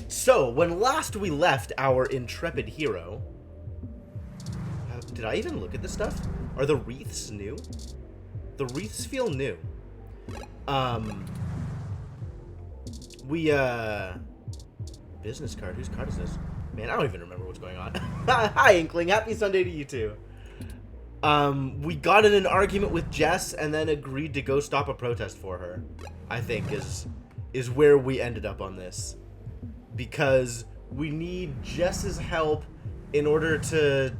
So, when last we left our intrepid hero... did I even look at this stuff? Are the wreaths new? The wreaths feel new. Business card. Whose card is this? Man, I don't even remember what's going on. Hi, Inkling. Happy Sunday to you, too. We got in an argument with Jess and then agreed to go stop a protest for her, I think, is where we ended up on this. Because we need Jess's help in order to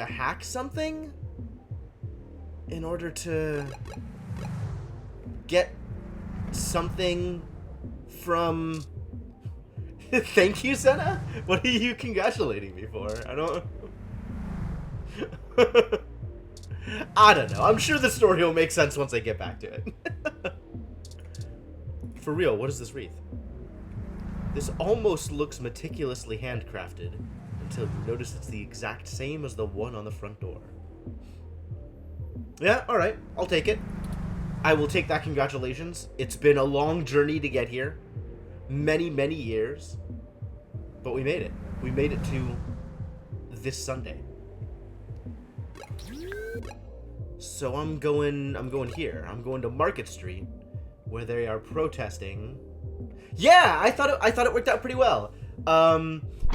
hack something? In order to get something from... Thank you, Senna? What are you congratulating me for? I don't... I don't know. I'm sure the story will make sense once I get back to it. For real, what is this wreath? This almost looks meticulously handcrafted until you notice it's the exact same as the one on the front door. Yeah, alright. I'll take it. I will take that congratulations. It's been a long journey to get here. Many, many years. But we made it. We made it to this Sunday. So I'm going here. I'm going to Market Street, where they are protesting. Yeah, I thought it worked out pretty well.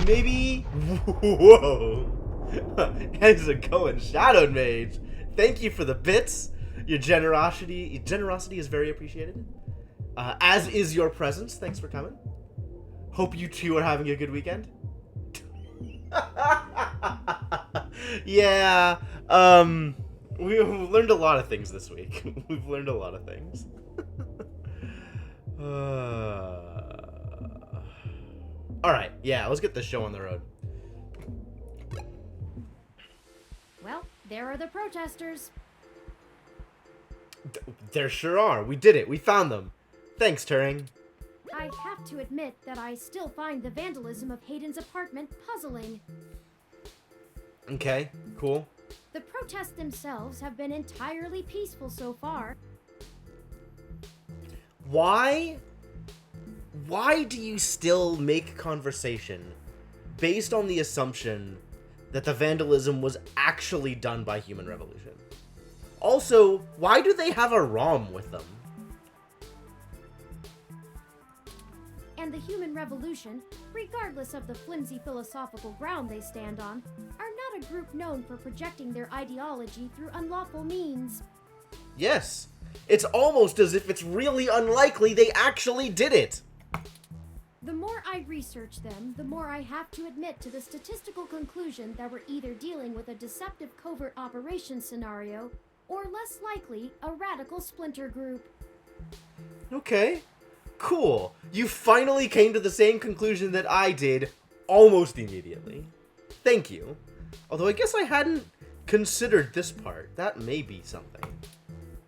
Maybe. Whoa, how's it going, Shadow Mage? Thank you for the bits. Your generosity is very appreciated. As is your presence. Thanks for coming. Hope you two are having a good weekend. Yeah. We've learned a lot of things this week. We've learned a lot of things. Alright, yeah, let's get this show on the road. Well, there are the protesters. There sure are. We did it. We found them. Thanks, Turing. I have to admit that I still find the vandalism of Hayden's apartment puzzling. Okay, cool. The protests themselves have been entirely peaceful so far. Why do you still make conversation based on the assumption that the vandalism was actually done by Human Revolution? Also, why do they have a ROM with them? And the Human Revolution, regardless of the flimsy philosophical ground they stand on, are not a group known for projecting their ideology through unlawful means. Yes. It's almost as if it's really unlikely they actually did it. The more I research them, the more I have to admit to the statistical conclusion that we're either dealing with a deceptive covert operations scenario, or less likely, a radical splinter group. Okay. Cool. You finally came to the same conclusion that I did almost immediately. Thank you. Although I guess I hadn't considered this part. That may be something.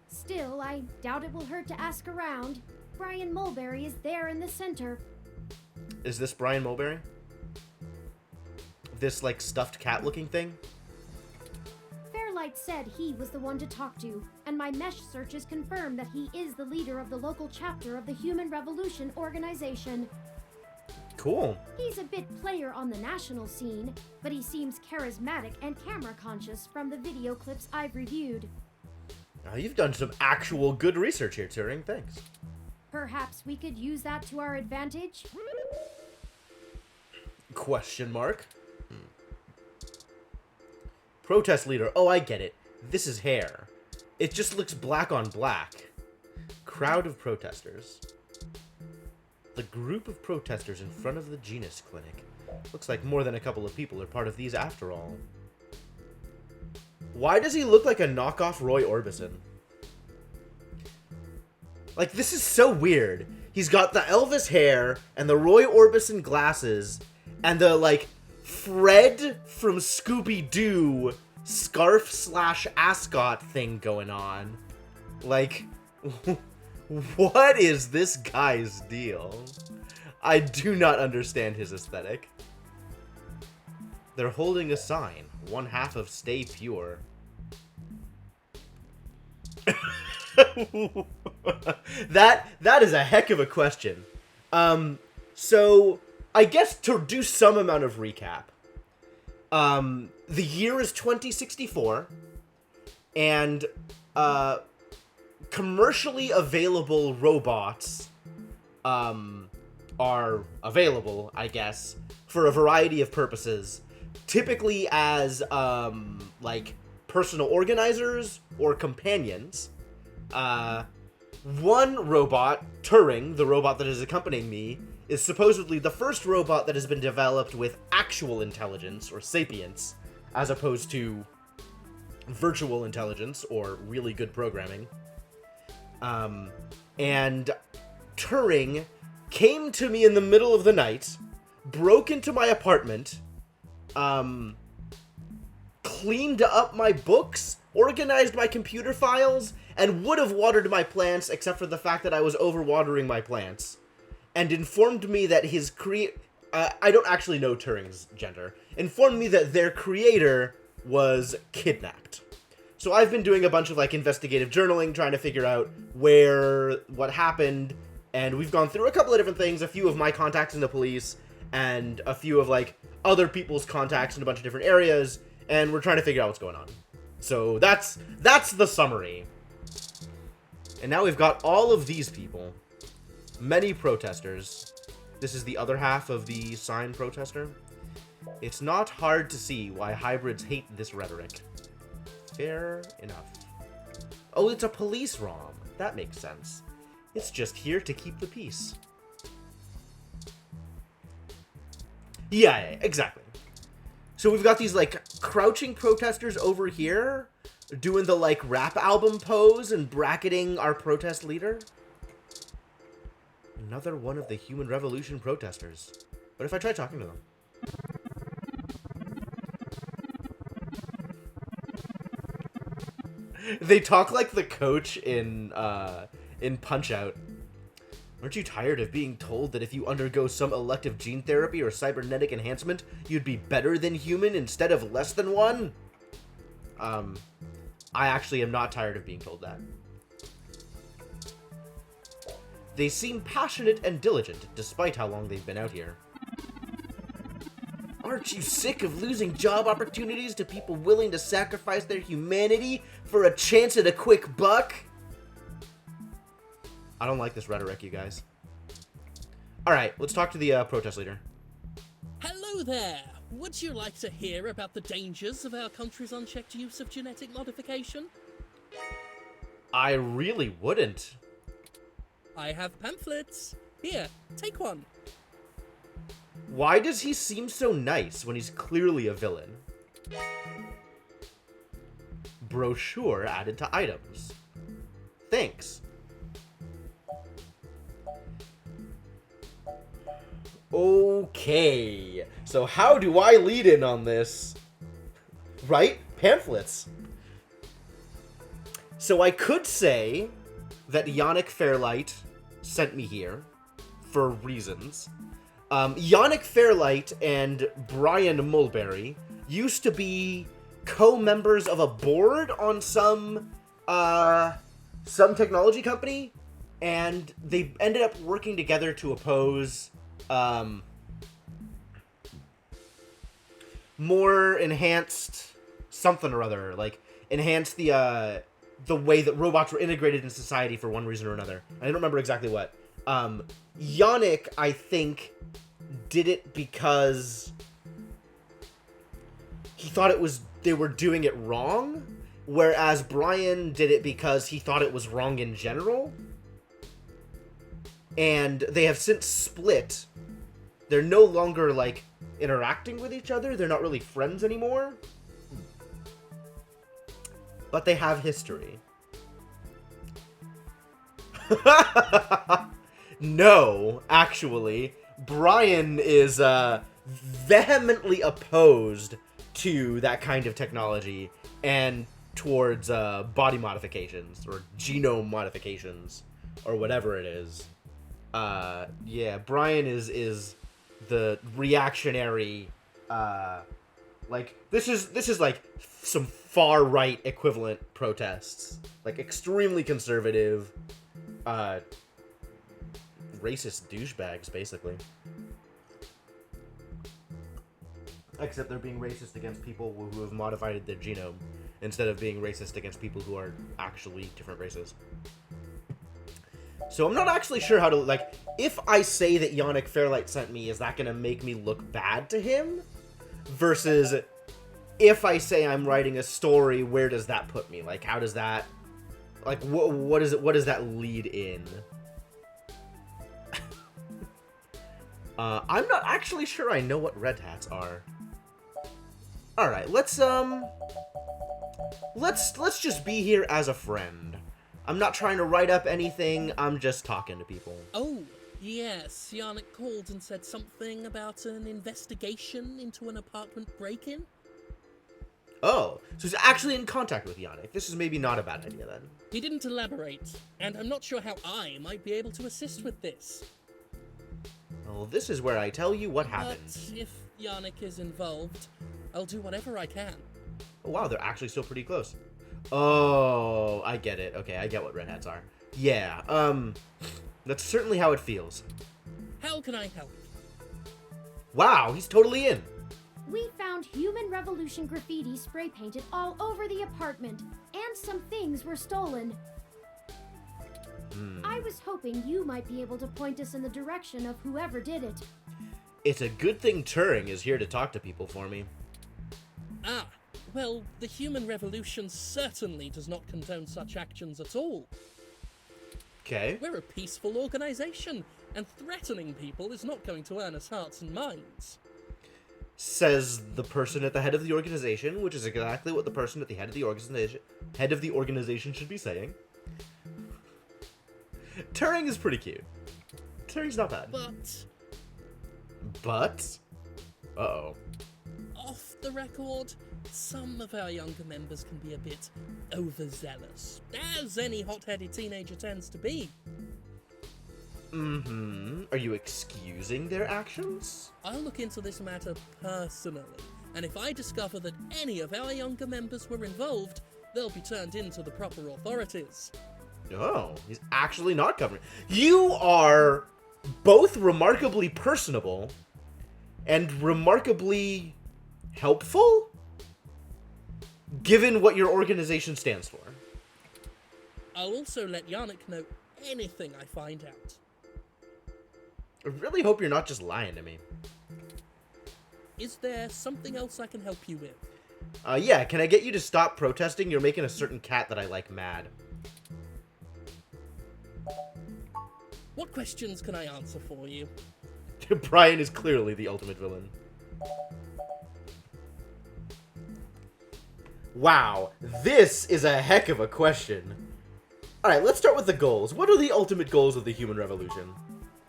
Still, I doubt it will hurt to ask around. Brian Mulberry is there in the center. Is this Brian Mulberry? This, like, stuffed cat-looking thing? Fairlight said he was the one to talk to, and my mesh searches confirm that he is the leader of the local chapter of the Human Revolution organization. Cool. He's a bit player on the national scene, but he seems charismatic and camera-conscious from the video clips I've reviewed. Now, you've done some actual good research here, Turing. Thanks. Perhaps we could use that to our advantage? Question mark. Protest leader. Oh, I get it. This is hair. It just looks black on black. Crowd of protesters. The group of protesters in front of the Genus Clinic. Looks like more than a couple of people are part of these after all. Why does he look like a knockoff Roy Orbison? Like, this is so weird. He's got the Elvis hair and the Roy Orbison glasses and the, like, Fred from Scooby-Doo scarf/ascot thing going on. Like, what is this guy's deal? I do not understand his aesthetic. They're holding a sign. One half of Stay Pure. That is a heck of a question. So, I guess to do some amount of recap, the year is 2064, and, commercially available robots, are available, I guess, for a variety of purposes. Typically as, like, personal organizers or companions. One robot, Turing, the robot that is accompanying me, is supposedly the first robot that has been developed with actual intelligence, or sapience, as opposed to virtual intelligence, or really good programming. And Turing came to me in the middle of the night, broke into my apartment, cleaned up my books, organized my computer files, and would have watered my plants except for the fact that I was overwatering my plants, and informed me that his I don't actually know Turing's gender, informed me that their creator was kidnapped. So I've been doing a bunch of, like, investigative journaling, trying to figure out what happened, and we've gone through a couple of different things, a few of my contacts in the police, and a few of, like, other people's contacts in a bunch of different areas, and we're trying to figure out what's going on. So that's the summary. And now we've got all of these people, many protesters. This is the other half of the sign protester. It's not hard to see why hybrids hate this rhetoric. Fair enough. Oh, it's a police ROM. That makes sense. It's just here to keep the peace. Yeah, exactly. So we've got these, like, crouching protesters over here, doing the, like, rap album pose and bracketing our protest leader. Another one of the Human Revolution protesters. What if I try talking to them? They talk like the coach in Punch-Out. Aren't you tired of being told that if you undergo some elective gene therapy or cybernetic enhancement, you'd be better than human instead of less than one? I actually am not tired of being told that. They seem passionate and diligent, despite how long they've been out here. Aren't you sick of losing job opportunities to people willing to sacrifice their humanity for a chance at a quick buck? I don't like this rhetoric, you guys. Alright, let's talk to the protest leader. Hello there! Would you like to hear about the dangers of our country's unchecked use of genetic modification? I really wouldn't. I have pamphlets. Here, take one. Why does he seem so nice when he's clearly a villain? Brochure added to items. Thanks. Okay, so how do I lead in on this? Right? Pamphlets. So I could say that Yannick Fairlight sent me here for reasons. Yannick Fairlight and Brian Mulberry used to be co-members of a board on some technology company, and they ended up working together to oppose more enhanced something or other, like enhance the way that robots were integrated in society for one reason or another. I don't remember exactly what. Yannick, I think, did it because he thought they were doing it wrong, whereas Brian did it because he thought it was wrong in general. And they have since split. They're no longer, like, interacting with each other. They're not really friends anymore. But they have history. No, actually. Brian is vehemently opposed to that kind of technology and towards body modifications or genome modifications or whatever it is. Yeah, Brian is the reactionary, like, this is like some far right equivalent protests, like extremely conservative, racist douchebags, basically. Except they're being racist against people who have modified their genome, instead of being racist against people who are actually different races. So I'm not actually sure how to, like, if I say that Yannick Fairlight sent me, is that going to make me look bad to him? Versus, if I say I'm writing a story, where does that put me? Like, how does that, like, what does that lead in? I'm not actually sure I know what red hats are. Alright, let's just be here as a friend. I'm not trying to write up anything, I'm just talking to people. Oh, yes, Yannick called and said something about an investigation into an apartment break-in? Oh, so he's actually in contact with Yannick. This is maybe not a bad idea, then. He didn't elaborate, and I'm not sure how I might be able to assist with this. Well, this is where I tell you what But happens. if Yannick is involved, I'll do whatever I can. Oh, wow, they're actually still pretty close. Oh, I get it. Okay, I get what red hats are. Yeah, that's certainly how it feels. How can I help? Wow, he's totally in. We found Human Revolution graffiti spray painted all over the apartment, and some things were stolen. I was hoping you might be able to point us in the direction of whoever did it. It's a good thing Turing is here to talk to people for me. Ah, well, the Human Revolution certainly does not condone such actions at all. Okay. We're a peaceful organization, and threatening people is not going to earn us hearts and minds. Says the person at the head of the organization, which is exactly what the person at the head of the organization should be saying. Turing is pretty cute. Turing's not bad. But? Uh-oh. Off the record, some of our younger members can be a bit overzealous, as any hot-headed teenager tends to be. Are you excusing their actions? I'll look into this matter personally, and if I discover that any of our younger members were involved, they'll be turned in to the proper authorities. Oh, he's actually not covering. You are both remarkably personable and remarkably helpful, given what your organization stands for. I'll also let Yannick know anything I find out. I really hope you're not just lying to me. Is there something else I can help you with? Yeah, can I get you to stop protesting? You're making a certain cat that I like mad. What questions can I answer for you? Brian is clearly the ultimate villain. Wow, this is a heck of a question. Alright, let's start with the goals. What are the ultimate goals of the Human Revolution?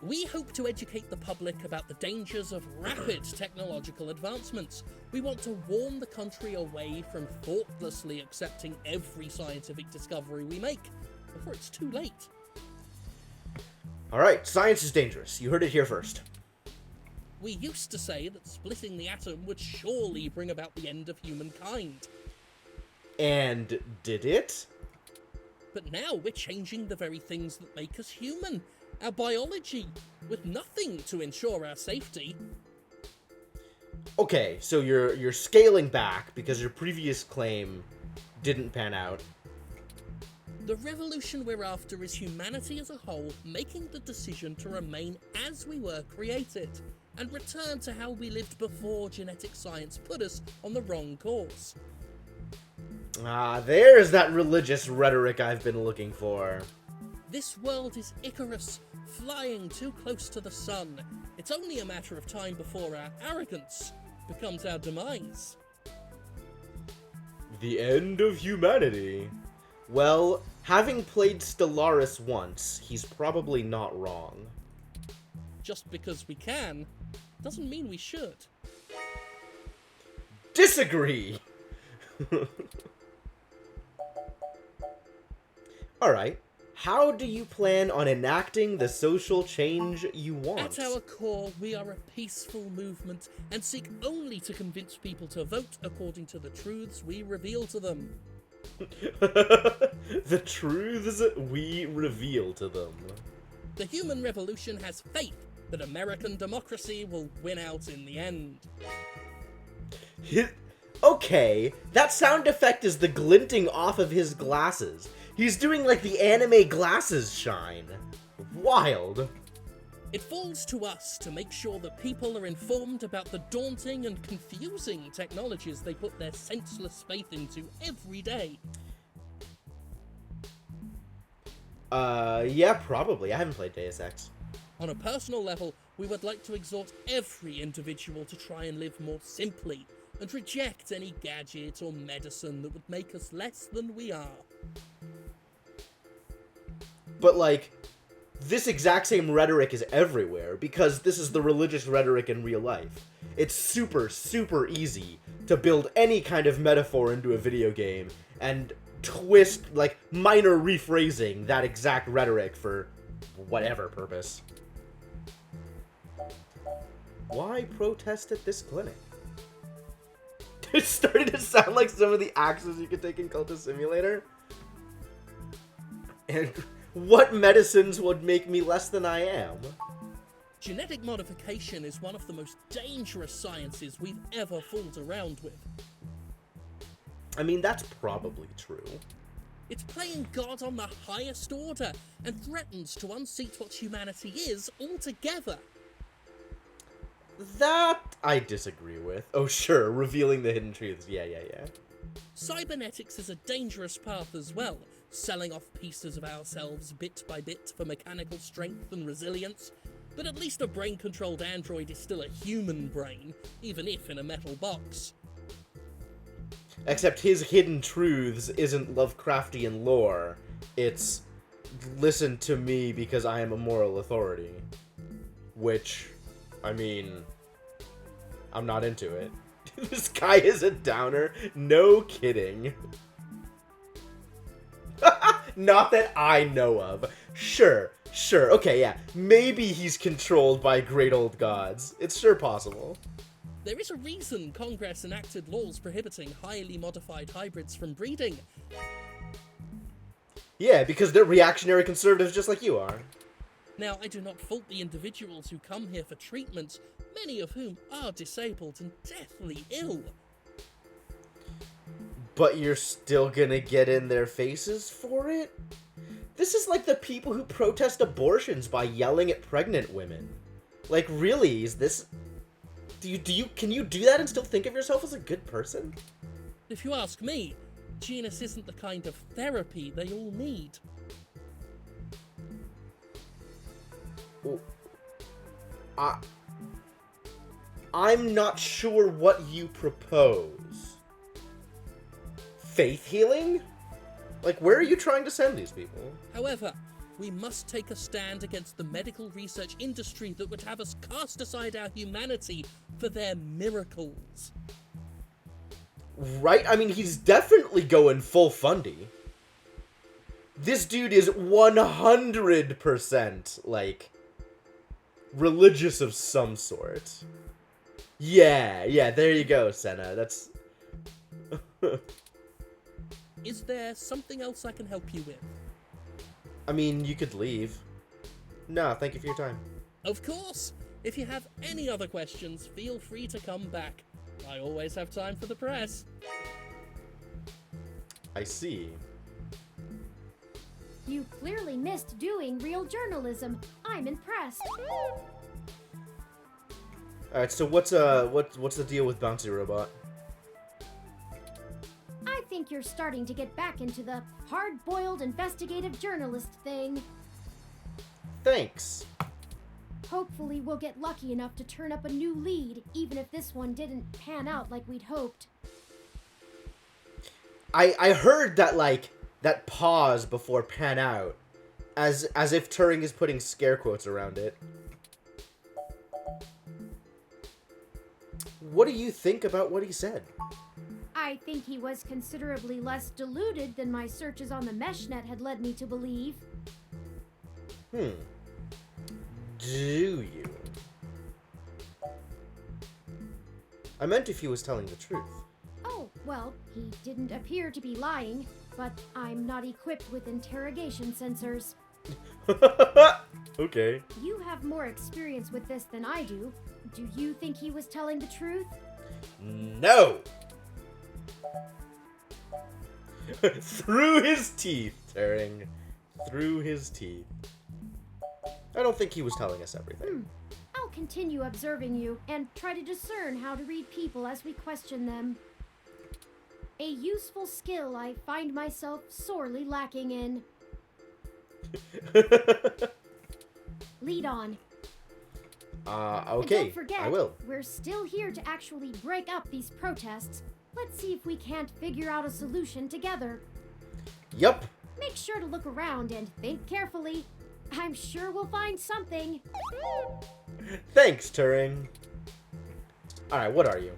We hope to educate the public about the dangers of rapid technological advancements. We want to warn the country away from thoughtlessly accepting every scientific discovery we make before it's too late. Alright, science is dangerous. You heard it here first. We used to say that splitting the atom would surely bring about the end of humankind. And did it? But now we're changing the very things that make us human. Our biology, with nothing to ensure our safety. Okay, so you're scaling back because your previous claim didn't pan out. The revolution we're after is humanity as a whole making the decision to remain as we were created, and return to how we lived before genetic science put us on the wrong course. Ah, there's that religious rhetoric I've been looking for. This world is Icarus, flying too close to the sun. It's only a matter of time before our arrogance becomes our demise. The end of humanity. Well, having played Stellaris once, he's probably not wrong. Just because we can, doesn't mean we should. Disagree! Alright, how do you plan on enacting the social change you want? At our core, we are a peaceful movement and seek only to convince people to vote according to the truths we reveal to them. The truths we reveal to them. The human revolution has faith that American democracy will win out in the end. Okay, that sound effect is the glinting off of his glasses. He's doing like the anime glasses shine. Wild. It falls to us to make sure that people are informed about the daunting and confusing technologies they put their senseless faith into every day. Yeah, probably. I haven't played Deus Ex. On a personal level, we would like to exhort every individual to try and live more simply, and reject any gadget or medicine that would make us less than we are. But, like, this exact same rhetoric is everywhere, because this is the religious rhetoric in real life. It's super, super easy to build any kind of metaphor into a video game, and twist, like, minor rephrasing that exact rhetoric for whatever purpose. Why protest at this clinic? It started to sound like some of the axes you could take in Cultist Simulator. And what medicines would make me less than I am? Genetic modification is one of the most dangerous sciences we've ever fooled around with. I mean, that's probably true. It's playing God on the highest order, and threatens to unseat what humanity is altogether. That I disagree with. Oh, sure, revealing the hidden truths. Yeah. Cybernetics is a dangerous path as well, selling off pieces of ourselves bit by bit for mechanical strength and resilience. But at least a brain-controlled android is still a human brain, even if in a metal box. Except his hidden truths isn't Lovecraftian lore. It's, listen to me because I am a moral authority. Which, I mean, I'm not into it. This guy is a downer. No kidding. Not that I know of. Sure, okay, yeah. Maybe he's controlled by great old gods. It's sure possible. There is a reason Congress enacted laws prohibiting highly modified hybrids from breeding. Yeah, because they're reactionary conservatives just like you are. Now, I do not fault the individuals who come here for treatment, many of whom are disabled and deathly ill. But you're still gonna get in their faces for it? This is like the people who protest abortions by yelling at pregnant women. Like, really, is this... Can you do that and still think of yourself as a good person? If you ask me, Genus isn't the kind of therapy they all need. I'm not sure what you propose. Faith healing? Like, where are you trying to send these people? However, we must take a stand against the medical research industry that would have us cast aside our humanity for their miracles. Right? I mean, he's definitely going full fundy. This dude is 100%, like, religious of some sort. Yeah, there you go, Senna. That's... Is there something else I can help you with? I mean, you could leave. No, thank you for your time. Of course! If you have any other questions, feel free to come back. I always have time for the press. I see. You clearly missed doing real journalism. I'm impressed. Alright, so what's the deal with Bouncy Robot? I think you're starting to get back into the hard-boiled investigative journalist thing. Thanks. Hopefully we'll get lucky enough to turn up a new lead, even if this one didn't pan out like we'd hoped. I heard that, like, that pause before pan out, as if Turing is putting scare quotes around it. What do you think about what he said? I think he was considerably less deluded than my searches on the MeshNet had led me to believe. Do you? I meant if he was telling the truth. Oh, well, he didn't appear to be lying, but I'm not equipped with interrogation sensors. Okay. You have more experience with this than I do. Do you think he was telling the truth? No! Through his teeth, Turing. Through his teeth. I don't think he was telling us everything. I'll continue observing you and try to discern how to read people as we question them. A useful skill I find myself sorely lacking in. Lead on. And Okay, don't forget, I will. we're still here to actually break up these protests. Let's see if we can't figure out a solution together. Yup. Make sure to look around and think carefully. I'm sure we'll find something. Thanks, Turing. Alright, what are you?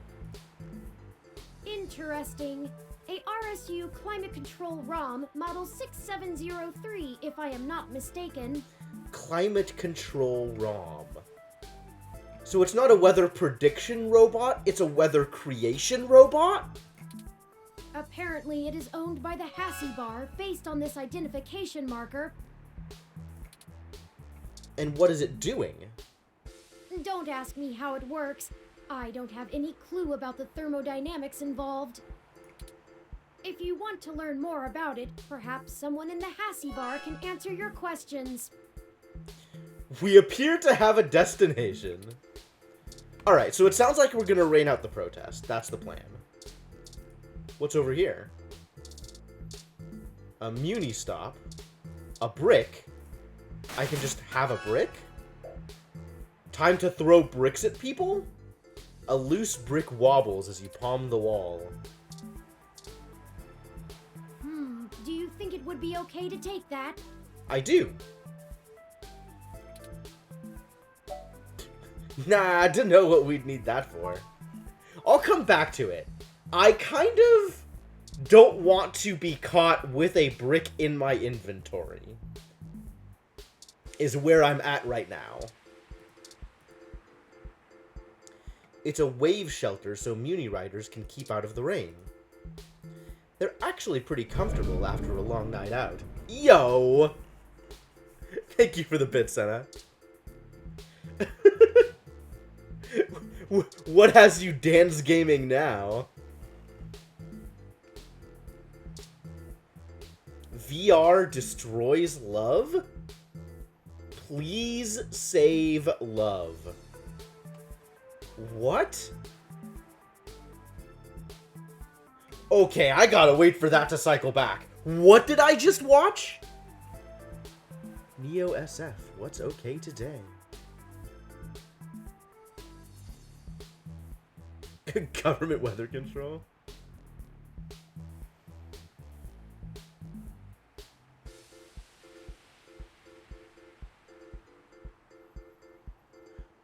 Interesting. A RSU Climate Control ROM, model 6703, if I am not mistaken. Climate Control ROM. So it's not a weather prediction robot, it's a weather creation robot? Apparently, it is owned by the Hassie Bar, based on this identification marker. And what is it doing? Don't ask me how it works. I don't have any clue about the thermodynamics involved. If you want to learn more about it, perhaps someone in the Hassie Bar can answer your questions. We appear to have a destination. Alright, so it sounds like we're gonna rain out the protest. That's the plan. What's over here? A Muni stop. A brick. I can just have a brick? Time to throw bricks at people? A loose brick wobbles as you palm the wall. Do you think it would be okay to take that? I do. Nah, I didn't know what we'd need that for. I'll come back to it. I kind of don't want to be caught with a brick in my inventory. Is where I'm at right now. It's a wave shelter so Muni riders can keep out of the rain. They're actually pretty comfortable after a long night out. Yo! Thank you for the bit, Senna. What has you dance gaming now? VR destroys love? Please save love. What? Okay, I gotta wait for that to cycle back. What did I just watch? Neo SF, what's okay today? Government weather control?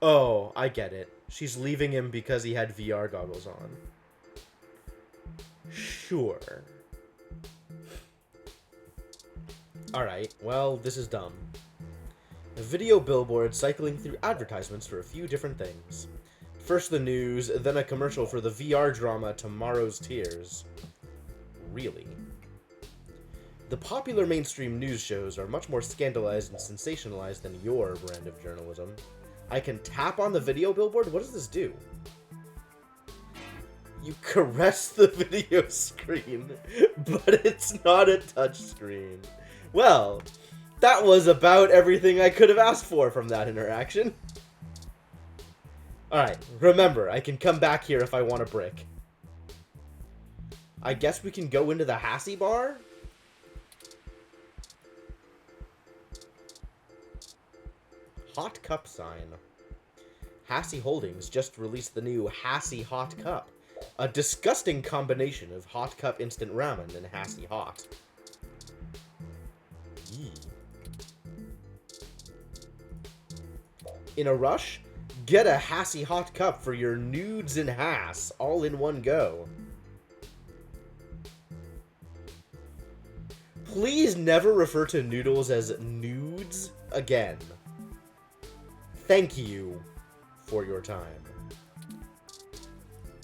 Oh, I get it. She's leaving him because he had VR goggles on. Sure. Alright, well, this is dumb. A video billboard cycling through advertisements for a few different things. First the news, then a commercial for the VR drama Tomorrow's Tears. Really? The popular mainstream news shows are much more scandalized and sensationalized than your brand of journalism. I can tap on the video billboard? What does this do? You caress the video screen, but it's not a touch screen. Well, that was about everything I could have asked for from that interaction. Alright, remember, I can come back here if I want a brick. I guess we can go into the Hassie Bar? Hot Cup sign. Hassie Holdings just released the new Hassie Hot Cup. A disgusting combination of Hot Cup instant ramen and Hassie Hot. Yee. In a rush? Get a Hassie Hot Cup for your nudes and Hass, all in one go. Please never refer to noodles as nudes again. Thank you for your time.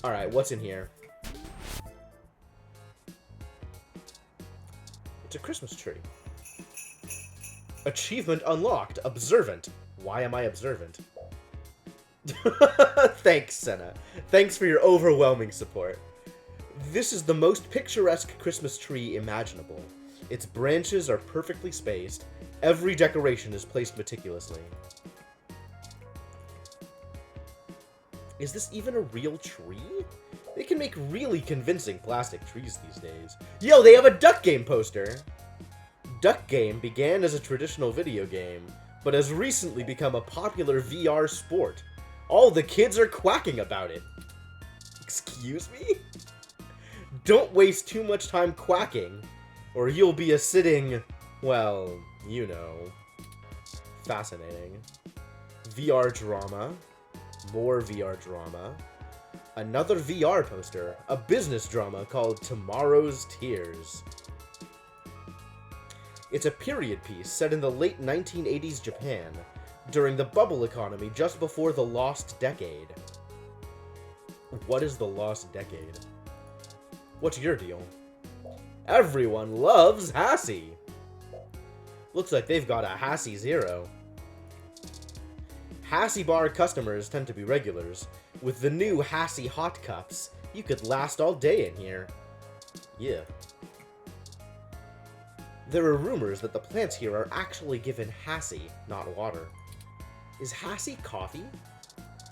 Alright, what's in here? It's a Christmas tree. Achievement unlocked. Observant. Why am I observant? Thanks, Senna. Thanks for your overwhelming support. This is the most picturesque Christmas tree imaginable. Its branches are perfectly spaced. Every decoration is placed meticulously. Is this even a real tree? They can make really convincing plastic trees these days. Yo, they have a Duck Game poster! Duck Game began as a traditional video game, but has recently become a popular VR sport. All the kids are quacking about it. Excuse me? Don't waste too much time quacking, or you'll be a sitting, well, you know. Fascinating. VR drama. More VR drama. Another VR poster. A business drama called Tomorrow's Tears. It's a period piece set in the late 1980s Japan, during the bubble economy just before the Lost Decade. What is the Lost Decade? What's your deal? Everyone loves Hassie! Looks like they've got a Hassie Zero. Hassie Bar customers tend to be regulars. With the new Hassie Hot Cups, you could last all day in here. Yeah. There are rumors that the plants here are actually given Hassie, not water. Is Hassie coffee?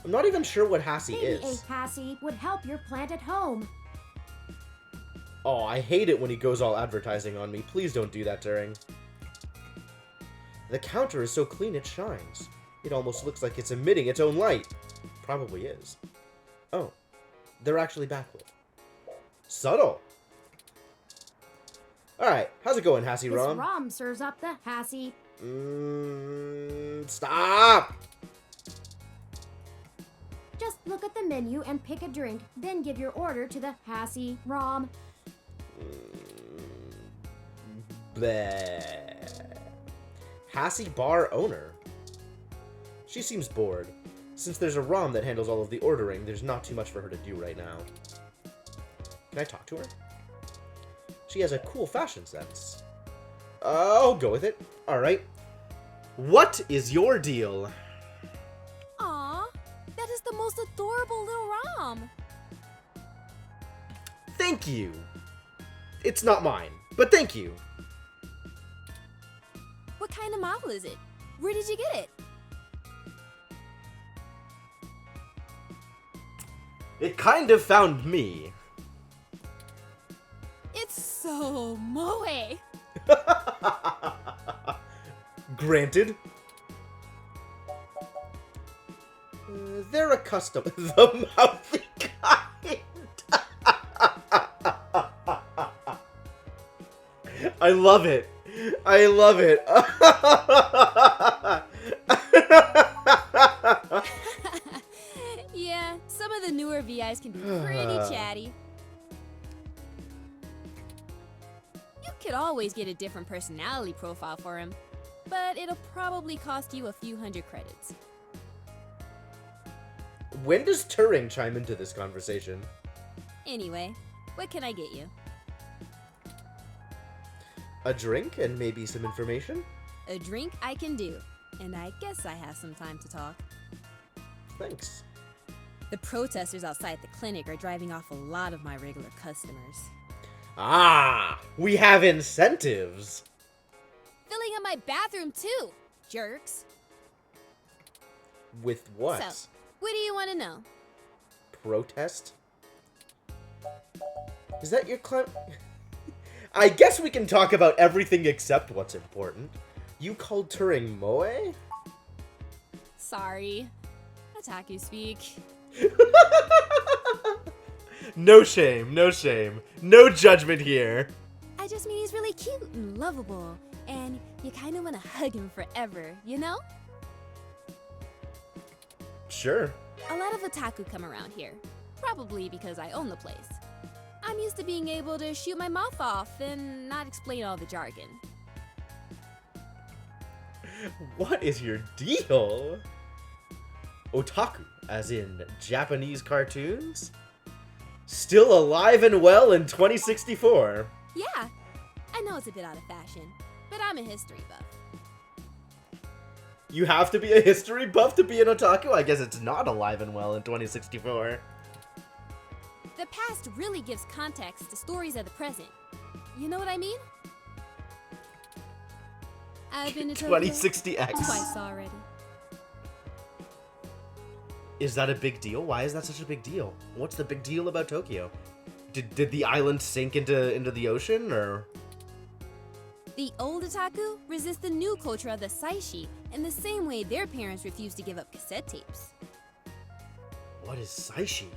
I'm not even sure what Hassie Maybe is. a Hassie would help your plant at home. Oh, I hate it when he goes all advertising on me. Please don't do that, Turing. The counter is so clean it shines. It almost looks like it's emitting its own light. Probably is. Oh, they're actually backlit. Subtle. Alright, how's it going, Hassie This Rom? ROM serves up the Hassie. Stop! Just look at the menu and pick a drink, then give your order to the Hassie ROM. Bleh. Hassie Bar owner. She seems bored. Since there's a ROM that handles all of the ordering, there's not too much for her to do right now. Can I talk to her? She has a cool fashion sense. I'll go with it. Alright. What is your deal? Aw, that is the most adorable little ROM. Thank you. It's not mine, but thank you. What kind of model is it? Where did you get it? It kind of found me. It's so moe. Granted. They're a custom. The mouthy kind. I love it. I love it. Yeah, some of the newer VIs can be pretty chatty. You could always get a different personality profile for him, but it'll probably cost you a few hundred credits. When does Turing chime into this conversation? Anyway, what can I get you? A drink and maybe some information? A drink I can do, and I guess I have some time to talk. Thanks. The protesters outside the clinic are driving off a lot of my regular customers. Ah, we have incentives. Filling up my bathroom too, jerks. With what? So, what do you want to know? Protest? Is that your I guess we can talk about everything except what's important. You called Turing moe? Sorry. Otaku speak. No shame, no shame. No judgment here. I just mean he's really cute and lovable, and you kind of want to hug him forever, you know? Sure. A lot of otaku come around here, probably because I own the place. I'm used to being able to shoot my mouth off and not explain all the jargon. What is your deal? Otaku, as in Japanese cartoons? Still alive and well in 2064. Yeah, I know it's a bit out of fashion, but I'm a history buff. You have to be a history buff to be an otaku? I guess it's not alive and well in 2064. The past really gives context to stories of the present. You know what I mean? I've been to Tokyo 2060X. twice already. Is that a big deal? Why is that such a big deal? What's the big deal about Tokyo? Did the island sink into the ocean, or? The old otaku resist the new culture of the saishi in the same way their parents refused to give up cassette tapes. What is Saishi?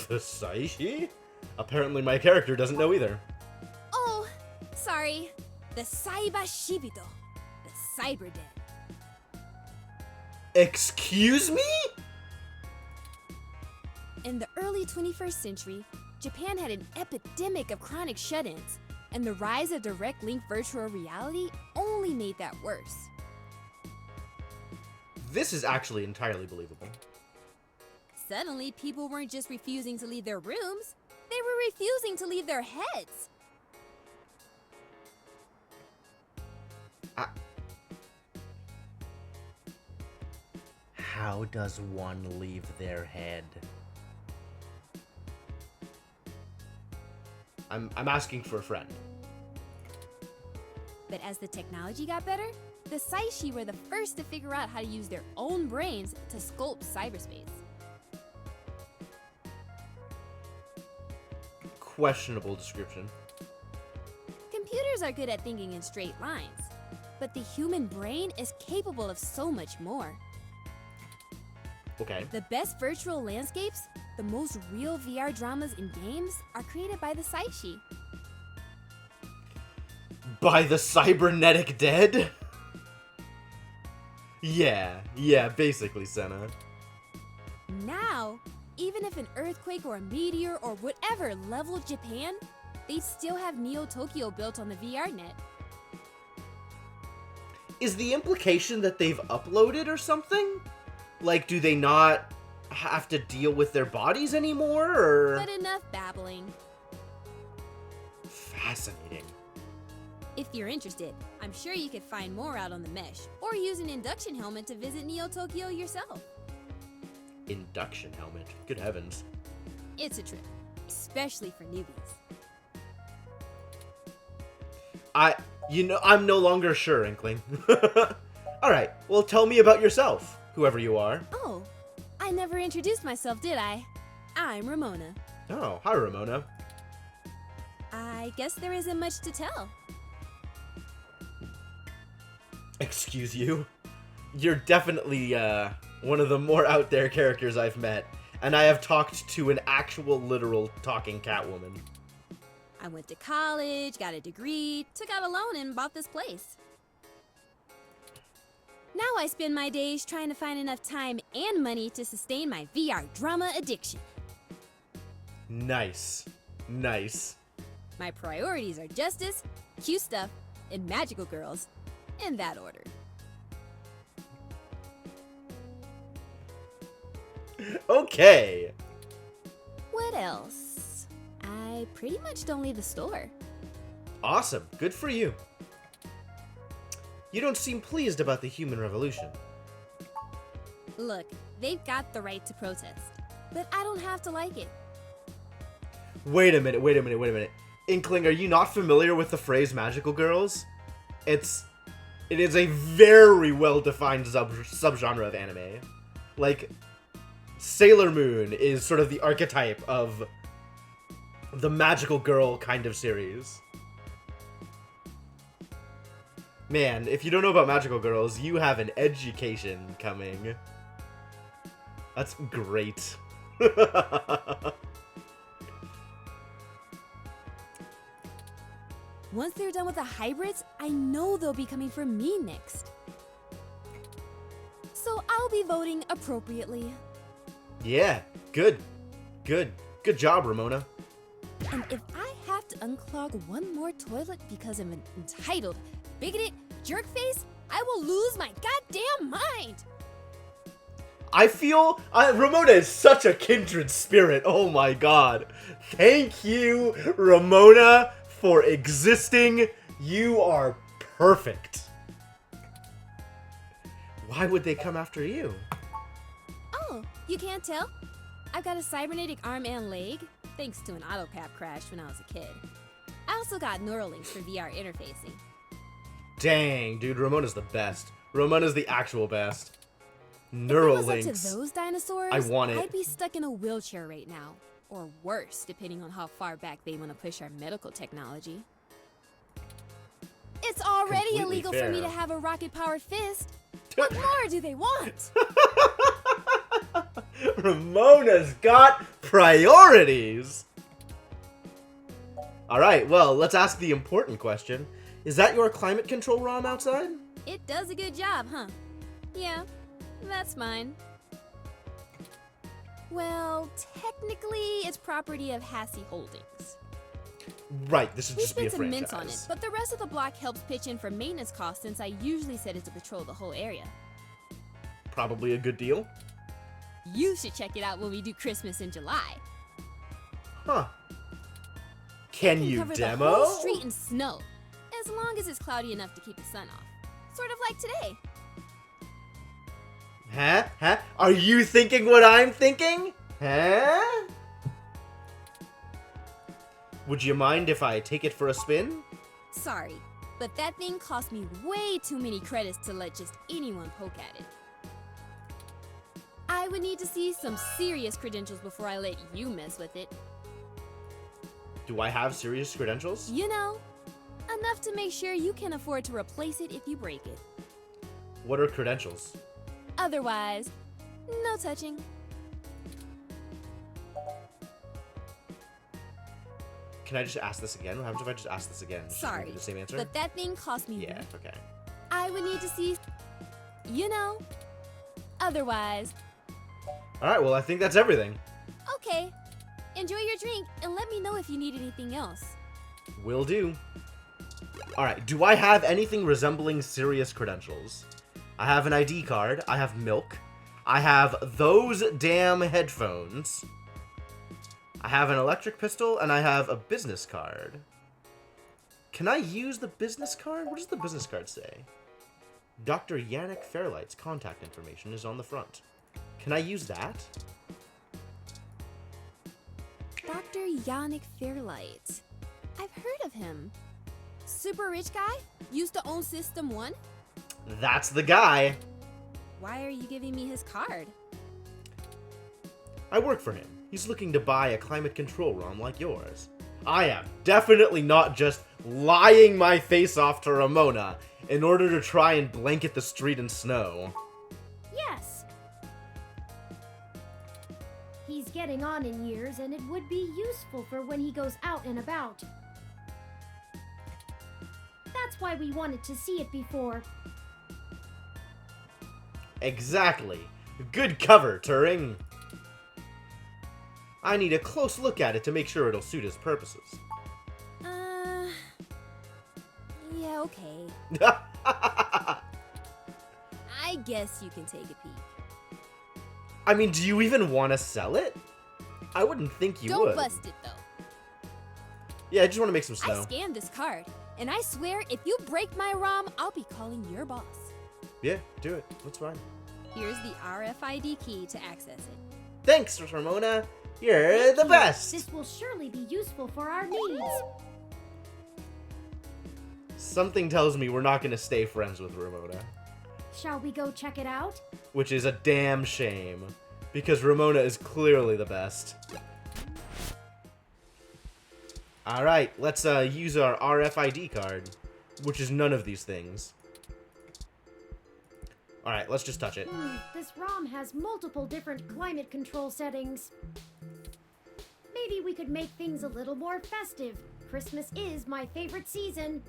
The Saishi? Apparently my character doesn't know either. Oh, sorry. The Saiba Shibito. The Cyber Dead. Excuse me? In the early 21st century, Japan had an epidemic of chronic shut-ins, and the rise of direct link virtual reality only made that worse. This is actually entirely believable. Suddenly, people weren't just refusing to leave their rooms, they were refusing to leave their heads. How does one leave their head? I'm asking for a friend. But as the technology got better, the Saishi were the first to figure out how to use their own brains to sculpt cyberspace. Questionable description. Computers are good at thinking in straight lines, but the human brain is capable of so much more. Okay. The best virtual landscapes, the most real VR dramas in games, are created by the Saishi. By the cybernetic dead? Yeah, basically, Senna. Now, even if an earthquake or a meteor or whatever leveled Japan, they'd still have Neo Tokyo built on the VR net. Is the implication that they've uploaded or something? Like, do they not have to deal with their bodies anymore, or? But enough babbling. Fascinating. If you're interested, I'm sure you could find more out on the mesh, or use an induction helmet to visit Neo Tokyo yourself. Induction helmet. Good heavens. It's a trip, especially for newbies. I'm no longer sure, Inkling. Alright, well tell me about yourself, whoever you are. Oh, I never introduced myself, did I? I'm Ramona. Oh, hi Ramona. I guess there isn't much to tell. Excuse you? You're definitely, one of the more out there characters I've met, and I have talked to an actual literal talking Catwoman. I went to college, got a degree, took out a loan, and bought this place. Now I spend my days trying to find enough time and money to sustain my VR drama addiction. Nice. Nice. My priorities are justice, cute stuff, and magical girls, in that order. Okay. What else? I pretty much don't leave the store. Awesome. Good for you. You don't seem pleased about the human revolution. Look, they've got the right to protest, but I don't have to like it. Wait a minute. Inkling, are you not familiar with the phrase magical girls? It is a very well-defined subgenre of anime. Like, Sailor Moon is sort of the archetype of the magical girl kind of series. Man, if you don't know about magical girls, you have an education coming. That's great. Once they're done with the hybrids, I know they'll be coming for me next. So I'll be voting appropriately. Yeah, good job, Ramona. And if I have to unclog one more toilet because of an entitled, bigoted jerkface, I will lose my goddamn mind! I feel Ramona is such a kindred spirit. Oh my god. Thank you, Ramona, for existing. You are perfect. Why would they come after you? Oh, you can't tell? I've got a cybernetic arm and leg, thanks to an autocap crash when I was a kid. I also got Neuralinks for VR interfacing. Dang, dude, Ramona's the best. Ramona's the actual best. If it was up to Neuralinks. those dinosaurs, I want it. I'd be stuck in a wheelchair right now. Or worse, depending on how far back they want to push our medical technology. It's already Completely illegal for me fair. to have a rocket-powered fist. What more do they want? Ramona's got priorities. All right, well, let's ask the important question. Is that your climate control ROM outside? It does a good job, huh? Yeah, that's mine. Well, technically, it's property of Hassie Holdings. Right, this would We just be a spent some mints on it, franchise. but the rest of the block helps pitch in for maintenance costs since I usually set it to patrol the whole area. Probably a good deal. You should check it out when we do Christmas in July. Huh. Can you Cover demo? the whole street in snow, as long as it's cloudy enough to keep the sun off. Sort of like today. Huh? Are you thinking what I'm thinking? Huh? Would you mind if I take it for a spin? Sorry, but that thing cost me way too many credits to let just anyone poke at it. I would need to see some serious credentials before I let you mess with it. Do I have serious credentials? You know, enough to make sure you can afford to replace it if you break it. What are credentials? Otherwise, no touching. Can I just ask this again? What happens if I just ask this again? Just Sorry, give me the same answer? but that thing cost me. Yeah, okay. I would need to see. You know. Otherwise, Alright, well, I think that's everything. okay. Enjoy your drink and let me know if you need anything else. Will do. Alright, do I have anything resembling serious credentials? I have an ID card, I have milk, I have those damn headphones, I have an electric pistol, and I have a business card. Can I use the business card? What does the business card say? Dr. Yannick Fairlight's contact information is on the front. Can I use that? Dr. Yannick Fairlight. I've heard of him. Super rich guy? Used to own System 1? That's the guy! Why are you giving me his card? I work for him. He's looking to buy a climate control ROM like yours. I am definitely not just lying my face off to Ramona in order to try and blanket the street in snow. Yes. He's getting on in years, and it would be useful for when he goes out and about. That's why we wanted to see it before. Exactly. Good cover, Turing. I need a close look at it to make sure it'll suit his purposes. Yeah, okay. I guess you can take a peek. I mean, do you even want to sell it? I wouldn't think you Don't would. bust it, though. Yeah, I just want to make some I snow. scanned this card, and I swear if you break my ROM, I'll be calling your boss. Yeah, do it. That's fine. Here's the RFID key to access it. Thanks, Ramona. You're Thank the you. best. This will surely be useful for our needs. Something tells me we're not going to stay friends with Ramona. Shall we go check it out? Which is a damn shame. Because Ramona is clearly the best. Alright, let's use our RFID card. Which is none of these things. Alright, let's just touch it. This ROM has multiple different climate control settings. Maybe we could make things a little more festive. Christmas is my favorite season.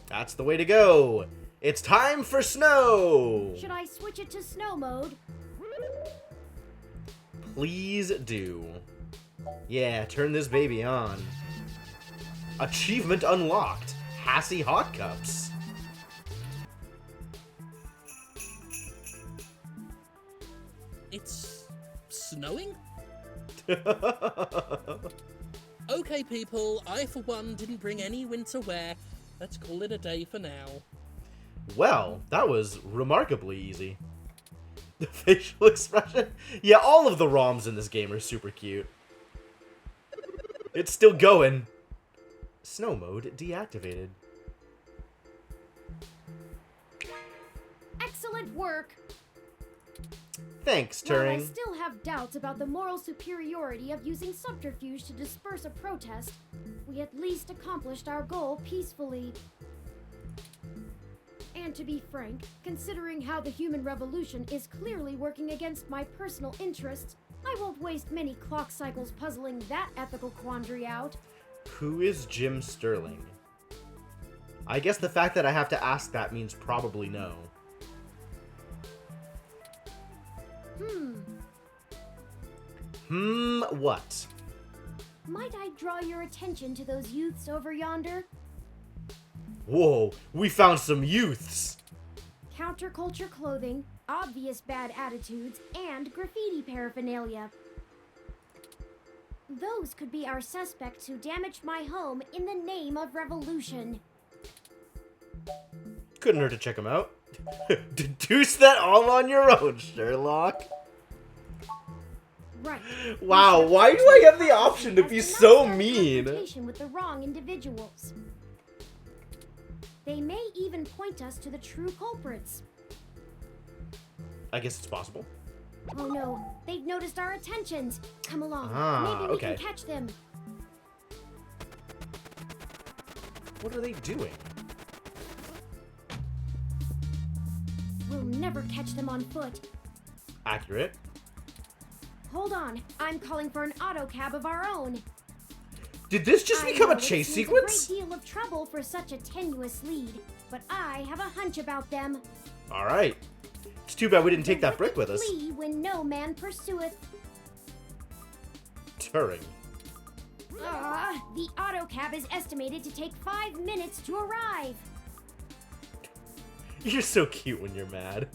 That's the way to go. It's time for snow. Should I switch it to snow mode? Please do. Yeah, turn this baby on. Achievement unlocked. Hassie Hot Cups. It's snowing? Okay, people, I for one didn't bring any winter wear. Let's call it a day for now. Well, that was remarkably easy. The facial expression? Yeah, all of the ROMs in this game are super cute. It's still going. Snow mode deactivated. Excellent work! Thanks, While I Turing. still have doubts about the moral superiority of using subterfuge to disperse a protest, we at least accomplished our goal peacefully. And to be frank, considering how the human revolution is clearly working against my personal interests, I won't waste many clock cycles puzzling that ethical quandary out. Who is Jim Sterling? I guess the fact that I have to ask that means probably no. What? Might I draw your attention to those youths over yonder? Whoa, we found some youths! Counterculture clothing, obvious bad attitudes, and graffiti paraphernalia. Those could be our suspects who damaged my home in the name of revolution. Couldn't hurt to check them out. Deduce that all on your own, Sherlock. Right. Wow, why do I have the option to be so mean? With the wrong individuals. They may even point us to the true culprits. I guess it's possible. Oh no, they've noticed our attentions. Come along. Ah, Maybe we okay. can catch them. What are they doing? We'll never catch them on foot. Accurate. Hold on, I'm calling for an auto cab of our own. Did this just I become a know chase it seems sequence? A great deal of trouble for such a tenuous lead, but I have a hunch about them. Alright. It's too bad we didn't take that brick with us. Flee when no man pursueth. Turing. The auto cab is estimated to take 5 minutes to arrive. You're so cute when you're mad.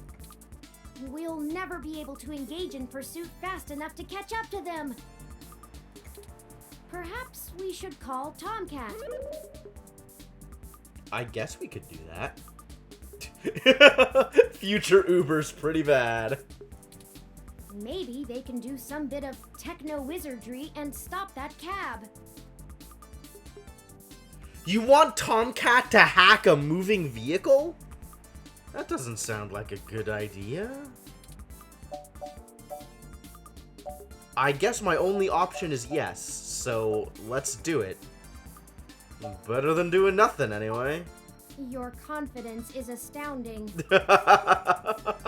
We'll never be able to engage in pursuit fast enough to catch up to them. Perhaps we should call Tomcat. I guess we could do that. Future Uber's pretty bad. Maybe they can do some bit of techno-wizardry and stop that cab. You want Tomcat to hack a moving vehicle? That doesn't sound like a good idea. I guess my only option is yes, so let's do it. Better than doing nothing, anyway. Your confidence is astounding. I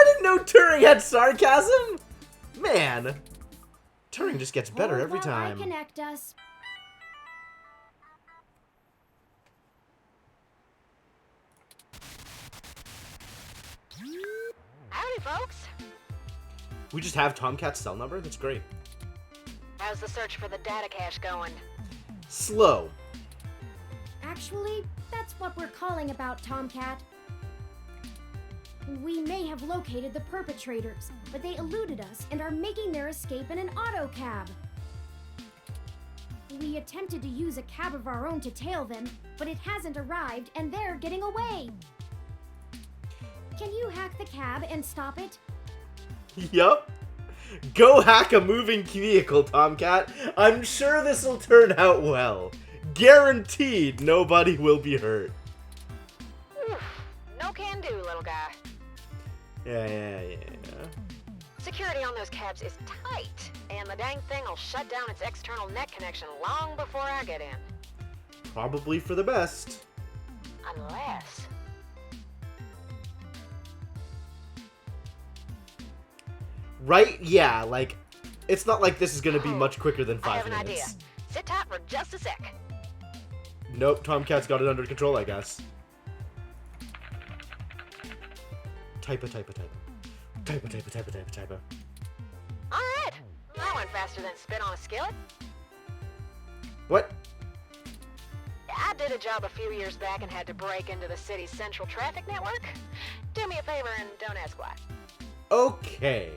didn't know Turing had sarcasm! Man! Turing just gets better Hold every while time. I connect us. Howdy, folks. We just have Tomcat's cell number? That's great. How's the search for the data cache going? Slow. Actually, that's what we're calling about, Tomcat. We may have located the perpetrators, but they eluded us and are making their escape in an auto cab. We attempted to use a cab of our own to tail them, but it hasn't arrived and they're getting away. Can you hack the cab and stop it? Yup. Go hack a moving vehicle, Tomcat. I'm sure this'll turn out well. Guaranteed nobody will be hurt. Oof, no can do, little guy. Yeah. Security on those cabs is tight, and the dang thing will shut down its external net connection long before I get in. Probably for the best. Unless... Right? Yeah, like, it's not like this is gonna be much quicker than I 5 have an minutes. idea. Sit tight for just a sec. Nope, Tomcat's got it under control, I guess. Type. Alright, that went faster than spit on a skillet. What? I did a job a few years back and had to break into the city's central traffic network. Do me a favor and don't ask why. Okay.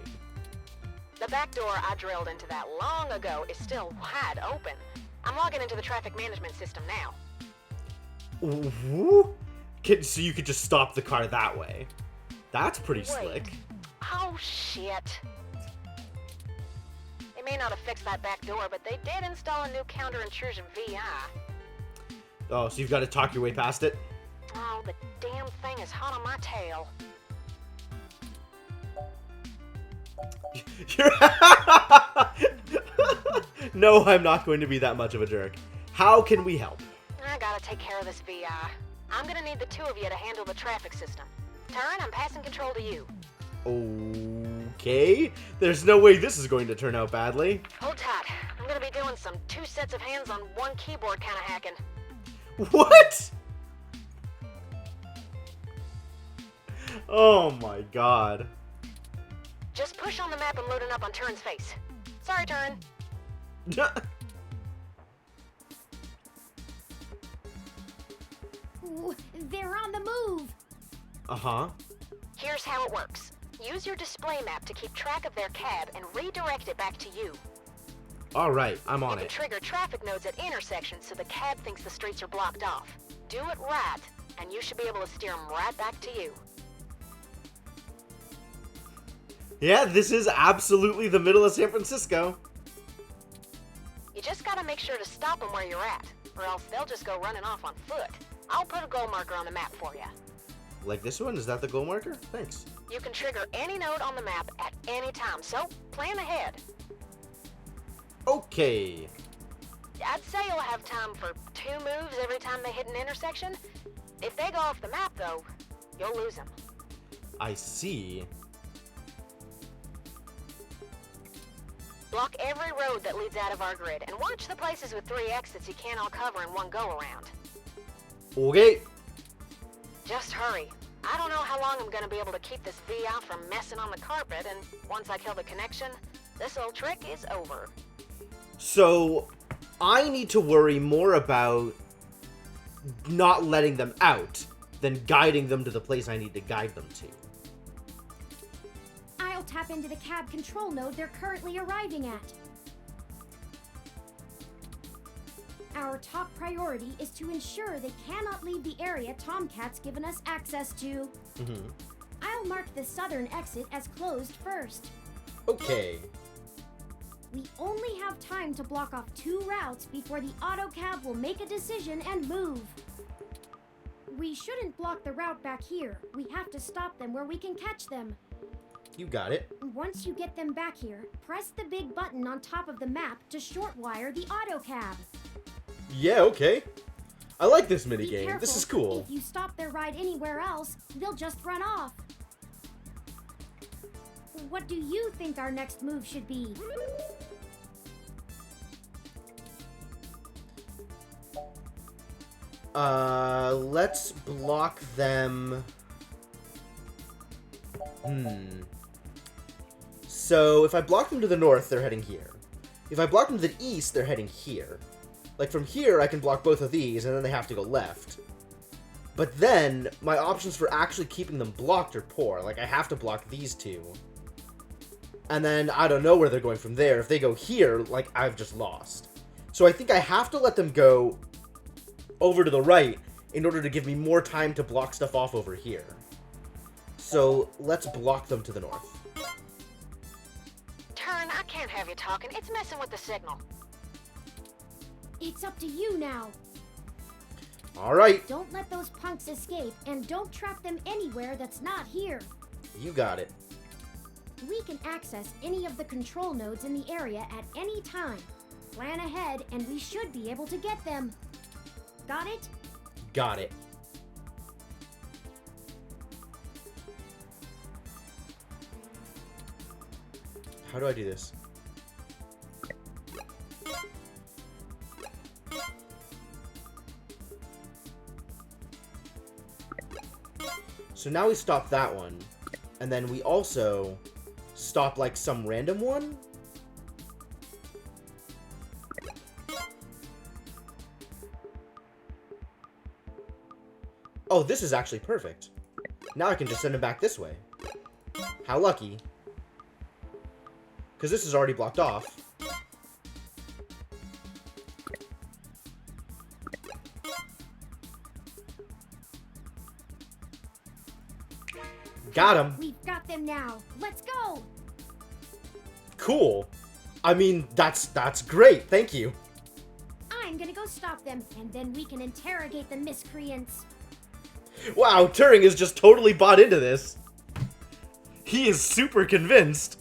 The back door I drilled into that long ago is still wide open. I'm logging into the traffic management system now. Ooh. So you could just stop the car that way. That's pretty slick. Oh, shit. They may not have fixed that back door, but they did install a new counter-intrusion VI. Oh, so you've got to talk your way past it? Oh, the damn thing is hot on my tail. No, I'm not going to be that much of a jerk. How can we help? I gotta take care of this VI. I'm gonna need the two of you to handle the traffic system. Turn, I'm passing control to you. Okay. There's no way this is going to turn out badly. Hold tight. I'm gonna be doing some 2 sets of hands on 1 keyboard kind of hacking. What? Oh my god. Just push on the map and load it up on Turin's face. Sorry, Turin. Ooh, they're on the move. Uh-huh. Here's how it works. Use your display map to keep track of their cab and redirect it back to you. Alright, I'm on You can it. trigger traffic nodes at intersections so the cab thinks the streets are blocked off. Do it right, and you should be able to steer them right back to you. Yeah, this is absolutely the middle of San Francisco. You just gotta make sure to stop them where you're at, or else they'll just go running off on foot. I'll put a goal marker on the map for you. Like this one? Is that the goal marker? Thanks. You can trigger any node on the map at any time, so plan ahead. Okay. I'd say you'll have time for 2 moves every time they hit an intersection. If they go off the map, though, you'll lose them. I see. Block every road that leads out of our grid, and watch the places with 3 exits you can't all cover in one go-around. Okay. Just hurry. I don't know how long I'm gonna be able to keep this VI from messing on the carpet, and once I kill the connection, this old trick is over. So, I need to worry more about not letting them out than guiding them to the place I need to guide them to. I'll tap into the cab control node they're currently arriving at. Our top priority is to ensure they cannot leave the area Tomcat's given us access to. I'll mark the southern exit as closed first. Okay. We only have time to block off 2 routes before the autocab will make a decision and move. We shouldn't block the route back here. We have to stop them where we can catch them. You got it. Once you get them back here, press the big button on top of the map to shortwire the autocab. Yeah, okay. I like this Be minigame. careful. This is cool. If you stop their ride anywhere else, they'll just run off. What do you think our next move should be? Let's block them. So, if I block them to the north, they're heading here. If I block them to the east, they're heading here. Like, from here, I can block both of these, and then they have to go left. But then, my options for actually keeping them blocked are poor. Like, I have to block these 2. And then, I don't know where they're going from there. If they go here, like, I've just lost. So I think I have to let them go over to the right in order to give me more time to block stuff off over here. So, let's block them to the north. Turn, I can't have you talking. It's messing with the signal. It's up to you now. Alright, Don't let those punks escape, and don't trap them anywhere that's not here. you got it. We can access any of the control nodes in the area at any time. Plan ahead, and we should be able to get them. Got it? Got it. How do I do this? So now we stop that one, and then we also stop like some random one. Oh, this is actually perfect. Now I can just send him back this way. How lucky. Because this is already blocked off. Got him. We've got them now. Let's go. Cool. I mean, that's great. Thank you. I'm gonna go stop them, and then we can interrogate the miscreants. Wow, Turing is just totally bought into this. He is super convinced.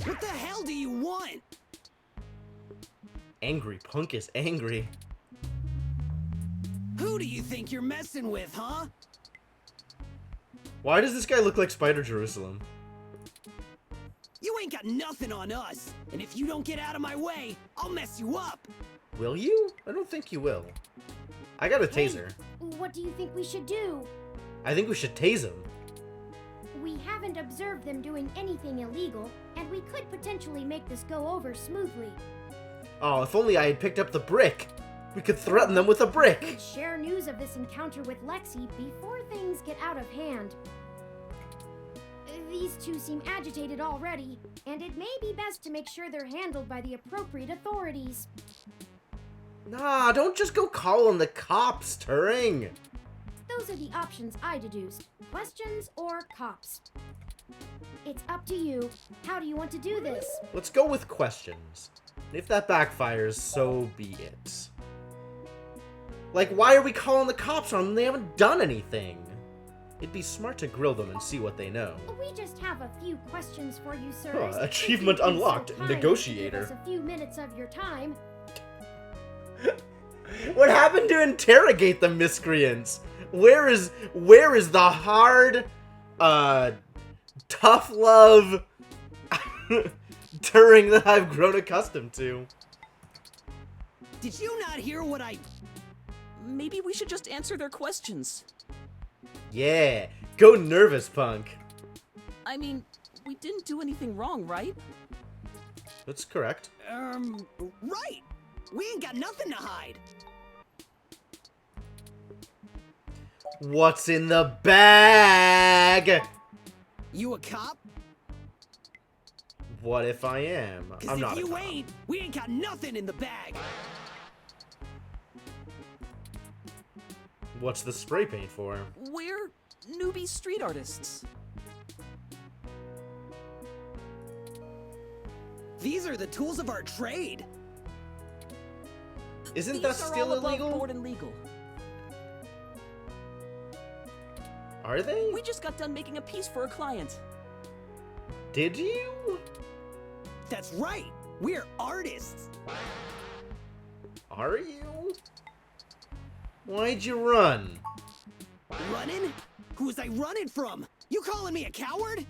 What the hell do you want? Angry Punk is angry. Who do you think you're messing with, huh? Why does this guy look like Spider Jerusalem? You ain't got nothing on us, and if you don't get out of my way, I'll mess you up. Will you? I don't think you will. I got a taser. What do you think we should do? I think we should tase him. We haven't observed them doing anything illegal, and we could potentially make this go over smoothly. Oh, if only I had picked up the brick. We could threaten them with a We brick. could share news of this encounter with Lexi before things get out of hand. These two seem agitated already, and it may be best to make sure they're handled by the appropriate authorities. Nah, don't just go calling the cops, Turing. Those are the options I deduced. Questions or cops. It's up to you. How do you want to do this? Let's go with questions. If that backfires, so be it. Like, why are we calling the cops on them? They haven't done anything. It'd be smart to grill them and see what they know. We just have a few questions for you, sir. Huh, achievement unlocked, negotiator. Give us a few minutes of your time. What happened to interrogate the miscreants? Where is the hard, tough love Turing that I've grown accustomed to? Did you not hear what I... Maybe we should just answer their questions. Yeah, go nervous, Punk. I mean, we didn't do anything wrong, right? That's correct. Right! We ain't got nothing to hide! What's in the bag? You a cop? What if I am? Cause I'm if not a you cop. ain't, we ain't got nothing in the bag! What's the spray paint for? We're newbie street artists. These are the tools of our trade! Isn't These that are still all above illegal? board and legal. Are they? We just got done making a piece for a client. Did you? That's right! We're artists! Are you? Why'd you run? Running? Who was I running from? You calling me a coward?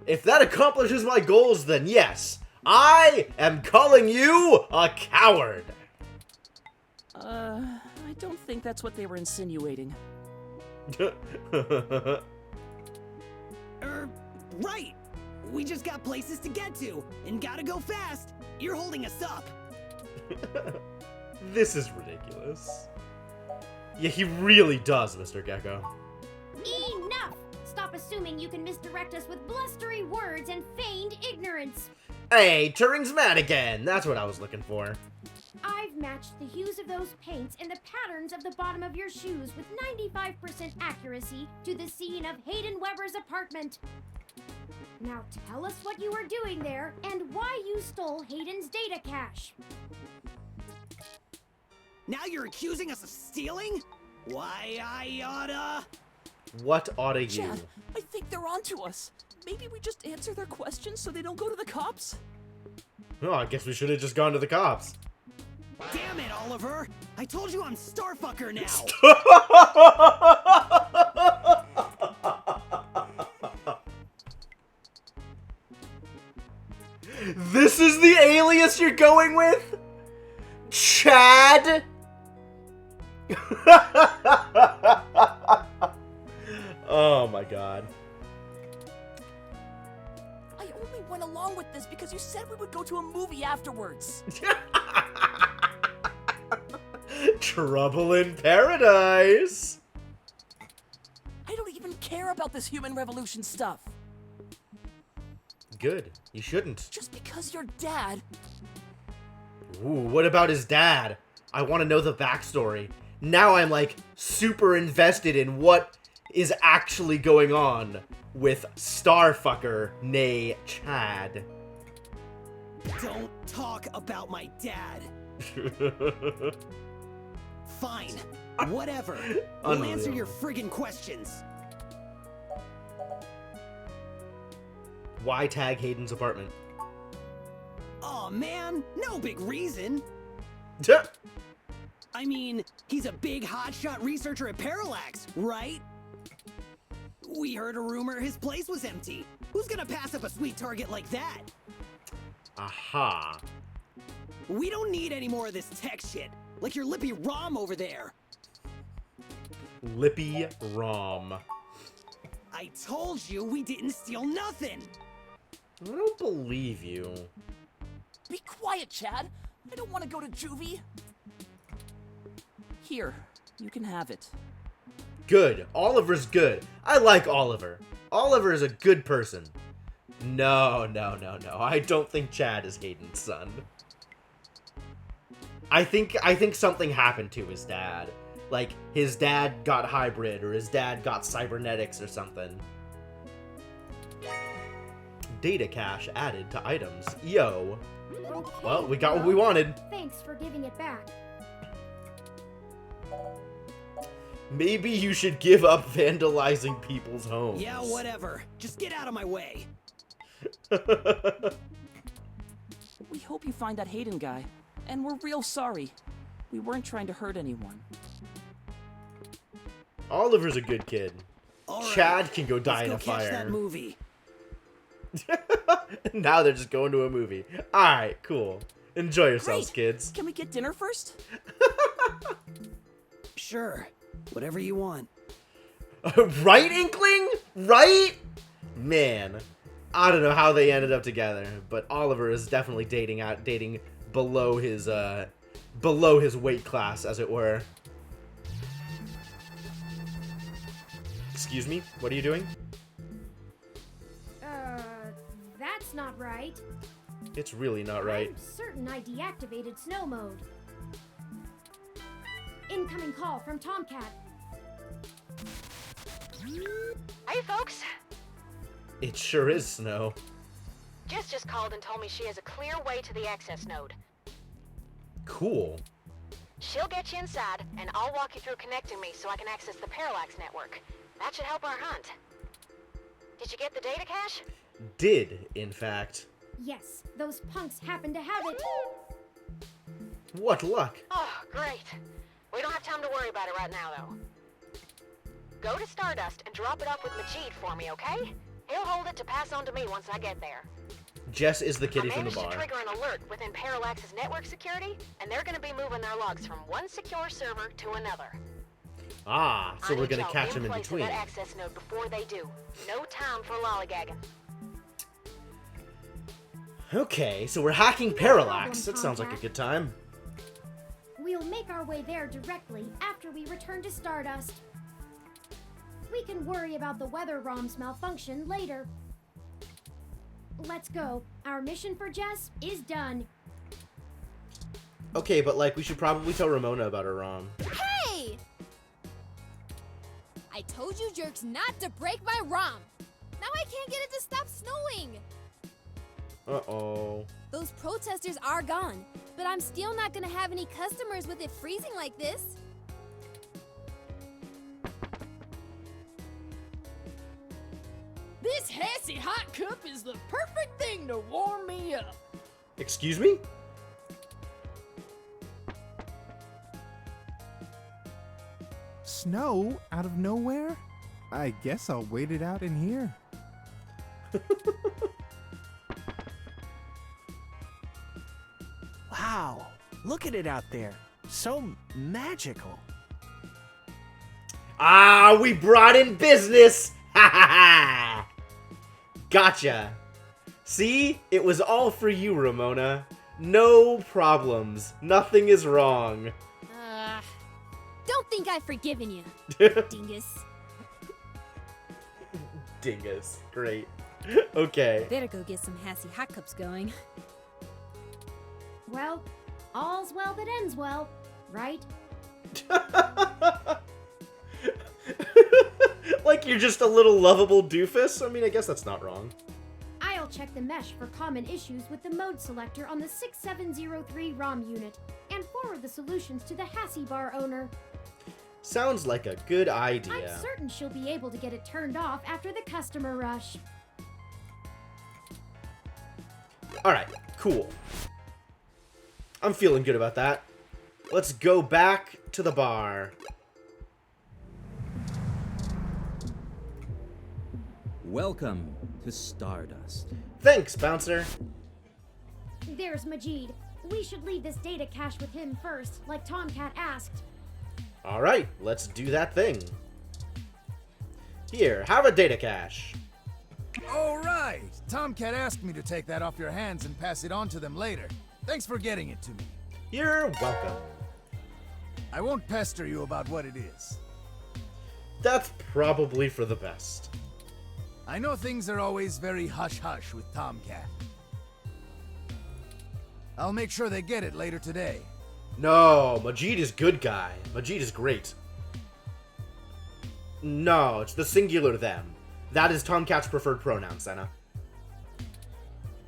If that accomplishes my goals, then yes, I am calling you a coward. I don't think that's what they were insinuating. Right! We just got places to get to, and gotta go fast! You're holding us up! This is ridiculous. Yeah, he really does, Mr. Gecko. Enough! Stop assuming you can misdirect us with blustery words and feigned ignorance. Hey, Turing's mad again. That's what I was looking for. I've matched the hues of those paints and the patterns of the bottom of your shoes with 95% accuracy to the scene of Hayden Weber's apartment. Now tell us what you were doing there and why you stole Hayden's data cache. Now you're accusing us of stealing? Why, I oughta... What oughta you? Chad, I think they're onto us. Maybe we just answer their questions so they don't go to the cops? Oh, I guess we should have just gone to the cops. Damn it, Oliver! I told you I'm Starfucker now! This is the alias you're going with? Chad? Oh my god. I only went along with this because you said we would go to a movie afterwards. Trouble in paradise. I don't even care about this human revolution stuff. Good. You shouldn't. Just because your dad... Ooh, what about his dad? I want to know the backstory. Now I'm like super invested in what is actually going on with Starfucker, nay Chad. Don't talk about my dad. Fine. Whatever. We'll answer your friggin' questions. Why tag Hayden's apartment? Aw, man. No big reason. Tuh. I mean, he's a big hotshot researcher at Parallax, right? We heard a rumor his place was empty. Who's gonna pass up a sweet target like that? Aha. We don't need any more of this tech shit, like your lippy Rom over there. Lippy Rom. I told you we didn't steal nothing. I don't believe you. Be quiet, Chad. I don't want to go to juvie. Here, you can have it. Good. Oliver's good. I like Oliver. Oliver is a good person. No. I don't think Chad is Hayden's son. I think something happened to his dad. Like, his dad got hybrid, or his dad got cybernetics or something. Data cache added to items. Yo. Okay, Well, we got what we wanted. Thanks for giving it back. Maybe you should give up vandalizing people's homes. Yeah, whatever. Just get out of my way. We hope you find that Hayden guy. And we're real sorry. We weren't trying to hurt anyone. Oliver's a good kid. All right, Chad can go die let's in go a catch fire. that movie. Now they're just going to a movie. Alright, cool. Enjoy yourselves, Great. kids. Can we get dinner first? Sure. Whatever you want. Right, Inkling? Right? Man, I don't know how they ended up together, but Oliver is definitely dating below his weight class, as it were. Excuse me? What are you doing? That's not right. It's really not right. I'm certain I deactivated snow mode. Incoming call from Tomcat. Hey, folks. It sure is snow. Jess just called and told me she has a clear way to the access node. Cool. She'll get you inside, and I'll walk you through connecting me so I can access the Parallax network. That should help our hunt. Did you get the data cache? Did, in fact. Yes, those punks happen to have it. What luck. Oh, great. We don't have time to worry about it right now, though. Go to Stardust and drop it off with Majid for me, okay? He'll hold it to pass on to me once I get there. Jess is the kitty I from the managed to bar. trigger an alert within Parallax's network security, and they're going to be moving their logs from one secure server to another. Ah, so I we're need gonna y'all catch him in place between. That access node before they do. No time for lollygagging. Okay, so we're hacking Parallax. That sounds like a good time. We'll make our way there directly after we return to Stardust. We can worry about the weather ROM's malfunction later. Let's go. Our mission for Jess is done. Okay, but like, we should probably tell Ramona about her ROM. Hey! I told you jerks not to break my ROM. Now I can't get it to stop snowing. Uh-oh. Those protesters are gone, but I'm still not gonna have any customers with it freezing like this. This Hessy hot cup is the perfect thing to warm me up. Excuse me? Snow out of nowhere? I guess I'll wait it out in here. Wow, look at it out there. So magical. Ah, we brought in business! Ha ha ha! Gotcha. See? It was all for you, Ramona. No problems. Nothing is wrong. Don't think I've forgiven you, dingus. Dingus. Great. Okay. Better go get some Hassy hot cups going. Well, all's well that ends well. right? Like you're just a little lovable doofus? I mean, I guess that's not wrong. I'll check the mesh for common issues with the mode selector on the 6703 ROM unit and forward the solutions to the Hassie Bar owner. Sounds like a good idea. I'm certain she'll be able to get it turned off after the customer rush. Alright, cool. I'm feeling good about that. Let's go back to the bar. Welcome to Stardust. Thanks, Bouncer. There's Majid. We should leave this data cache with him first, like Tomcat asked. Alright, let's do that thing. Here, have a data cache. All right. Tomcat asked me to take that off your hands and pass it on to them later. Thanks for getting it to me. You're welcome. I won't pester you about what it is. That's probably for the best. I know things are always very hush-hush with Tomcat. I'll make sure they get it later today. No, Majid is good guy. Majid is great. No, it's the singular them. That is Tomcat's preferred pronoun, Senna.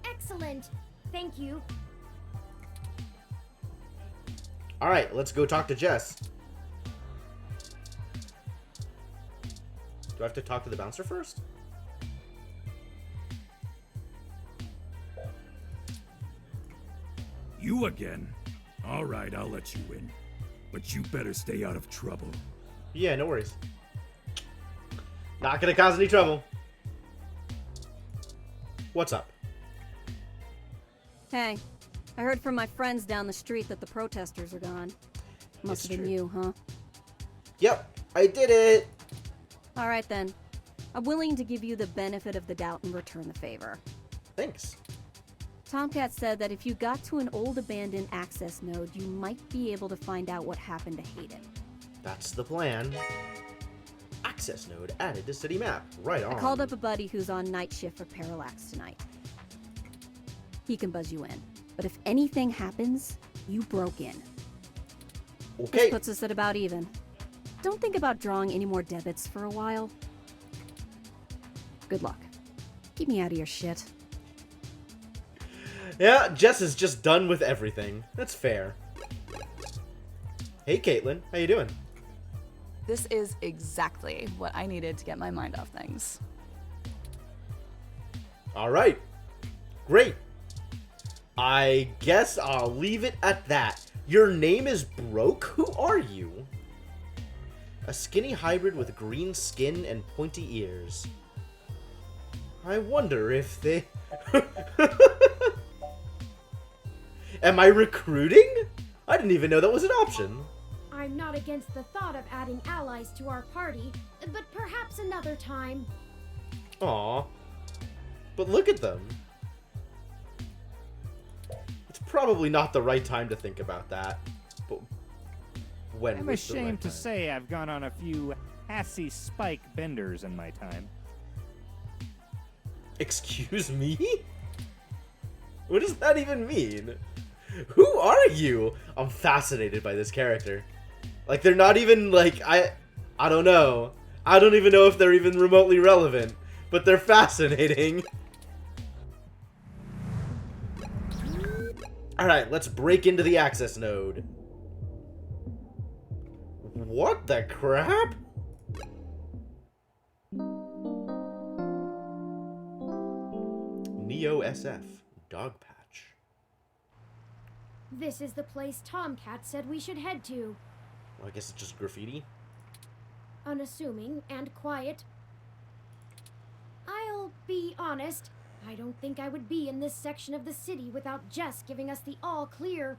Excellent. Thank you. Alright, let's go talk to Jess. Do I have to talk to the bouncer first? You again? Alright, I'll let you in. But you better stay out of trouble. Yeah, no worries. Not gonna cause any trouble. What's up? Hey, I heard from my friends down the street that the protesters are gone. Must have been you, huh? Yep, I did it! Alright then. I'm willing to give you the benefit of the doubt and return the favor. Thanks. Tomcat said that if you got to an old abandoned access node, you might be able to find out what happened to Hayden. That's the plan. Access node added to city map. Right on. I called up a buddy who's on night shift for Parallax tonight. He can buzz you in. But if anything happens, you broke in. Okay. This puts us at about even. Don't think about drawing any more debits for a while. Good luck. Keep me out of your shit. Yeah, Jess is just done with everything. That's fair. Hey, Caitlin. How you doing? This is exactly what I needed to get my mind off things. Alright. Great. I guess I'll leave it at that. Your name is Broke? Who are you? A skinny hybrid with green skin and pointy ears. I wonder if they... Am I recruiting? I didn't even know that was an option. I'm not against the thought of adding allies to our party, but perhaps another time. Aw. But look at them. It's probably not the right time to think about that. But when I'm was the right ashamed to time? say I've gone on a few Hassie Spike benders in my time. Excuse me? What does that even mean? Who are you? I'm fascinated by this character. Like, they're not even, like, I don't know. I don't even know if they're even remotely relevant. But they're fascinating. Alright, let's break into the access node. What the crap? Neo SF. Dog Patch. This is the place Tomcat said we should head to. Well, I guess it's just graffiti. Unassuming and quiet. I'll be honest, I don't think I would be in this section of the city without Jess giving us the all clear.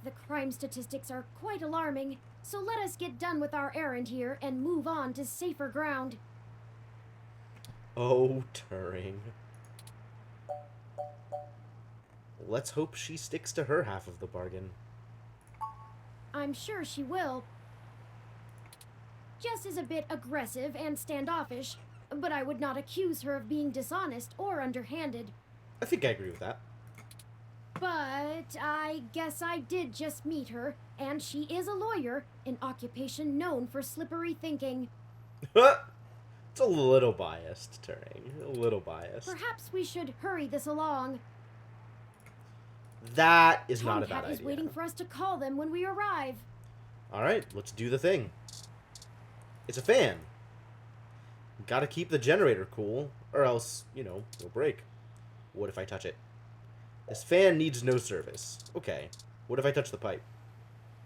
The crime statistics are quite alarming, so let us get done with our errand here and move on to safer ground. Oh, Turing. Let's hope she sticks to her half of the bargain. I'm sure she will. Jess is a bit aggressive and standoffish, but I would not accuse her of being dishonest or underhanded. I think I agree with that. But I guess I did just meet her, and she is a lawyer, an occupation known for slippery thinking. It's a little biased, Turing. A little biased. Perhaps we should hurry this along. That is not a bad Tomcat is idea. waiting for us to call them when we arrive. Alright, let's do the thing. It's a fan. Gotta keep the generator cool, or else, you know, it'll break. What if I touch it? This fan needs no service. Okay. What if I touch the pipe?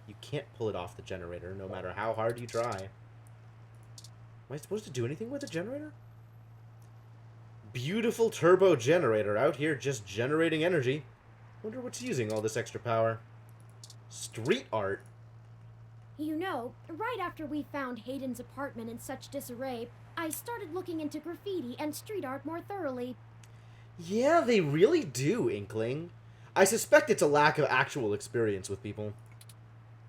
You can't pull it off the generator, no matter how hard you try. Am I supposed to do anything with the generator? Beautiful turbo generator out here just generating energy. Wonder what's using all this extra power. Street art? You know, right after we found Hayden's apartment in such disarray, I started looking into graffiti and street art more thoroughly. Yeah, they really do, Inkling. I suspect it's a lack of actual experience with people.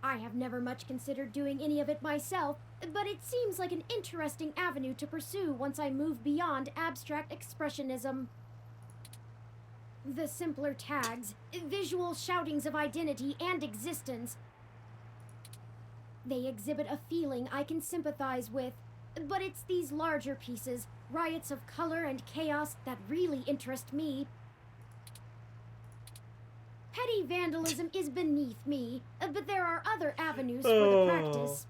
I have never much considered doing any of it myself, but it seems like an interesting avenue to pursue once I move beyond abstract expressionism. The simpler tags, visual shoutings of identity and existence. They exhibit a feeling I can sympathize with, but it's these larger pieces, riots of color and chaos, that really interest me. Petty vandalism is beneath me, but there are other avenues for the practice.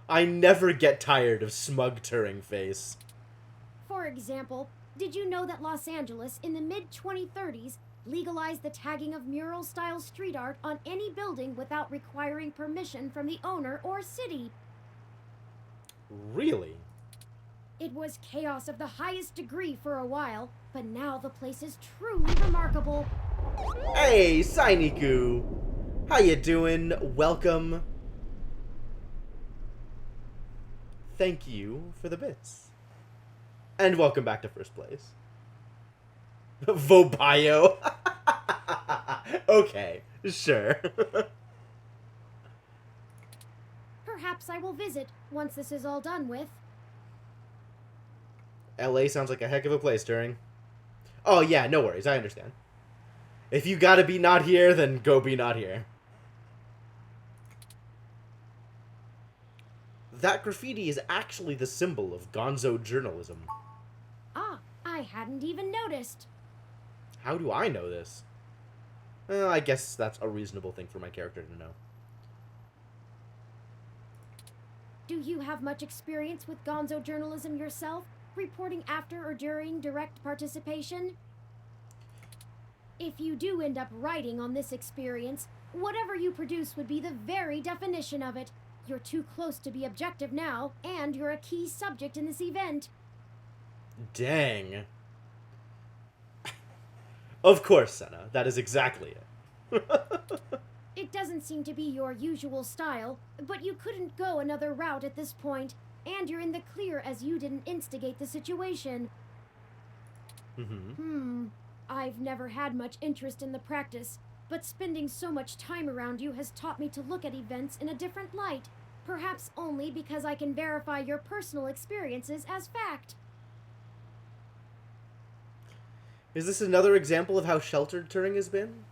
I never get tired of smug Turing face. For example, did you know that Los Angeles in the mid-2030s legalized the tagging of mural-style street art on any building without requiring permission from the owner or city? Really? It was chaos of the highest degree for a while, but now the place is truly remarkable. Hey, Sainiku! How you doing? Welcome. Thank you for the bits. And welcome back to first place. Vobayo. Okay, sure. Perhaps I will visit once this is all done with. LA sounds like a heck of a place, Turing. Oh yeah, no worries, I understand. If you gotta be not here, then go be not here. That graffiti is actually the symbol of gonzo journalism. Ah, I hadn't even noticed. How do I know this? Well, I guess that's a reasonable thing for my character to know. Do you have much experience with gonzo journalism yourself? Reporting after or during direct participation? If you do end up writing on this experience, whatever you produce would be the very definition of it. You're too close to be objective now, and you're a key subject in this event. Dang. Of course, Senna. That is exactly it. It doesn't seem to be your usual style, but you couldn't go another route at this point, and you're in the clear as you didn't instigate the situation. I've never had much interest in the practice, but spending so much time around you has taught me to look at events in a different light, perhaps only because I can verify your personal experiences as fact. Is this another example of how sheltered Turing has been?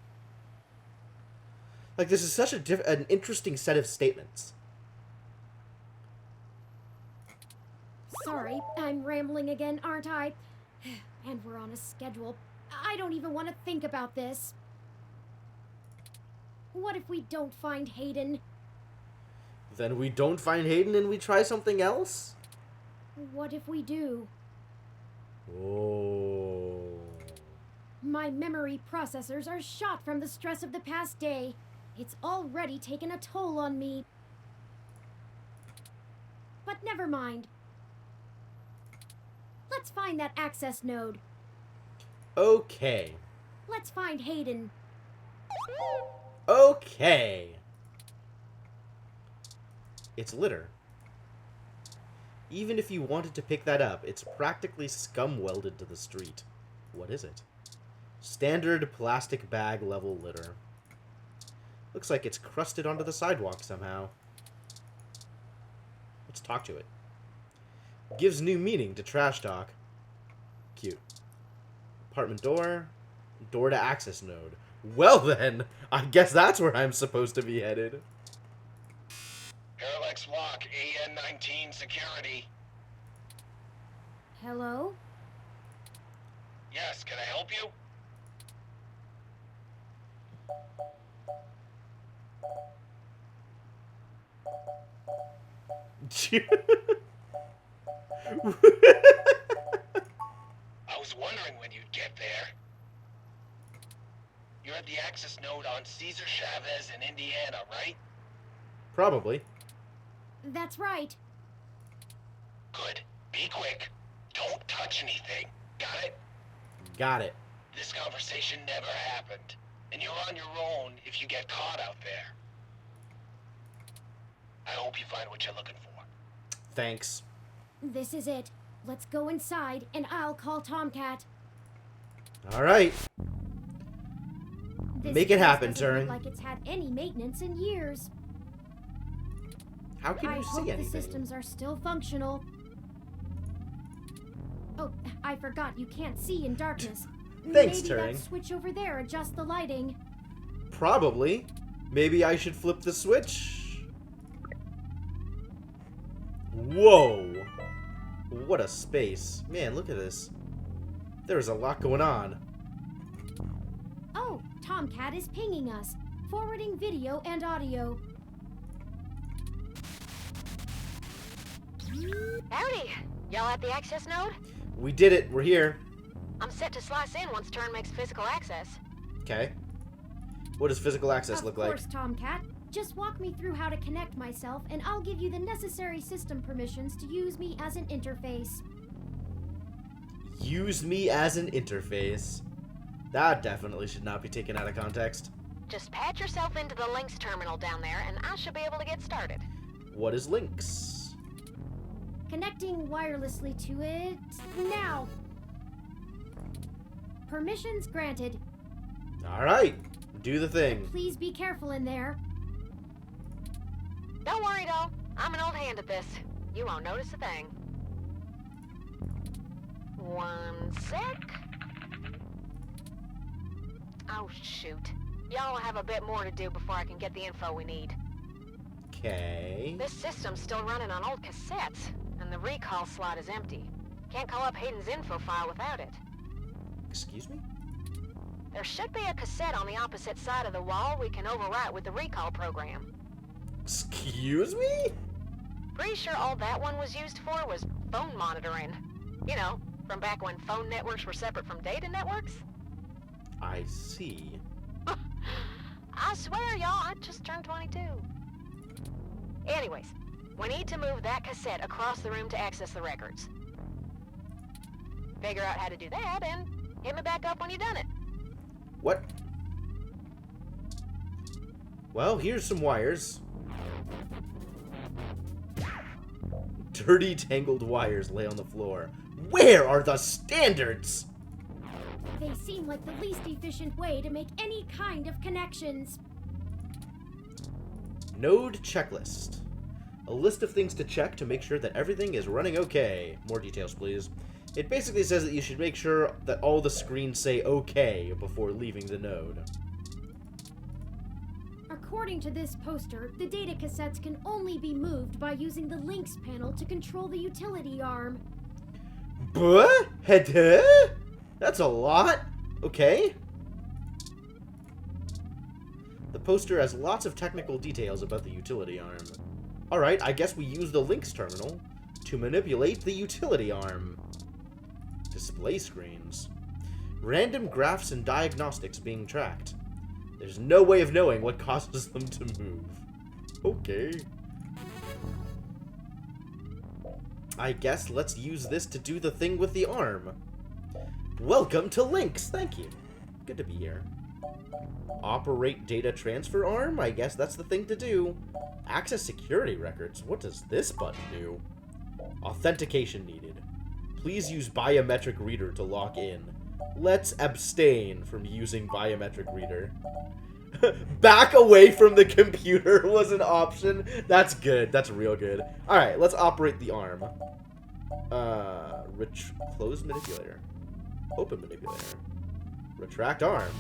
Like, this is such an interesting set of statements. Sorry, I'm rambling again, aren't I? And we're on a schedule. I don't even want to think about this. What if we don't find Hayden? Then we don't find Hayden and we try something else? What if we do? Oh. My memory processors are shot from the stress of the past day. It's already taken a toll on me. But never mind. Let's find that access node. Okay. Let's find Hayden. Okay. It's litter. Even if you wanted to pick that up, it's practically scum-welded to the street. What is it? Standard plastic bag level litter. Looks like it's crusted onto the sidewalk somehow. Let's talk to it. Gives new meaning to trash talk. Cute. Apartment door. Door to access node. Well then, I guess that's where I'm supposed to be headed. Parallax Walk, AN-19 security. Hello? Yes, can I help you? I was wondering when you'd get there. You're at the access node on Cesar Chavez in Indiana, right? Probably. That's right. Good. Be quick. Don't touch anything. Got it? Got it. This conversation never happened, and you're on your own if you get caught out there. I hope you find what you're looking for. Thanks. This is it. Let's go inside, and I'll call Tomcat. Alright. This Make it place happen, doesn't look Turing. like it's had any maintenance in years. How can I you hope see anything? the systems are still functional. Oh, I forgot you can't see in darkness. Thanks, Maybe Turing. that switch over there adjusts the lighting. Probably. Maybe I should flip the switch. Whoa. What a space. Man, look at this. There's a lot going on. Oh, Tomcat is pinging us, forwarding video and audio. Howdy. Y'all at the access node? We did it. We're here. I'm set to slice in once Turn makes physical access. Okay. What does physical access look Of course, Tomcat. Just walk me through how to connect myself, and I'll give you the necessary system permissions to use me as an interface. Use me as an interface. That definitely should not be taken out of context. Just patch yourself into the Lynx terminal down there, and I should be able to get started. What is Lynx? Connecting wirelessly to it now. Permissions granted. Alright. Do the thing. Please be careful in there. Don't worry, doll. I'm an old hand at this. You won't notice a thing. One sec. Oh, shoot. Y'all have a bit more to do before I can get the info we need. Okay. This system's still running on old cassettes, and the recall slot is empty. Can't call up Hayden's info file without it. Excuse me? There should be a cassette on the opposite side of the wall we can overwrite with the recall program. Excuse me? Pretty sure all that one was used for was phone monitoring. You know, from back when phone networks were separate from data networks. I see. I swear, y'all, I just turned 22. Anyways, we need to move that cassette across the room to access the records. Figure out how to do that, and hit me back up when you've done it. What? Well, here's some wires. Dirty, tangled wires lay on the floor. Where are the standards? They seem like the least efficient way to make any kind of connections. Node checklist. A list of things to check to make sure that everything is running okay. More details, please. It basically says that you should make sure that all the screens say okay before leaving the node. According to this poster, the data cassettes can only be moved by using the Lynx panel to control the utility arm. Buh? That's a lot. Okay. The poster has lots of technical details about the utility arm. Alright, I guess we use the Lynx terminal to manipulate the utility arm. Display screens. Random graphs and diagnostics being tracked. There's no way of knowing what causes them to move. Okay. I guess let's use this to do the thing with the arm. Welcome to Lynx. Thank you. Good to be here. Operate data transfer arm? I guess that's the thing to do. Access security records. What does this button do? Authentication needed. Please use biometric reader to log in. Let's abstain from using biometric reader. Back away from the computer was an option. That's good. That's real good. Alright, let's operate the arm. Close manipulator. Open manipulator. Retract arm.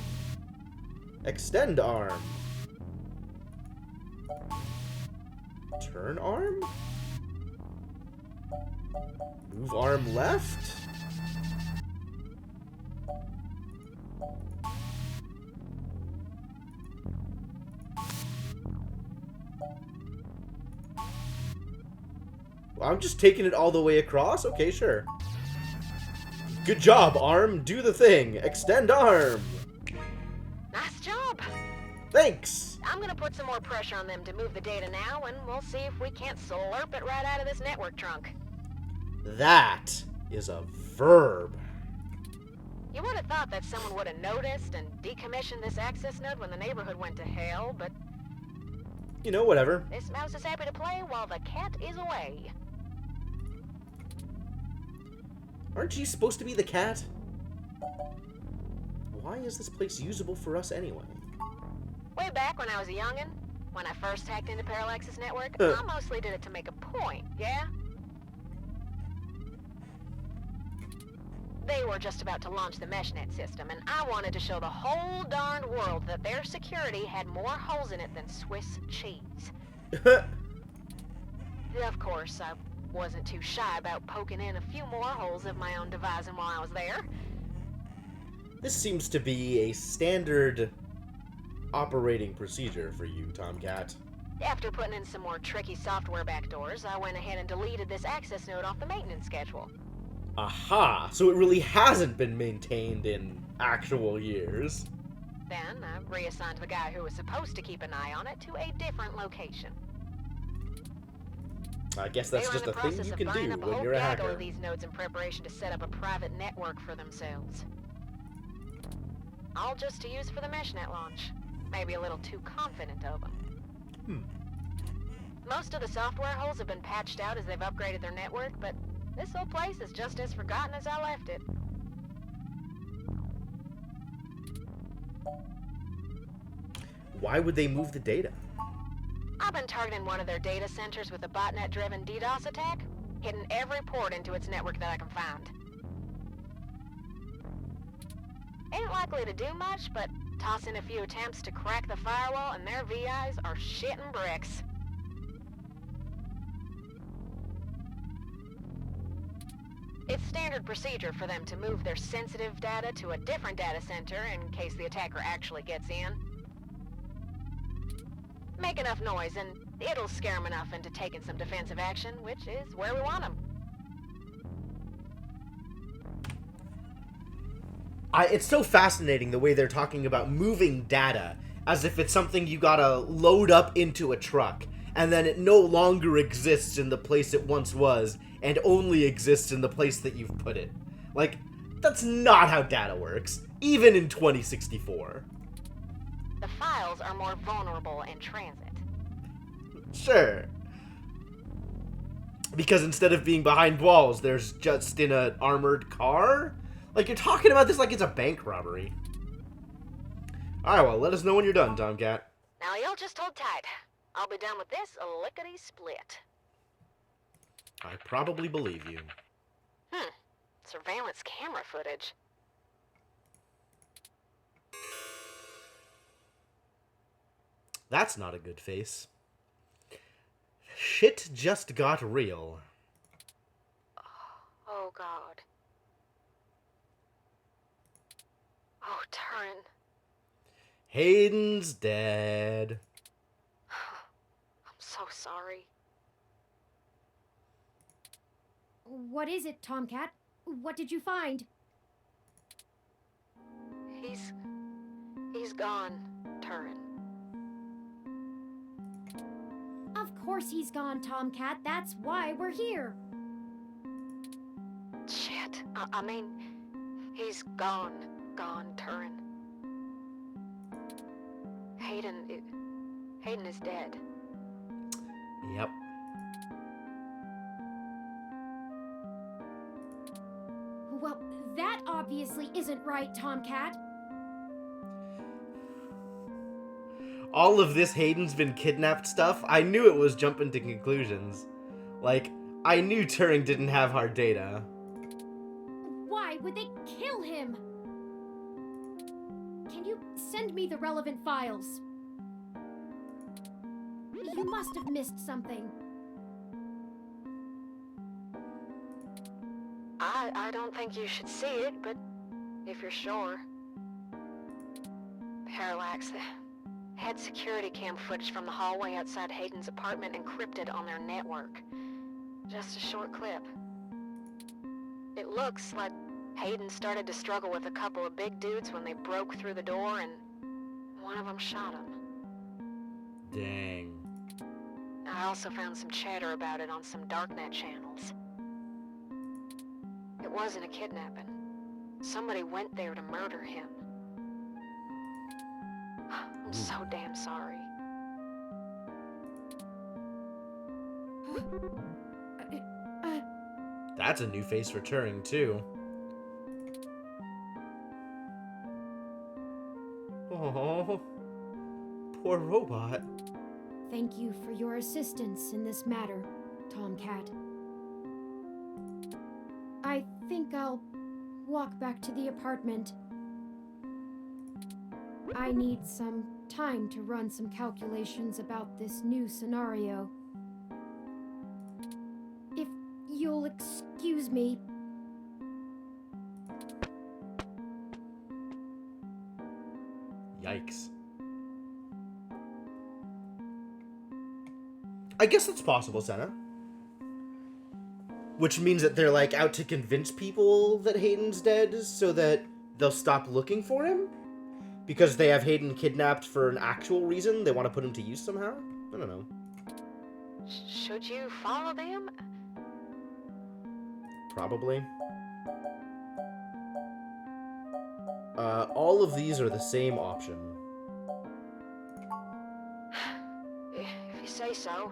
Extend arm. Turn arm? Move arm left? I'm just taking it all the way across? Okay, sure. Good job, arm. Do the thing. Extend arm. Nice job. Thanks. I'm gonna put some more pressure on them to move the data now, and we'll see if we can't slurp it right out of this network trunk. That is a verb. You would have thought that someone would have noticed and decommissioned this access node when the neighborhood went to hell, but... You know, whatever. This mouse is happy to play while the cat is away. Aren't you supposed to be the cat? Why is this place usable for us anyway? Way back when I was a youngin', when I first hacked into Parallax's network, I mostly did it to make a point, yeah? They were just about to launch the MeshNet system, and I wanted to show the whole darned world that their security had more holes in it than Swiss cheese. Of course, I wasn't too shy about poking in a few more holes of my own devising while I was there. This seems to be a standard operating procedure for you, Tomcat. After putting in some more tricky software backdoors, I went ahead and deleted this access node off the maintenance schedule. Aha! So it really hasn't been maintained in actual years. Then I reassigned the guy who was supposed to keep an eye on it to a different location. I guess that's just a thing you can do when you're a hacker. Of these nodes in preparation to set up a private network for themselves. All just to use for the MeshNet launch. Maybe a little too confident of them. Most of the software holes have been patched out as they've upgraded their network, but this whole place is just as forgotten as I left it. Why would they move the data? I've been targeting one of their data centers with a botnet-driven DDoS attack, hitting every port into its network that I can find. Ain't likely to do much, but toss in a few attempts to crack the firewall and their VIs are shitting bricks. It's standard procedure for them to move their sensitive data to a different data center in case the attacker actually gets in. Make enough noise and it'll scare them enough into taking some defensive action, which is where we want them. It's so fascinating the way they're talking about moving data as if it's something you gotta load up into a truck, and then it no longer exists in the place it once was, and only exists in the place that you've put it. Like, that's not how data works, even in 2064. The files are more vulnerable in transit. Sure. Because instead of being behind walls, there's just in an armored car? Like, you're talking about this like it's a bank robbery. Alright, well, let us know when you're done, Tomcat. Now you'll just hold tight. I'll be done with this lickety-split. I probably believe you. Surveillance camera footage. That's not a good face. Shit just got real. Oh, God. Oh, Turin. Hayden's dead. I'm so sorry. What is it, Tomcat? What did you find? He's gone, Turin. Of course he's gone, Tomcat. That's why we're here. Shit. I mean, he's gone, Turin. Hayden is dead. Yep. Well, that obviously isn't right, Tomcat. All of this Hayden's been kidnapped stuff, I knew it was jumping to conclusions. Like, I knew Turing didn't have hard data. Why would they kill him? Can you send me the relevant files? You must have missed something. I don't think you should see it, but if you're sure. Parallax, had security cam footage from the hallway outside Hayden's apartment encrypted on their network. Just a short clip. It looks like Hayden started to struggle with a couple of big dudes when they broke through the door and one of them shot him. Dang. I also found some chatter about it on some darknet channels. It wasn't a kidnapping. Somebody went there to murder him. I'm so damn sorry. That's a new face for Turing, too. Oh, poor robot. Thank you for your assistance in this matter, Tomcat. I think I'll walk back to the apartment. I need some time to run some calculations about this new scenario. If you'll excuse me. Yikes. I guess that's possible, Senna. Which means that they're, like, out to convince people that Hayden's dead so that they'll stop looking for him? Because they have Hayden kidnapped for an actual reason? They want to put him to use somehow? I don't know. Should you follow them? Probably. All of these are the same option. If you say so.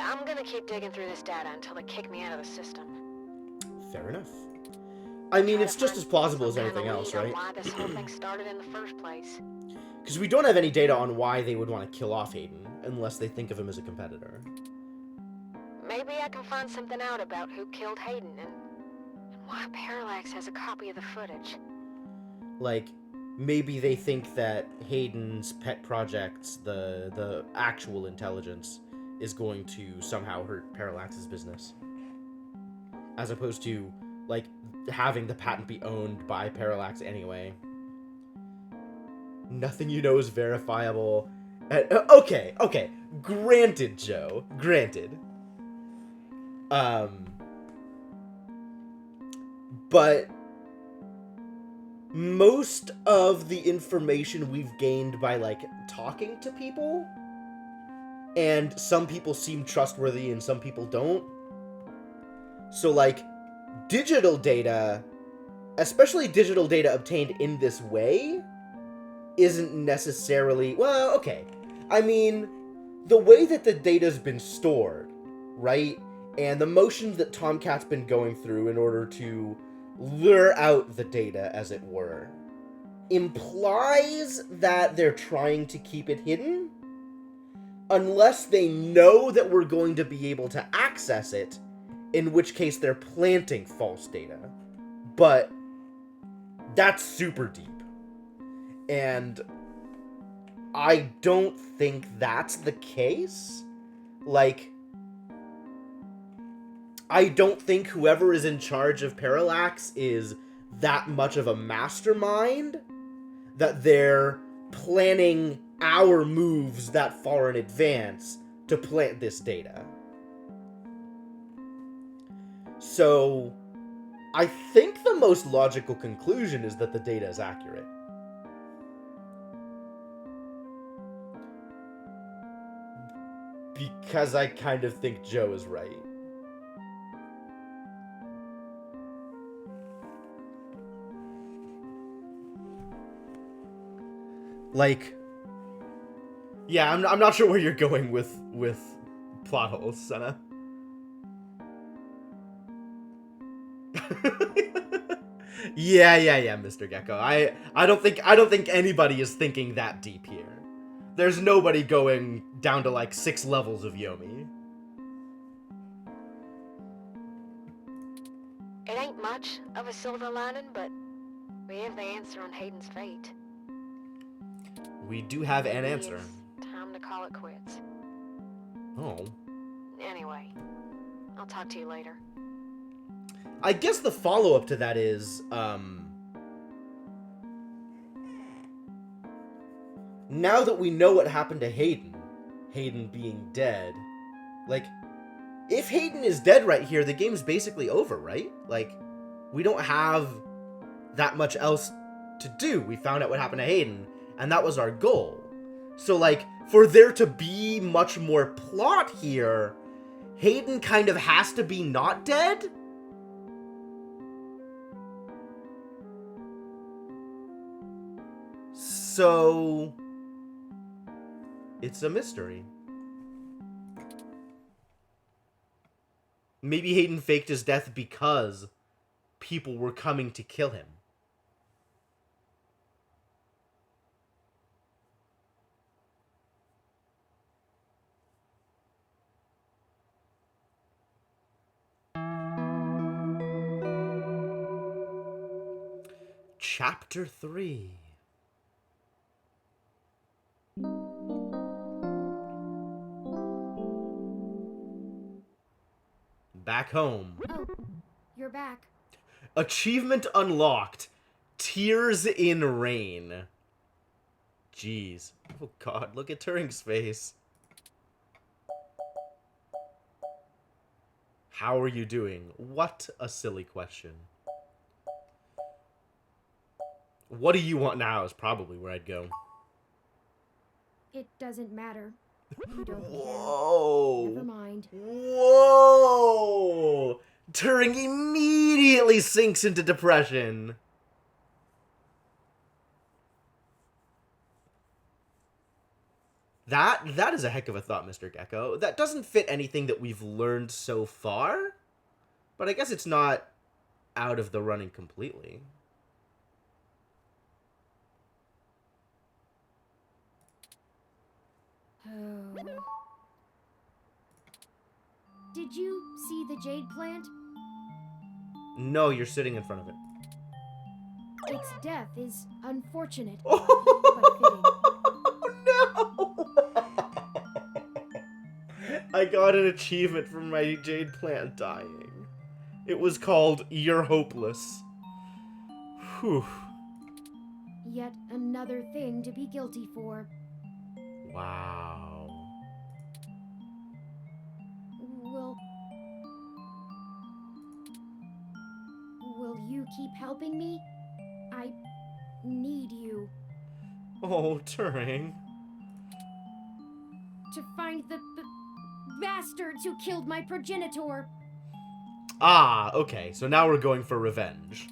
I'm gonna keep digging through this data until they kick me out of the system. Fair enough. I mean, it's just as plausible as anything else, right? Why this whole thing started in the first place. Because we don't have any data on why they would want to kill off Hayden, unless they think of him as a competitor. Maybe I can find something out about who killed Hayden and why Parallax has a copy of the footage. Like, maybe they think that Hayden's pet projects, the actual intelligence, is going to somehow hurt Parallax's business. As opposed to, like, having the patent be owned by Parallax anyway. Nothing you know is verifiable. Okay. Granted, Joe. Granted. But most of the information we've gained by, like, talking to people, and some people seem trustworthy and some people don't. So, like, digital data, especially digital data obtained in this way, isn't necessarily... Well, okay. I mean, the way that the data's been stored, right? And the motions that Tomcat's been going through in order to lure out the data, as it were, implies that they're trying to keep it hidden, unless they know that we're going to be able to access it, in which case they're planting false data. But that's super deep. And I don't think that's the case. Like, I don't think whoever is in charge of Parallax is that much of a mastermind that they're planning our moves that far in advance to plant this data. So, I think the most logical conclusion is that the data is accurate. Because I kind of think Joe is right. Like, yeah, I'm not sure where you're going with plot holes, Senna. Yeah, Mr. Gecko. I don't think anybody is thinking that deep here. There's nobody going down to like 6 levels of Yomi. It ain't much of a silver lining, but we have the answer on Hayden's fate. We do have an Maybe answer. it's time to call it quits. Oh. Anyway, I'll talk to you later. I guess the follow-up to that is, now that we know what happened to Hayden, Hayden being dead, like, if Hayden is dead right here, the game's basically over, right? Like, we don't have that much else to do. We found out what happened to Hayden, and that was our goal. So, like, for there to be much more plot here, Hayden kind of has to be not dead? So, it's a mystery. Maybe Hayden faked his death because people were coming to kill him. Chapter 3. Back home. Oh, you're back. Achievement unlocked. Tears in Rain. Jeez. Oh god, look at Turing's face. How are you doing? What a silly question. What do you want now is probably where I'd go. It doesn't matter. You don't Whoa. care. Never mind. Whoa! Turing immediately sinks into depression. That is a heck of a thought, Mr. Gecko. That doesn't fit anything that we've learned so far, but I guess it's not out of the running completely. Oh. Did you see the jade plant? No, you're sitting in front of it. Its death is unfortunate. I got an achievement for my jade plant dying. It was called You're Hopeless. Whew. Yet another thing to be guilty for. Wow. Will you keep helping me? I need you. Oh, Turing. To find the bastards who killed my progenitor. Ah, okay. So now we're going for revenge.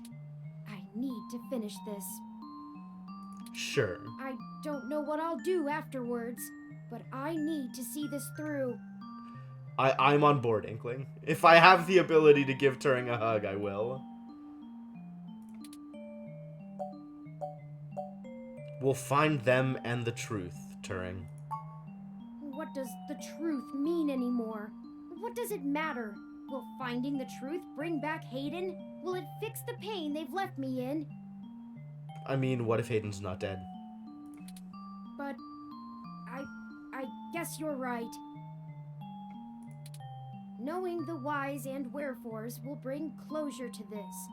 I need to finish this. Sure. I don't know what I'll do afterwards, but I need to see this through. I'm on board, Inkling. If I have the ability to give Turing a hug, I will. We'll find them and the truth, Turing. What does the truth mean anymore? What does it matter? Will finding the truth bring back Hayden? Will it fix the pain they've left me in? I mean, what if Hayden's not dead? But I guess you're right. Knowing the whys and wherefores will bring closure to this.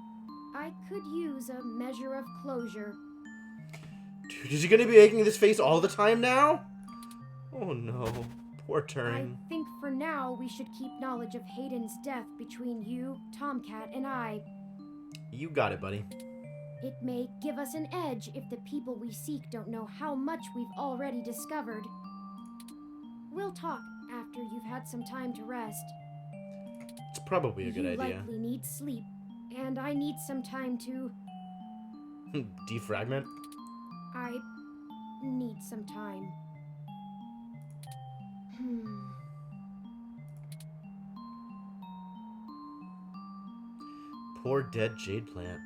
I could use a measure of closure. Dude, is he gonna be making this face all the time now? Oh no, poor Turing. I think for now we should keep knowledge of Hayden's death between you, Tomcat, and I. You got it, buddy. It may give us an edge if the people we seek don't know how much we've already discovered. We'll talk after you've had some time to rest. It's probably a good idea. You likely need sleep, and I need some time to... Defragment? I need some time. Poor dead jade plant.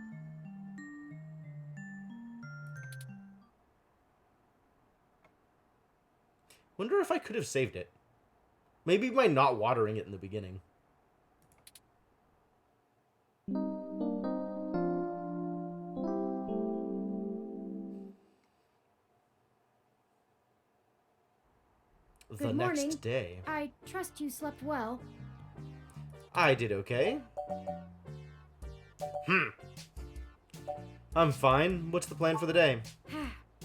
Wonder if I could have saved it. Maybe by not watering it in the beginning. The Good morning. next day. I trust you slept well. I did okay. I'm fine. What's the plan for the day?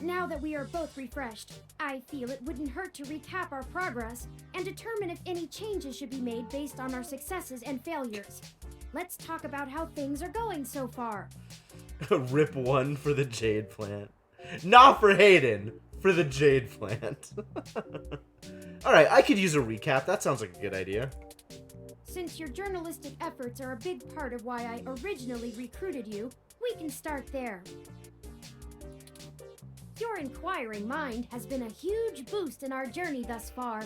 Now that we are both refreshed, I feel it wouldn't hurt to recap our progress and determine if any changes should be made based on our successes and failures. Let's talk about how things are going so far. Rip 1 for the Jade Plant. Not for Hayden, for the Jade Plant. Alright, I could use a recap. That sounds like a good idea. Since your journalistic efforts are a big part of why I originally recruited you, we can start there. Your inquiring mind has been a huge boost in our journey thus far.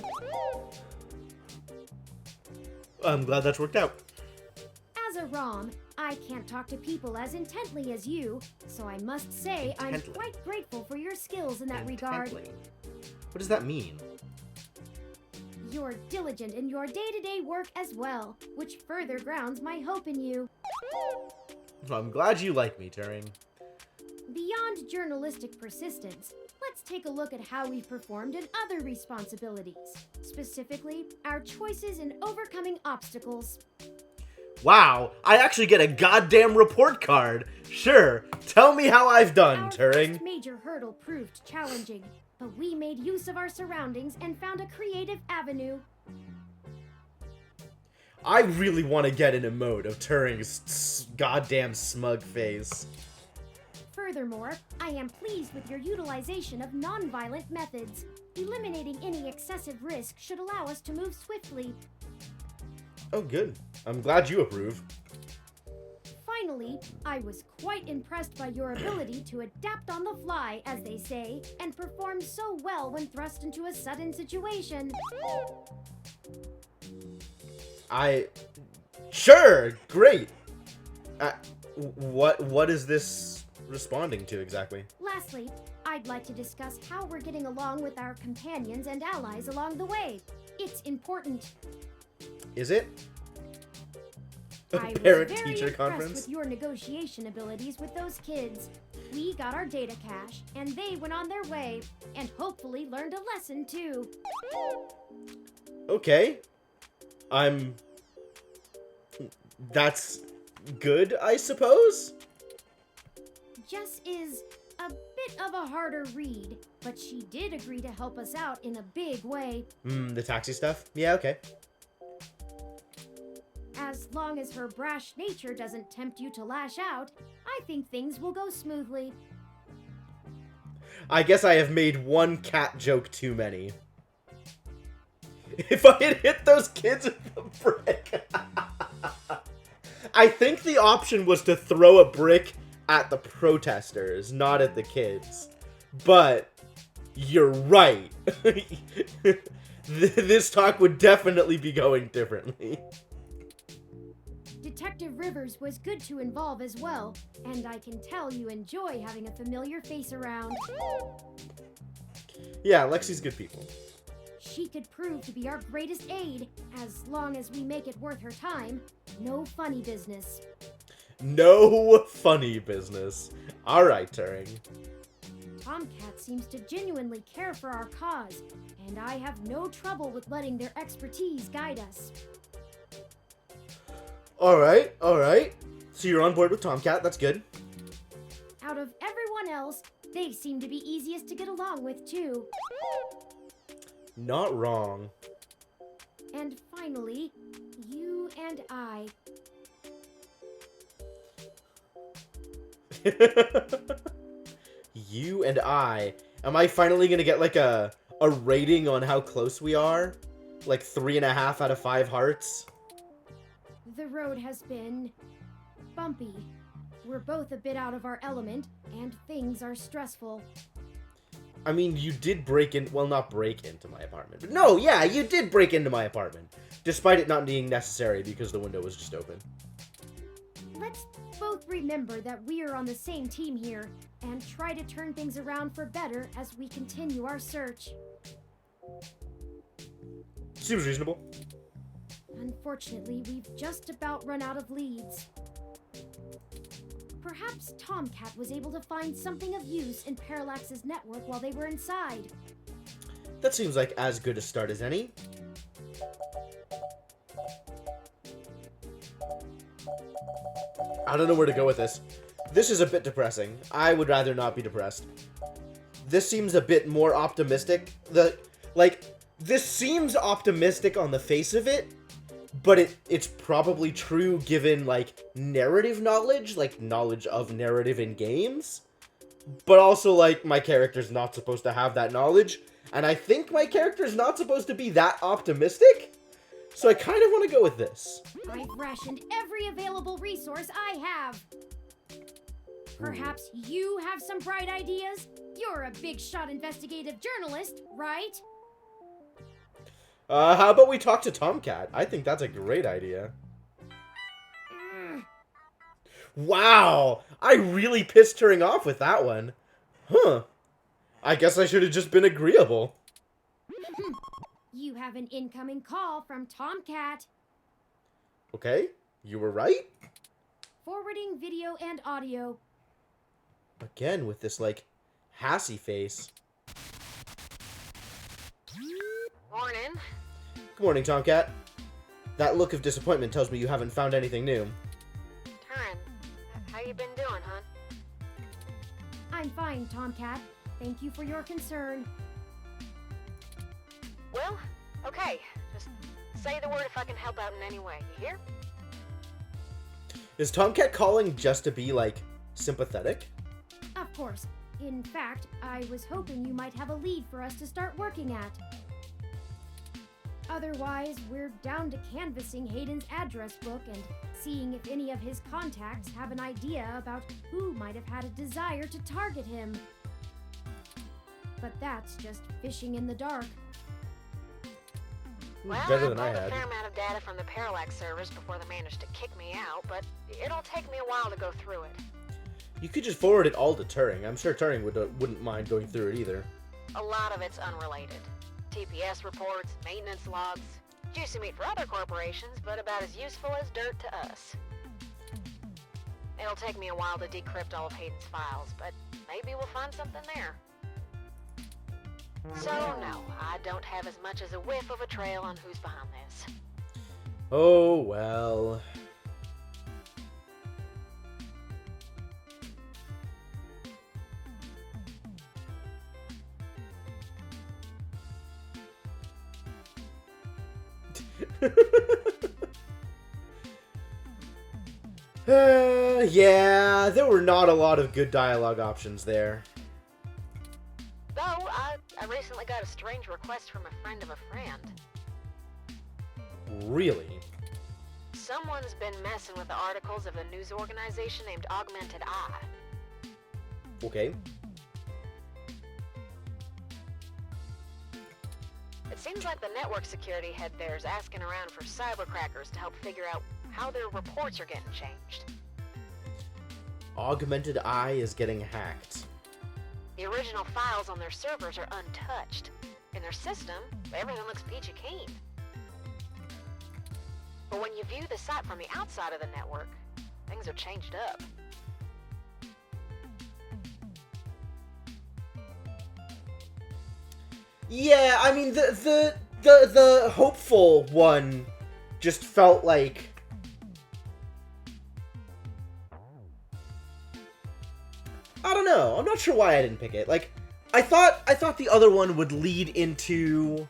I'm glad that's worked out. As a ROM, I can't talk to people as intently as you, so I must say I'm quite grateful for your skills in that regard. What does that mean? You're diligent in your day-to-day work as well, which further grounds my hope in you. I'm glad you like me, Turing. Beyond journalistic persistence, let's take a look at how we've performed in other responsibilities. Specifically, our choices in overcoming obstacles. Wow, I actually get a goddamn report card. Sure, tell me how I've done, Our Turing. first major hurdle proved challenging, but we made use of our surroundings and found a creative avenue. I really want to get an emote of Turing's goddamn smug face. Furthermore, I am pleased with your utilization of non-violent methods. Eliminating any excessive risk should allow us to move swiftly. Oh, good. I'm glad you approve. Finally, I was quite impressed by your ability to adapt on the fly, as they say, and perform so well when thrust into a sudden situation. Sure, great. What is this responding to exactly? Lastly, I'd like to discuss how we're getting along with our companions and allies along the way. It's important. Is it? I was Parent-teacher very conference? impressed with your negotiation abilities with those kids. We got our data cache, and they went on their way, and hopefully learned a lesson too. Okay. That's good, I suppose? Jess is a bit of a harder read, but she did agree to help us out in a big way. The taxi stuff? Yeah, okay. As long as her brash nature doesn't tempt you to lash out, I think things will go smoothly. I guess I have made one cat joke too many. If I had hit those kids with a brick... I think the option was to throw a brick at the protesters, not at the kids. But you're right. This talk would definitely be going differently. Detective Rivers was good to involve as well, and I can tell you enjoy having a familiar face around. Yeah, Lexi's good people. She could prove to be our greatest aid, as long as we make it worth her time. No funny business. No funny business. Alright, Turing. Tomcat seems to genuinely care for our cause, and I have no trouble with letting their expertise guide us. Alright. So you're on board with Tomcat, that's good. Out of everyone else, they seem to be easiest to get along with, too. Not wrong. And finally, you and I. You and I. Am I finally gonna get like a rating on how close we are? Like 3.5 out of 5 hearts? The road has been bumpy. We're both a bit out of our element, and things are stressful. I mean, you did break in, well, not break into my apartment, but no, yeah, you did break into my apartment, despite it not being necessary because the window was just open. Let's both remember that we are on the same team here, and try to turn things around for better as we continue our search. Seems reasonable. Unfortunately, we've just about run out of leads. Perhaps Tomcat was able to find something of use in Parallax's network while they were inside. That seems like as good a start as any. I don't know where to go with this. This is a bit depressing. I would rather not be depressed. This seems a bit more optimistic. This seems optimistic on the face of it, but it's probably true given, like, narrative knowledge, like, knowledge of narrative in games. But also, like, my character's not supposed to have that knowledge, and I think my character's not supposed to be that optimistic, so I kind of want to go with this. I've rationed every available resource I have. Perhaps you have some bright ideas? You're a big-shot investigative journalist, right? How about we talk to Tomcat? I think that's a great idea. Wow! I really pissed her off with that one. Huh. I guess I should have just been agreeable. You have an incoming call from Tomcat. Okay, you were right. Forwarding video and audio. Again, with this, like, hassy face. Morning. Good morning, Tomcat. That look of disappointment tells me you haven't found anything new. Turin, how you been doing, huh? I'm fine, Tomcat. Thank you for your concern. Well, okay. Just say the word if I can help out in any way. You hear? Is Tomcat calling just to be, like, sympathetic? Of course. In fact, I was hoping you might have a lead for us to start working at. Otherwise, we're down to canvassing Hayden's address book and seeing if any of his contacts have an idea about who might have had a desire to target him. But that's just fishing in the dark. Well, Better than I pulled a had. fair amount of data from the Parallax servers before they managed to kick me out, but it'll take me a while to go through it. You could just forward it all to Turing. I'm sure Turing wouldn't mind going through it either. A lot of it's unrelated. TPS reports, maintenance logs, juicy meat for other corporations, but about as useful as dirt to us. It'll take me a while to decrypt all of Hayden's files, but maybe we'll find something there. So, no, I don't have as much as a whiff of a trail on who's behind this. Oh, well. Yeah, there were not a lot of good dialogue options there. Though, I recently got a strange request from a friend of a friend. Really? Someone's been messing with the articles of a news organization named Augmented Eye. Okay. It seems like the network security head there's asking around for cybercrackers to help figure out how their reports are getting changed. Augmented Eye is getting hacked. The original files on their servers are untouched. In their system, everything looks peachy keen. But when you view the site from the outside of the network, things are changed up. Yeah, I mean, the hopeful one just felt like... I don't know. I'm not sure why I didn't pick it. Like, I thought the other one would lead into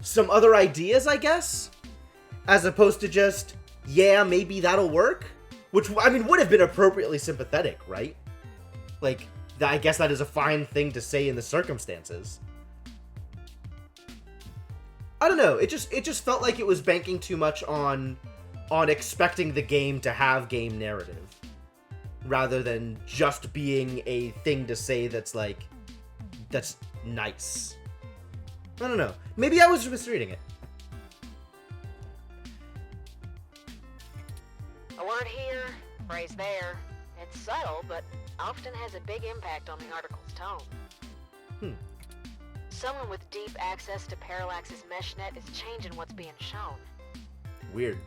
some other ideas, I guess, as opposed to just, yeah, maybe that'll work, which, I mean, would have been appropriately sympathetic, right? Like, I guess that is a fine thing to say in the circumstances. I don't know. It just felt like it was banking too much on expecting the game to have game narrative, rather than just being a thing to say that's like, that's nice. I don't know. Maybe I was misreading it. A word here, phrase there. It's subtle, but often has a big impact on the article's tone. Someone with deep access to Parallax's meshnet is changing what's being shown. Weird.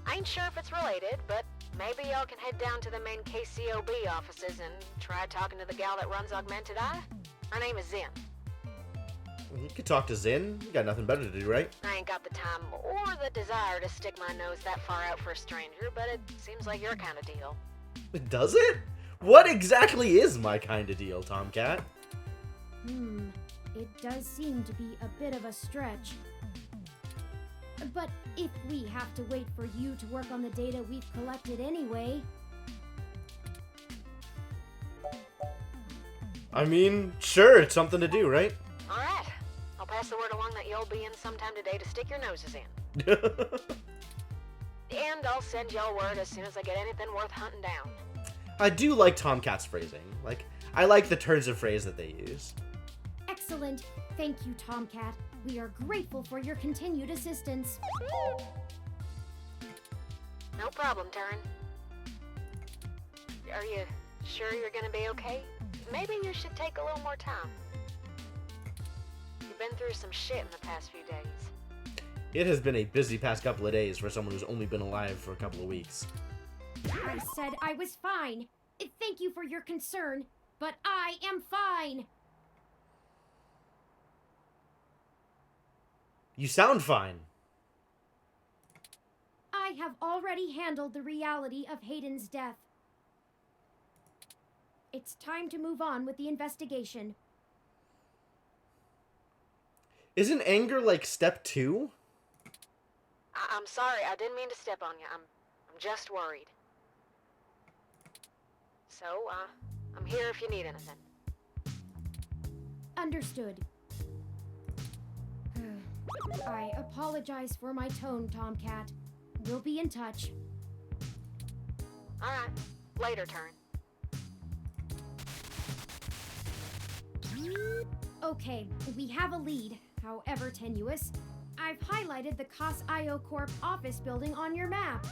I ain't sure if it's related, but maybe y'all can head down to the main KCOB offices and try talking to the gal that runs Augmented Eye? Her name is Zen. You could talk to Zin. You got nothing better to do, right? I ain't got the time or the desire to stick my nose that far out for a stranger, but it seems like your kind of deal. Does it? What exactly is my kind of deal, Tomcat? It does seem to be a bit of a stretch. But if we have to wait for you to work on the data we've collected anyway... I mean, sure, it's something to do, right? Alright. I'll pass the word along that you'll be in sometime today to stick your noses in. And I'll send y'all word as soon as I get anything worth hunting down. I do like Tomcat's phrasing. Like, I like the turns of phrase that they use. Excellent. Thank you, Tomcat. We are grateful for your continued assistance. No problem, Turin. Are you sure you're gonna be okay? Maybe you should take a little more time. You've been through some shit in the past few days. It has been a busy past couple of days for someone who's only been alive for a couple of weeks. I said I was fine. Thank you for your concern, but I am fine. You sound fine. I have already handled the reality of Hayden's death. It's time to move on with the investigation. Isn't anger like step 2? I'm sorry, I didn't mean to step on you. I'm just worried. So, I'm here if you need anything. Understood. I apologize for my tone, Tomcat. We'll be in touch. Alright, later, Turin. Okay, we have a lead, however tenuous. I've highlighted the COS.io Corp office building on your map.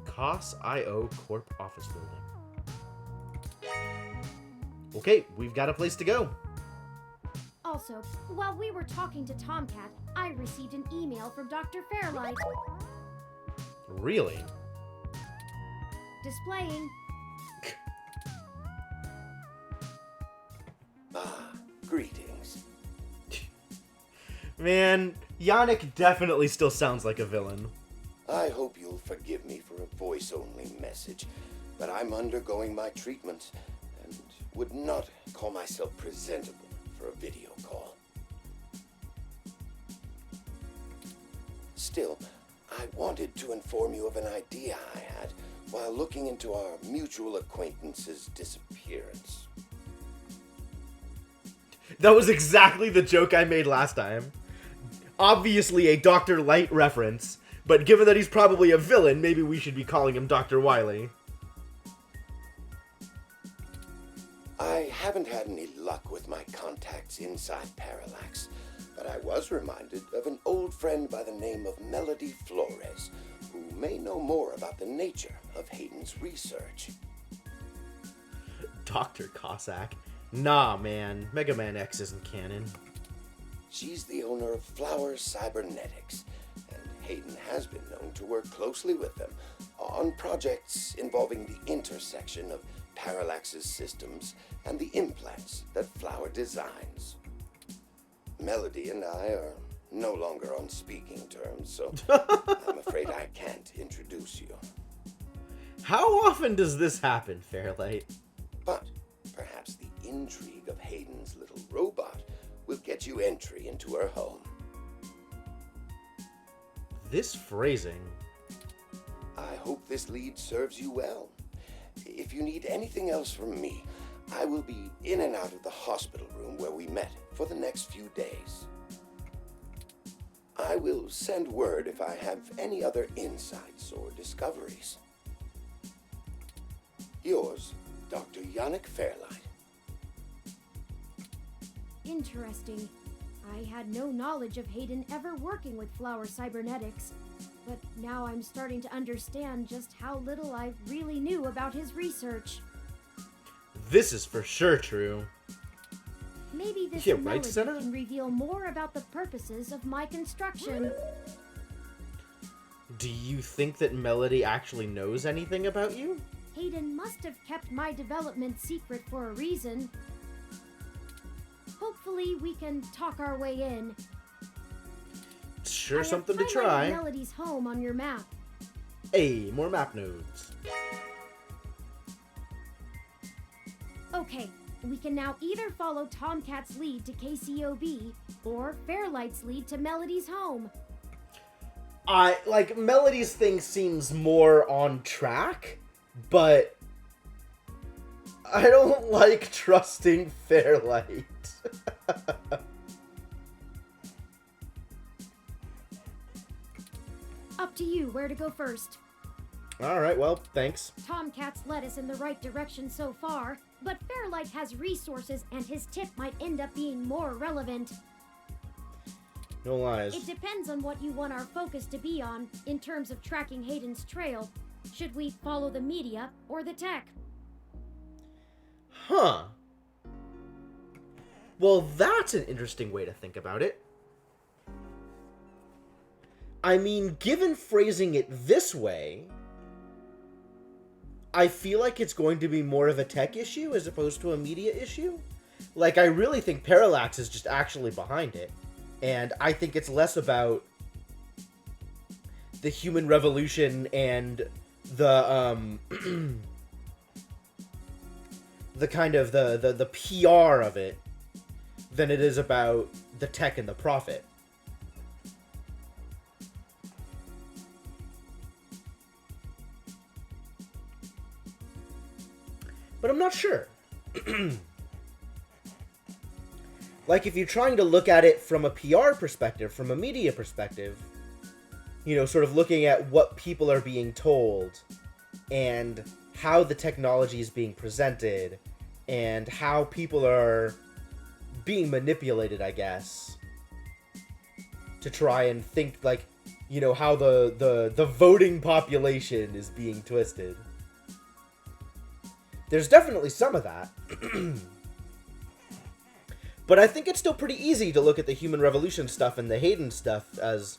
COS.io Corp office building. Okay, we've got a place to go. Also, while we were talking to Tomcat, I received an email from Dr. Fairlight. Really? Displaying. Greetings. Man, Yannick definitely still sounds like a villain. I hope you'll forgive me for a voice-only message, but I'm undergoing my treatment and would not call myself presentable for a video call. Still, I wanted to inform you of an idea I had while looking into our mutual acquaintance's disappearance. That was exactly the joke I made last time. Obviously a Dr. Light reference, but given that he's probably a villain, maybe we should be calling him Dr. Wily. I haven't had any luck with my contacts inside Parallax, but I was reminded of an old friend by the name of Melody Flores, who may know more about the nature of Hayden's research. Dr. Cossack? Nah, man. Mega Man X isn't canon. She's the owner of Flower Cybernetics, and Hayden has been known to work closely with them on projects involving the intersection of Parallax's systems and the implants that Flower designs. Melody and I are no longer on speaking terms, so I'm afraid I can't introduce you. How often does this happen, Fairlight? But perhaps the intrigue of Hayden's little robot will get you entry into her home. This phrasing. I hope this lead serves you well. If you need anything else from me, I will be in and out of the hospital room where we met for the next few days. I will send word if I have any other insights or discoveries. Yours, Dr. Yannick Fairlight. Interesting. I had no knowledge of Hayden ever working with Flower Cybernetics, but now I'm starting to understand just how little I really knew about his research. This is for sure true. Maybe this Yeah, melody right, Senna? can reveal more about the purposes of my construction. Do you think that Melody actually knows anything about you? Hayden must have kept my development secret for a reason. Hopefully we can talk our way in. Sure, I something to have highlighted try. Melody's home on your map. Hey, more map nodes. Okay, we can now either follow Tomcat's lead to KCOB, or Fairlight's lead to Melody's home. Melody's thing seems more on track, but I don't like trusting Fairlight. Up to you where to go first. Alright, well, thanks. Tomcat's led us in the right direction so far, but Fairlight has resources and his tip might end up being more relevant. No lies. It depends on what you want our focus to be on in terms of tracking Hayden's trail. Should we follow the media or the tech? Huh. Well, that's an interesting way to think about it. I mean, given phrasing it this way, I feel like it's going to be more of a tech issue as opposed to a media issue. Like, I really think Parallax is just actually behind it. And I think it's less about the human revolution and the, the kind of the PR of it than it is about the tech and the profit. But I'm not sure. Like, if you're trying to look at it from a PR perspective, from a media perspective, you know, sort of looking at what people are being told and how the technology is being presented and how people are being manipulated, I guess, to try and think, like, you know, how the voting population is being twisted. There's definitely some of that. But I think it's still pretty easy to look at the Human Revolution stuff and the Hayden stuff as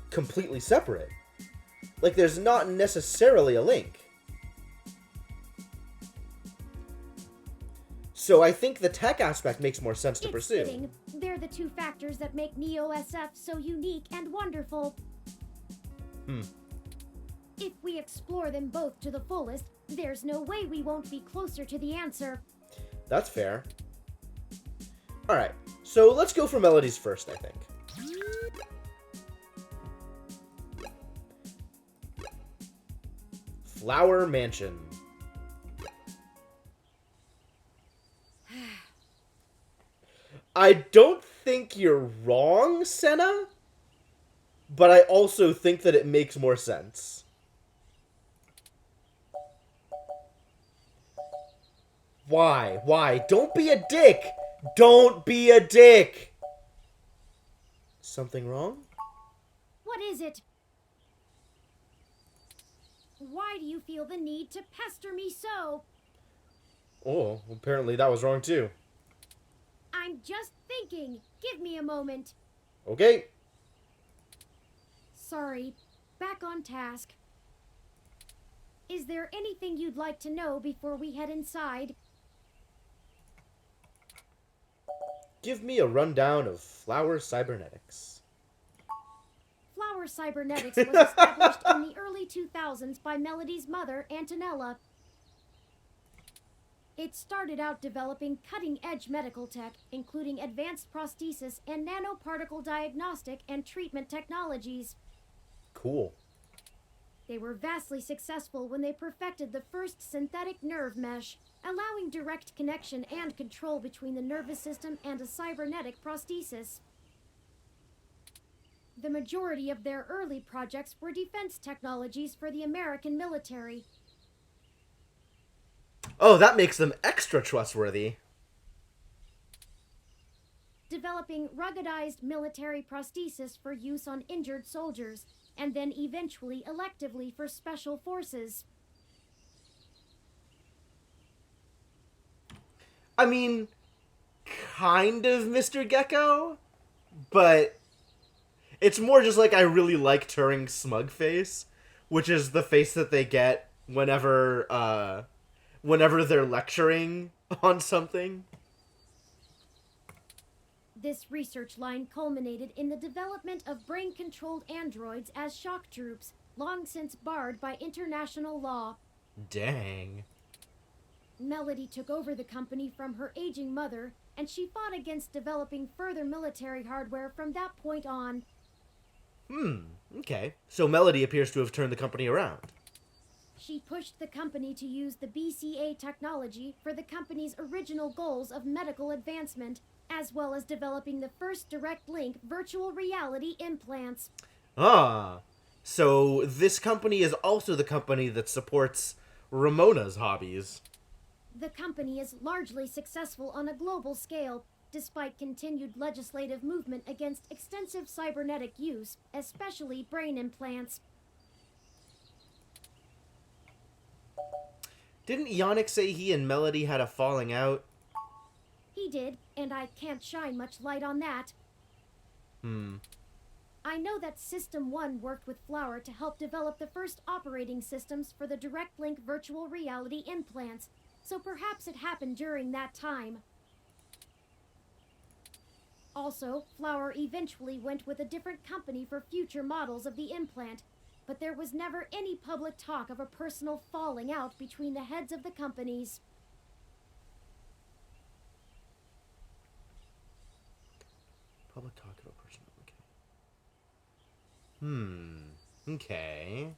completely separate. Like, there's not necessarily a link. So I think the tech aspect makes more sense to pursue. Fitting. They're the two factors that make Neo-SF so unique and wonderful. If we explore them both to the fullest, there's no way we won't be closer to the answer. That's fair. Alright, so let's go for Melodies first, I think. Flower Mansion. I don't think you're wrong, Senna, but I also think that it makes more sense. Why? Why? Don't be a dick! Don't be a dick! Something wrong? What is it? Why do you feel the need to pester me so? Oh, apparently that was wrong too. I'm just thinking. Give me a moment. Okay. Sorry. Back on task. Is there anything you'd like to know before we head inside? Give me a rundown of Flower Cybernetics. Flower Cybernetics was established in the early 2000s by Melody's mother, Antonella. It started out developing cutting-edge medical tech, including advanced prosthesis and nanoparticle diagnostic and treatment technologies. Cool. They were vastly successful when they perfected the first synthetic nerve mesh, allowing direct connection and control between the nervous system and a cybernetic prosthesis. The majority of their early projects were defense technologies for the American military. Oh, that makes them extra trustworthy. Developing ruggedized military prosthesis for use on injured soldiers, and then eventually electively for special forces. I mean, kind of Mr. Gecko, but it's more just like I really like Turing's smug face, which is the face that they get whenever they're lecturing on something. This research line culminated in the development of brain-controlled androids as shock troops, long since barred by international law. Dang. Melody took over the company from her aging mother, and she fought against developing further military hardware from that point on. Okay. So Melody appears to have turned the company around. She pushed the company to use the BCA technology for the company's original goals of medical advancement, as well as developing the first direct link virtual reality implants. Ah. So this company is also the company that supports Ramona's hobbies. The company is largely successful on a global scale, despite continued legislative movement against extensive cybernetic use, especially brain implants. Didn't Yannick say he and Melody had a falling out? He did, and I can't shine much light on that. I know that System 1 worked with Flower to help develop the first operating systems for the direct link virtual reality implants, so perhaps it happened during that time. Also, Flower eventually went with a different company for future models of the implant, but there was never any public talk of a personal falling out between the heads of the companies. Public talk of a personal... Okay.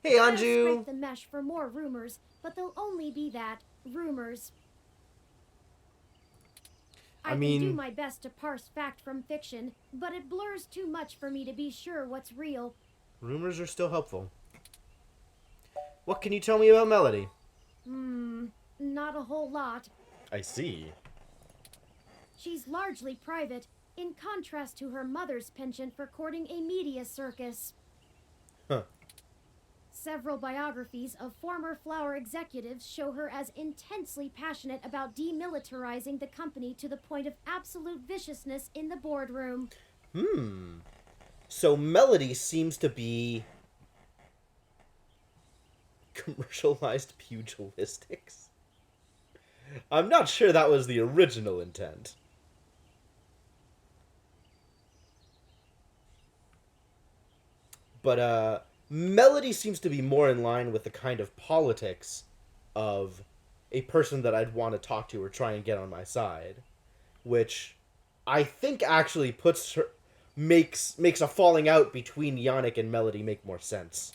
Hey, Anju! Scrape the mesh for more rumors, but they'll only be that, rumors. I can do my best to parse fact from fiction, but it blurs too much for me to be sure what's real. Rumors are still helpful. What can you tell me about Melody? Not a whole lot. I see. She's largely private, in contrast to her mother's penchant for courting a media circus. Huh. Several biographies of former Flower executives show her as intensely passionate about demilitarizing the company to the point of absolute viciousness in the boardroom. So Melody seems to be commercialized pugilistics? I'm not sure that was the original intent. But, Melody seems to be more in line with the kind of politics of a person that I'd want to talk to or try and get on my side. Which I think actually puts her... makes a falling out between Yannick and Melody make more sense.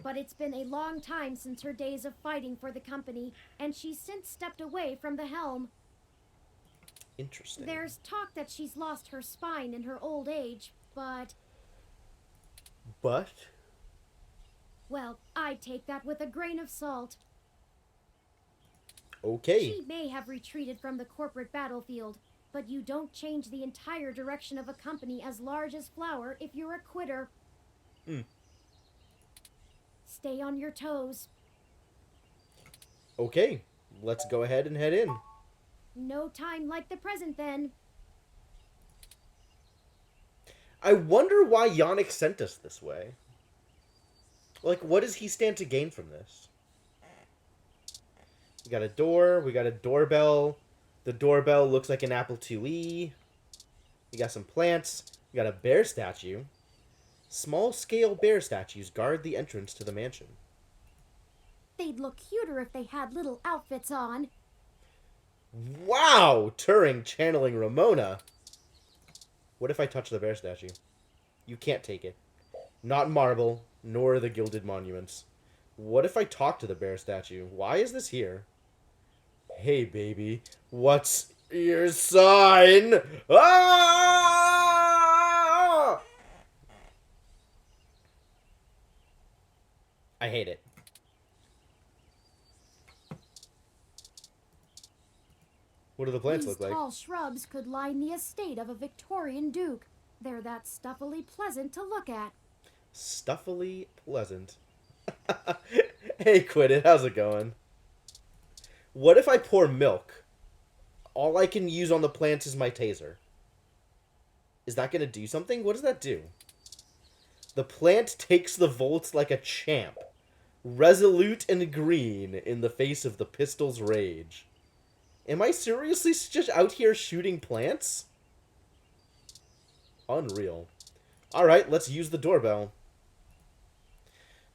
But it's been a long time since her days of fighting for the company, and she's since stepped away from the helm. Interesting. There's talk that she's lost her spine in her old age, but... But? Well, I'd take that with a grain of salt. Okay. She may have retreated from the corporate battlefield, but you don't change the entire direction of a company as large as Flower if you're a quitter. Stay on your toes. Okay, let's go ahead and head in. No time like the present, then. I wonder why Yannick sent us this way. Like, what does he stand to gain from this? We got a door, we got a doorbell. The doorbell looks like an Apple IIe. We got some plants. We got a bear statue. Small-scale bear statues guard the entrance to the mansion. They'd look cuter if they had little outfits on. Wow! Turing channeling Ramona. What if I touch the bear statue? You can't take it. Not marble, nor the gilded monuments. What if I talk to the bear statue? Why is this here? Hey, baby. What's your sign? Ah! I hate it. What do the plants look like? These tall shrubs could line the estate of a Victorian duke. They're that stuffily pleasant to look at. Stuffily pleasant. Hey, Quit It, how's it going? What if I pour milk? All I can use on the plants is my taser. Is that going to do something? What does that do? The plant takes the volts like a champ. Resolute and green in the face of the pistol's rage. Am I seriously just out here shooting plants? Unreal. Alright, let's use the doorbell.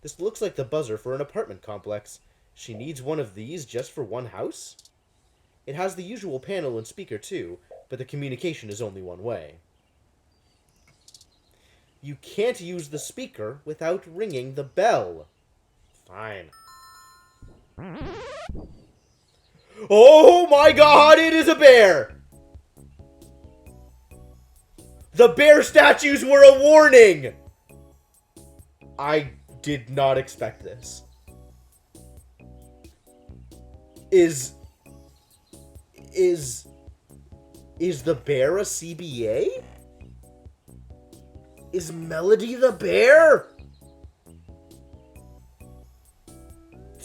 This looks like the buzzer for an apartment complex. She needs one of these just for one house? It has the usual panel and speaker too, but the communication is only one way. You can't use the speaker without ringing the bell. Fine. Oh my god, it is a bear! The bear statues were a warning! I did not expect this. Is the bear a CBA? Is Melody the bear?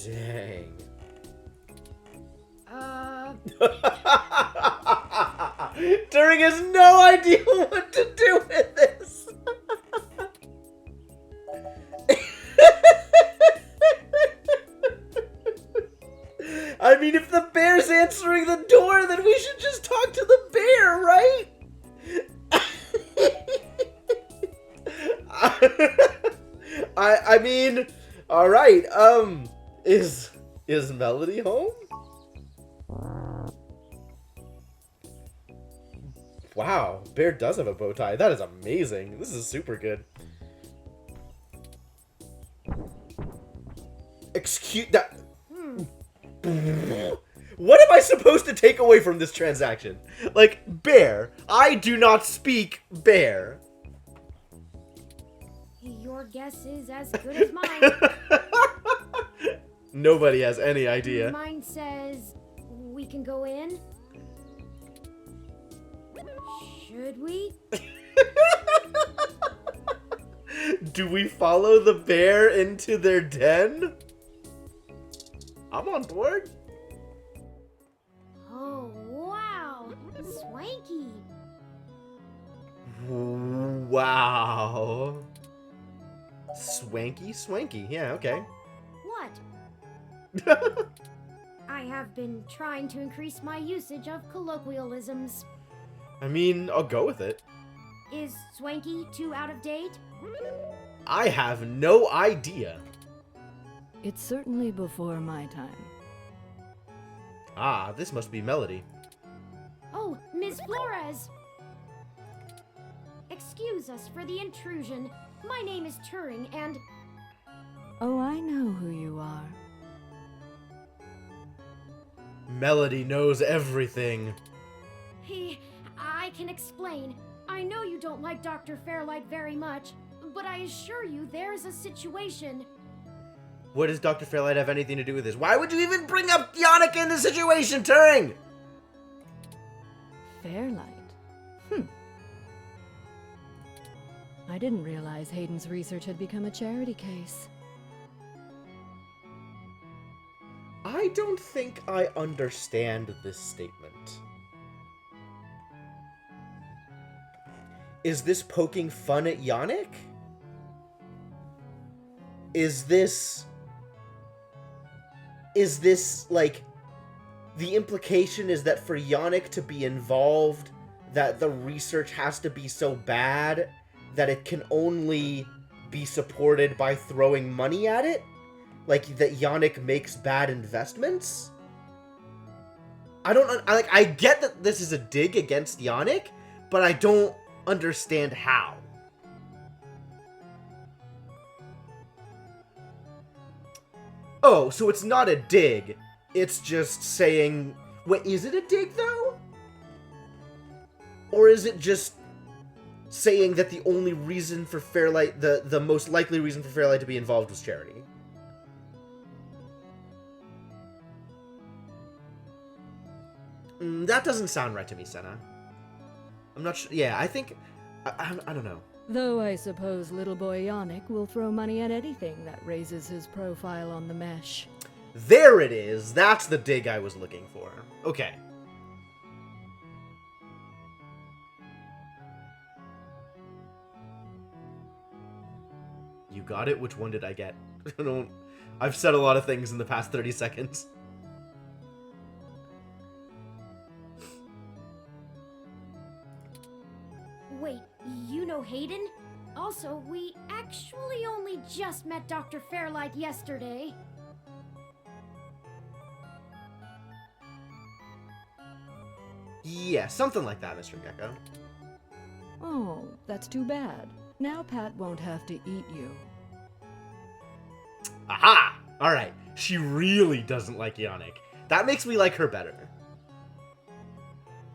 Dang. Turing has no idea what to do with this. I mean, if the bear's answering the door, then we should just talk to the bear, right? I mean, all right. Is Melody home? Wow, bear does have a bow tie. That is amazing. This is super good. Excuse that. What am I supposed to take away from this transaction? Like, bear. I do not speak bear. Your guess is as good as mine. Nobody has any idea. Mine says we can go in. Should we? Do we follow the bear into their den? I'm on board. Oh, wow. Swanky. Wow. Swanky, swanky. Yeah, okay. What? I have been trying to increase my usage of colloquialisms. I mean, I'll go with it. Is swanky too out of date? I have no idea. It's certainly before my time. Ah, this must be Melody. Oh, Ms. Flores! Excuse us for the intrusion. My name is Turing, and... Oh, I know who you are. Melody knows everything. I can explain. I know you don't like Dr. Fairlight very much, but I assure you there's a situation. What does Dr. Fairlight have anything to do with this? Why would you even bring up Yannick in the situation, Turing? Fairlight? I didn't realize Hayden's research had become a charity case. I don't think I understand this statement. Is this poking fun at Yannick? Is this, like, the implication is that for Yannick to be involved, that the research has to be so bad that it can only be supported by throwing money at it? Like, that Yannick makes bad investments? I get that this is a dig against Yannick, but I don't understand how. Oh, so it's not a dig. It's just saying... Wait, is it a dig, though? Or is it just saying that the only reason for Fairlight... The most likely reason for Fairlight to be involved was charity? That doesn't sound right to me, Senna. I'm not sure. Yeah, I think... I don't know. Though I suppose little boy Yannick will throw money at anything that raises his profile on the mesh. There it is! That's the dig I was looking for. Okay. You got it? Which one did I get? I've said a lot of things in the past 30 seconds. Wait, you know Hayden? Also, we actually only just met Dr. Fairlight yesterday. Yeah, something like that, Mr. Gecko. Oh, that's too bad. Now Pat won't have to eat you. Aha! Alright, she really doesn't like Yannick. That makes me like her better.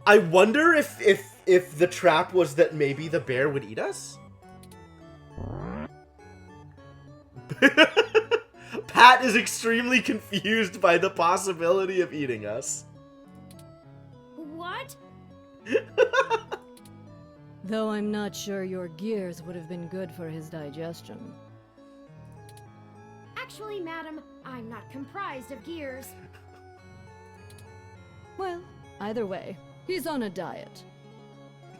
I wonder if the trap was that maybe the bear would eat us? Pat is extremely confused by the possibility of eating us. What? Though I'm not sure your gears would have been good for his digestion. Actually, madam, I'm not comprised of gears. Well, either way, he's on a diet.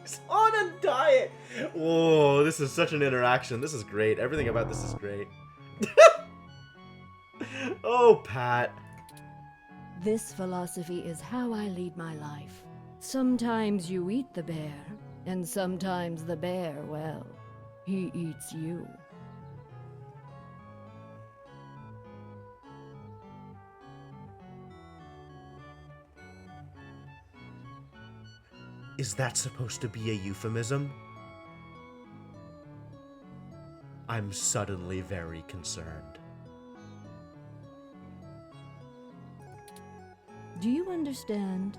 He's on a diet! Whoa, this is such an interaction. This is great. Everything about this is great. Oh, Pat. This philosophy is how I lead my life. Sometimes you eat the bear, and sometimes the bear, well, he eats you. Is that supposed to be a euphemism? I'm suddenly very concerned. Do you understand?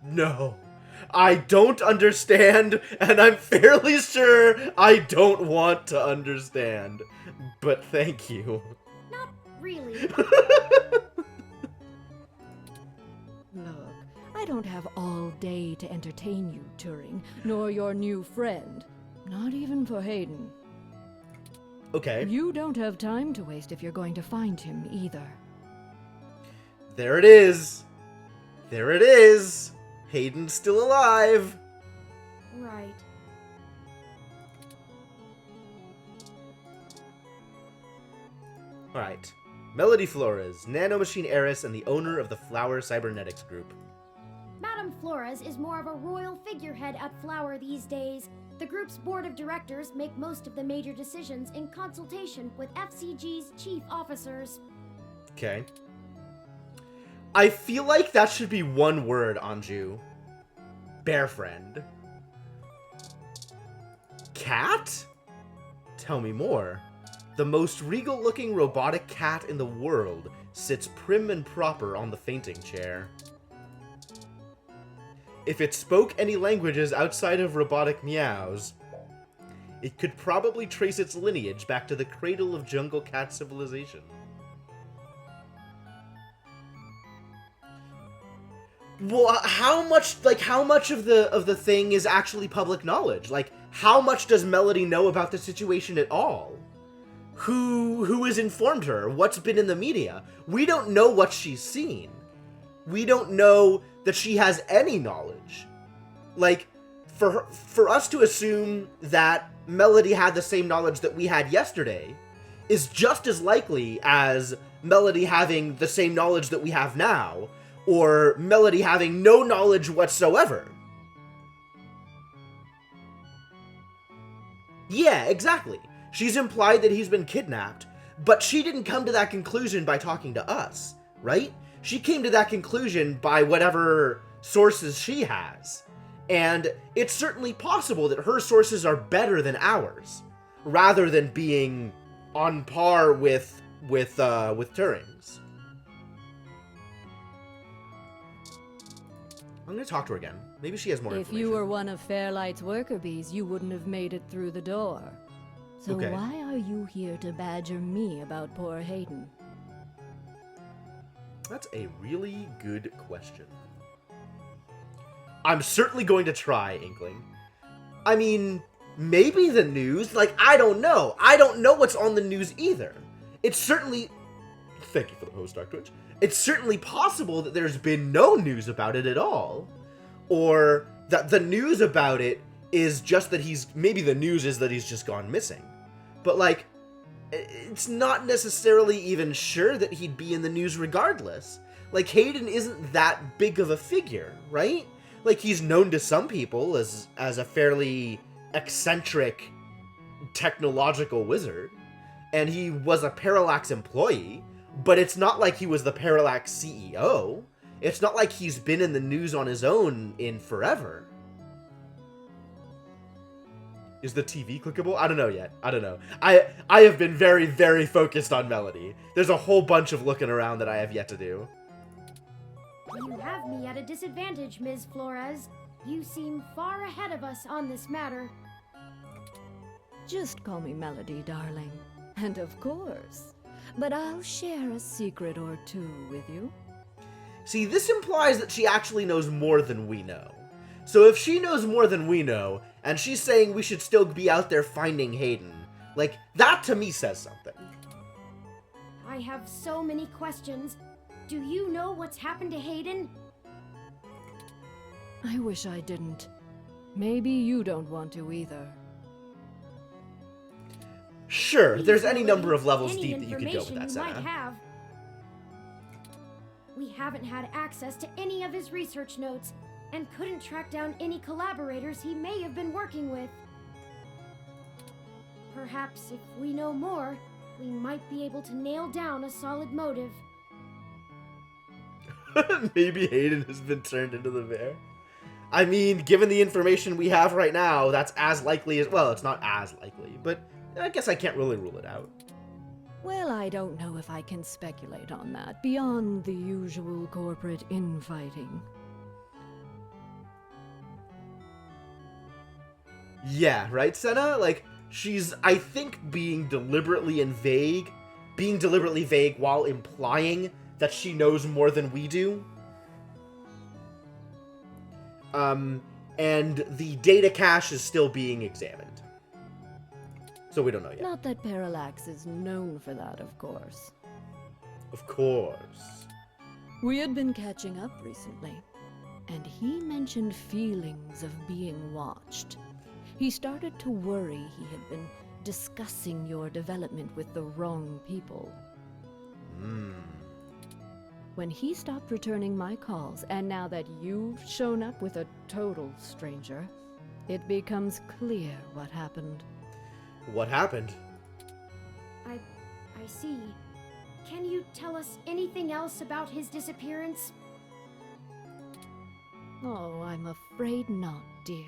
No, I don't understand, and I'm fairly sure I don't want to understand. But thank you. Not really. Look, I don't have all day to entertain you, Turing, nor your new friend. Not even for Hayden. Okay. You don't have time to waste if you're going to find him, either. There it is. There it is. Hayden's still alive. Right. Alright. Melody Flores, nanomachine heiress and the owner of the Flower Cybernetics Group. Madame Flores is more of a royal figurehead at Flower these days. The group's board of directors make most of the major decisions in consultation with FCG's chief officers. Okay. I feel like that should be one word, Anju. Bear friend. Cat? Tell me more. The most regal-looking robotic cat in the world sits prim and proper on the fainting chair. If it spoke any languages outside of robotic meows, it could probably trace its lineage back to the cradle of jungle cat civilization. Well, how much of the thing is actually public knowledge? Like, how much does Melody know about the situation at all? Who has informed her? What's been in the media? We don't know what she's seen. We don't know that she has any knowledge. Like, for us to assume that Melody had the same knowledge that we had yesterday is just as likely as Melody having the same knowledge that we have now, or Melody having no knowledge whatsoever. Yeah, exactly. She's implied that he's been kidnapped, but she didn't come to that conclusion by talking to us, right? She came to that conclusion by whatever sources she has. And it's certainly possible that her sources are better than ours, rather than being on par with Turing's. I'm gonna talk to her again. Maybe she has more information. If you were one of Fairlight's worker bees, you wouldn't have made it through the door. So Okay. why are you here to badger me about poor Hayden? That's a really good question. I'm certainly going to try, Inkling. I mean, maybe the news? Like, I don't know. I don't know what's on the news either. It's certainly... Thank you for the host, Dark Twitch. It's certainly possible that there's been no news about it at all. Or that the news about it is just that he's... Maybe the news is that he's just gone missing. But, like, it's not necessarily even sure that he'd be in the news regardless. Like, Hayden isn't that big of a figure, right? Like, he's known to some people as a fairly eccentric technological wizard, and he was a Parallax employee, but it's not like he was the Parallax CEO. It's not like he's been in the news on his own in forever. Is the TV clickable? I don't know yet. I don't know. I have been very, very focused on Melody. There's a whole bunch of looking around that I have yet to do. You have me at a disadvantage, Ms. Flores. You seem far ahead of us on this matter. Just call me Melody, darling. And of course. But I'll share a secret or two with you. See, this implies that she actually knows more than we know. So if she knows more than we know, and she's saying we should still be out there finding Hayden, like, that to me says something. I have so many questions. Do you know what's happened to Hayden? I wish I didn't. Maybe you don't want to either. Sure, there's any number of levels deep that you could go with that, Might Senna. have. We haven't had access to any of his research notes, and couldn't track down any collaborators he may have been working with. Perhaps if we know more, we might be able to nail down a solid motive. Maybe Hayden has been turned into the bear. I mean, given the information we have right now, that's as likely as... Well, it's not as likely, but I guess I can't really rule it out. Well, I don't know if I can speculate on that, beyond the usual corporate infighting. Yeah, right, Senna? Like, she's, I think, being deliberately vague while implying that she knows more than we do. And the data cache is still being examined. So we don't know yet. Not that Parallax is known for that, of course. Of course. We had been catching up recently, and he mentioned feelings of being watched. He started to worry he had been discussing your development with the wrong people. When he stopped returning my calls, and now that you've shown up with a total stranger, it becomes clear what happened. What happened? I see. Can you tell us anything else about his disappearance? Oh, I'm afraid not, dear.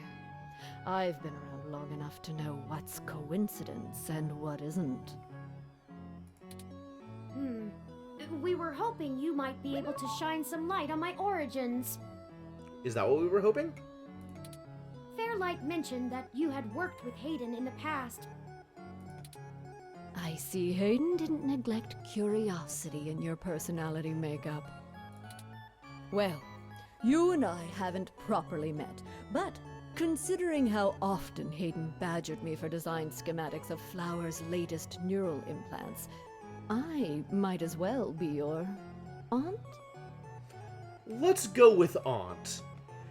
I've been around long enough to know what's coincidence and what isn't. We were hoping you might be able to shine some light on my origins. Is that what we were hoping? Fairlight mentioned that you had worked with Hayden in the past. I see Hayden didn't neglect curiosity in your personality makeup. Well, you and I haven't properly met, but considering how often Hayden badgered me for design schematics of Flower's latest neural implants, I might as well be your aunt? Let's go with aunt.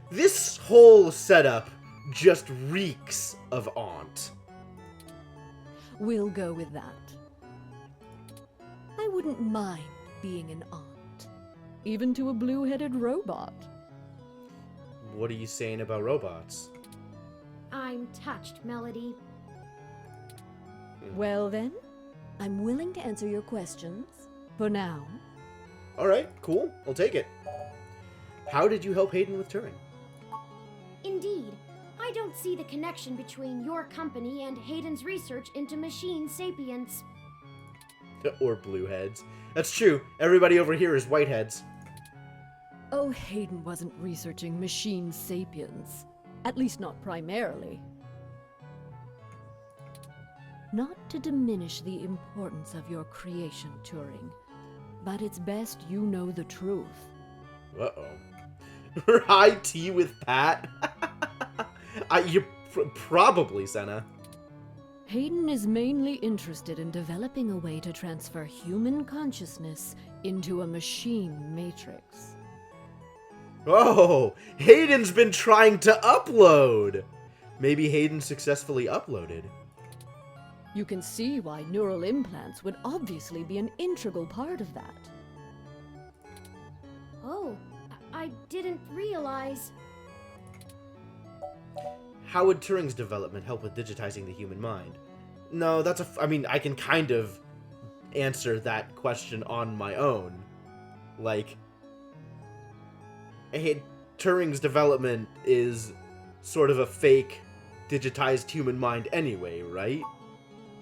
This whole setup just reeks of aunt. We'll go with that. I wouldn't mind being an aunt, even to a blue-headed robot. What are you saying about robots? I'm touched, Melody. Well then, I'm willing to answer your questions, for now. Alright, cool. I'll take it. How did you help Hayden with Turing? Indeed. I don't see the connection between your company and Hayden's research into machine sapience. Or blueheads. That's true. Everybody over here is whiteheads. Oh, Hayden wasn't researching machine sapience. At least not primarily. Not to diminish the importance of your creation, Turing, but it's best you know the truth. Uh-oh. High tea with Pat? You probably, Senna. Hayden is mainly interested in developing a way to transfer human consciousness into a machine matrix. Oh, Hayden's been trying to upload! Maybe Hayden successfully uploaded. You can see why neural implants would obviously be an integral part of that. Oh, I didn't realize. how would Turing's development help with digitizing the human mind? No, that's I mean, I can kind of answer that question on my own. Like, hey, Turing's development is sort of a fake digitized human mind anyway, right?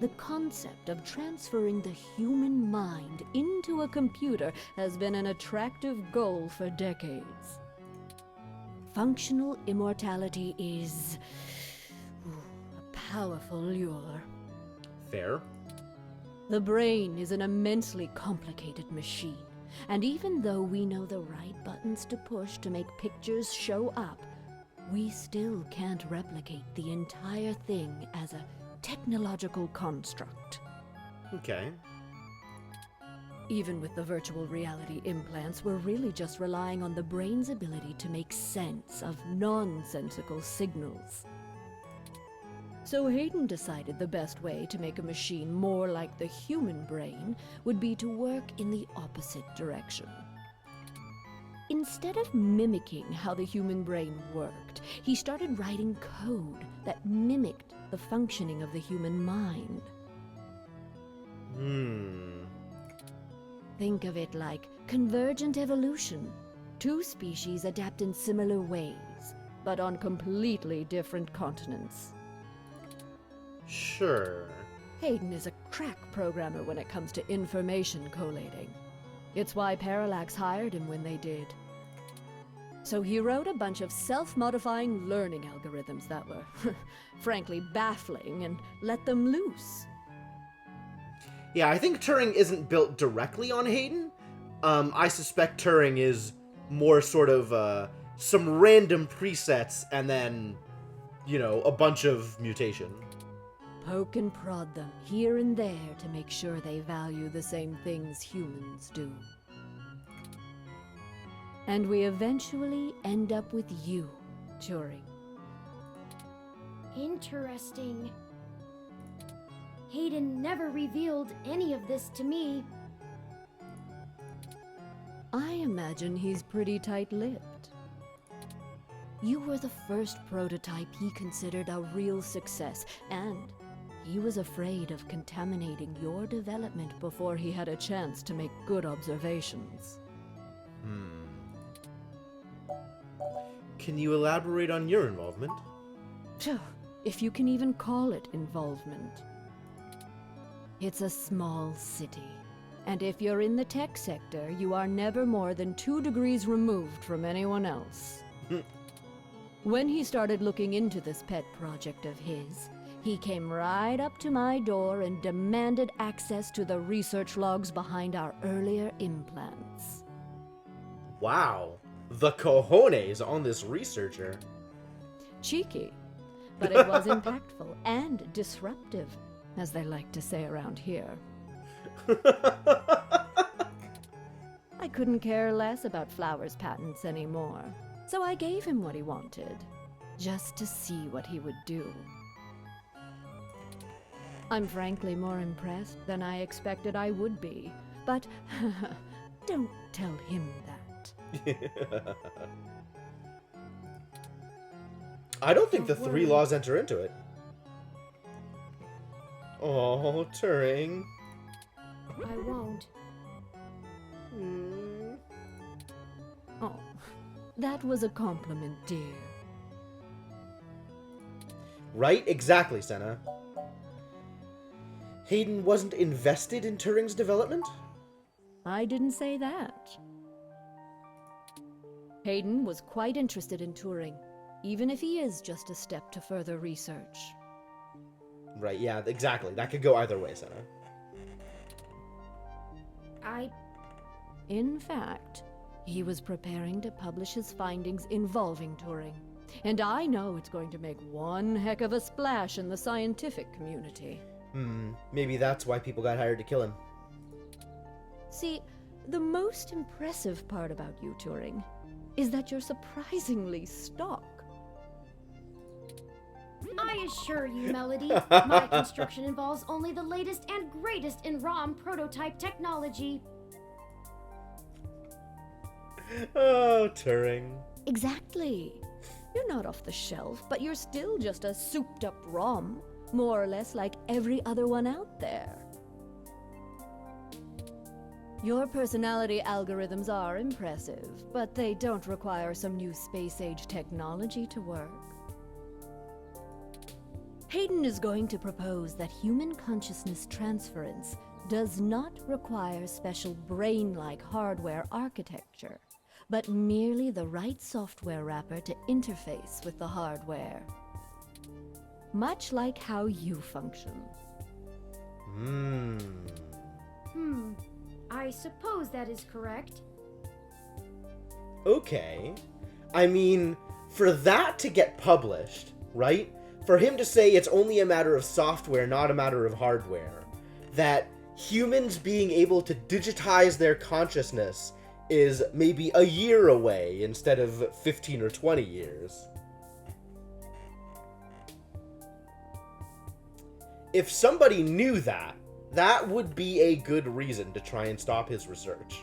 The concept of transferring the human mind into a computer has been an attractive goal for decades. Functional immortality is a powerful lure. Fair. The brain is an immensely complicated machine, and even though we know the right buttons to push to make pictures show up, we still can't replicate the entire thing as a technological construct. Okay. Even with the virtual reality implants, we're really just relying on the brain's ability to make sense of nonsensical signals. So Hayden decided the best way to make a machine more like the human brain would be to work in the opposite direction. Instead of mimicking how the human brain worked, he started writing code that mimicked the functioning of the human mind. Think of it like convergent evolution. Two species adapt in similar ways, but on completely different continents. Sure. Hayden is a crack programmer when it comes to information collating. It's why Parallax hired him when they did. So he wrote a bunch of self-modifying learning algorithms that were, frankly, baffling and let them loose. Yeah, I think Turing isn't built directly on Hayden. I suspect Turing is more sort of some random presets and then, you know, a bunch of mutation. Poke and prod them here and there to make sure they value the same things humans do. And we eventually end up with you, Turing. Interesting. Hayden never revealed any of this to me. I imagine he's pretty tight-lipped. You were the first prototype he considered a real success, and he was afraid of contaminating your development before he had a chance to make good observations. Can you elaborate on your involvement? If you can even call it involvement. It's a small city, and if you're in the tech sector, you are never more than 2 degrees removed from anyone else. When he started looking into this pet project of his, he came right up to my door and demanded access to the research logs behind our earlier implants. Wow, the cojones on this researcher. Cheeky, but it was impactful and disruptive, as they like to say around here. I couldn't care less about Flowers' patents anymore, so I gave him what he wanted, just to see what he would do. I'm frankly more impressed than I expected I would be, but don't tell him that. I don't think the 3 laws enter into it. Oh, Turing. I won't. Oh, that was a compliment, dear. Right? Exactly, Senna. Hayden wasn't invested in Turing's development? I didn't say that. Hayden was quite interested in Turing, even if he is just a step to further research. Right, yeah, exactly. That could go either way, Senna. In fact, he was preparing to publish his findings involving Turing. And I know it's going to make one heck of a splash in the scientific community. Maybe that's why people got hired to kill him. See, the most impressive part about you, Turing, is that you're surprisingly stock. I assure you, Melody, my construction involves only the latest and greatest in ROM prototype technology. Oh, Turing. Exactly. You're not off the shelf, but you're still just a souped-up ROM, more or less like every other one out there. Your personality algorithms are impressive, but they don't require some new space-age technology to work. Hayden is going to propose that human consciousness transference does not require special brain-like hardware architecture, but merely the right software wrapper to interface with the hardware. Much like how you function. I suppose that is correct. Okay. I mean, for that to get published, right? For him to say it's only a matter of software, not a matter of hardware. That humans being able to digitize their consciousness is maybe a year away instead of 15 or 20 years. If somebody knew that, that would be a good reason to try and stop his research.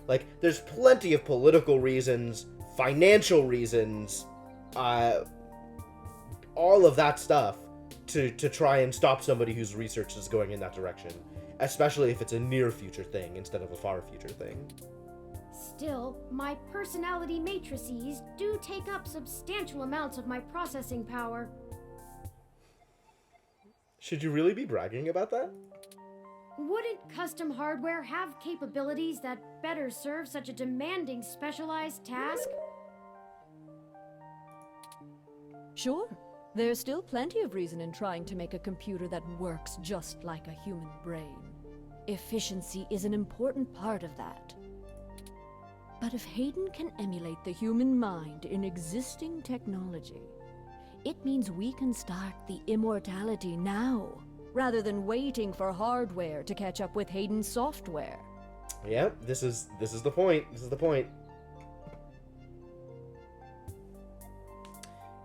Like, there's plenty of political reasons, financial reasons, all of that stuff to try and stop somebody whose research is going in that direction. Especially if it's a near future thing instead of a far future thing. Still, my personality matrices do take up substantial amounts of my processing power. Should you really be bragging about that? Wouldn't custom hardware have capabilities that better serve such a demanding specialized task? Sure. There's still plenty of reason in trying to make a computer that works just like a human brain. Efficiency is an important part of that. But if Hayden can emulate the human mind in existing technology, it means we can start the immortality now, rather than waiting for hardware to catch up with Hayden's software. Yep, this is the point. This is the point.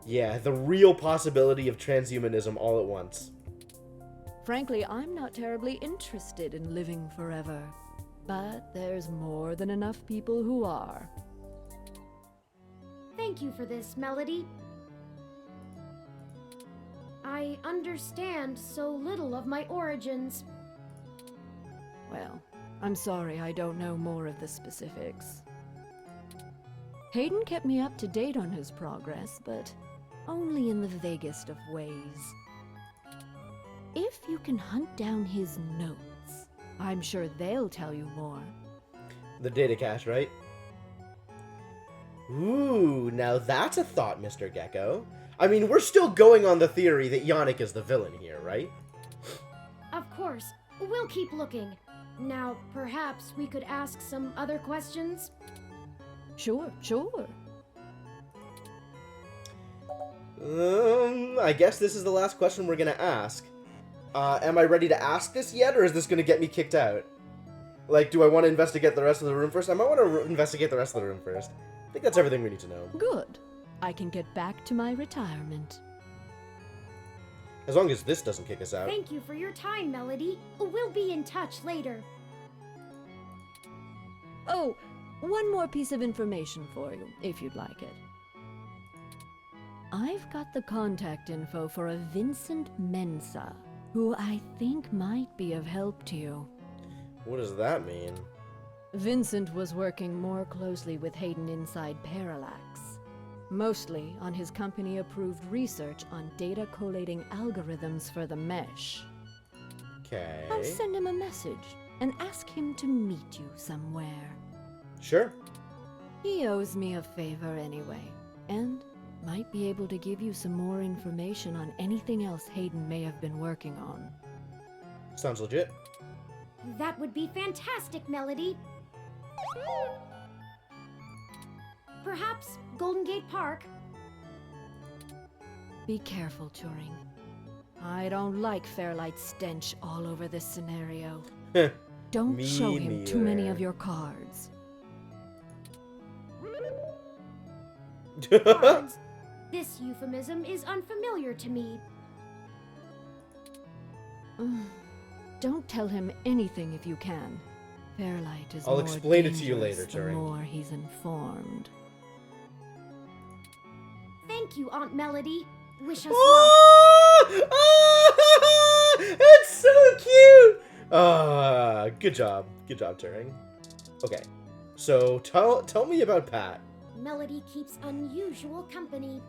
Yeah, the real possibility of transhumanism all at once. Frankly, I'm not terribly interested in living forever. But there's more than enough people who are. Thank you for this, Melody. I understand so little of my origins. Well, I'm sorry I don't know more of the specifics. Hayden kept me up to date on his progress, but only in the vaguest of ways. If you can hunt down his notes, I'm sure they'll tell you more. The data cache, right? Ooh, now that's a thought, Mr. Gecko. I mean, we're still going on the theory that Yannick is the villain here, right? Of course. We'll keep looking. Now, perhaps we could ask some other questions? Sure. I guess this is the last question we're gonna ask. Am I ready to ask this yet, or is this gonna get me kicked out? Like, do I want to investigate the rest of the room first? I might want to investigate the rest of the room first. I think that's everything we need to know. Good. I can get back to my retirement. As long as this doesn't kick us out. Thank you for your time, Melody. We'll be in touch later. Oh, one more piece of information for you, if you'd like it. I've got the contact info for a Vincent Mensa, who I think might be of help to you. What does that mean? Vincent was working more closely with Hayden inside Parallax, mostly on his company-approved research on data collating algorithms for the mesh. Okay. I'll send him a message and ask him to meet you somewhere. Sure. He owes me a favor anyway, and might be able to give you some more information on anything else Hayden may have been working on. Sounds legit. That would be fantastic, Melody. Perhaps Golden Gate Park? Be careful, Turing. I don't like Fairlight's stench all over this scenario. Don't Me show him too many neither. of your cards. Cards? This euphemism is unfamiliar to me. Don't tell him anything if you can. Fairlight is I'll more explain it to you dangerous later, the Turing. more he's informed. Thank Thank you, Aunt Melody. Wish us luck. Oh! Oh! It's so cute! Good job. Good job, Turing. Okay, so tell me about Pat. Melody keeps unusual company.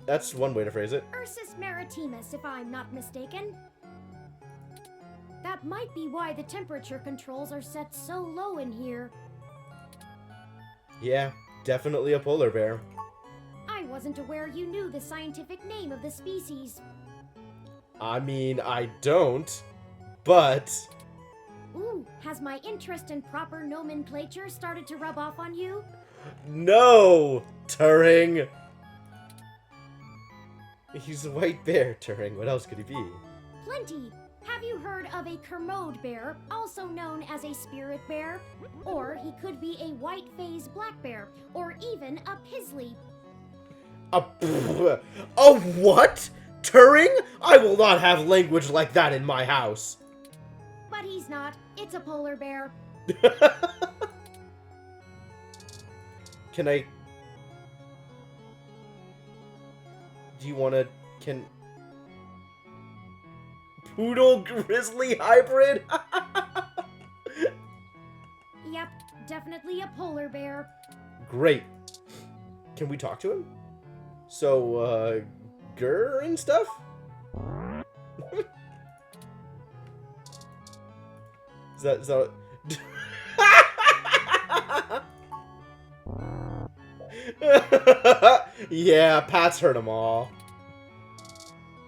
That's one way to phrase it. Ursus maritimus, if I'm not mistaken. That might be why the temperature controls are set so low in here. Yeah, definitely a polar bear. I wasn't aware you knew the scientific name of the species. I mean, I don't, but... Ooh, has my interest in proper nomenclature started to rub off on you? No, Turing! He's a white bear, Turing. What else could he be? Plenty. Have you heard of a Kermode bear, also known as a spirit bear? Or he could be a white-phased black bear, or even a pizzly. A what? Turing? I will not have language like that in my house. But he's not. It's a polar bear. Can I... Do you want to... Can... Poodle grizzly hybrid? Yep, definitely a polar bear. Great. Can we talk to him? So, grr and stuff? Is that Yeah, Pat's heard them all.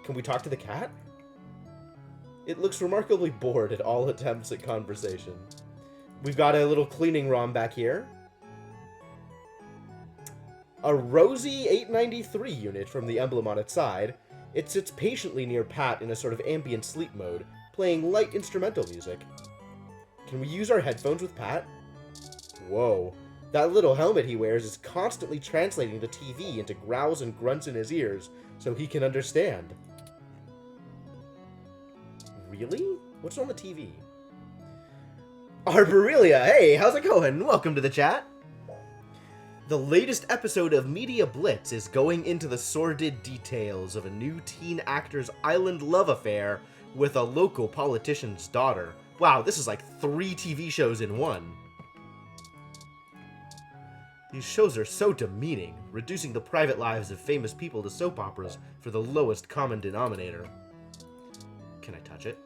Can we talk to the cat? It looks remarkably bored at all attempts at conversation. We've got a little cleaning ROM back here. A Rosie 893 unit from the emblem on its side. It sits patiently near Pat in a sort of ambient sleep mode, playing light instrumental music. Can we use our headphones with Pat? Whoa. That little helmet he wears is constantly translating the TV into growls and grunts in his ears so he can understand. Really? What's on the TV? Arborelia, hey, how's it going? Welcome to the chat. The latest episode of Media Blitz is going into the sordid details of a new teen actor's island love affair with a local politician's daughter. Wow, this is like 3 TV shows in one. These shows are so demeaning, reducing the private lives of famous people to soap operas for the lowest common denominator. Can I touch it?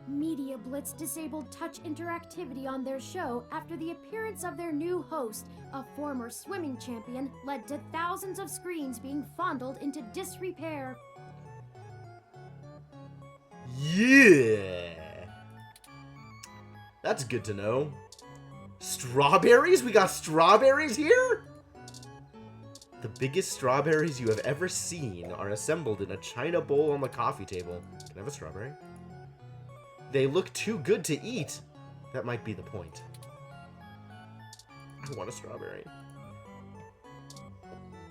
Media Blitz disabled touch interactivity on their show after the appearance of their new host, a former swimming champion, led to thousands of screens being fondled into disrepair. Yeah! That's good to know. Strawberries? We got strawberries here? The biggest strawberries you have ever seen are assembled in a china bowl on the coffee table. Can I have a strawberry? They look too good to eat. That might be the point. I want a strawberry.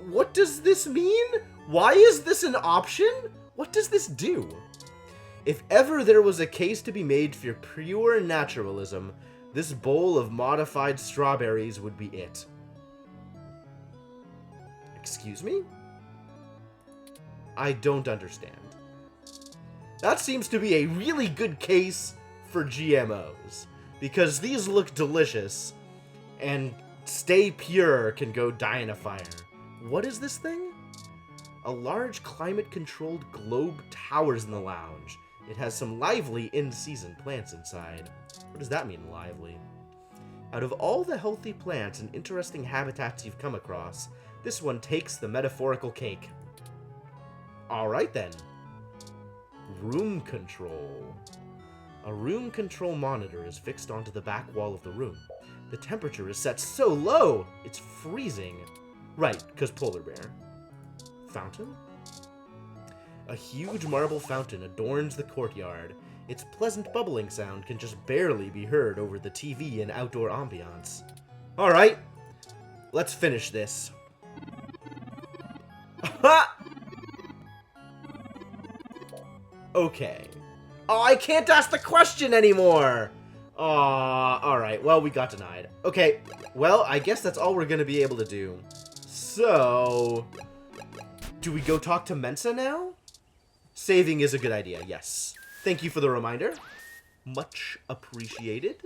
What does this mean? Why is this an option? What does this do? If ever there was a case to be made for pure naturalism, this bowl of modified strawberries would be it. Excuse me? I don't understand. That seems to be a really good case for GMOs, because these look delicious, and stay pure can go die in a fire. What is this thing? A large climate-controlled globe towers in the lounge. It has some lively in-season plants inside. What does that mean, lively? Out of all the healthy plants and interesting habitats you've come across, this one takes the metaphorical cake. Alright then. Room control. A room control monitor is fixed onto the back wall of the room. The temperature is set so low, it's freezing. Right, because polar bear. Fountain? A huge marble fountain adorns the courtyard. Its pleasant bubbling sound can just barely be heard over the TV and outdoor ambiance. Alright, let's finish this. Okay. Oh, I can't ask the question anymore! Aw, alright, well, we got denied. Okay, well, I guess that's all we're gonna be able to do. So, do we go talk to Mensa now? Saving is a good idea, yes. Thank you for the reminder. Much appreciated.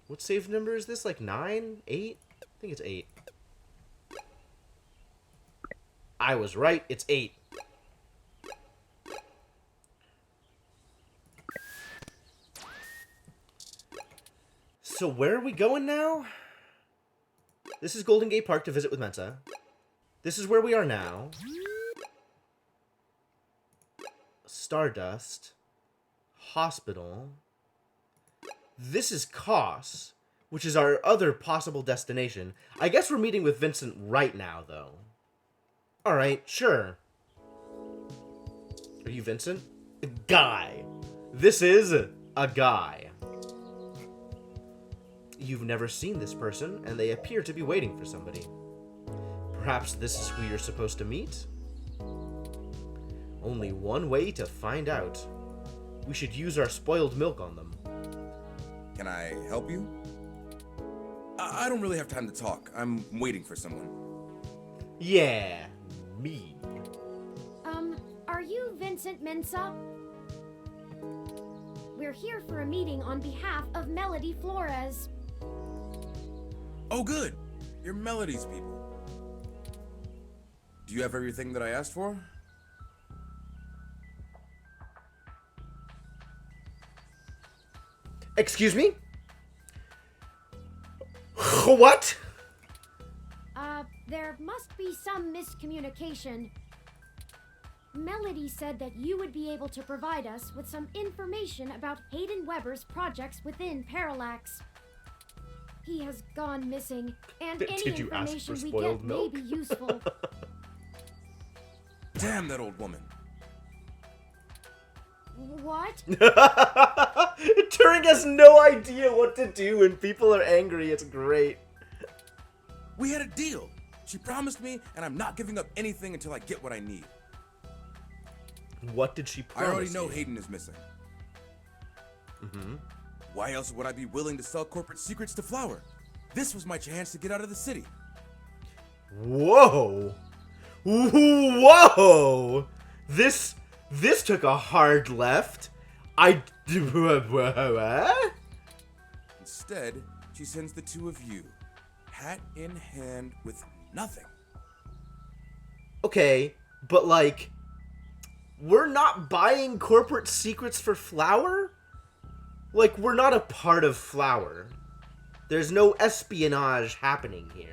What save number is this? Like 9? 8? I think it's 8. I was right, it's 8. So where are we going now? This is Golden Gate Park to visit with Mensa. This is where we are now. Stardust. Hospital. This is Koss, which is our other possible destination. I guess we're meeting with Vincent right now, though. Alright, sure. Are you Vincent? A guy. This is a guy. You've never seen this person, and they appear to be waiting for somebody. Perhaps this is who you're supposed to meet? Only one way to find out. We should use our spoiled milk on them. Can I help you? I don't really have time to talk. I'm waiting for someone. Yeah, me. Are you Vincent Mensa? We're here for a meeting on behalf of Melody Flores. Oh, good. You're Melody's people. Do you have everything that I asked for? Excuse me? What? There must be some miscommunication. Melody said that you would be able to provide us with some information about Hayden Weber's projects within Parallax. He has gone missing, and any Did you ask information for we spoiled get milk? may be useful. Damn that old woman. What? Turing has no idea what to do when people are angry. It's great. We had a deal. She promised me, and I'm not giving up anything until I get what I need. What did she promise I already know you? Hayden is missing. Mm-hmm. Why else would I be willing to sell corporate secrets to Flower? This was my chance to get out of the city. Whoa! Whoa! This took a hard left. Instead, she sends the two of you, hat in hand with nothing. Okay, but like, we're not buying corporate secrets for Flower? Like, we're not a part of Flower. There's no espionage happening here.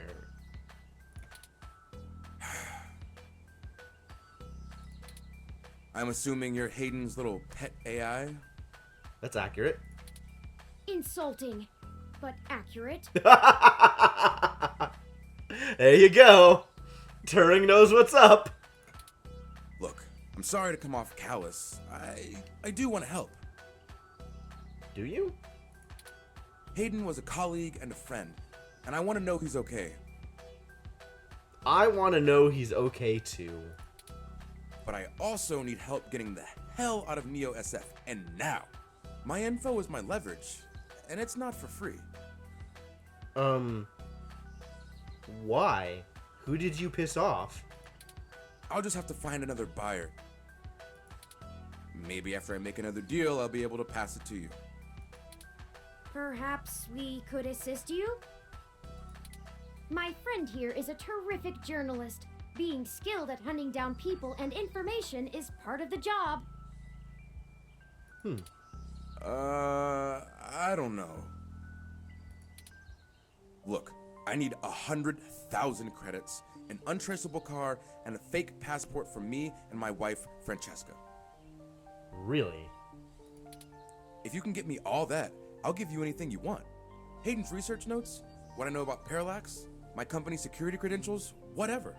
I'm assuming you're Hayden's little pet AI? That's accurate. Insulting, but accurate. There you go. Turing knows what's up. Look, I'm sorry to come off callous. I do want to help. Do you? Hayden was a colleague and a friend, and I want to know he's okay. I want to know he's okay too. But I also need help getting the hell out of Neo SF, and now. My info is my leverage, and it's not for free. Why? Who did you piss off? I'll just have to find another buyer. Maybe after I make another deal, I'll be able to pass it to you. Perhaps we could assist you? My friend here is a terrific journalist. Being skilled at hunting down people and information is part of the job. I don't know. Look, I need 100,000 credits, an untraceable car, and a fake passport for me and my wife, Francesca. Really? If you can get me all that, I'll give you anything you want. Hayden's research notes, what I know about Parallax, my company's security credentials, whatever.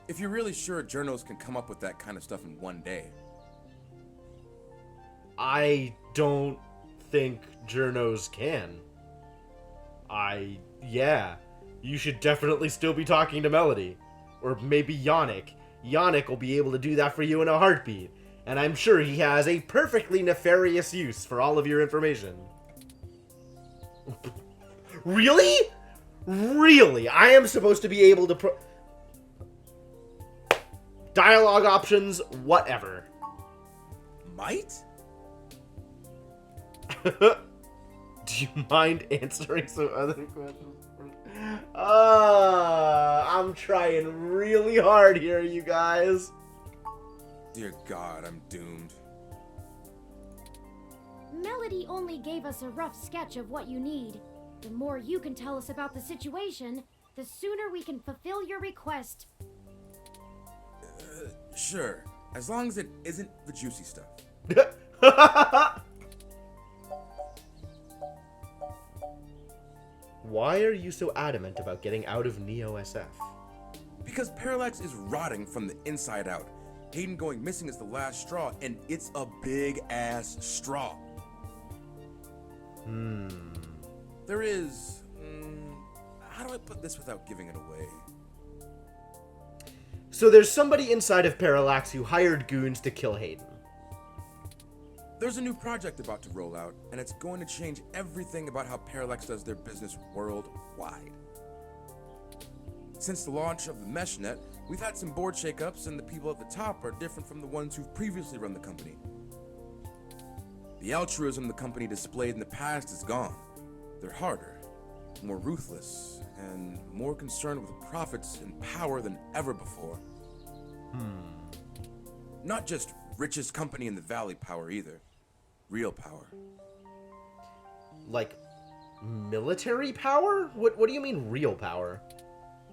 If you're really sure journals can come up with that kind of stuff in one day. I don't think journos can. Yeah. You should definitely still be talking to Melody. Or maybe Yannick. Yannick will be able to do that for you in a heartbeat. And I'm sure he has a perfectly nefarious use for all of your information. Really? Really? I am supposed to be able to dialogue options, whatever. Might? Do you mind answering some other questions? I'm trying really hard here, you guys. Dear God, I'm doomed. Melody only gave us a rough sketch of what you need. The more you can tell us about the situation, the sooner we can fulfill your request. Sure, as long as it isn't the juicy stuff. Why are you so adamant about getting out of Neo SF? Because Parallax is rotting from the inside out. Hayden going missing is the last straw, and it's a big-ass straw. There is... how do I put this without giving it away? So there's somebody inside of Parallax who hired goons to kill Hayden. There's a new project about to roll out, and it's going to change everything about how Parallax does their business worldwide. Since the launch of the MeshNet, we've had some board shakeups, and the people at the top are different from the ones who've previously run the company. The altruism the company displayed in the past is gone. They're harder, more ruthless, and more concerned with profits and power than ever before. Not just richest company in the valley power either. Real power. Like, military power? What do you mean real power?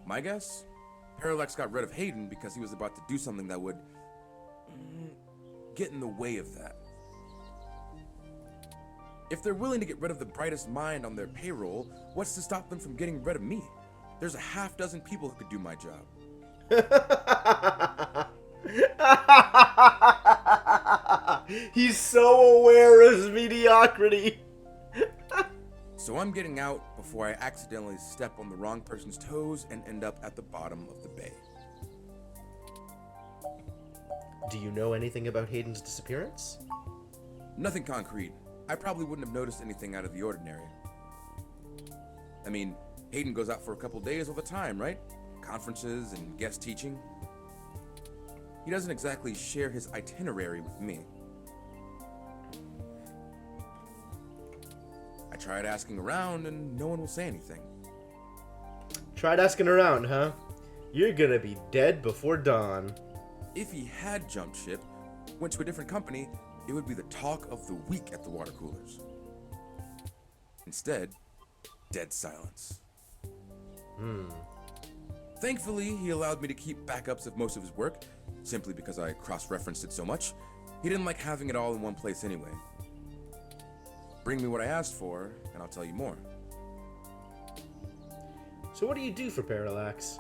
My guess? Parallax got rid of Hayden because he was about to do something that would get in the way of that. If they're willing to get rid of the brightest mind on their payroll, what's to stop them from getting rid of me? There's a half dozen people who could do my job. He's so aware of his mediocrity. So I'm getting out before I accidentally step on the wrong person's toes and end up at the bottom of the bay. Do you know anything about Hayden's disappearance? Nothing concrete. I probably wouldn't have noticed anything out of the ordinary. I mean, Hayden goes out for a couple days all the time, right? Conferences and guest teaching. He doesn't exactly share his itinerary with me. I tried asking around and no one will say anything. Tried asking around, huh? You're gonna be dead before dawn. If he had jumped ship, went to a different company, it would be the talk of the week at the water coolers. Instead, dead silence. Thankfully, he allowed me to keep backups of most of his work, simply because I cross-referenced it so much. He didn't like having it all in one place anyway. Bring me what I asked for, and I'll tell you more. So what do you do for Parallax?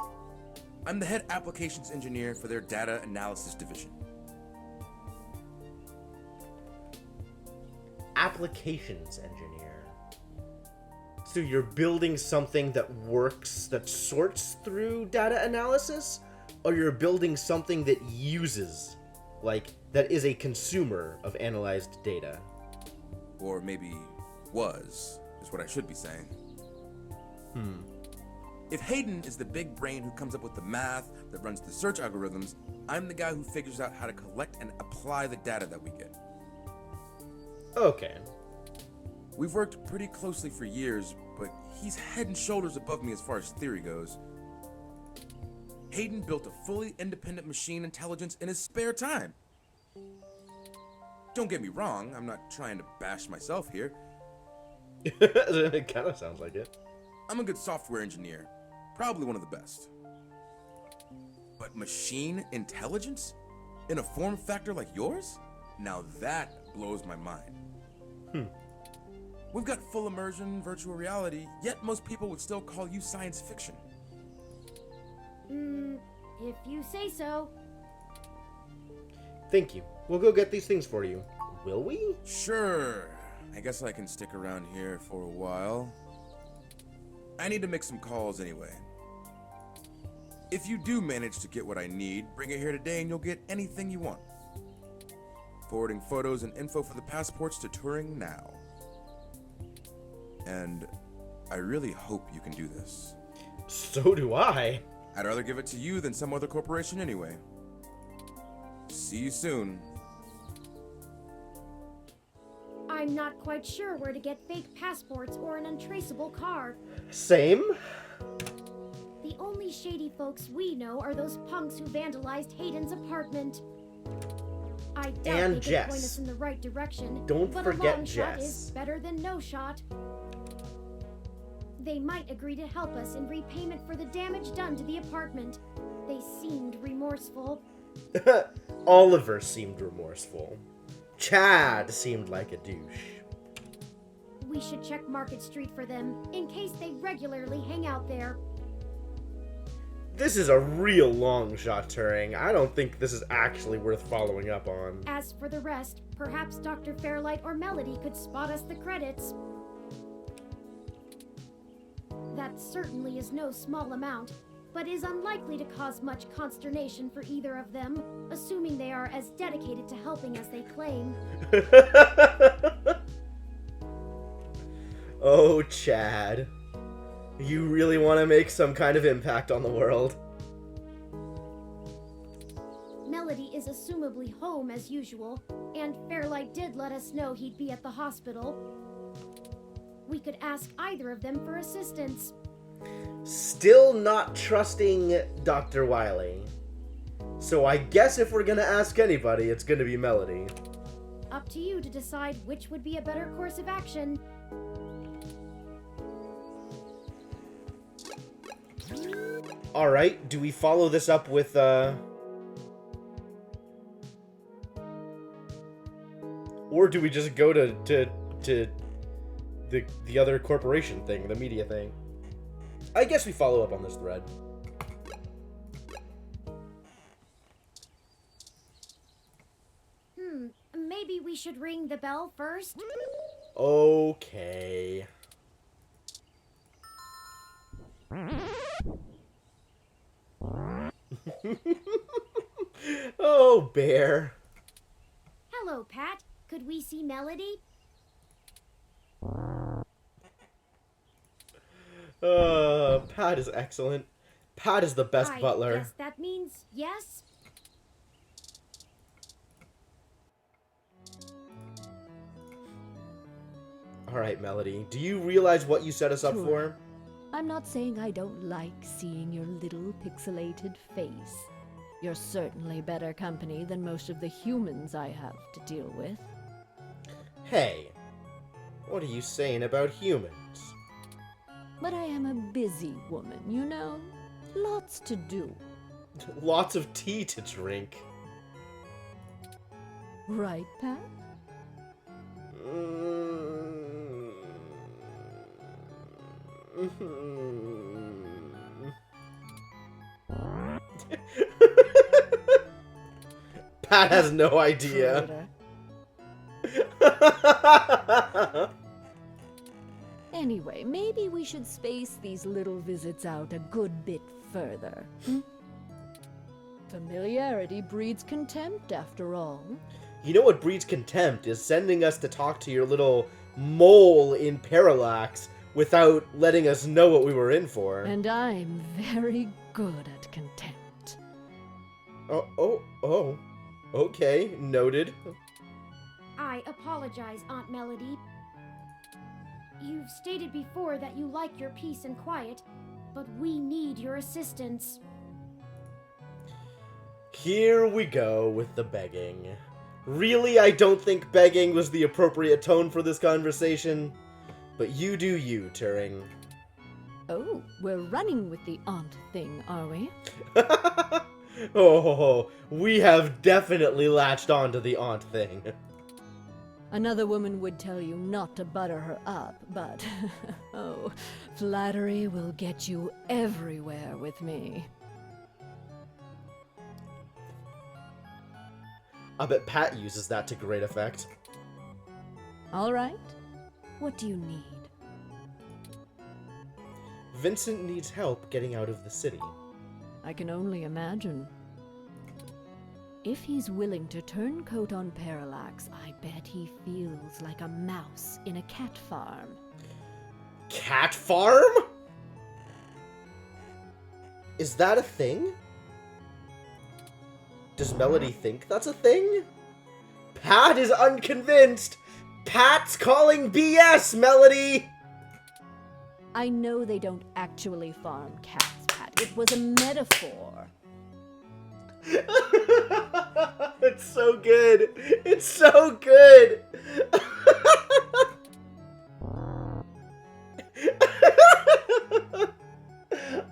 I'm the head applications engineer for their data analysis division. Applications engineer. So you're building something that works, that sorts through data analysis? Or you're building something that uses, like, that is a consumer of analyzed data? Or maybe was, is what I should be saying. If Hayden is the big brain who comes up with the math that runs the search algorithms, I'm the guy who figures out how to collect and apply the data that we get. Okay. We've worked pretty closely for years, but he's head and shoulders above me as far as theory goes. Hayden built a fully independent machine intelligence in his spare time. Don't get me wrong, I'm not trying to bash myself here. It kind of sounds like it. I'm a good software engineer, probably one of the best. But machine intelligence? In a form factor like yours? Now that blows my mind. We've got full immersion, virtual reality, yet most people would still call you science fiction. If you say so. Thank you. We'll go get these things for you. Will we? Sure. I guess I can stick around here for a while. I need to make some calls anyway. If you do manage to get what I need, bring it here today and you'll get anything you want. Forwarding photos and info for the passports to Turing now. And I really hope you can do this. So do I. I'd rather give it to you than some other corporation anyway. See you soon. I'm not quite sure where to get fake passports or an untraceable car. Same. The only shady folks we know are those punks who vandalized Hayden's apartment. I doubt And they could Jess. point us in the right direction. Don't but forget a long shot Jess. is better than no shot. They might agree to help us in repayment for the damage done to the apartment. They seemed remorseful. Oliver seemed remorseful. Chad seemed like a douche. We should check Market Street for them, in case they regularly hang out there. This is a real long shot, Turing. I don't think this is actually worth following up on. As for the rest, perhaps Dr. Fairlight or Melody could spot us the credits. That certainly is no small amount, but is unlikely to cause much consternation for either of them, assuming they are as dedicated to helping as they claim. Oh, Chad. You really want to make some kind of impact on the world. Melody is assumably home as usual, and Fairlight did let us know he'd be at the hospital. We could ask either of them for assistance. Still not trusting Dr. Wily. So I guess if we're gonna ask anybody, it's gonna be Melody. Up to you to decide which would be a better course of action. Alright, do we follow this up with, or do we just go to the other corporation thing, the media thing? I guess we follow up on this thread. Maybe we should ring the bell first? Okay. Oh, Bear. Hello, Pat. Could we see Melody? Pat is excellent. Pat is the best butler. I guess that means yes? Alright, Melody. Do you realize what you set us up for? I'm not saying I don't like seeing your little pixelated face. You're certainly better company than most of the humans I have to deal with. Hey, what are you saying about humans? But I am a busy woman, you know? Lots to do. Lots of tea to drink. Right, Pat? Pat has no idea. Anyway, maybe we should space these little visits out a good bit further. Hmm? Familiarity breeds contempt, after all. You know what breeds contempt is sending us to talk to your little mole in Parallax without letting us know what we were in for. And I'm very good at contempt. Oh. Okay, noted. I apologize, Aunt Melody. You've stated before that you like your peace and quiet, but we need your assistance. Here we go with the begging. Really, I don't think begging was the appropriate tone for this conversation, but you do you, Turing. Oh, we're running with the aunt thing, are we? Oh, we have definitely latched onto the aunt thing. Another woman would tell you not to butter her up, but oh, flattery will get you everywhere with me. I bet Pat uses that to great effect. All right. What do you need? Vincent needs help getting out of the city. I can only imagine. if he's willing to turn coat on Parallax, I bet he feels like a mouse in a cat farm. Cat farm? Is that a thing? Does Melody think that's a thing? Pat is unconvinced! Pat's calling BS, Melody! I know they don't actually farm cats, Pat. It was a metaphor. It's so good. It's so good.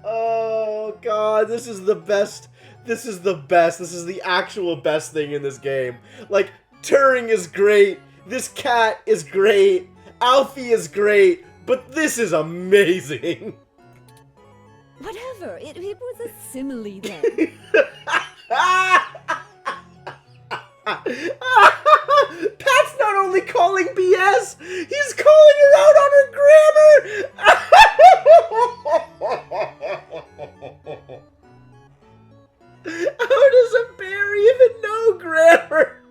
Oh god, this is the best. This is the best. This is the actual best thing in this game. Like, Turing is great. This cat is great. Alfie is great. But this is amazing. Whatever. It was a simile then. Pat's not only calling BS, he's calling her out on her grammar. How does a bear even know grammar?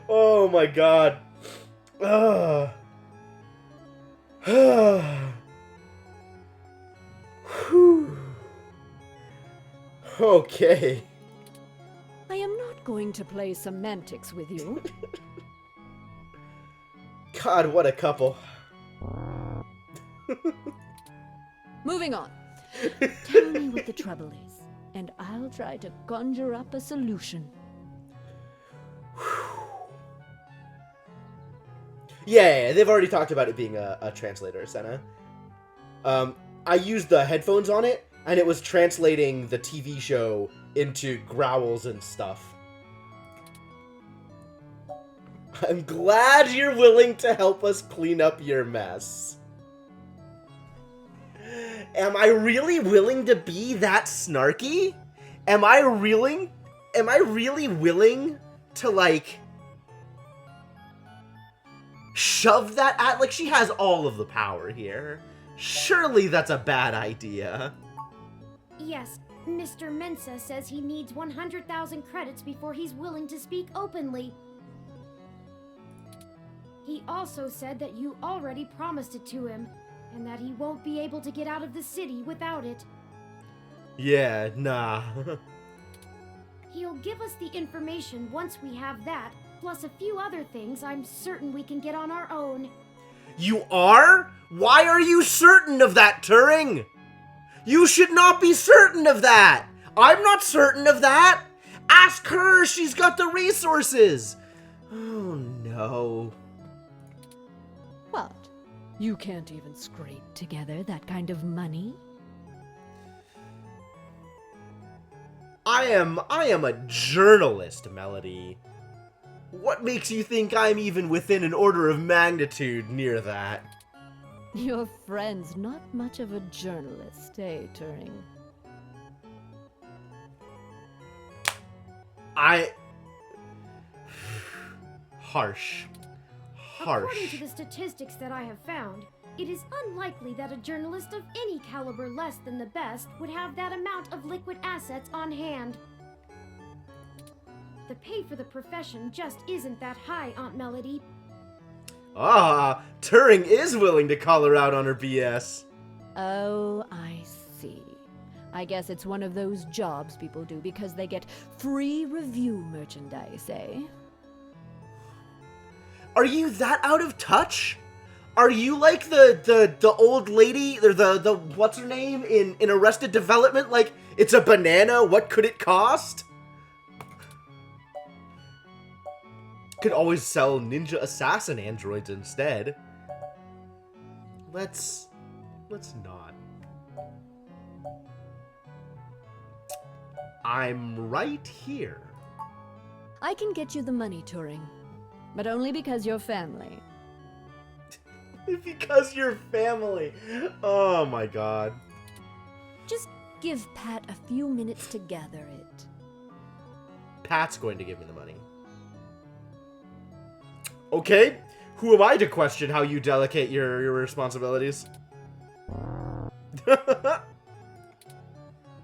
Oh my god. Okay. I am not going to play semantics with you. God, what a couple. Moving on. Tell me what the trouble is, and I'll try to conjure up a solution. Yeah, they've already talked about it being a translator, Senna. I used the headphones on it, and it was translating the TV show into growls and stuff. I'm glad you're willing to help us clean up your mess. Am I really willing to be that snarky? Am I really willing to, like, shove that at, like, she has all of the power here. Surely that's a bad idea. Yes, Mr. Mensa says he needs 100,000 credits before he's willing to speak openly. He also said that you already promised it to him, and that he won't be able to get out of the city without it. Yeah, nah. He'll give us the information once we have that, plus a few other things I'm certain we can get on our own. You are? Why are you certain of that, Turing? You should not be certain of that. I'm not certain of that. Ask her. She's got the resources. Oh, no. What? You can't even scrape together that kind of money? I am a journalist, Melody. What makes you think I'm even within an order of magnitude near that? Your friend's not much of a journalist, eh, Turing? Harsh. According to the statistics that I have found, it is unlikely that a journalist of any caliber less than the best would have that amount of liquid assets on hand. The pay for the profession just isn't that high, Aunt Melody. Ah, Turing is willing to call her out on her BS. Oh, I see. I guess it's one of those jobs people do because they get free review merchandise, eh? Are you that out of touch? Are you like the old lady, or the what's her name in Arrested Development? Like, it's a banana, what could it cost? Could always sell ninja assassin androids instead. Let's not. I'm right here. I can get you the money, Turing. But only because you're family. Because you're family. Oh my god. Just give Pat a few minutes to gather it. Pat's going to give me the money. Okay, who am I to question how you delegate your responsibilities?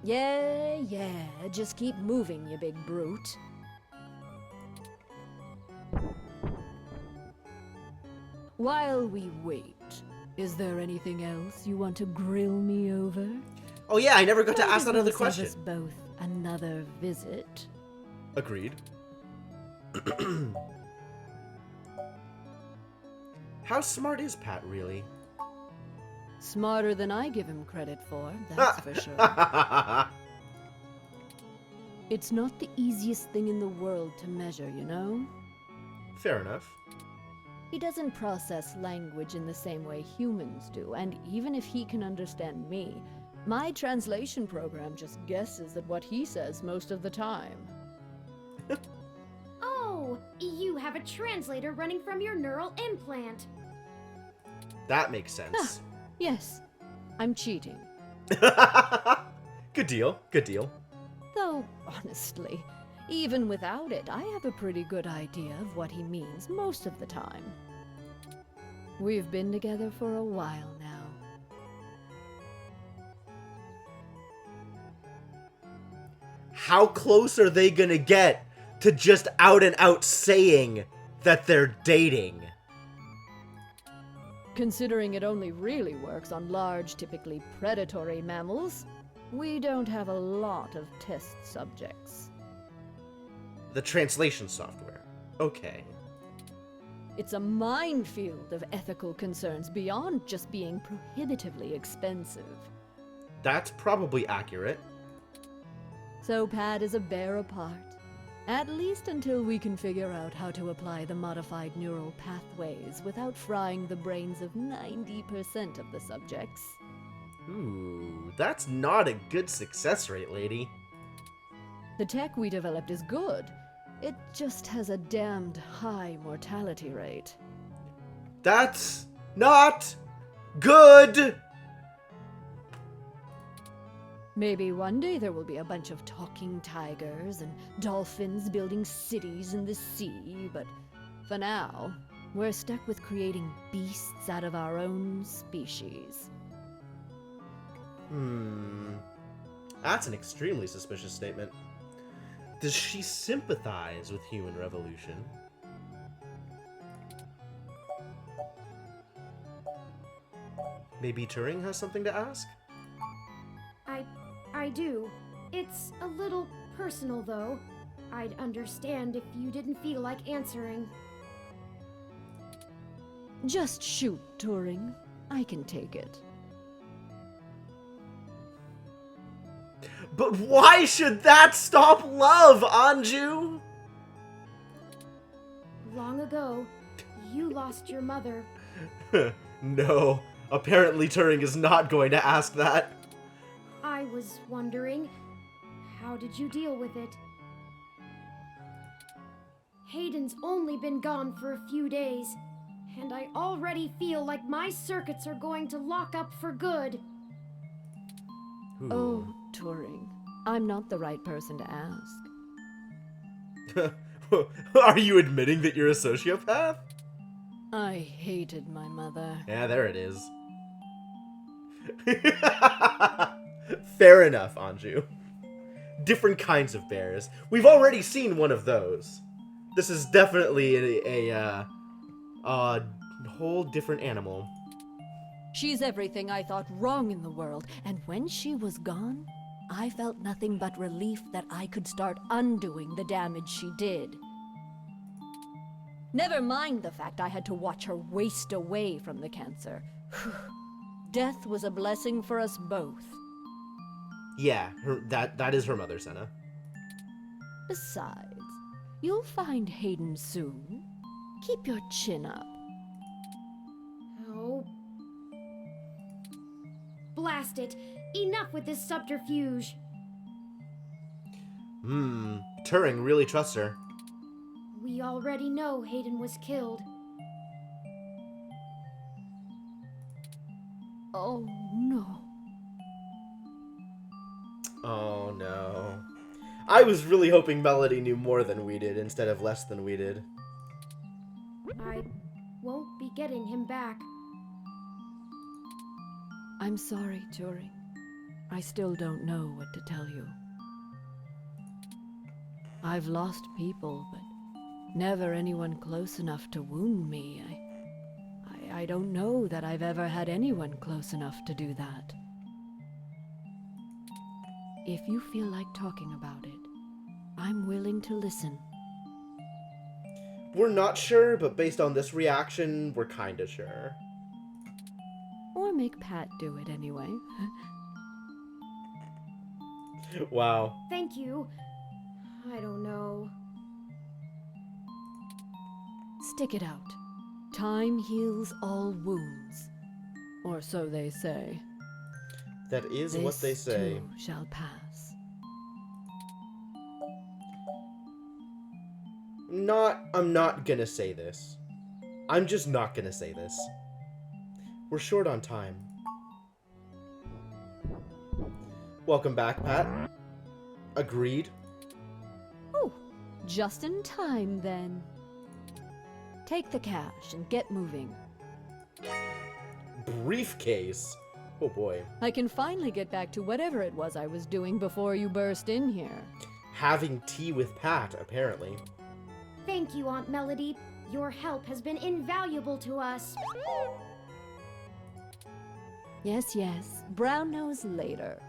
Yeah, just keep moving, you big brute. While we wait, is there anything else you want to grill me over? Oh yeah, I never got to ask that other Might as well question. save us both another visit. Agreed. How smart is Pat, really? Smarter than I give him credit for, that's for sure. It's not the easiest thing in the world to measure, you know? Fair enough. He doesn't process language in the same way humans do, and even if he can understand me, my translation program just guesses at what he says most of the time. Oh, you have a translator running from your neural implant. That makes sense. Yes, I'm cheating. Good deal, good deal. Though, honestly, even without it, I have a pretty good idea of what he means most of the time. We've been together for a while now. How close are they gonna get to just out and out saying that they're dating? Considering it only really works on large, typically predatory mammals, we don't have a lot of test subjects. The translation software. Okay. It's a minefield of ethical concerns beyond just being prohibitively expensive. That's probably accurate. So Pat is a bear apart. At least until we can figure out how to apply the modified neural pathways without frying the brains of 90% of the subjects. Ooh, that's not a good success rate, lady. The tech we developed is good. It just has a damned high mortality rate. That's not good! Maybe one day there will be a bunch of talking tigers and dolphins building cities in the sea, but for now, we're stuck with creating beasts out of our own species. That's an extremely suspicious statement. Does she sympathize with human revolution? Maybe Turing has something to ask? I do. It's a little personal, though. I'd understand if you didn't feel like answering. Just shoot, Turing. I can take it. But why should that stop love, Anju? Long ago, you lost your mother. No, apparently Turing is not going to ask that. I was wondering, how did you deal with it? Hayden's only been gone for a few days, and I already feel like my circuits are going to lock up for good. Oh, Turing, I'm not the right person to ask. Are you admitting that you're a sociopath? I hated my mother. Yeah, there it is. Fair enough, Anju. Different kinds of bears. We've already seen one of those. This is definitely a whole different animal. She's everything I thought wrong in the world, and when she was gone, I felt nothing but relief that I could start undoing the damage she did. Never mind the fact I had to watch her waste away from the cancer. Death was a blessing for us both. Yeah, that is her mother, Senna. Besides, you'll find Hayden soon. Keep your chin up. Oh. Blast it! Enough with this subterfuge! Turing really trusts her. We already know Hayden was killed. Oh, no. Oh, no. I was really hoping Melody knew more than we did instead of less than we did. I won't be getting him back. I'm sorry, Turing. I still don't know what to tell you. I've lost people, but never anyone close enough to wound me. I don't know that I've ever had anyone close enough to do that. If you feel like talking about it, I'm willing to listen. We're not sure, but based on this reaction, we're kinda sure. Or make Pat do it anyway. Wow. Thank you. I don't know. Stick it out. Time heals all wounds. Or so they say. That is what they say. Too shall pass. I'm not gonna say this. I'm just not gonna say this. We're short on time. Welcome back, Pat. Agreed. Oh, just in time then. Take the cash and get moving. Briefcase? Oh boy. I can finally get back to whatever it was I was doing before you burst in here. Having tea with Pat, apparently. Thank you, Aunt Melody. Your help has been invaluable to us. Yes, yes. Brown nose later.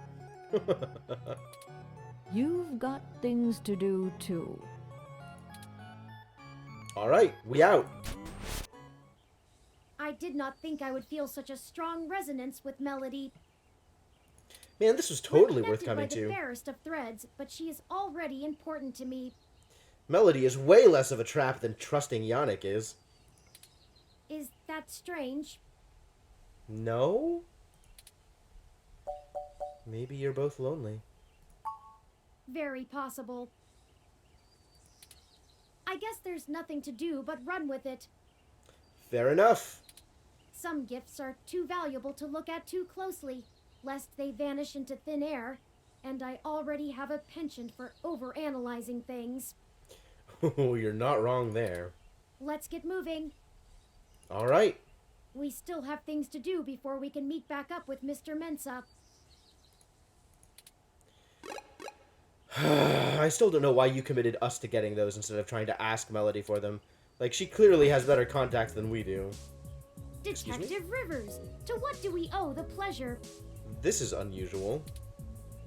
You've got things to do, too. Alright, we out. I did not think I would feel such a strong resonance with Melody. Man, this was totally worth coming by the to. fairest of threads, but she is already important to me. Melody is way less of a trap than trusting Yannick is. Is that strange? No? Maybe you're both lonely. Very possible. I guess there's nothing to do but run with it. Fair enough. Some gifts are too valuable to look at too closely, lest they vanish into thin air, and I already have a penchant for overanalyzing things. Oh, you're not wrong there. Let's get moving. All right. We still have things to do before we can meet back up with Mr. Mensa. I still don't know why you committed us to getting those instead of trying to ask Melody for them. Like, she clearly has better contacts than we do. Detective Rivers, to what do we owe the pleasure? This is unusual.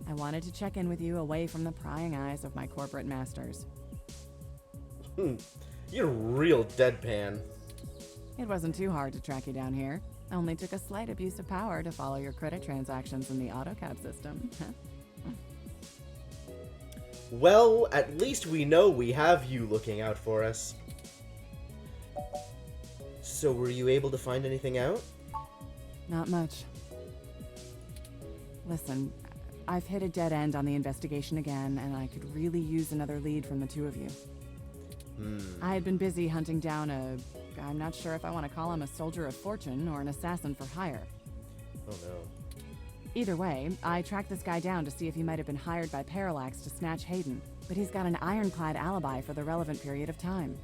I wanted to check in with you away from the prying eyes of my corporate masters. You're real deadpan. It wasn't too hard to track you down here. Only took a slight abuse of power to follow your credit transactions in the AutoCAD system. Well, at least we know we have you looking out for us. So were you able to find anything out? Not much. Listen, I've hit a dead end on the investigation again, and I could really use another lead from the two of you. I had been busy hunting down I'm not sure if I want to call him a soldier of fortune or an assassin for hire. Oh no. Either way, I tracked this guy down to see if he might have been hired by Parallax to snatch Hayden, but he's got an ironclad alibi for the relevant period of time.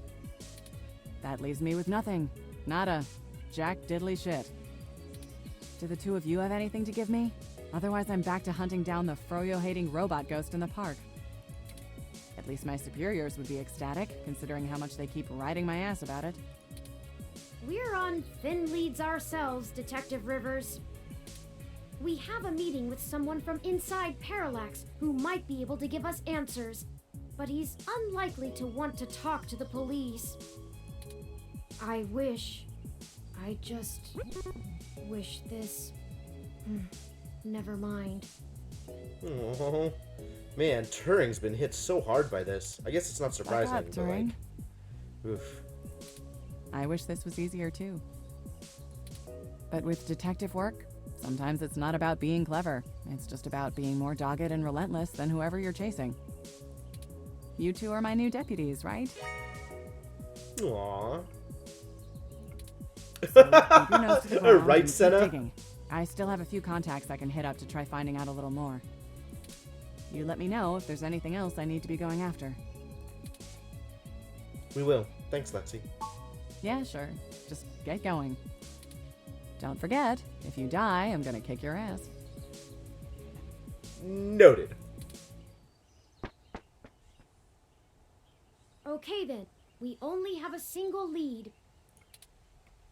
That leaves me with nothing. Nada. Jack diddly shit. Do the two of you have anything to give me? Otherwise, I'm back to hunting down the froyo-hating robot ghost in the park. At least my superiors would be ecstatic, considering how much they keep riding my ass about it. We're on thin leads ourselves, Detective Rivers. We have a meeting with someone from inside Parallax who might be able to give us answers, but he's unlikely to want to talk to the police. I just wish this... Never mind. Oh, man, Turing's been hit so hard by this. I guess it's not surprising. What's up, Turing? Oof. I wish this was easier too. But with detective work, sometimes it's not about being clever. It's just about being more dogged and relentless than whoever you're chasing. You two are my new deputies, right? Aww. So keep your nose to the ground Right, and keep Senna? digging. I still have a few contacts I can hit up to try finding out a little more. You let me know if there's anything else I need to be going after. We will. Thanks, Lexi. Yeah, sure. Just get going. Don't forget, if you die, I'm gonna kick your ass. Noted. Okay then, we only have a single lead.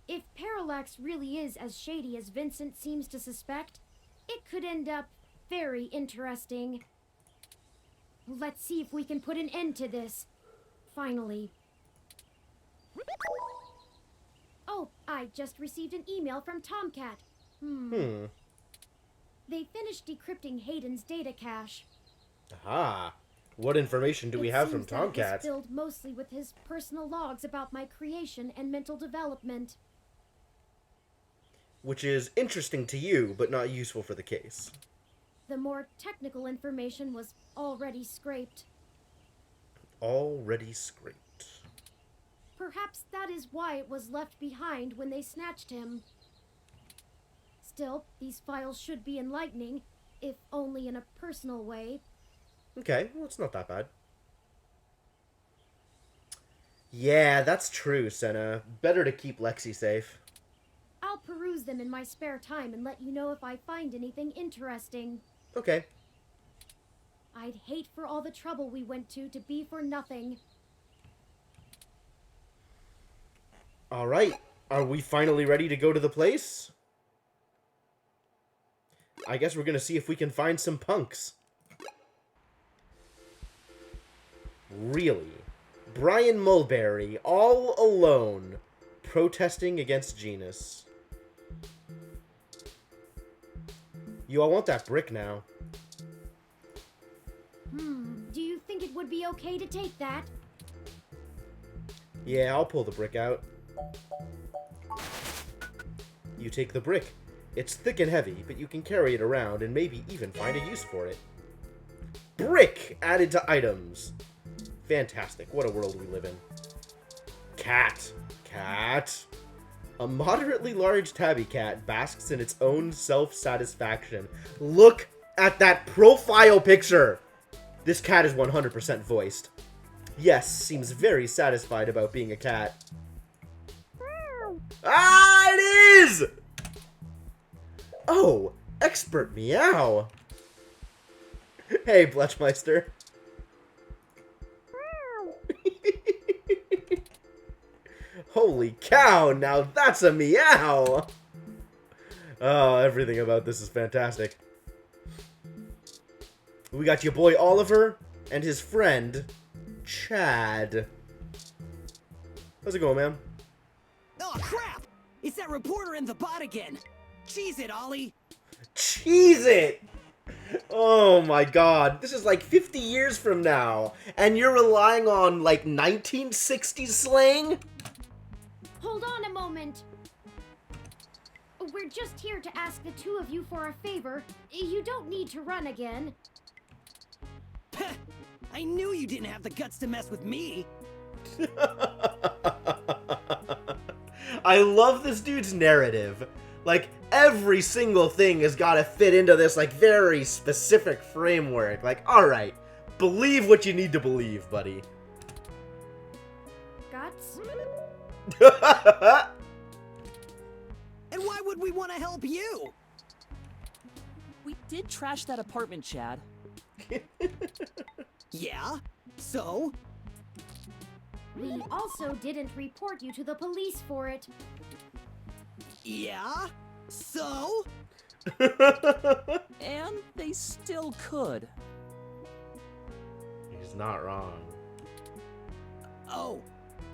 If Parallax really is as shady as Vincent seems to suspect, it could end up very interesting. Let's see if we can put an end to this. Finally. Oh, I just received an email from Tomcat. They finished decrypting Hayden's data cache. Aha. What information do we have from Tomcat? It's filled mostly with his personal logs about my creation and mental development. Which is interesting to you, but not useful for the case. The more technical information was already scraped. Already scraped. Perhaps that is why it was left behind when they snatched him. Still, these files should be enlightening, if only in a personal way. Okay, well, it's not that bad. Yeah, that's true, Senna. Better to keep Lexi safe. I'll peruse them in my spare time and let you know if I find anything interesting. Okay. I'd hate for all the trouble we went to be for nothing. Alright, are we finally ready to go to the place? I guess we're gonna see if we can find some punks. Really? Brian Mulberry, all alone, protesting against Genus. Yo, I want that brick now. Do you think it would be okay to take that? Yeah, I'll pull the brick out. You take the brick. It's thick and heavy, but you can carry it around and maybe even find a use for it. Brick added to items. Fantastic. What a world we live in. Cat. Cat. A moderately large tabby cat basks in its own self-satisfaction. Look at that profile picture! This cat is 100% voiced. Yes, seems very satisfied about being a cat. Ah, it is! Oh, expert meow. Hey, Bletchmeister. Holy cow, now that's a meow! Oh, everything about this is fantastic. We got your boy Oliver and his friend, Chad. How's it going, man? Oh, crap! It's that reporter in the bot again! Cheese it, Ollie! Cheese it! Oh my god, this is like 50 years from now, and you're relying on, like, 1960s slang? Hold on a moment. We're just here to ask the two of you for a favor. You don't need to run again. I knew you didn't have the guts to mess with me! I love this dude's narrative. Like, every single thing has got to fit into this, like, very specific framework. Like, alright, believe what you need to believe, buddy. Guts? And why would we want to help you? We did trash that apartment, Chad. Yeah? So? We also didn't report you to the police for it. Yeah? So? And they still could. He's not wrong. Oh.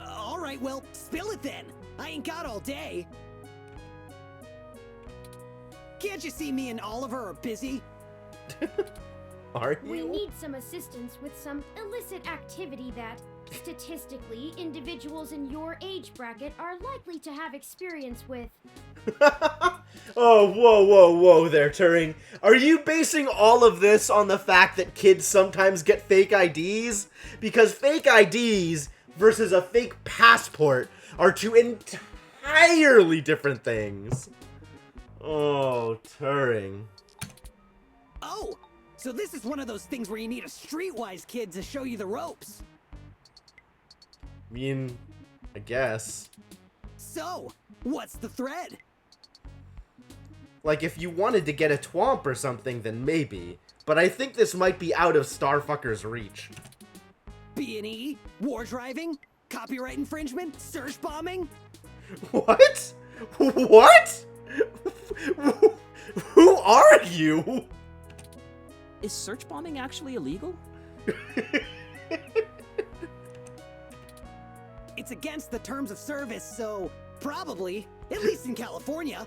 Alright, well, spill it then. I ain't got all day. Can't you see me and Oliver are busy? Are We you? need some assistance with some illicit activity that, statistically, individuals in your age bracket are likely to have experience with. Oh, whoa there, Turing. Are you basing all of this on the fact that kids sometimes get fake IDs? Because fake IDs versus a fake passport are two entirely different things. Oh, Turing. Oh! So this is one of those things where you need a streetwise kid to show you the ropes. I mean, I guess. So, what's the thread? Like, if you wanted to get a twomp or something, then maybe. But I think this might be out of Starfucker's reach. B&E? War driving? Copyright infringement? Search bombing? What? What? Who are you? Is search bombing actually illegal? It's against the terms of service, so probably, at least in California.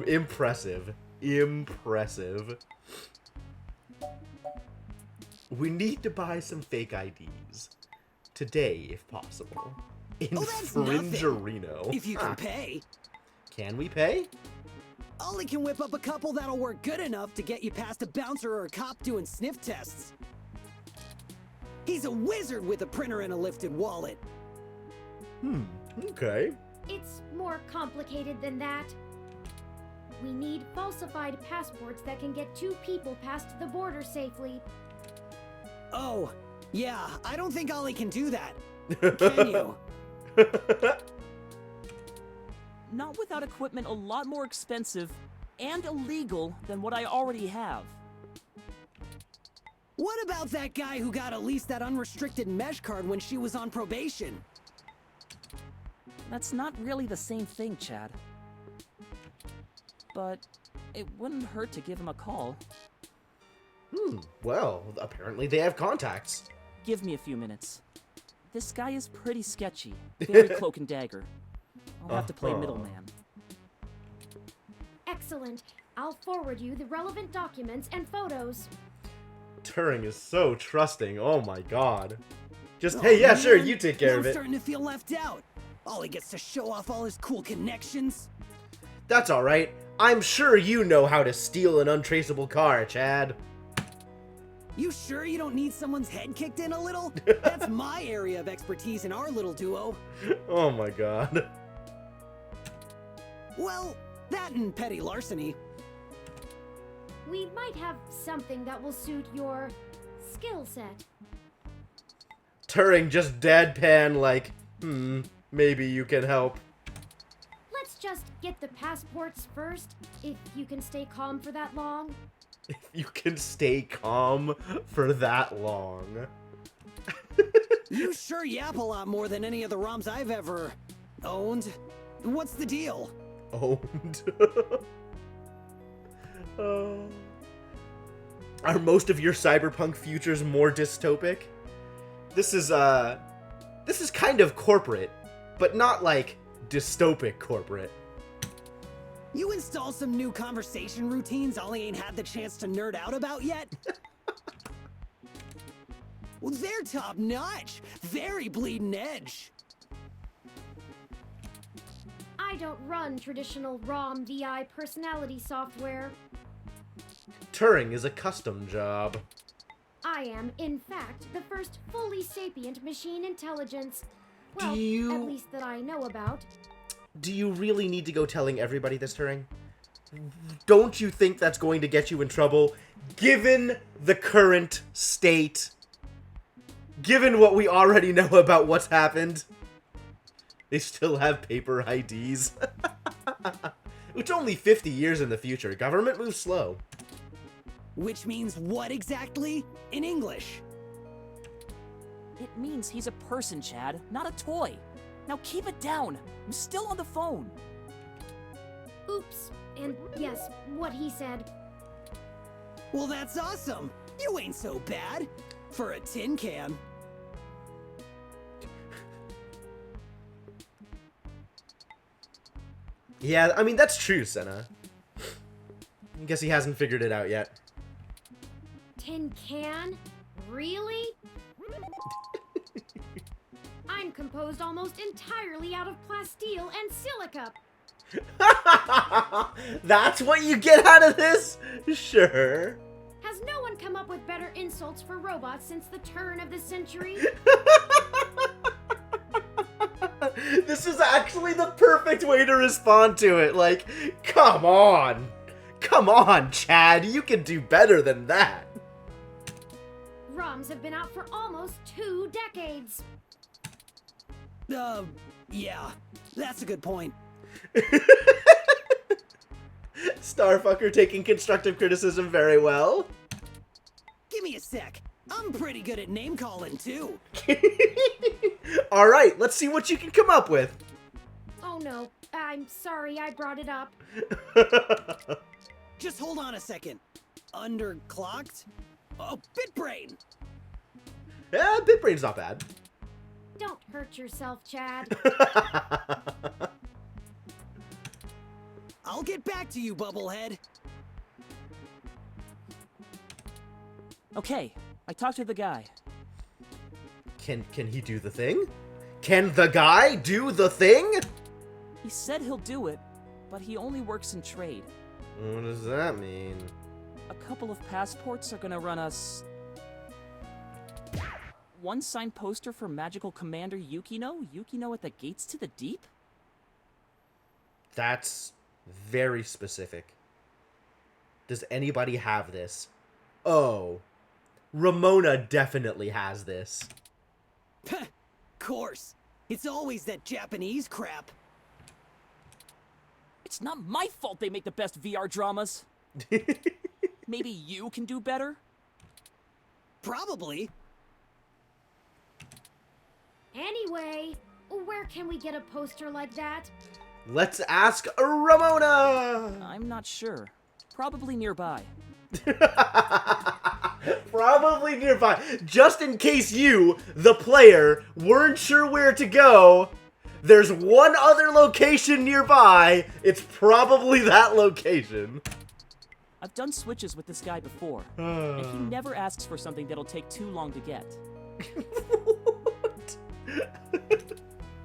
Impressive. Impressive. We need to buy some fake IDs. Today, if possible. In Fringerino. If you can pay. Can we pay? Ollie can whip up a couple that'll work good enough to get you past a bouncer or a cop doing sniff tests. He's a wizard with a printer and a lifted wallet. Okay. It's more complicated than that. We need falsified passports that can get 2 people past the border safely. Oh, yeah, I don't think Ollie can do that. Can you? Not without equipment a lot more expensive and illegal than what I already have. What about that guy who got at least that unrestricted mesh card when she was on probation? That's not really the same thing, Chad. But it wouldn't hurt to give him a call. Well, apparently they have contacts. Give me a few minutes. This guy is pretty sketchy. Very cloak and dagger. I'll have to play middleman. Excellent. I'll forward you the relevant documents and photos. Turing is so trusting. Oh my god. Just, hey, yeah, sure, you take care of it. I'm starting to feel left out. Ollie gets to show off all his cool connections. That's alright. I'm sure you know how to steal an untraceable car, Chad. You sure you don't need someone's head kicked in a little? That's my area of expertise in our little duo. Oh my god. Well, that and petty larceny. We might have something that will suit your skill set. Turing just deadpan like, maybe you can help. Let's just get the passports first, if you can stay calm for that long. If you can stay calm for that long. You sure yap a lot more than any of the ROMs I've ever owned. What's the deal? Owned. Are most of your cyberpunk futures more dystopic? This is kind of corporate, but not like dystopic corporate. You install some new conversation routines Ollie ain't had the chance to nerd out about yet? Well, they're top notch. Very bleeding edge. I don't run traditional ROM VI personality software. Turing is a custom job. I am, in fact, the first fully sapient machine intelligence. Well, Do you... at least that I know about. Do you really need to go telling everybody this, Turing? Don't you think that's going to get you in trouble, given the current state? Given what we already know about what's happened? They still have paper IDs. It's only 50 years in the future. Government moves slow. Which means what exactly? In English? It means he's a person, Chad, not a toy. Now keep it down. I'm still on the phone. Oops. And yes, what he said. Well, that's awesome. You ain't so bad. For a tin can. Yeah, I mean, that's true, Senna. I guess he hasn't figured it out yet. Tin can? Really? I'm composed almost entirely out of plasteel and silica. That's what you get out of this? Sure. Has no one come up with better insults for robots since the turn of the century? This is actually the perfect way to respond to it. Like, come on. Come on, Chad. You can do better than that. ROMs have been out for almost 2 decades. Yeah, that's a good point. Starfucker taking constructive criticism very well. Give me a sec. I'm pretty good at name calling too. All right, let's see what you can come up with. Oh no, I'm sorry I brought it up. Just hold on a second. Underclocked? Oh, Bitbrain! Yeah, Bitbrain's not bad. Don't hurt yourself, Chad. I'll get back to you, Bubblehead. Okay, I talked to the guy. Can he do the thing? Can the guy do the thing? He said he'll do it, but he only works in trade. What does that mean? A couple of passports are gonna run us... one signed poster for Magical Commander Yukino? Yukino at the Gates to the Deep? That's very specific. Does anybody have this? Oh. Ramona definitely has this. Course. It's always that Japanese crap. It's not my fault they make the best VR dramas. Maybe you can do better? Probably. Anyway, where can we get a poster like that? Let's ask Ramona! I'm not sure. Probably nearby. Probably nearby. Just in case you, the player, weren't sure where to go, there's one other location nearby. It's probably that location. I've done switches with this guy before, and he never asks for something that'll take too long to get.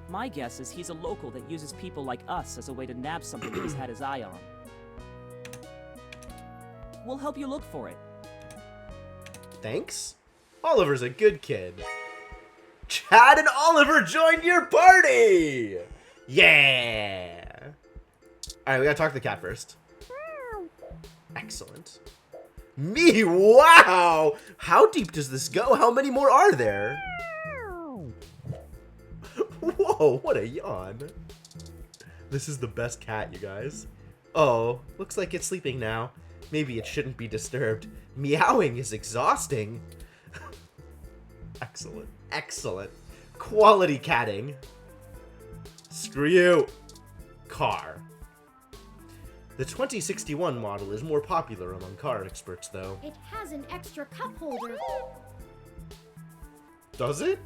My guess is he's a local that uses people like us as a way to nab something that he's had his eye on. We'll help you look for it. Thanks. Oliver's a good kid. Chad and Oliver joined your party! Yeah! Alright, we gotta talk to the cat first. Excellent. Me? Wow! How deep does this go? How many more are there? Whoa, what a yawn. This is the best cat, you guys. Oh, looks like it's sleeping now. Maybe it shouldn't be disturbed. Meowing is exhausting. Excellent. Excellent. Quality catting. Screw you. Car. The 2061 model is more popular among car experts, though. It has an extra cup holder. Does it?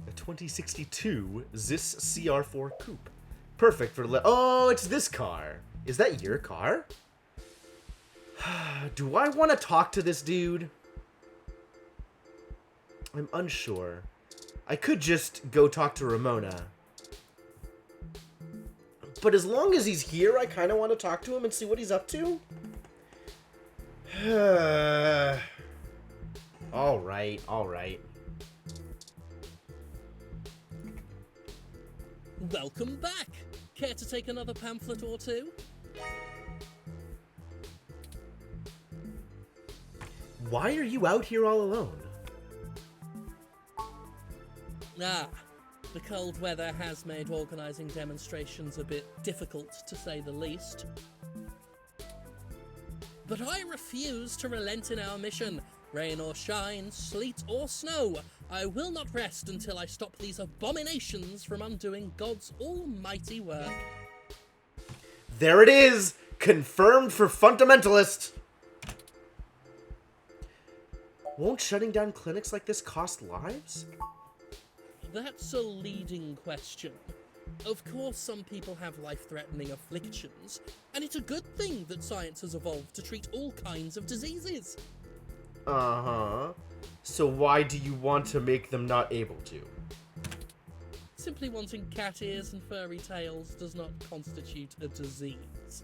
A 2062 Zis CR4 Coupe. Perfect for oh, it's this car. Is that your car? Do I want to talk to this dude? I'm unsure. I could just go talk to Ramona. But as long as he's here, I kind of want to talk to him and see what he's up to. Alright, alright. Welcome back! Care to take another pamphlet or two? Why are you out here all alone? Ah, the cold weather has made organising demonstrations a bit difficult, to say the least. But I refuse to relent in our mission. Rain or shine, sleet or snow, I will not rest until I stop these abominations from undoing God's almighty work. There it is! Confirmed for Fundamentalist! Won't shutting down clinics like this cost lives? That's a leading question. Of course, some people have life-threatening afflictions, and it's a good thing that science has evolved to treat all kinds of diseases. Uh-huh. So why do you want to make them not able to? Simply wanting cat ears and furry tails does not constitute a disease.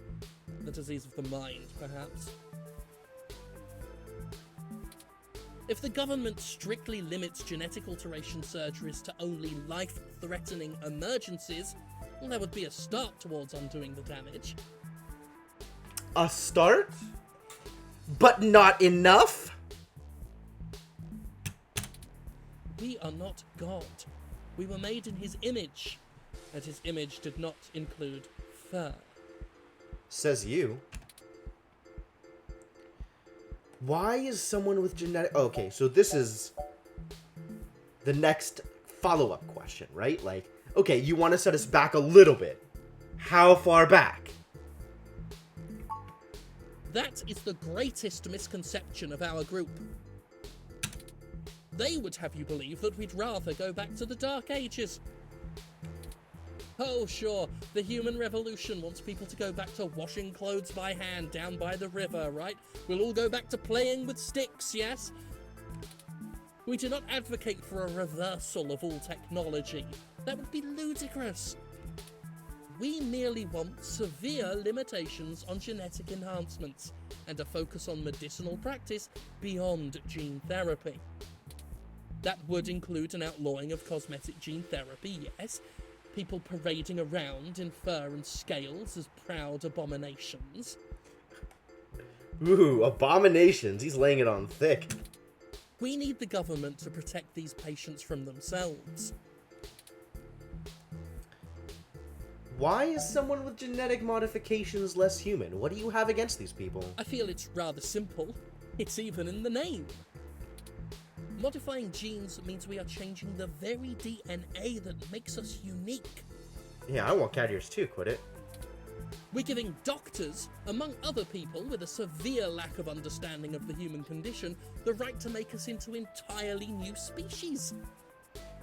A disease of the mind, perhaps. If the government strictly limits genetic alteration surgeries to only life-threatening emergencies, well, that would be a start towards undoing the damage. A start? But not enough? We are not God. We were made in his image. and his image did not include fur. Says you. Why is someone with genetic... Okay, so this is the next follow-up question, right? Like, okay, you want to set us back a little bit. How far back? That is the greatest misconception of our group. They would have you believe that we'd rather go back to the Dark Ages. Oh, sure, the human revolution wants people to go back to washing clothes by hand down by the river, right? We'll all go back to playing with sticks, yes? We do not advocate for a reversal of all technology. That would be ludicrous. We merely want severe limitations on genetic enhancements and a focus on medicinal practice beyond gene therapy. That would include an outlawing of cosmetic gene therapy, yes, people parading around in fur and scales as proud abominations. Ooh, abominations. He's laying it on thick. We need the government to protect these patients from themselves. Why is someone with genetic modifications less human? What do you have against these people? I feel it's rather simple. It's even in the name. Modifying genes means we are changing the very DNA that makes us unique. Yeah, I want cat ears too, quit it. We're giving doctors, among other people with a severe lack of understanding of the human condition, the right to make us into entirely new species.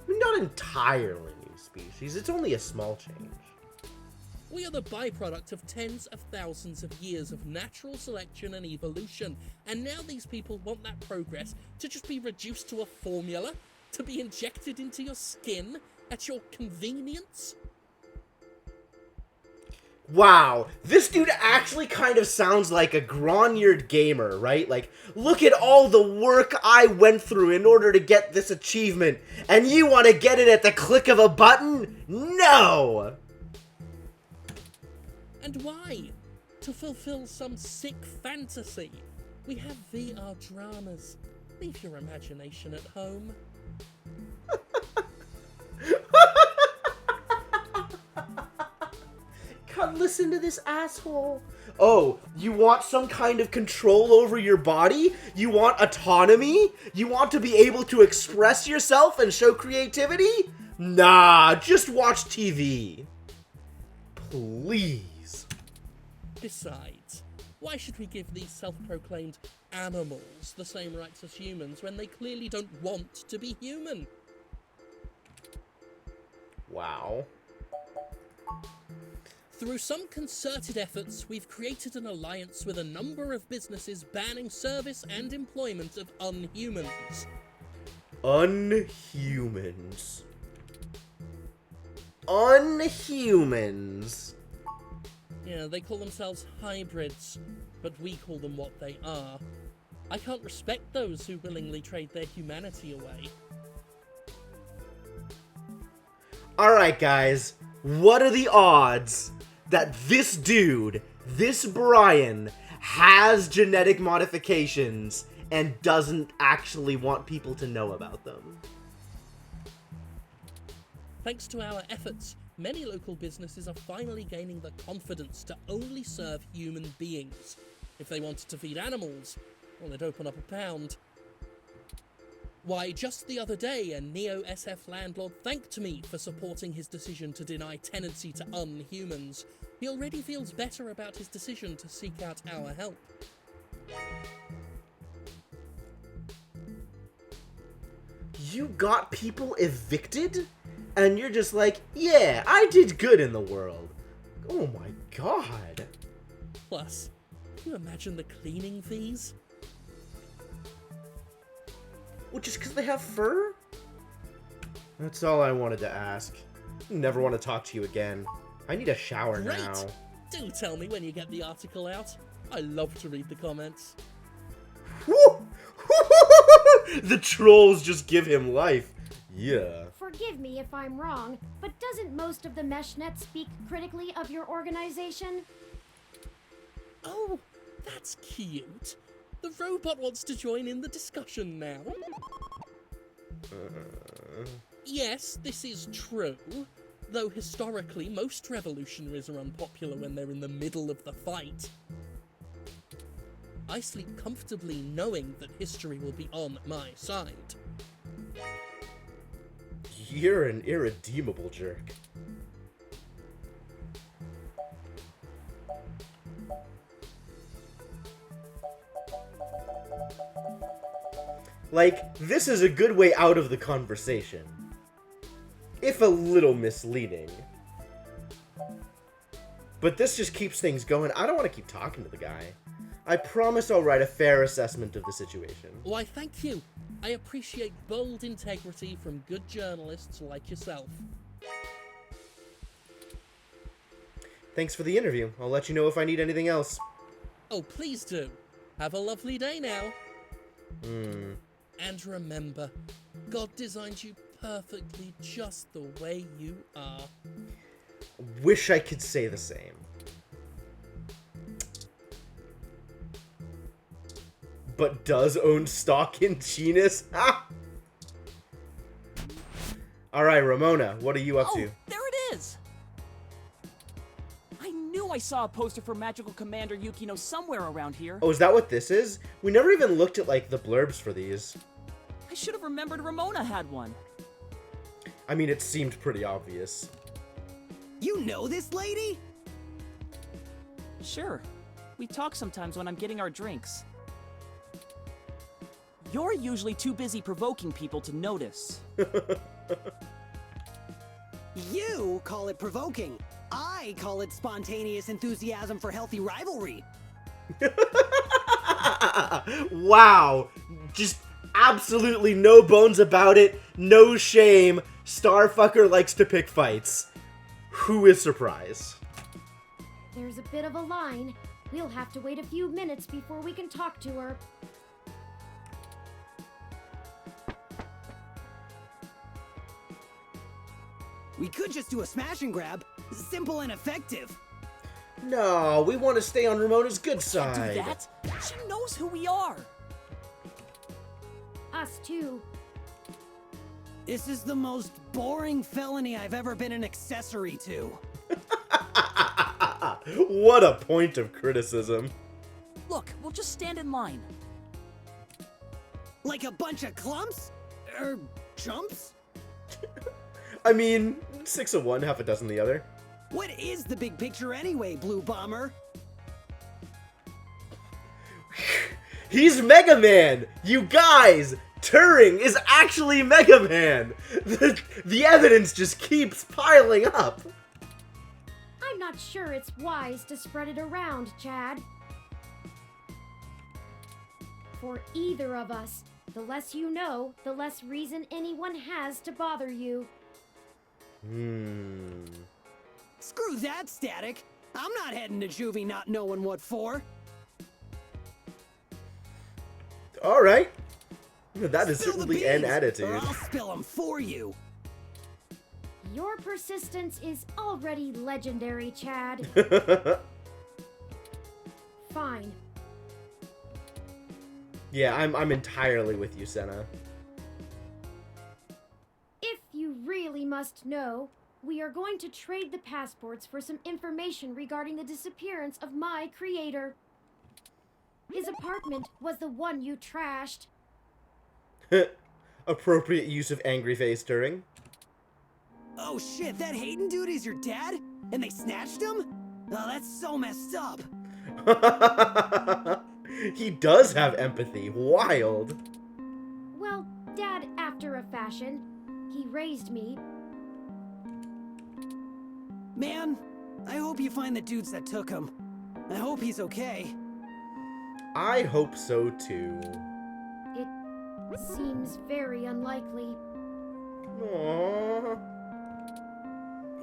Not entirely new species, it's only a small change. We are the byproduct of tens of thousands of years of natural selection and evolution, and now these people want that progress to just be reduced to a formula, to be injected into your skin at your convenience? Wow, this dude actually kind of sounds like a groin-eared gamer, right? Like, look at all the work I went through in order to get this achievement, and you want to get it at the click of a button? No! And why? To fulfill some sick fantasy. We have VR dramas. Leave your imagination at home. God, listen to this asshole. Oh, you want some kind of control over your body? You want autonomy? You want to be able to express yourself and show creativity? Nah, just watch TV. Please. Besides, why should we give these self-proclaimed animals the same rights as humans when they clearly don't want to be human? Wow. Through some concerted efforts, we've created an alliance with a number of businesses banning service and employment of unhumans. Unhumans. Unhumans. Yeah, they call themselves hybrids, but we call them what they are. I can't respect those who willingly trade their humanity away. Alright, guys. What are the odds that this dude, this Brian, has genetic modifications and doesn't actually want people to know about them? Thanks to our efforts, many local businesses are finally gaining the confidence to only serve human beings. If they wanted to feed animals, well, they'd open up a pound. Why, just the other day, a Neo-SF landlord thanked me for supporting his decision to deny tenancy to unhumans. He already feels better about his decision to seek out our help. You got people evicted? And you're just like, yeah, I did good in the world. Oh my god. Plus, can you imagine the cleaning fees? Well, just because they have fur? That's all I wanted to ask. Never want to talk to you again. I need a shower Great. now. Do tell me when you get the article out. I love to read the comments. The trolls just give him life. Yeah. Forgive me if I'm wrong, but doesn't most of the MeshNet speak critically of your organization? Oh, that's cute. The robot wants to join in the discussion now. Yes, this is true. Though historically, most revolutionaries are unpopular when they're in the middle of the fight. I sleep comfortably knowing that history will be on my side. You're an irredeemable jerk. Like, this is a good way out of the conversation. If a little misleading. But this just keeps things going. I don't want to keep talking to the guy. I promise I'll write a fair assessment of the situation. Why, thank you. I appreciate bold integrity from good journalists like yourself. Thanks for the interview. I'll let you know if I need anything else. Oh, please do. Have a lovely day now. And remember, God designed you perfectly just the way you are. Wish I could say the same. But does own stock in Genus? Ha! Alright, Ramona, what are you up to? There it is! I knew I saw a poster for Magical Commander Yukino somewhere around here. Oh, is that what this is? We never even looked at, like, the blurbs for these. I should have remembered Ramona had one. I mean, it seemed pretty obvious. You know this lady? Sure. We talk sometimes when I'm getting our drinks. You're usually too busy provoking people to notice. You call it provoking. I call it spontaneous enthusiasm for healthy rivalry. Wow! Just absolutely no bones about it, no shame. Starfucker likes to pick fights. Who is surprised? There's a bit of a line. We'll have to wait a few minutes before we can talk to her. We could just do a smash and grab. Simple and effective. No, we want to stay on Ramona's good side. Do that? She knows who we are. Us too. This is the most boring felony I've ever been an accessory to. What a point of criticism. Look, we'll just stand in line. Like a bunch of clumps? Chumps? I mean, 6 of one, half a dozen the other. What is the big picture anyway, Blue Bomber? He's Mega Man! You guys! Turing is actually Mega Man! The evidence just keeps piling up. I'm not sure it's wise to spread it around, Chad. For either of us, the less you know, the less reason anyone has to bother you. Screw that, Static. I'm not heading to juvie not knowing what for. Alright. That is Spill the certainly an beans, attitude. or I'll spill them for you. Your persistence is already legendary, Chad. Fine. Yeah, I'm entirely with you, Senna. If you really must know, we are going to trade the passports for some information regarding the disappearance of my creator. His apartment was the one you trashed. Appropriate use of angry face Turing. Oh shit, that Hayden dude is your dad? And they snatched him? Oh, that's so messed up. He does have empathy. Wild. Well, Dad, after a fashion. He raised me. Man, I hope you find the dudes that took him. I hope he's okay. I hope so too. It seems very unlikely. Aww.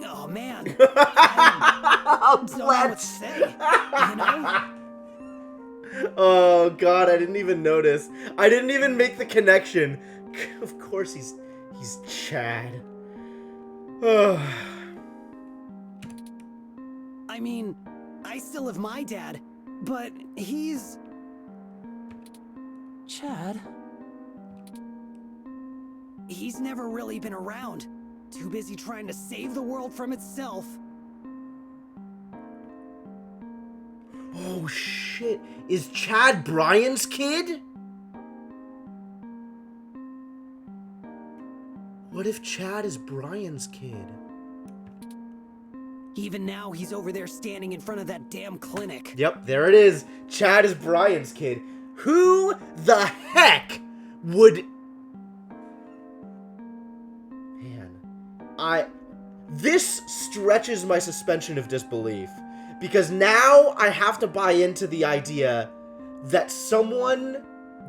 Oh man. I don't know what to say, you know? Oh god, I didn't even notice. I didn't even make the connection. Of course he's Chad. I mean, I still have my dad, but he's... Chad? He's never really been around. Too busy trying to save the world from itself. Oh shit, is Chad Brian's kid? What if Chad is Brian's kid? Even now, he's over there standing in front of that damn clinic. Yep, there it is. Chad is Brian's kid. Who the heck would... Man, this stretches my suspension of disbelief. Because now I have to buy into the idea that someone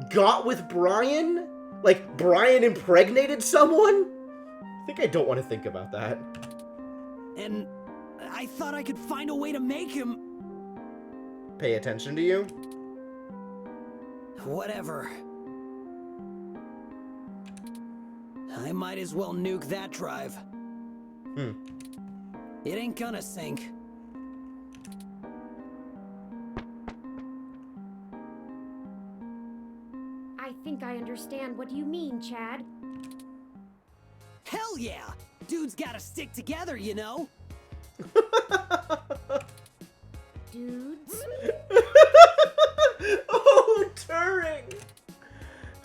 got with Brian? Like, Brian impregnated someone? I think I don't want to think about that. And I thought I could find a way to make him... Pay attention to you? Whatever. I might as well nuke that drive. It ain't gonna sink. I think I understand what you mean, Chad. Hell yeah! Dudes gotta stick together, you know? Dudes? Oh, Turing!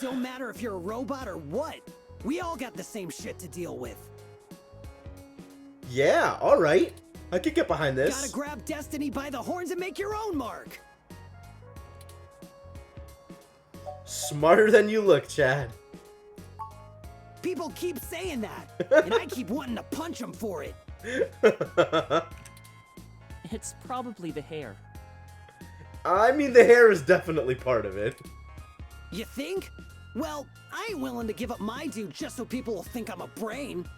Don't matter if you're a robot or what. We all got the same shit to deal with. Yeah, alright. I could get behind this. Gotta grab destiny by the horns and make your own mark. Smarter than you look, Chad. People keep saying that, and I keep wanting to punch them for it. It's probably the hair. I mean, the hair is definitely part of it. You think? Well, I ain't willing to give up my dude just so people will think I'm a brain.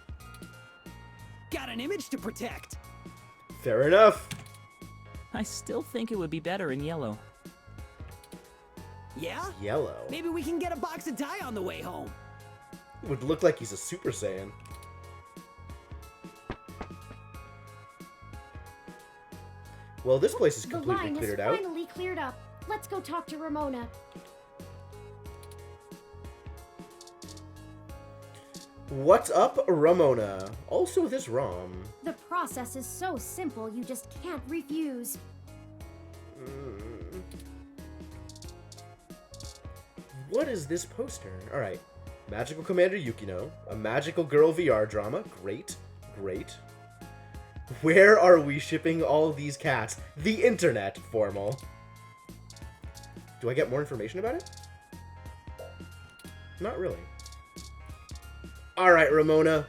Got an image to protect. Fair enough. I still think it would be better in yellow. Yeah? Yellow. Maybe we can get a box of dye on the way home. It would look like he's a Super Saiyan. Well, this place is completely cleared The out. line is finally cleared up. Let's go talk to Ramona. What's up, Ramona? Also this ROM. The process is so simple, you just can't refuse. What is this poster? Alright. Magical Commander Yukino. A Magical Girl VR drama. Great. Great. Where are we shipping all these cats? The internet, formal. Do I get more information about it? Not really. Alright, Ramona.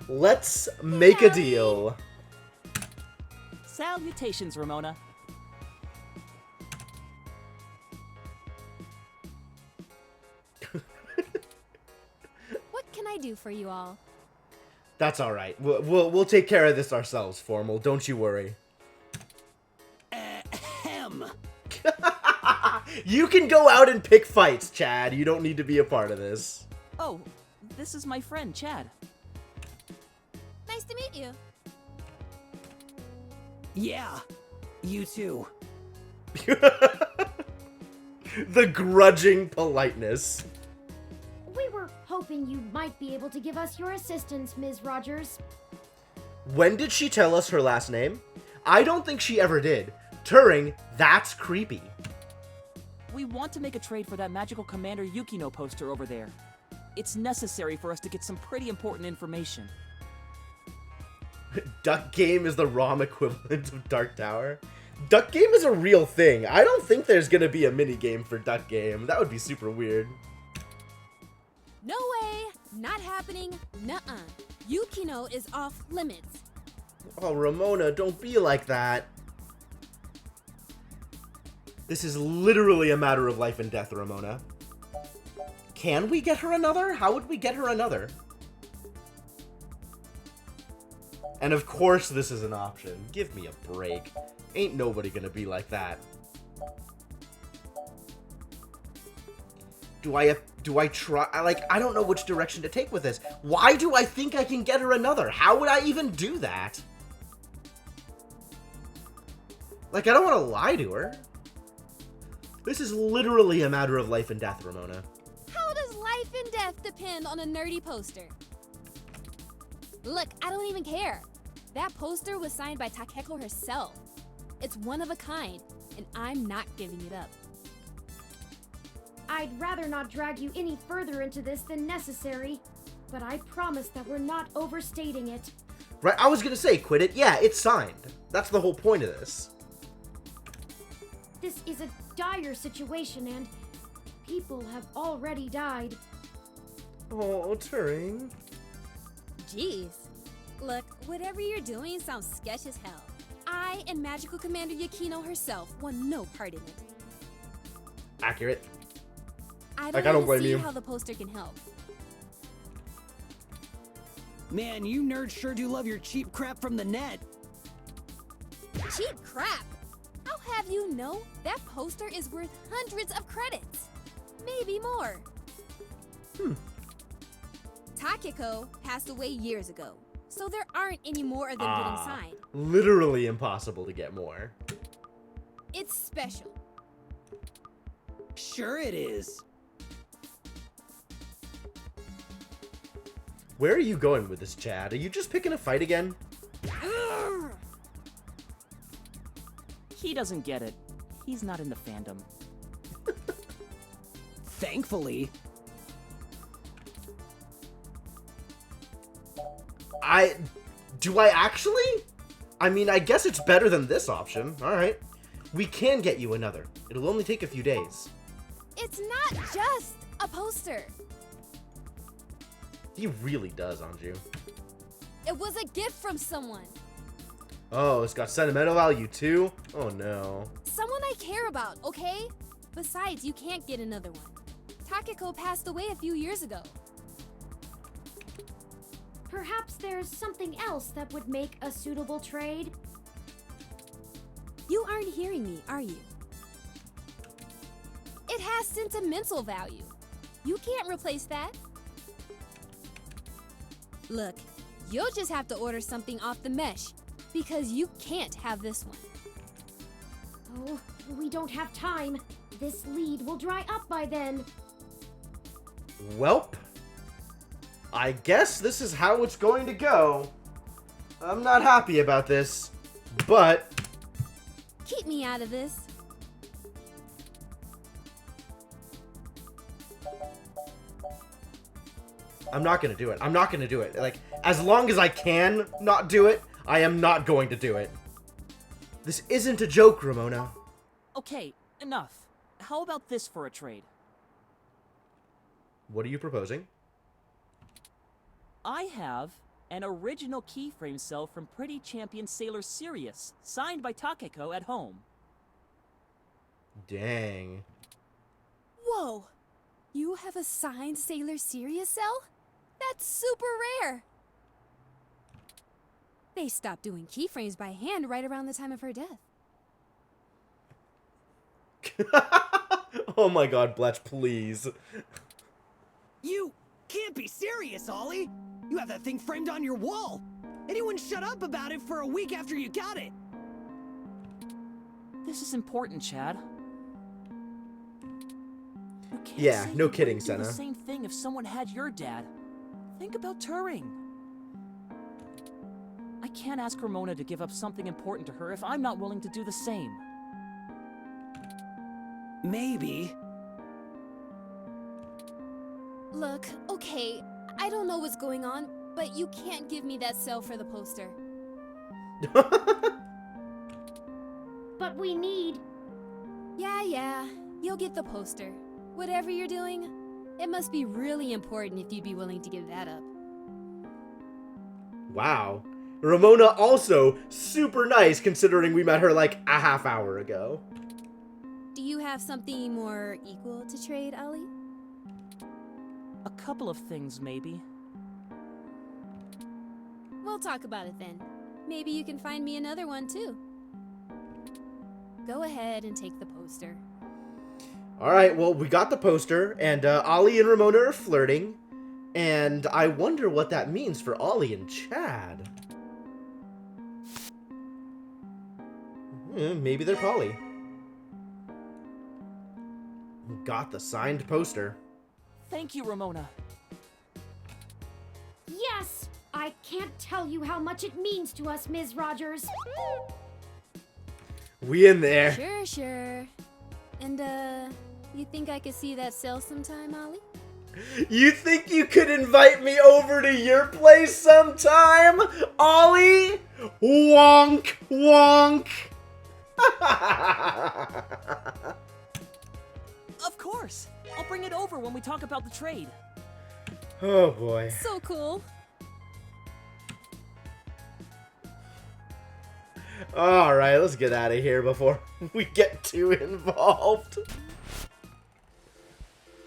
Let's make a deal. Salutations, Ramona. What can I do for you all? That's alright. We'll take care of this ourselves, formal. Don't you worry. Ahem. You can go out and pick fights, Chad. You don't need to be a part of this. Oh, this is my friend, Chad. Nice to meet you. Yeah, you too. The grudging politeness. We were hoping you might be able to give us your assistance, Ms. Rogers. When did she tell us her last name? I don't think she ever did. Turing, that's creepy. We want to make a trade for that Magical Commander Yukino poster over there. It's necessary for us to get some pretty important information. Duck Game is the ROM equivalent of Dark Tower. Duck Game is a real thing. I don't think there's gonna be a minigame for Duck Game. That would be super weird. No way! Not happening. Nuh-uh. Yukino is off limits. Oh, Ramona, don't be like that. This is literally a matter of life and death, Ramona. Can we get her another? How would we get her another? And of course this is an option. Give me a break. Ain't nobody gonna be like that. Do I try? I don't know which direction to take with this. Why do I think I can get her another? How would I even do that? Like, I don't want to lie to her. This is literally a matter of life and death, Ramona. How does life and death depend on a nerdy poster? Look, I don't even care. That poster was signed by Takeko herself. It's one of a kind, and I'm not giving it up. I'd rather not drag you any further into this than necessary, but I promise that we're not overstating it. Right, I was gonna say, quit it. Yeah, it's signed. That's the whole point of this. This is a dire situation, and people have already died. Oh, Turing. Jeez. Look, whatever you're doing sounds sketch as hell. I and Magical Commander Yukino herself want no part in it. Accurate. I Like, I don't even blame see you. how the poster can help. Man, you nerds sure do love your cheap crap from the net. Cheap crap! I'll have you know that poster is worth hundreds of credits. Maybe more. Takeko passed away years ago, so there aren't any more of them getting signed. Literally impossible to get more. It's special. Sure it is. Where are you going with this, Chad? Are you just picking a fight again? He doesn't get it. He's not in the fandom. Thankfully. Do I actually? I mean, I guess it's better than this option. Alright. We can get you another. It'll only take a few days. It's not just a poster. He really does, Anju. It was a gift from someone. Oh, it's got sentimental value too? Oh no. Someone I care about, okay? Besides, you can't get another one. Takeko passed away a few years ago. Perhaps there's something else that would make a suitable trade? You aren't hearing me, are you? It has sentimental value. You can't replace that. Look, you'll just have to order something off the mesh, because you can't have this one. Oh, we don't have time. This lead will dry up by then. Welp. I guess this is how it's going to go. I'm not happy about this, but... Keep me out of this. I'm not gonna do it. I'm not gonna do it. Like, as long as I can not do it, I am not going to do it. This isn't a joke, Ramona. Okay, enough. How about this for a trade? What are you proposing? I have an original keyframe cell from Pretty Champion Sailor Sirius, signed by Takeko at home. Dang. Whoa! You have a signed Sailor Sirius cell? That's super rare! They stopped doing keyframes by hand right around the time of her death. Oh my god, Bletch, please. You can't be serious, Ollie! You have that thing framed on your wall! Anyone shut up about it for a week after you got it! This is important, Chad. You can't Yeah, say no you kidding, wouldn't do Senna. the same thing if someone had your dad. Think about Turing. I can't ask Ramona to give up something important to her if I'm not willing to do the same. Maybe. Look, okay, I don't know what's going on, but you can't give me that cell for the poster. But we need... Yeah, you'll get the poster. Whatever you're doing, it must be really important if you'd be willing to give that up. Wow. Ramona also super nice considering we met her like a half hour ago. Do you have something more equal to trade, Ollie? A couple of things, maybe. We'll talk about it then. Maybe you can find me another one, too. Go ahead and take the poster. Alright, well, we got the poster, and Ollie and Ramona are flirting. And I wonder what that means for Ollie and Chad. Maybe they're poly. Got the signed poster. Thank you, Ramona. Yes! I can't tell you how much it means to us, Ms. Rogers. We in there. Sure, sure. And, you think I could see that cell sometime, Ollie? You think you could invite me over to your place sometime, Ollie? Wonk, wonk. Of course! I'll bring it over when we talk about the trade. Oh boy. So cool. Alright, let's get out of here before we get too involved.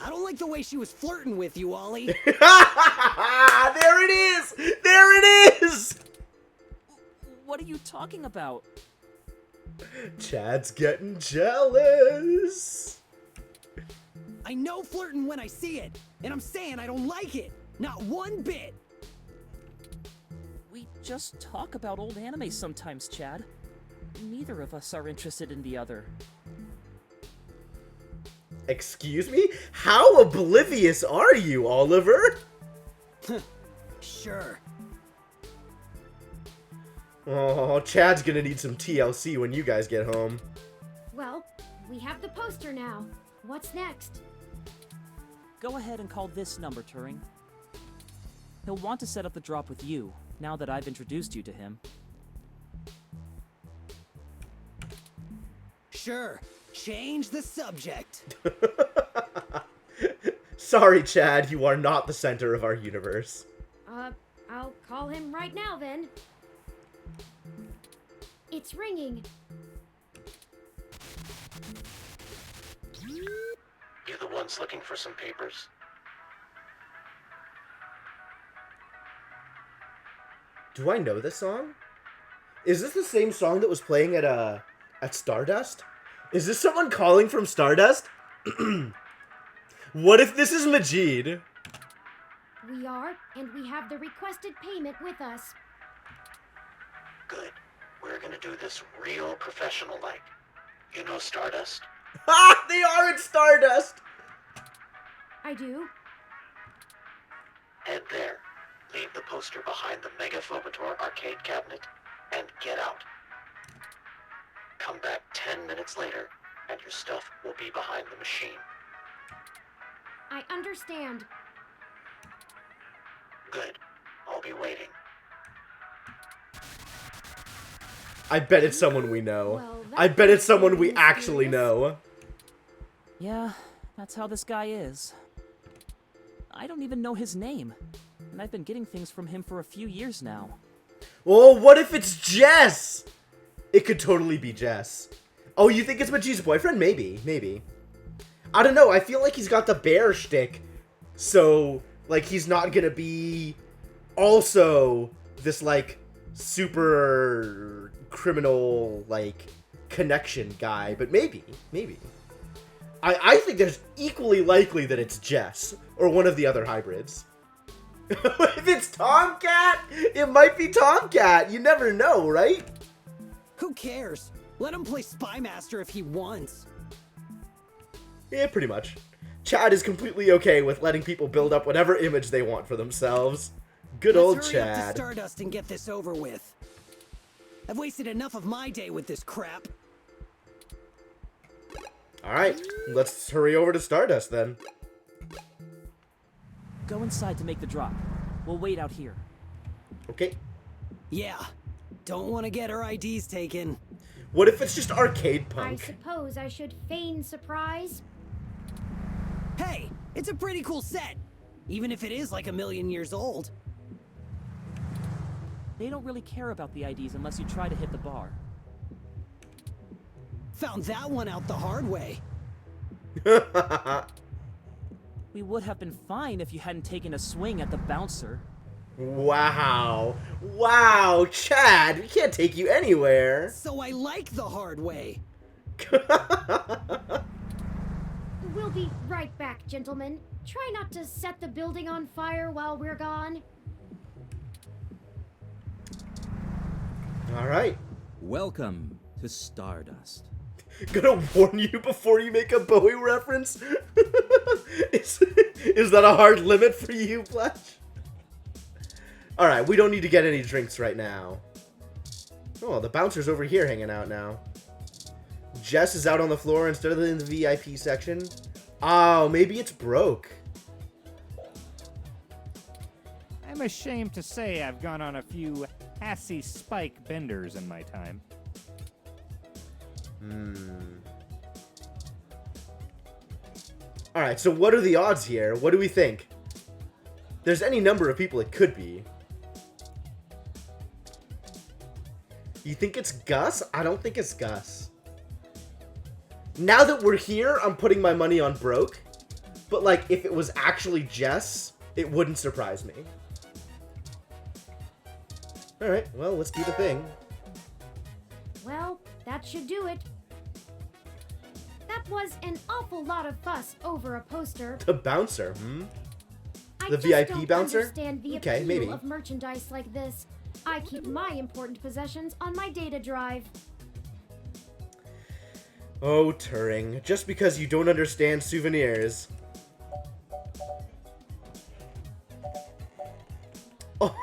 I don't like the way she was flirting with you, Ollie. There it is! There it is! What are you talking about? Chad's getting jealous. I know flirting when I see it, and I'm saying I don't like it. Not one bit. We just talk about old anime sometimes, Chad. Neither of us are interested in the other. Excuse me? How oblivious are you, Oliver? Sure. Oh, Chad's gonna need some TLC when you guys get home. Well, we have the poster now. What's next? Go ahead and call this number, Turing. He'll want to set up the drop with you, now that I've introduced you to him. Sure. Change the subject. Sorry, Chad, you are not the center of our universe. I'll call him right now then. It's ringing. You the ones looking for some papers? Do I know this song? Is this the same song that was playing at Stardust? Is this someone calling from Stardust? What if this is Majid? We are, and we have the requested payment with us. Good. We're gonna do this real professional-like. You know Stardust? Ha! They are at Stardust! I do. Head there. Leave the poster behind the Mega Phobator arcade cabinet, and get out. Come back 10 minutes later, and your stuff will be behind the machine. I understand. Good. I'll be waiting. I bet it's someone we know. Well, I bet it's someone we actually know. Yeah, that's how this guy is. I don't even know his name, and I've been getting things from him for a few years now. Oh, what if it's Jess? It could totally be Jess. Oh, you think it's Majid's boyfriend? Maybe, maybe. I don't know, I feel like he's got the bear shtick. So, like, he's not gonna be also this, like, super criminal, like, connection guy. But maybe, maybe. I think there's equally likely that it's Jess, or one of the other hybrids. If it's Tomcat, it might be Tomcat. You never know, right? Who cares? Let him play Spy Master if he wants. Yeah, pretty much. Chad is completely okay with letting people build up whatever image they want for themselves. Good old Let's hurry up to Chad. Stardust and get this over with. I've wasted enough of my day with this crap. Alright, let's hurry over to Stardust then. Go inside to make the drop. We'll wait out here. Okay. Yeah. Don't want to get her IDs taken. What if it's just Arcade I Punk? suppose I should feign surprise. Hey, it's a pretty cool set. Even if it is like 1,000,000 years old. They don't really care about the IDs unless you try to hit the bar. Found that one out the hard way. We would have been fine if you hadn't taken a swing at the bouncer. Wow. Wow, Chad, we can't take you anywhere. So I like the hard way. We'll be right back, gentlemen. Try not to set the building on fire while we're gone. Alright. Welcome to Stardust. Gonna warn you before you make a Bowie reference? Is that a hard limit for you, Fletch? Alright, we don't need to get any drinks right now. Oh, the bouncer's over here hanging out now. Jess is out on the floor instead of in the VIP section. Oh, maybe it's broke. I'm ashamed to say I've gone on a few assy spike benders in my time. Alright, so what are the odds here? What do we think? There's any number of people it could be. You think it's Gus? I don't think it's Gus. Now that we're here, I'm putting my money on broke. But, like, if it was actually Jess, it wouldn't surprise me. Alright, well, let's do the thing. Well, that should do it. That was an awful lot of fuss over a poster. The bouncer, I The just VIP don't bouncer? understand the Okay, appeal maybe. of merchandise like this. I keep my important possessions on my data drive. Oh, Turing, just because you don't understand souvenirs. Oh.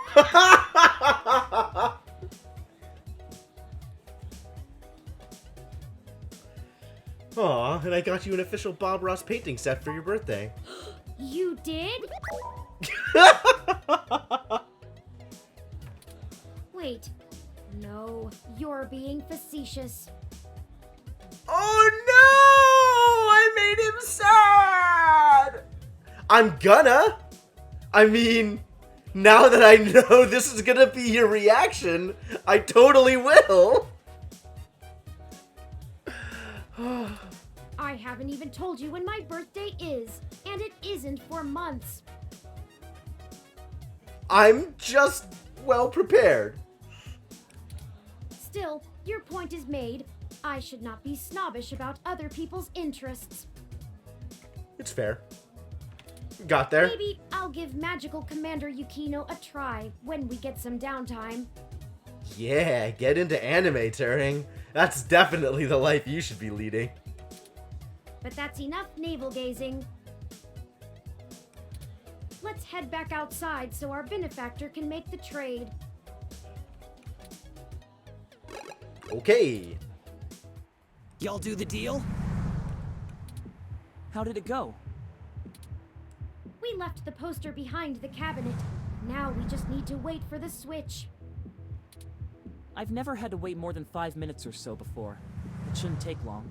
Aw, and I got you an official Bob Ross painting set for your birthday. You did? Wait. No, you're being facetious. Oh no! I made him sad! I'm gonna! I mean, now that I know this is gonna be your reaction, I totally will! I haven't even told you when my birthday is, and it isn't for months. I'm just well prepared. Still, your point is made. I should not be snobbish about other people's interests. It's fair. Got there. Maybe I'll give Magical Commander Yukino a try when we get some downtime. Yeah, get into anime, Turing. That's definitely the life you should be leading. But that's enough navel-gazing. Let's head back outside so our benefactor can make the trade. Okay. Y'all do the deal? How did it go? We left the poster behind the cabinet. Now we just need to wait for the switch. I've never had to wait more than 5 minutes or so before. It shouldn't take long.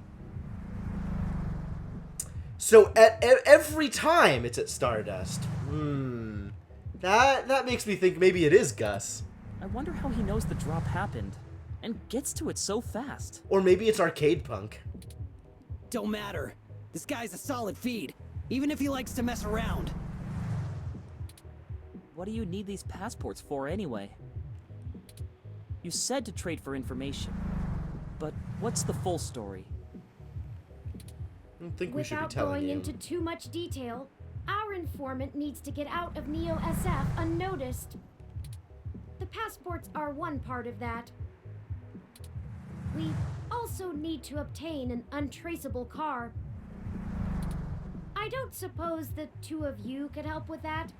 So every time it's at Stardust. That makes me think maybe it is Gus. I wonder how he knows the drop happened and gets to it so fast. Or maybe it's Arcade Punk. Don't matter. This guy's a solid feed, even if he likes to mess around. What do you need these passports for anyway? You said to trade for information, but what's the full story? I don't think we should be Without telling going you. into too much detail, our informant needs to get out of Neo SF unnoticed. The passports are one part of that. We also need to obtain an untraceable car. I don't suppose the two of you could help with that?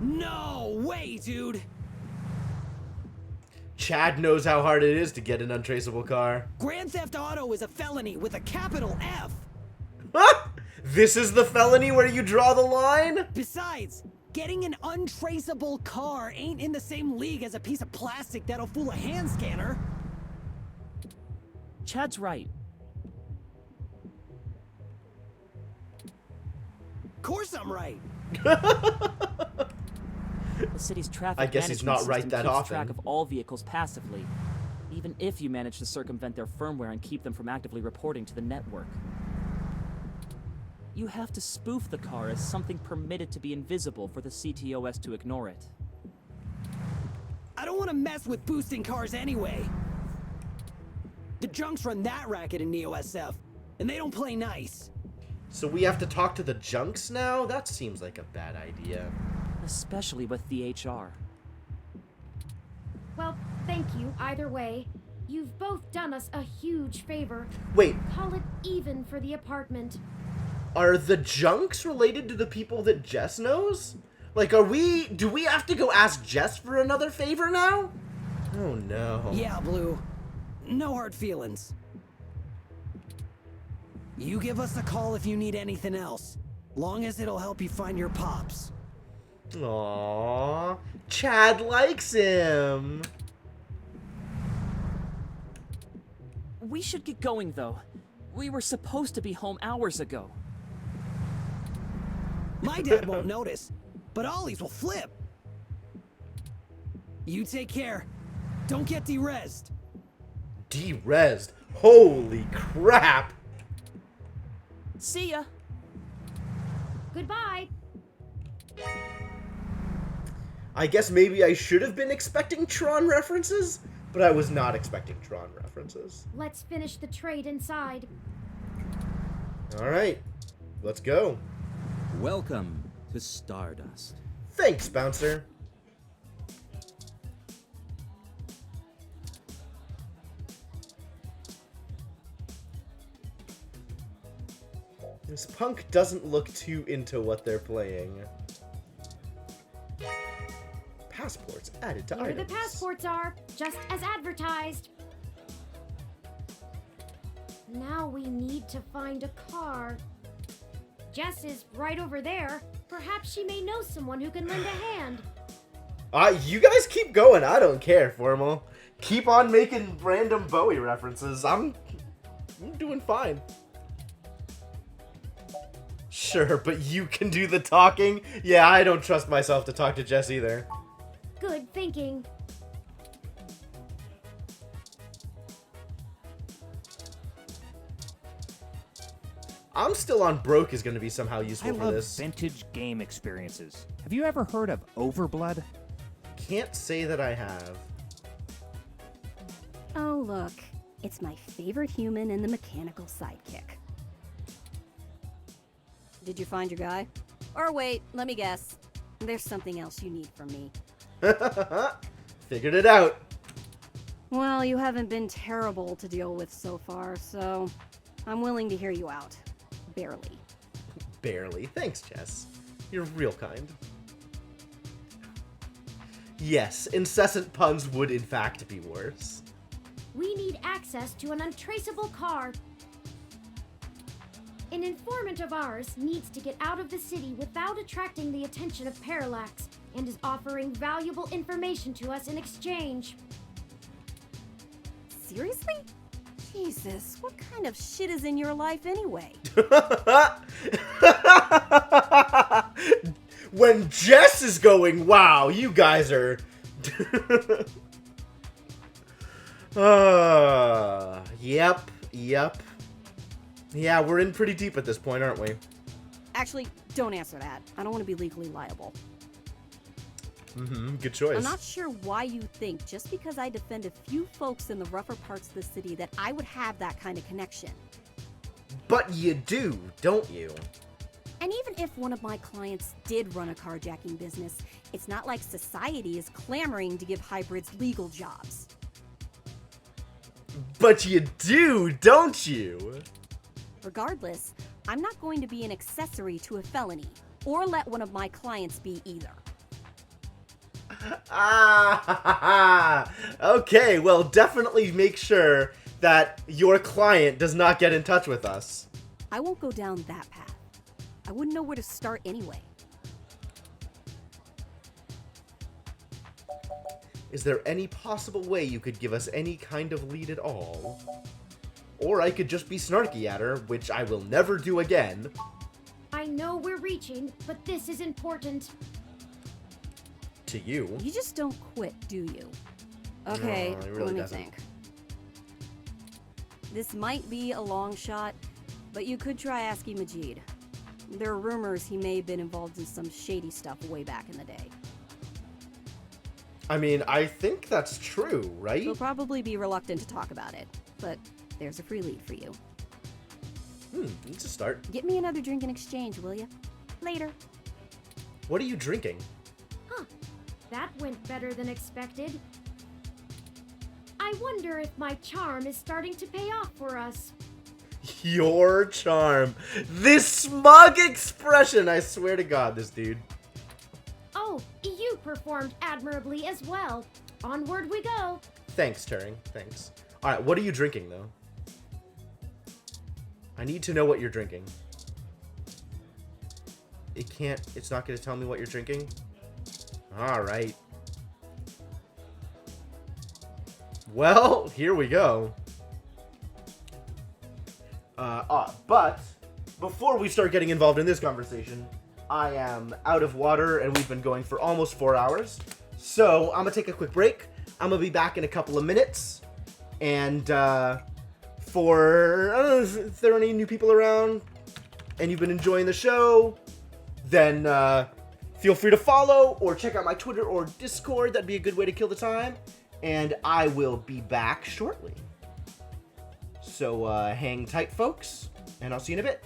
No way, dude! Chad knows how hard it is to get an untraceable car. Grand Theft Auto is a felony with a capital F! This is the felony where you draw the line? Besides, getting an untraceable car ain't in the same league as a piece of plastic that'll fool a hand scanner. Chad's right. Course I'm right. The city's traffic I guess he's not management right system that keeps often. track of all vehicles passively, even if you manage to circumvent their firmware and keep them from actively reporting to the network. You have to spoof the car as something permitted to be invisible for the CTOS to ignore it. I don't want to mess with boosting cars anyway. The junks run that racket in Neo SF, and they don't play nice. So we have to talk to the junks now? That seems like a bad idea. Especially with the HR. Well, thank you either way. You've both done us a huge favor. Wait. Call it even for the apartment. Are the junks related to the people that Jess knows? Like, do we have to go ask Jess for another favor now? Oh no. Yeah, Blue. No hard feelings. You give us a call if you need anything else. Long as it'll help you find your pops. Aww. Chad likes him. We should get going, though. We were supposed to be home hours ago. My dad won't notice, but Ollie's will flip. You take care. Don't get derezed. Derezed? Holy crap! See ya. Goodbye. I guess maybe I should have been expecting Tron references, but I was not expecting Tron references. Let's finish the trade inside. Alright, let's go. Welcome to Stardust. Thanks, Bouncer. This punk doesn't look too into what they're playing. Passports added to Here items. the passports are, just as advertised. Now we need to find a car. Jess is right over there. Perhaps she may know someone who can lend a hand. You guys keep going. I don't care, Formal. Keep on making random Bowie references. I'm doing fine. Sure, but you can do the talking? Yeah, I don't trust myself to talk to Jess either. Good thinking. I'm still on broke is going to be somehow useful I for love this. vintage game experiences. Have you ever heard of Overblood? Can't say that I have. Oh, look. It's my favorite human and the mechanical sidekick. Did you find your guy? Or wait, let me guess. There's something else you need from me. Figured it out. Well, you haven't been terrible to deal with so far, so I'm willing to hear you out. Barely. Barely. Thanks, Jess. You're real kind. Yes, incessant puns would in fact be worse. We need access to an untraceable car. An informant of ours needs to get out of the city without attracting the attention of Parallax, and is offering valuable information to us in exchange. Seriously? Jesus, what kind of shit is in your life anyway? When Jess is going, wow, you guys are... Yep. Yeah, we're in pretty deep at this point, aren't we? Actually, don't answer that. I don't want to be legally liable. Good choice. I'm not sure why you think just because I defend a few folks in the rougher parts of the city that I would have that kind of connection. But you do, don't you? And even if one of my clients did run a carjacking business, it's not like society is clamoring to give hybrids legal jobs. But you do, don't you? Regardless, I'm not going to be an accessory to a felony, or let one of my clients be either. Okay, well, definitely make sure that your client does not get in touch with us. I won't go down that path. I wouldn't know where to start anyway. Is there any possible way you could give us any kind of lead at all? Or I could just be snarky at her, which I will never do again. I know we're reaching, but this is important. To you. You just don't quit, do you? Okay, No, he really let me doesn't. think. This might be a long shot, but you could try asking Majid. There are rumors he may have been involved in some shady stuff way back in the day. I mean, I think that's true, right? He'll probably be reluctant to talk about it, but there's a free lead for you. It's a start. Get me another drink in exchange, will you? Later. What are you drinking? Huh. That went better than expected. I wonder if my charm is starting to pay off for us. Your charm. This smug expression, I swear to God, this dude. Oh, you performed admirably as well. Onward we go. Thanks, Turing. Thanks. Alright, what are you drinking, though? I need to know what you're drinking. It's not going to tell me what you're drinking? Alright. Well, here we go. But before we start getting involved in this conversation, I am out of water and we've been going for almost 4 hours. So I'm gonna take a quick break. I'm gonna be back in a couple of minutes. And for, I don't know if there are any new people around and you've been enjoying the show, then feel free to follow or check out my Twitter or Discord. That'd be a good way to kill the time. And I will be back shortly. So hang tight, folks, and I'll see you in a bit.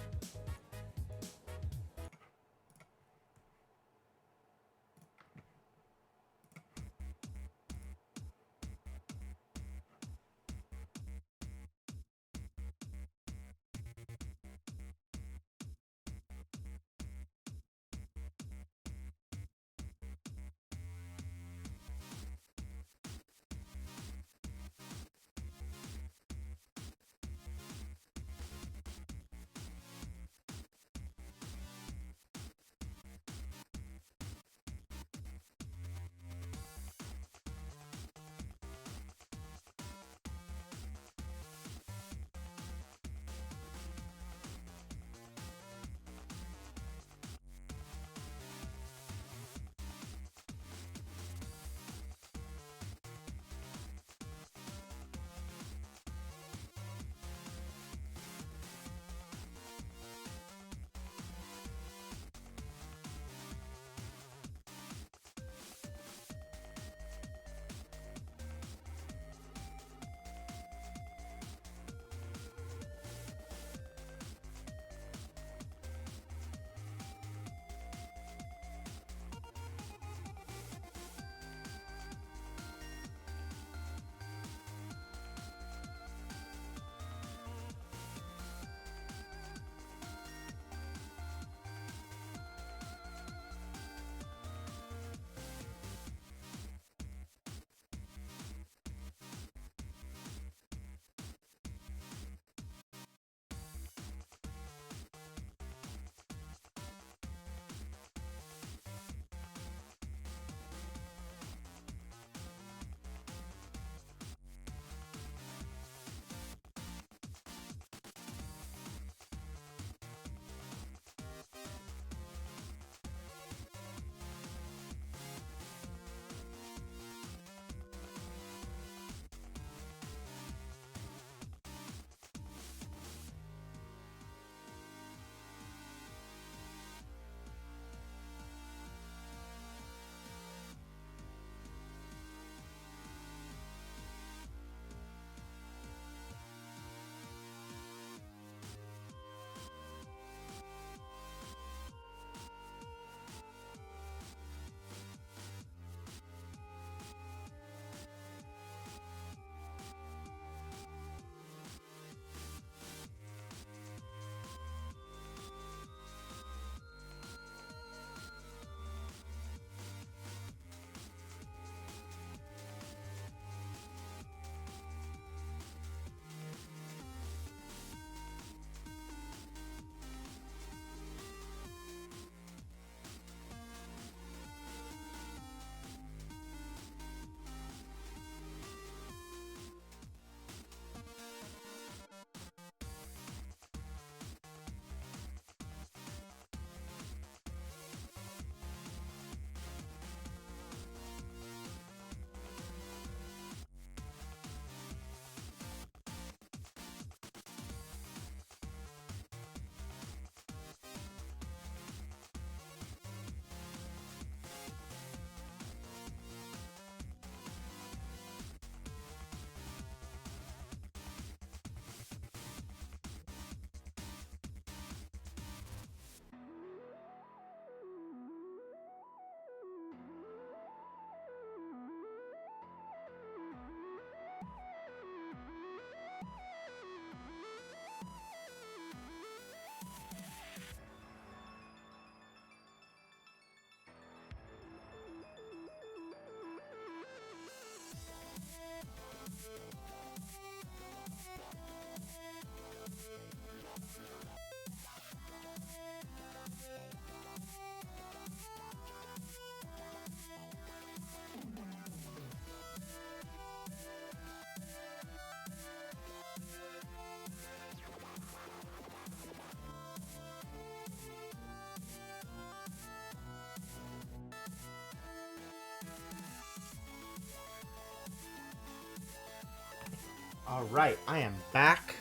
Alright, I am back.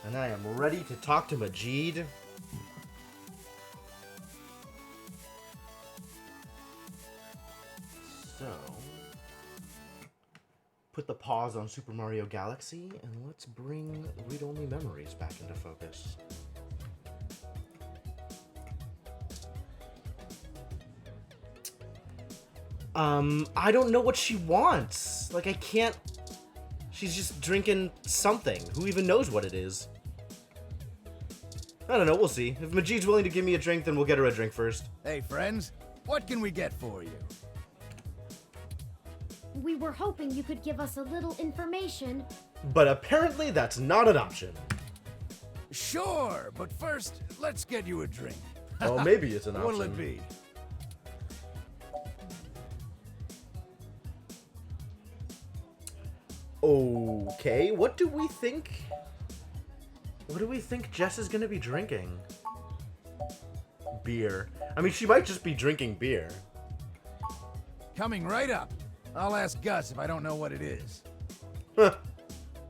And I am ready to talk to Majid. So, put the pause on Super Mario Galaxy, and let's bring read-only memories back into focus. I don't know what she wants. Like, I can't... She's just drinking something. Who even knows what it is? I don't know, we'll see. If Majid's willing to give me a drink, then we'll get her a drink first. Hey, friends. What can we get for you? We were hoping you could give us a little information. But apparently that's not an option. Sure, but first, let's get you a drink. Well, maybe it's an option. What'll it be? Okay, what do we think? What do we think Jess is gonna be drinking? Beer. I mean, she might just be drinking beer. Coming right up. I'll ask Gus if I don't know what it is.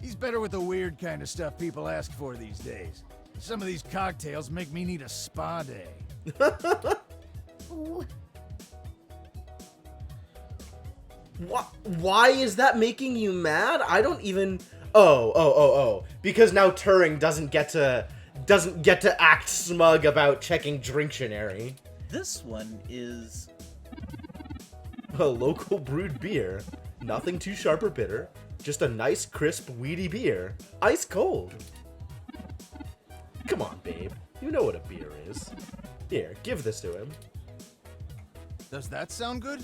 He's better with the weird kind of stuff people ask for these days. Some of these cocktails make me need a spa day. Ooh. Why is that making you mad? I don't even... Oh. Because now Turing doesn't get to act smug about checking Drinktionary. This one is... a local brewed beer. Nothing too sharp or bitter. Just a nice, crisp, weedy beer. Ice cold. Come on, babe. You know what a beer is. Here, give this to him. Does that sound good?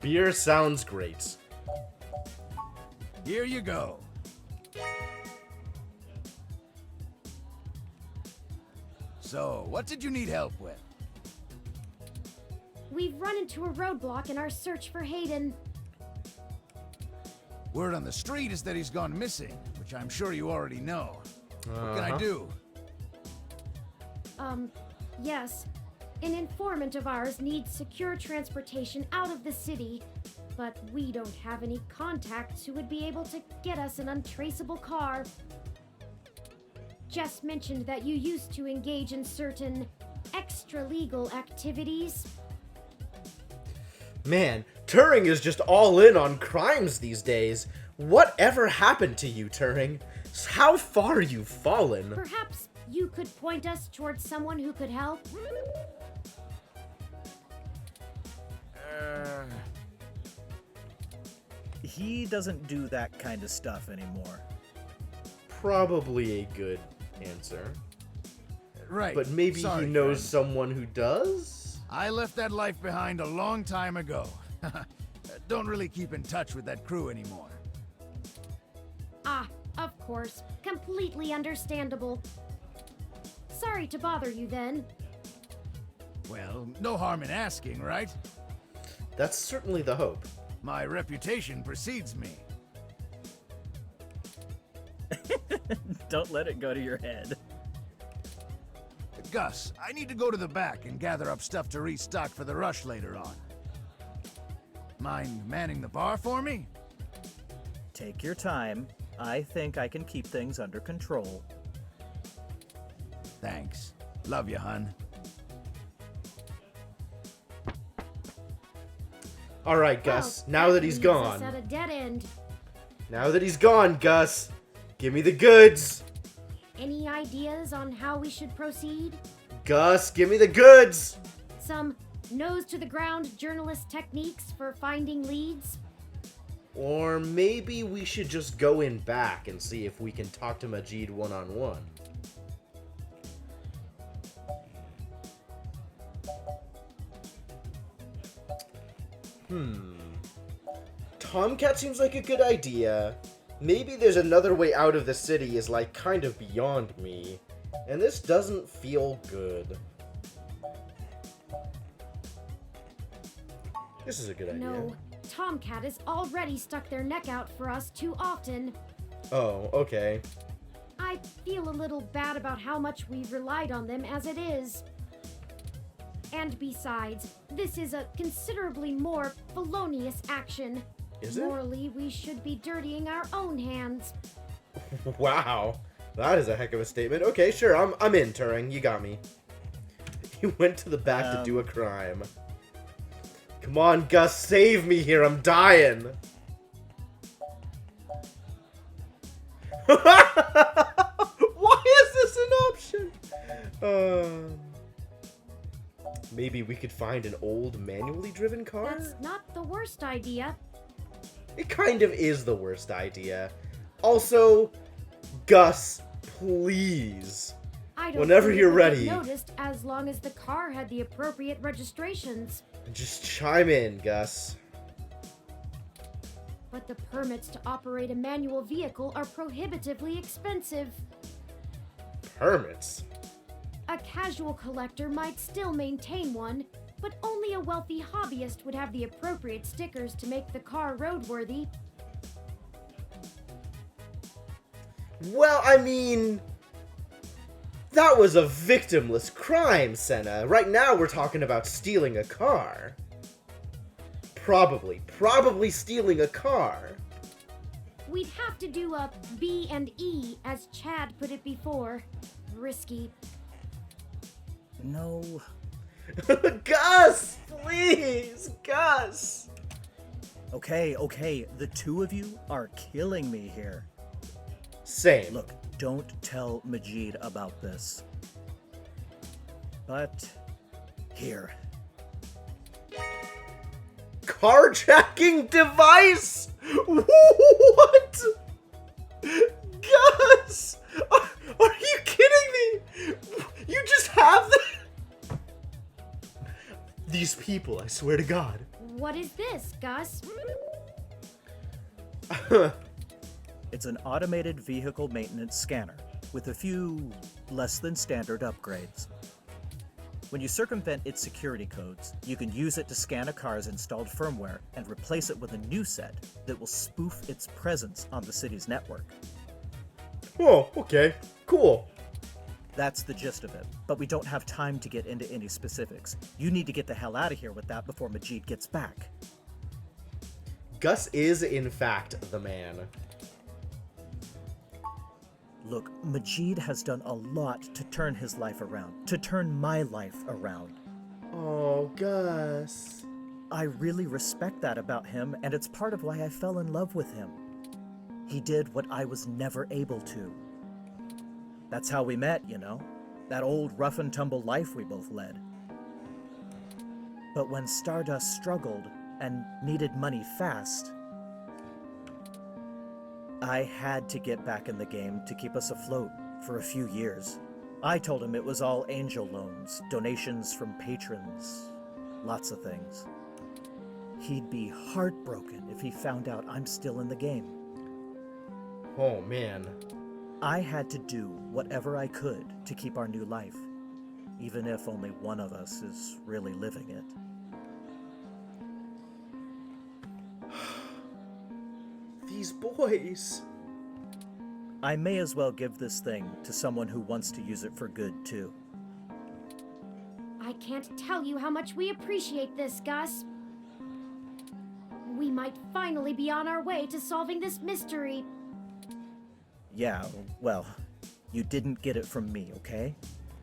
Beer sounds great. Here you go. So, what did you need help with? We've run into a roadblock in our search for Hayden. Word on the street is that he's gone missing, which I'm sure you already know. What can I do? Yes. An informant of ours needs secure transportation out of the city, but we don't have any contacts who would be able to get us an untraceable car. Jess mentioned that you used to engage in certain extra-legal activities. Man, Turing is just all in on crimes these days. Whatever happened to you, Turing? How far you've fallen? Perhaps you could point us towards someone who could help? He doesn't do that kind of stuff anymore. Probably a good answer. Right. But maybe Sorry, he knows friend. someone who does? I left that life behind a long time ago. Don't really keep in touch with that crew anymore. Ah, of course. Completely understandable. Sorry to bother you then. Well, no harm in asking, right? That's certainly the hope. My reputation precedes me. Don't let it go to your head. Gus, I need to go to the back and gather up stuff to restock for the rush later on. Mind manning the bar for me? Take your time. I think I can keep things under control. Thanks. Love you, hun. All right, Gus. Well, now that he's leaves us gone. at a dead end. Now that he's gone, Gus. Give me the goods. Any ideas on how we should proceed? Gus, give me the goods. Some nose-to-the-ground journalist techniques for finding leads? Or maybe we should just go in back and see if we can talk to Majid one-on-one. Tomcat seems like a good idea. Maybe there's another way out of the city is like kind of beyond me. And this doesn't feel good. This is a good idea. No, Tomcat has already stuck their neck out for us too often. Oh, okay. I feel a little bad about how much we've relied on them as it is. And besides, this is a considerably more felonious action. Is it? Morally, we should be dirtying our own hands. Wow. That is a heck of a statement. Okay, sure, I'm in, Turing. You got me. You went to the back to do a crime. Come on, Gus, save me here. I'm dying. Why is this an option? Maybe we could find an old manually driven car? That's not the worst idea. It kind of is the worst idea. Also, Gus, please. I don't Whenever think it you're would get ready, noticed as long as the car had the appropriate registrations. just chime in, Gus. But the permits to operate a manual vehicle are prohibitively expensive. Permits? A casual collector might still maintain one, but only a wealthy hobbyist would have the appropriate stickers to make the car roadworthy. Well, I mean, that was a victimless crime, Senna. Right now we're talking about stealing a car. Probably stealing a car. We'd have to do a B&E, as Chad put it before. Risky. No. Gus! Please! Gus! Okay, the two of you are killing me here. Same. Look, don't tell Majid about this. But, here. Carjacking device? What? Gus! Are you kidding me? You just have that? These people, I swear to God. What is this, Gus? It's an automated vehicle maintenance scanner with a few less than standard upgrades. When you circumvent its security codes, you can use it to scan a car's installed firmware and replace it with a new set that will spoof its presence on the city's network. Oh, okay. Cool. That's the gist of it, but we don't have time to get into any specifics. You need to get the hell out of here with that before Majid gets back. Gus is, in fact, the man. Look, Majid has done a lot to turn his life around, to turn my life around. Oh, Gus. I really respect that about him, and it's part of why I fell in love with him. He did what I was never able to. That's how we met, you know? That old rough and tumble life we both led. But when Stardust struggled and needed money fast, I had to get back in the game to keep us afloat for a few years. I told him it was all angel loans, donations from patrons, lots of things. He'd be heartbroken if he found out I'm still in the game. Oh, man. I had to do whatever I could to keep our new life, even if only one of us is really living it. These boys. I may as well give this thing to someone who wants to use it for good, too. I can't tell you how much we appreciate this, Gus. We might finally be on our way to solving this mystery. Yeah, well, you didn't get it from me, okay?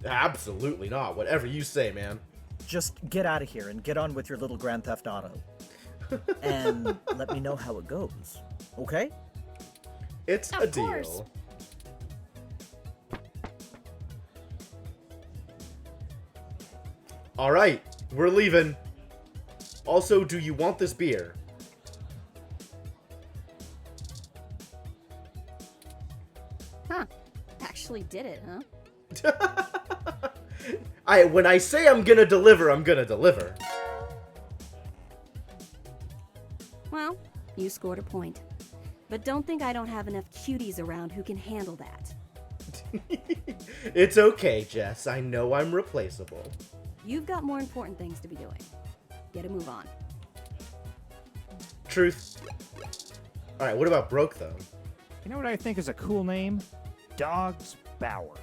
Absolutely not. Whatever you say, man. Just get out of here and get on with your little Grand Theft Auto. And let me know how it goes, okay? It's a deal. All right, we're leaving. Also, do you want this beer? Huh. Actually did it, huh? When I say I'm gonna deliver, I'm gonna deliver. Well, you scored a point. But don't think I don't have enough cuties around who can handle that. It's okay, Jess. I know I'm replaceable. You've got more important things to be doing. Get a move on. Truth. Alright, what about Broke, though? You know what I think is a cool name? Dog's Bower.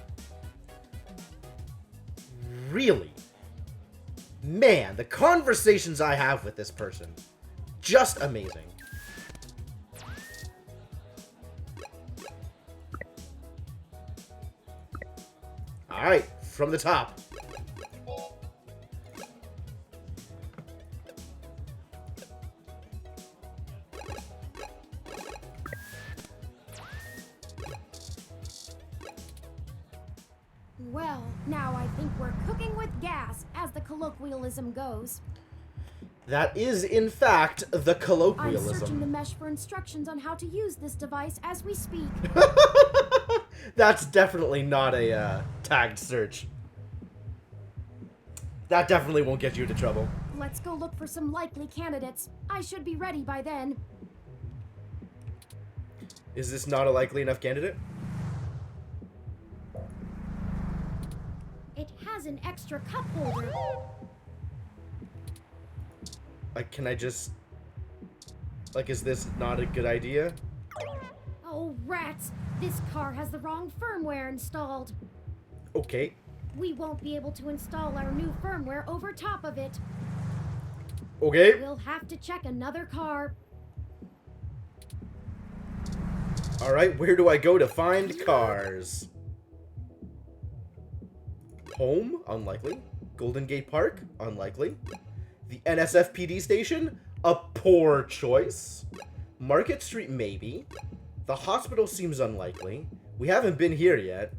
Really? Man, the conversations I have with this person. Just amazing. Alright, from the top. Well, now I think we're cooking with gas, as the colloquialism goes. That is, in fact, the I'm colloquialism. searching the mesh for instructions on how to use this device as we speak. That's definitely not a tagged search. That definitely won't get you into trouble. Let's go look for some likely candidates. I should be ready by then. Is this not a likely enough candidate? It has an extra cup holder. Like, can I just... Like, is this not a good idea? Oh, rats! This car has the wrong firmware installed. Okay. We won't be able to install our new firmware over top of it. Okay. We'll have to check another car. Alright, where do I go to find cars? Home? Unlikely. Golden Gate Park? Unlikely. The NSFPD station? A poor choice. Market Street? Maybe. The hospital seems unlikely. We haven't been here yet.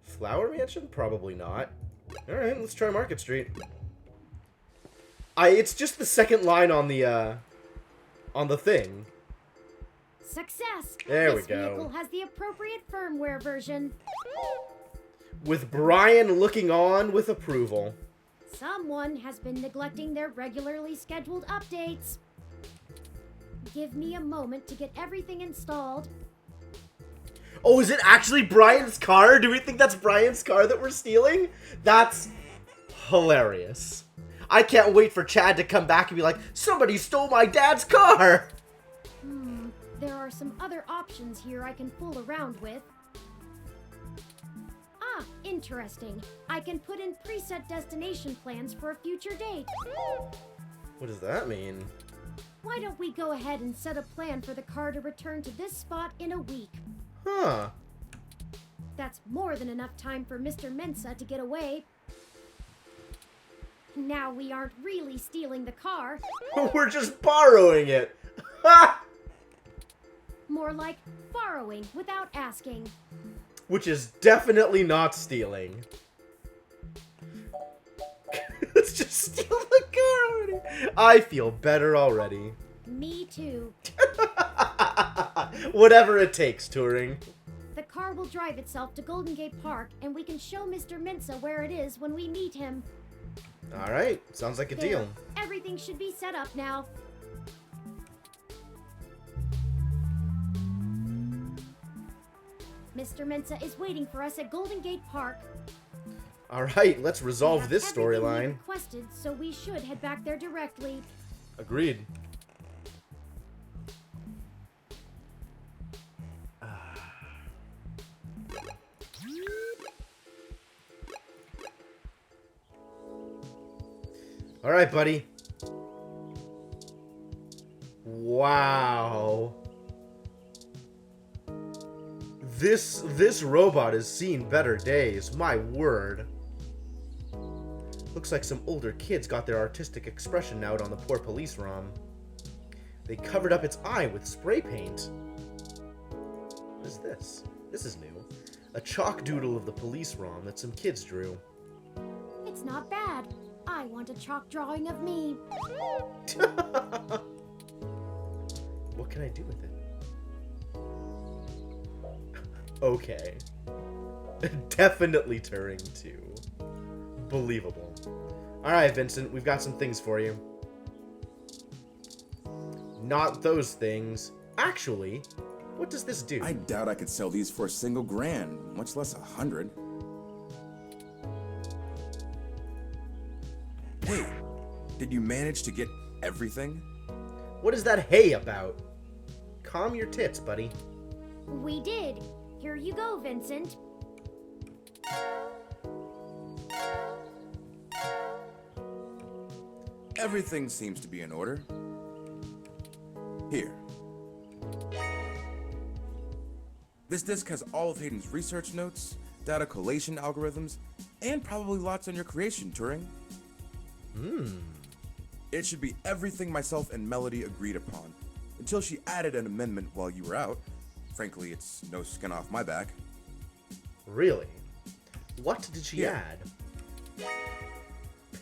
Flower Mansion? Probably not. Alright, let's try Market Street. It's just the second line on the thing. Success! There we This go. vehicle has the appropriate firmware version. With Brian looking on with approval. Someone has been neglecting their regularly scheduled updates. Give me a moment to get everything installed. Oh, is it actually Brian's car? Do we think that's Brian's car that we're stealing? That's hilarious. I can't wait for Chad to come back and be like, somebody stole my dad's car! There are some other options here I can fool around with. Ah, interesting. I can put in preset destination plans for a future date. What does that mean? Why don't we go ahead and set a plan for the car to return to this spot in a week? Huh. That's more than enough time for Mr. Mensa to get away. Now we aren't really stealing the car. We're just borrowing it. Ha! More like borrowing without asking. Which is definitely not stealing. Let's just steal the car already. I feel better already. Me too. Whatever it takes, Turing. The car will drive itself to Golden Gate Park, and we can show Mr. Mensa where it is when we meet him. Alright, sounds like a There. deal. Everything should be set up now. Mr. Mensa is waiting for us at Golden Gate Park. Alright, let's resolve We have this everything we storyline. requested, so we should head back there directly. Agreed. Alright, buddy. Wow. This robot has seen better days, my word. Looks like some older kids got their artistic expression out on the poor police ROM. They covered up its eye with spray paint. What is this? This is new. A chalk doodle of the police ROM that some kids drew. It's not bad. I want a chalk drawing of me. What can I do with it? Okay. Definitely Turing 2. Believable. Alright, Vincent, we've got some things for you. Not those things. Actually, what does this do? I doubt I could sell these for a single grand, much less 100. Hey, did you manage to get everything? What is that hay about? Calm your tits, buddy. We did. Here you go, Vincent. Everything seems to be in order. Here. This disc has all of Hayden's research notes, data collation algorithms, and probably lots on your creation, Turing. It should be everything myself and Melody agreed upon, until she added an amendment while you were out. Frankly, it's no skin off my back. Really? What did she Yeah. add?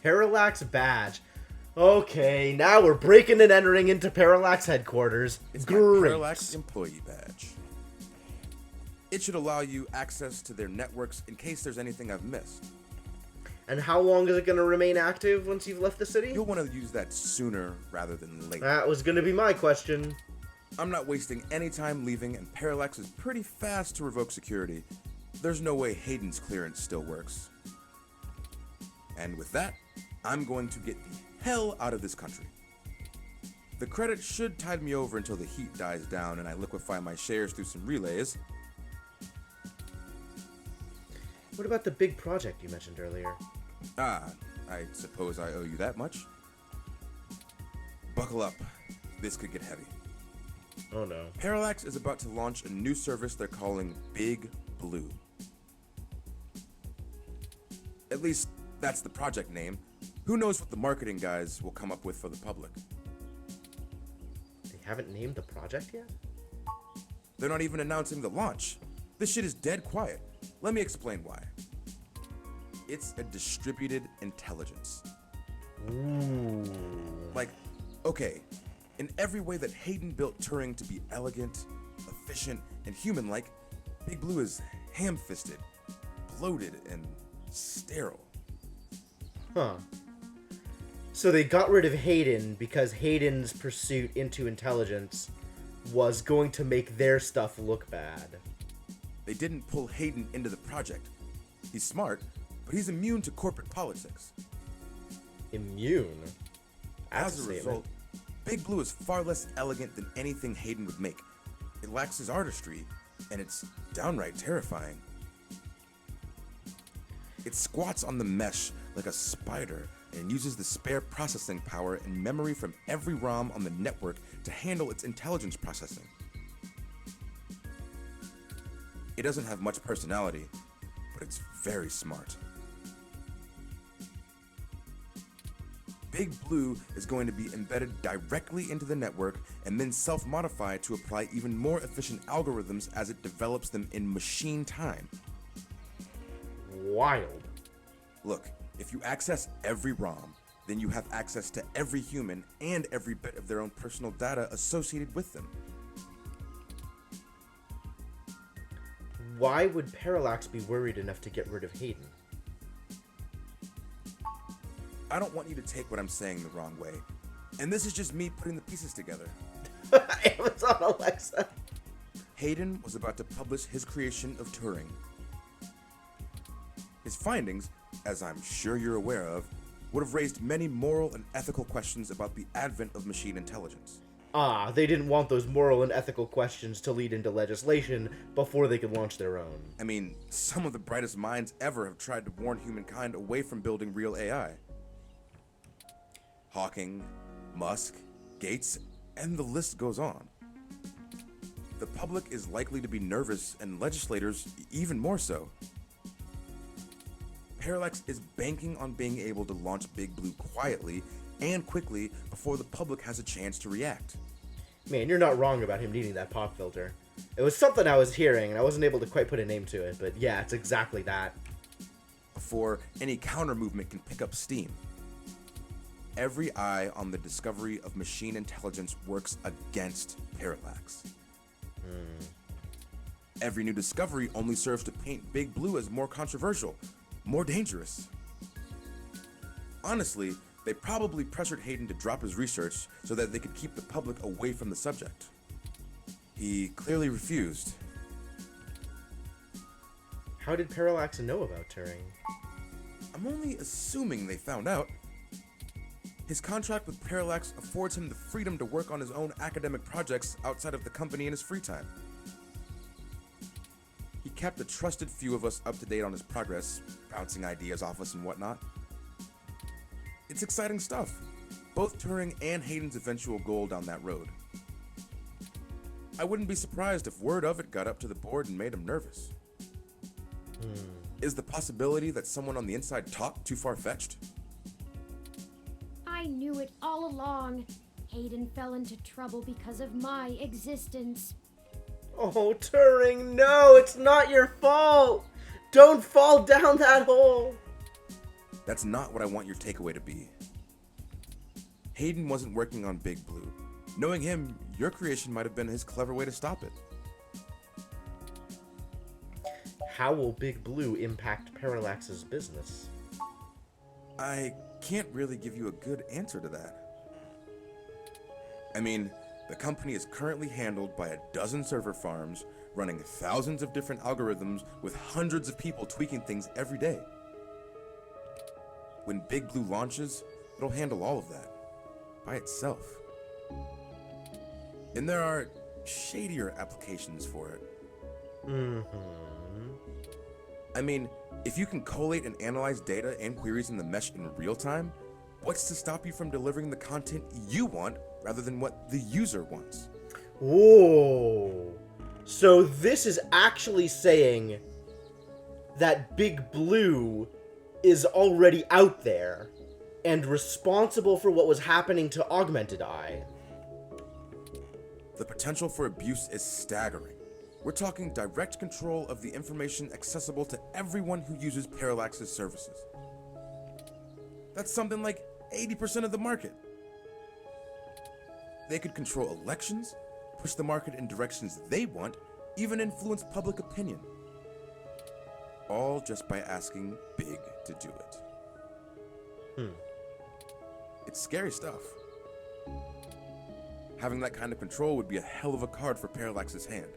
Parallax badge. Okay, now we're breaking and entering into Parallax headquarters. It's my Great. Parallax employee badge. It should allow you access to their networks in case there's anything I've missed. And how long is it going to remain active once you've left the city? You'll want to use that sooner rather than later. That was going to be my question. I'm not wasting any time leaving, and Parallax is pretty fast to revoke security. There's no way Hayden's clearance still works. And with that, I'm going to get the hell out of this country. The credit should tide me over until the heat dies down and I liquefy my shares through some relays. What about the big project you mentioned earlier? I suppose I owe you that much. Buckle up. This could get heavy. Oh no. Parallax is about to launch a new service they're calling Big Blue. At least, that's the project name. Who knows what the marketing guys will come up with for the public? They haven't named the project yet? They're not even announcing the launch. This shit is dead quiet. Let me explain why. It's a distributed intelligence. Ooh. Like, okay, in every way that Hayden built Turing to be elegant, efficient, and human-like, Big Blue is ham-fisted, bloated, and sterile. Huh. So they got rid of Hayden because Hayden's pursuit into intelligence was going to make their stuff look bad. They didn't pull Hayden into the project. He's smart, but he's immune to corporate politics. Immune? That's As a result, Big Blue is far less elegant than anything Hayden would make. It lacks his artistry, and it's downright terrifying. It squats on the mesh like a spider and uses the spare processing power and memory from every ROM on the network to handle its intelligence processing. It doesn't have much personality, but it's very smart. Big Blue is going to be embedded directly into the network and then self-modify to apply even more efficient algorithms as it develops them in machine time. Wild. Look, if you access every ROM, then you have access to every human and every bit of their own personal data associated with them. Why would Parallax be worried enough to get rid of Hayden? I don't want you to take what I'm saying the wrong way. And this is just me putting the pieces together. Amazon Alexa. Hayden was about to publish his creation of Turing. His findings, as I'm sure you're aware of, would have raised many moral and ethical questions about the advent of machine intelligence. Ah, they didn't want those moral and ethical questions to lead into legislation before they could launch their own. I mean, some of the brightest minds ever have tried to warn humankind away from building real AI. Hawking, Musk, Gates, and the list goes on. The public is likely to be nervous, and legislators even more so. Parallax is banking on being able to launch Big Blue quietly and quickly before the public has a chance to react. Man, you're not wrong about him needing that pop filter. It was something I was hearing, and I wasn't able to quite put a name to it, but yeah, it's exactly that. Before any counter movement can pick up steam. Every eye on the discovery of machine intelligence works against Parallax. Every new discovery only serves to paint Big Blue as more controversial, more dangerous. Honestly, they probably pressured Hayden to drop his research so that they could keep the public away from the subject. He clearly refused. How did Parallax know about Turing? I'm only assuming they found out. His contract with Parallax affords him the freedom to work on his own academic projects outside of the company in his free time. He kept a trusted few of us up to date on his progress, bouncing ideas off us and whatnot. It's exciting stuff. Both Turing and Hayden's eventual goal down that road. I wouldn't be surprised if word of it got up to the board and made him nervous. Is the possibility that someone on the inside talked too far-fetched? I knew it all along. Hayden fell into trouble because of my existence. Oh, Turing, no, it's not your fault. Don't fall down that hole. That's not what I want your takeaway to be. Hayden wasn't working on Big Blue. Knowing him, your creation might have been his clever way to stop it. How will Big Blue impact Parallax's business? I can't really give you a good answer to that. I mean, the company is currently handled by a dozen server farms, running thousands of different algorithms with hundreds of people tweaking things every day. When Big Blue launches, it'll handle all of that by itself. And there are shadier applications for it. I mean, if you can collate and analyze data and queries in the mesh in real time, what's to stop you from delivering the content you want rather than what the user wants? Whoa. So this is actually saying that Big Blue is already out there and responsible for what was happening to Augmented Eye. The potential for abuse is staggering. We're talking direct control of the information accessible to everyone who uses Parallax's services. That's something like 80% of the market. They could control elections, push the market in directions they want, even influence public opinion. All just by asking Big to do it. It's scary stuff. Having that kind of control would be a hell of a card for Parallax's hand.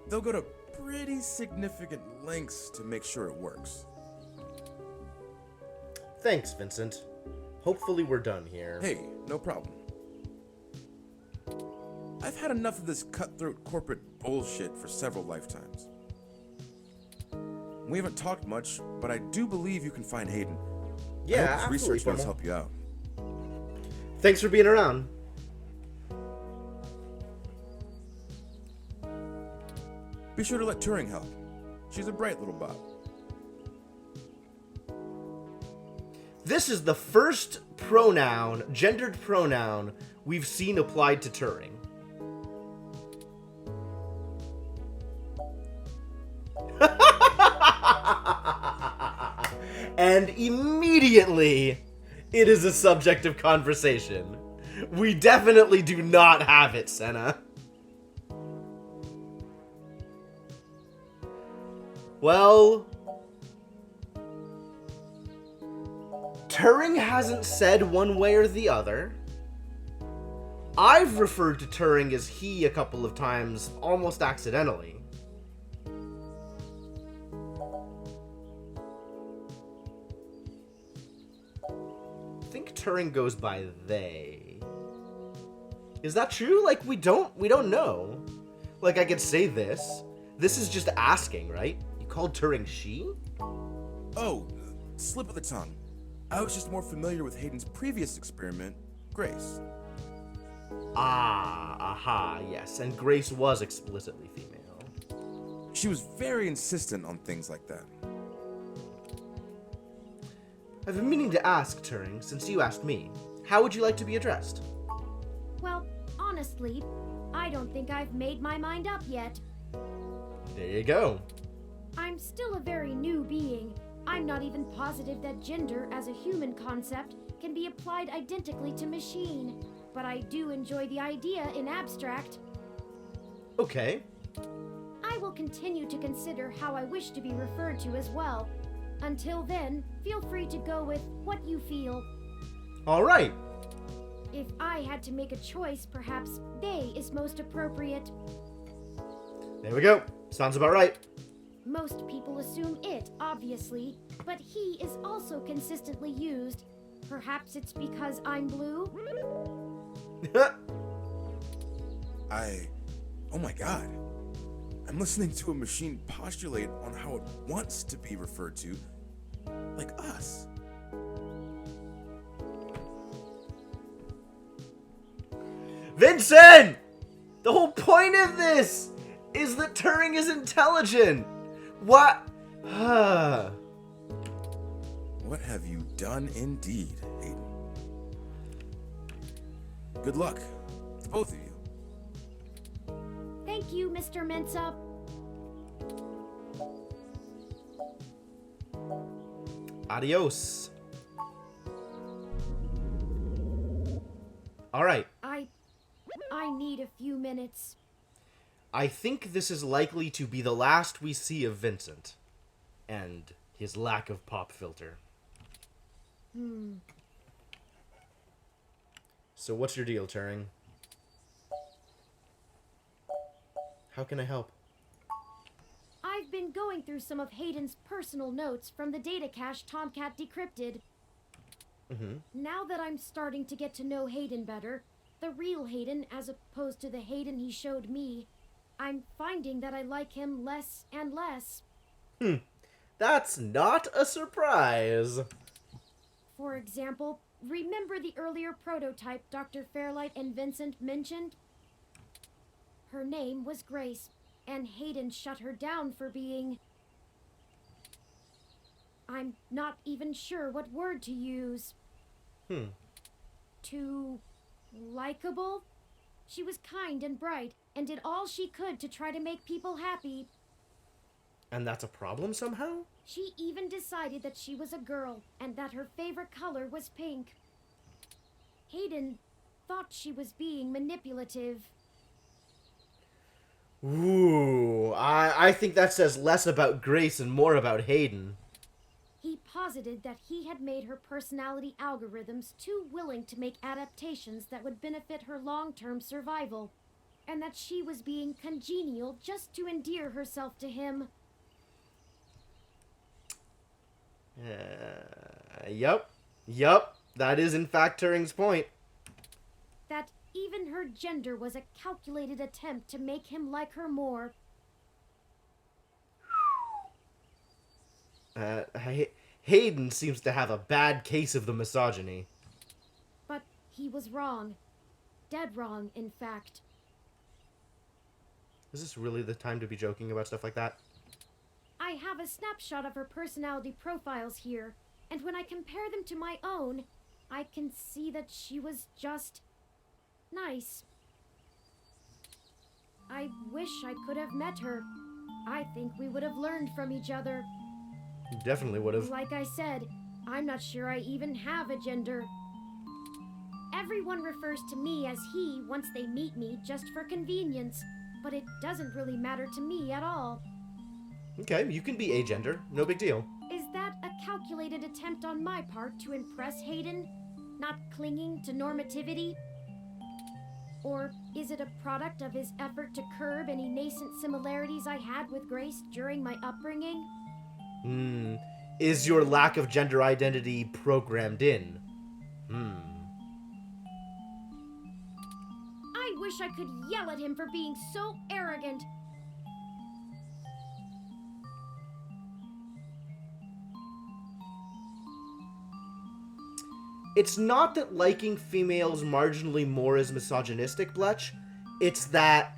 They'll go to pretty significant lengths to make sure it works. Thanks, Vincent. Hopefully we're done here. Hey, no problem. I've had enough of this cutthroat corporate bullshit for several lifetimes. We haven't talked much, but I do believe you can find Hayden. Yeah, I hope his absolutely, research notes Formal. help you out. Thanks for being around. Be sure to let Turing help. She's a bright little bot. This is the first pronoun, gendered pronoun, we've seen applied to Turing. And immediately, it is a subject of conversation. We definitely do not have it, Senna. Well, Turing hasn't said one way or the other. I've referred to Turing as he a couple of times, almost accidentally. I think Turing goes by they. Is that true? Like, we don't know. Like, I could say this. This is just asking, right? You called Turing she? Oh, slip of the tongue. I was just more familiar with Hayden's previous experiment, Grace. Ah, aha, yes. And Grace was explicitly female. She was very insistent on things like that. I've been meaning to ask, Turing, since you asked me. How would you like to be addressed? Well, honestly, I don't think I've made my mind up yet. There you go. I'm still a very new being. I'm not even positive that gender as a human concept can be applied identically to machine, but I do enjoy the idea in abstract. Okay. I will continue to consider how I wish to be referred to as well. Until then, feel free to go with what you feel. All right. If I had to make a choice, perhaps they is most appropriate. There we go. Sounds about right. Most people assume it, obviously, but he is also consistently used. Perhaps it's because I'm blue? Oh my god. I'm listening to a machine postulate on how it wants to be referred to, like us. Vincent! The whole point of this is that Turing is intelligent. What? What have you done indeed, Hayden? Good luck to both of you. Thank you, Mr. Mensa. Adios. All right. I need a few minutes. I think this is likely to be the last we see of Vincent and his lack of pop filter. So what's your deal, Turing? How can I help? I've been going through some of Hayden's personal notes from the data cache Tomcat decrypted. Now that I'm starting to get to know Hayden better, the real Hayden as opposed to the Hayden he showed me, I'm finding that I like him less and less. That's not a surprise. For example, remember the earlier prototype Dr. Fairlight and Vincent mentioned? Her name was Grace, and Hayden shut her down for being... I'm not even sure what word to use. Too... likable? She was kind and bright, and did all she could to try to make people happy. And that's a problem somehow? She even decided that she was a girl, and that her favorite color was pink. Hayden thought she was being manipulative. Ooh, I think that says less about Grace and more about Hayden. He posited that he had made her personality algorithms too willing to make adaptations that would benefit her long-term survival, and that she was being congenial just to endear herself to him. Yup. That is in fact Turing's point. That even her gender was a calculated attempt to make him like her more. Hayden seems to have a bad case of the misogyny. But he was wrong. Dead wrong, in fact. Is this really the time to be joking about stuff like that? I have a snapshot of her personality profiles here, and when I compare them to my own, I can see that she was just... nice. I wish I could have met her. I think we would have learned from each other. You definitely would have. Like I said, I'm not sure I even have a gender. Everyone refers to me as he once they meet me just for convenience, but it doesn't really matter to me at all. Okay, you can be agender. No big deal. Is that a calculated attempt on my part to impress Hayden? Not clinging to normativity? Or is it a product of his effort to curb any nascent similarities I had with Grace during my upbringing? Is your lack of gender identity programmed in? I wish I could yell at him for being so arrogant. It's not that liking females marginally more is misogynistic, Bletch. It's that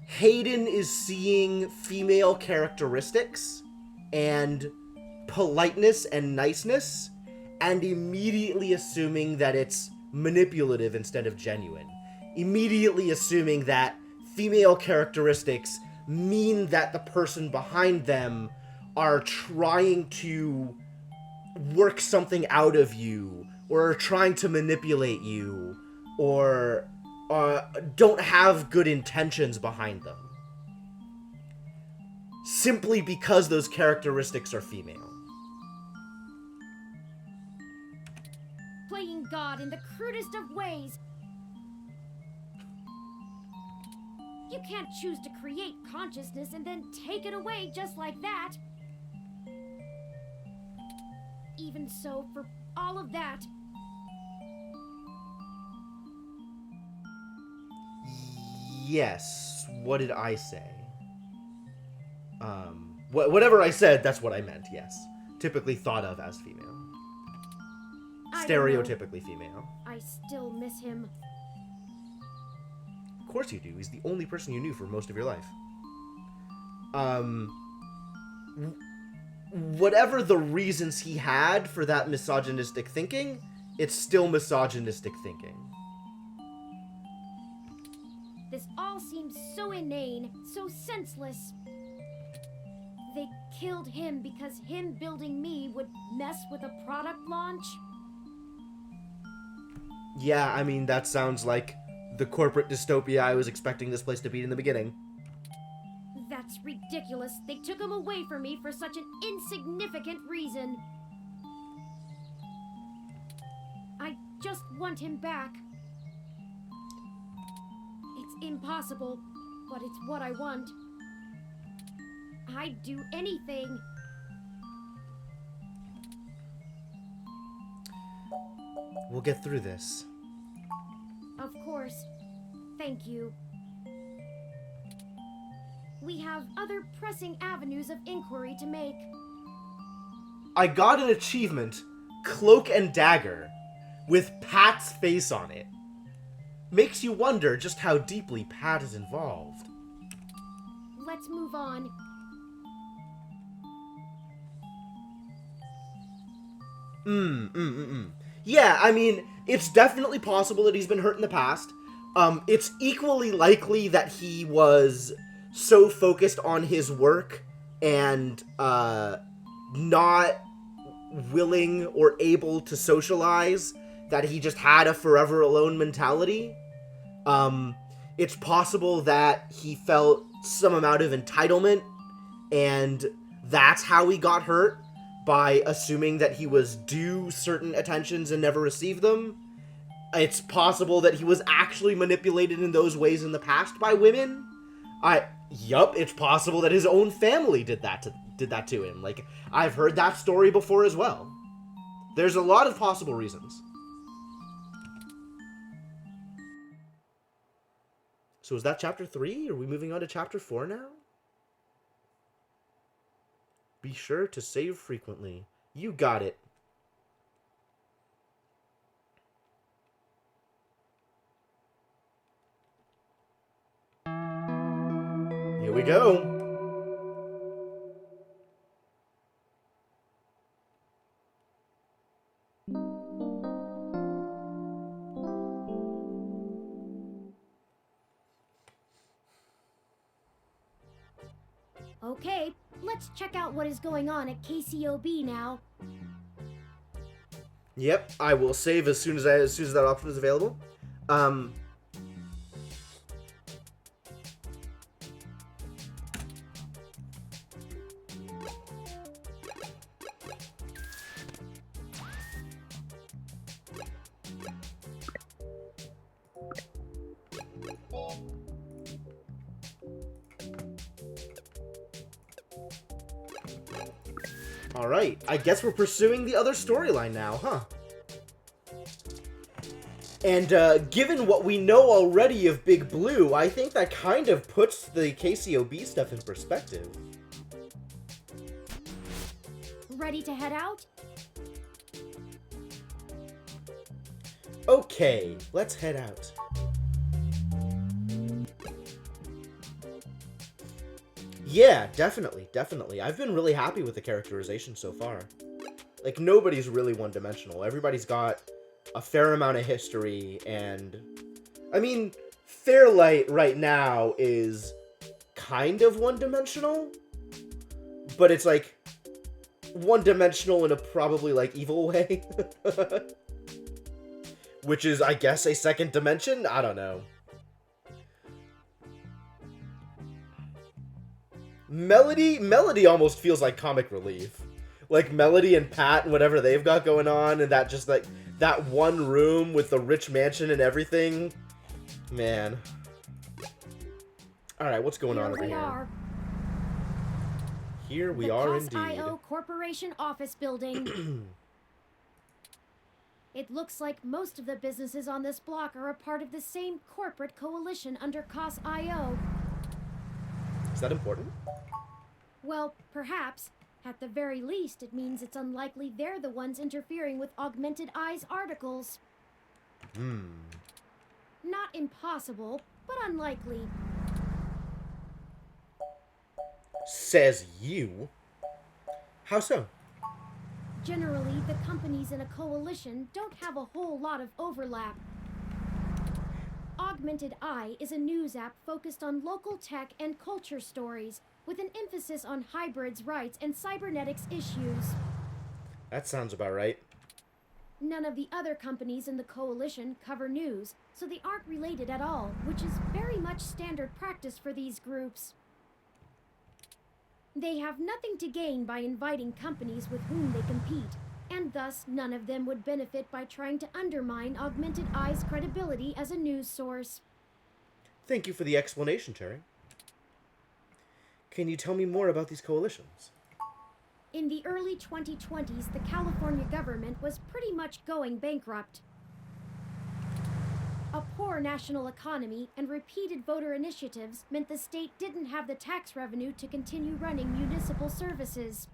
Hayden is seeing female characteristics and politeness and niceness and immediately assuming that it's manipulative instead of genuine. Immediately assuming that female characteristics mean that the person behind them are trying to work something out of you, or are trying to manipulate you, or don't have good intentions behind them. Simply because those characteristics are female. Playing God in the crudest of ways. You can't choose to create consciousness and then take it away just like that. Even so, for all of that... Yes, what did I say? Whatever I said, that's what I meant, yes. Typically thought of as female. Stereotypically female. I still miss him. Of course you do. He's the only person you knew for most of your life. whatever the reasons he had for that misogynistic thinking, it's still misogynistic thinking. This all seems so inane, so senseless. They killed him because him building me would mess with a product launch? Yeah, I mean, that sounds like the corporate dystopia I was expecting this place to be in the beginning. That's ridiculous. They took him away from me for such an insignificant reason. I just want him back. It's impossible, but it's what I want. I'd do anything. We'll get through this. Of course. Thank you. We have other pressing avenues of inquiry to make. I got an achievement, Cloak and Dagger, with Pat's face on it. Makes you wonder just how deeply Pat is involved. Let's move on. Yeah, I mean, it's definitely possible that he's been hurt in the past. It's equally likely that he was so focused on his work and not willing or able to socialize that he just had a forever alone mentality. It's possible that he felt some amount of entitlement, and that's how he got hurt, by assuming that he was due certain attentions and never received them. It's possible that he was actually manipulated in those ways in the past by women. Yup, it's possible that his own family did that to him. Like, I've heard that story before as well. There's a lot of possible reasons. So is that chapter 3? Are we moving on to chapter 4 now? Be sure to save frequently. You got it. Here we go. Okay, let's check out what is going on at KCOB now. Yep, I will save as soon as that option is available. Alright, I guess we're pursuing the other storyline now, huh? And given what we know already of Big Blue, I think that kind of puts the KCOB stuff in perspective. Ready to head out? Okay, let's head out. Yeah, definitely. I've been really happy with the characterization so far. Like, nobody's really one-dimensional. Everybody's got a fair amount of history, and... I mean, Fairlight right now is kind of one-dimensional, but it's, like, one-dimensional in a probably, like, evil way. Which is, I guess, a second dimension? I don't know. Melody almost feels like comic relief. Like, Melody and Pat and whatever they've got going on, and that just, like, that one room with the rich mansion and everything. Man. Alright, what's going on over here? Here we are indeed. The COS-IO Corporation office building. It looks like most of the businesses on this block are a part of the same corporate coalition under COS-IO. Is that important? Well, perhaps. At the very least, it means it's unlikely they're the ones interfering with Augmented Eye's articles. Not impossible, but unlikely. Says you. How so? Generally, the companies in a coalition don't have a whole lot of overlap. Augmented Eye is a news app focused on local tech and culture stories, with an emphasis on hybrids' rights and cybernetics issues. That sounds about right. None of the other companies in the coalition cover news, so they aren't related at all, which is very much standard practice for these groups. They have nothing to gain by inviting companies with whom they compete, and thus none of them would benefit by trying to undermine Augmented Eye's credibility as a news source. Thank you for the explanation, Terry. Can you tell me more about these coalitions? In the early 2020s, the California government was pretty much going bankrupt. A poor national economy and repeated voter initiatives meant the state didn't have the tax revenue to continue running municipal services.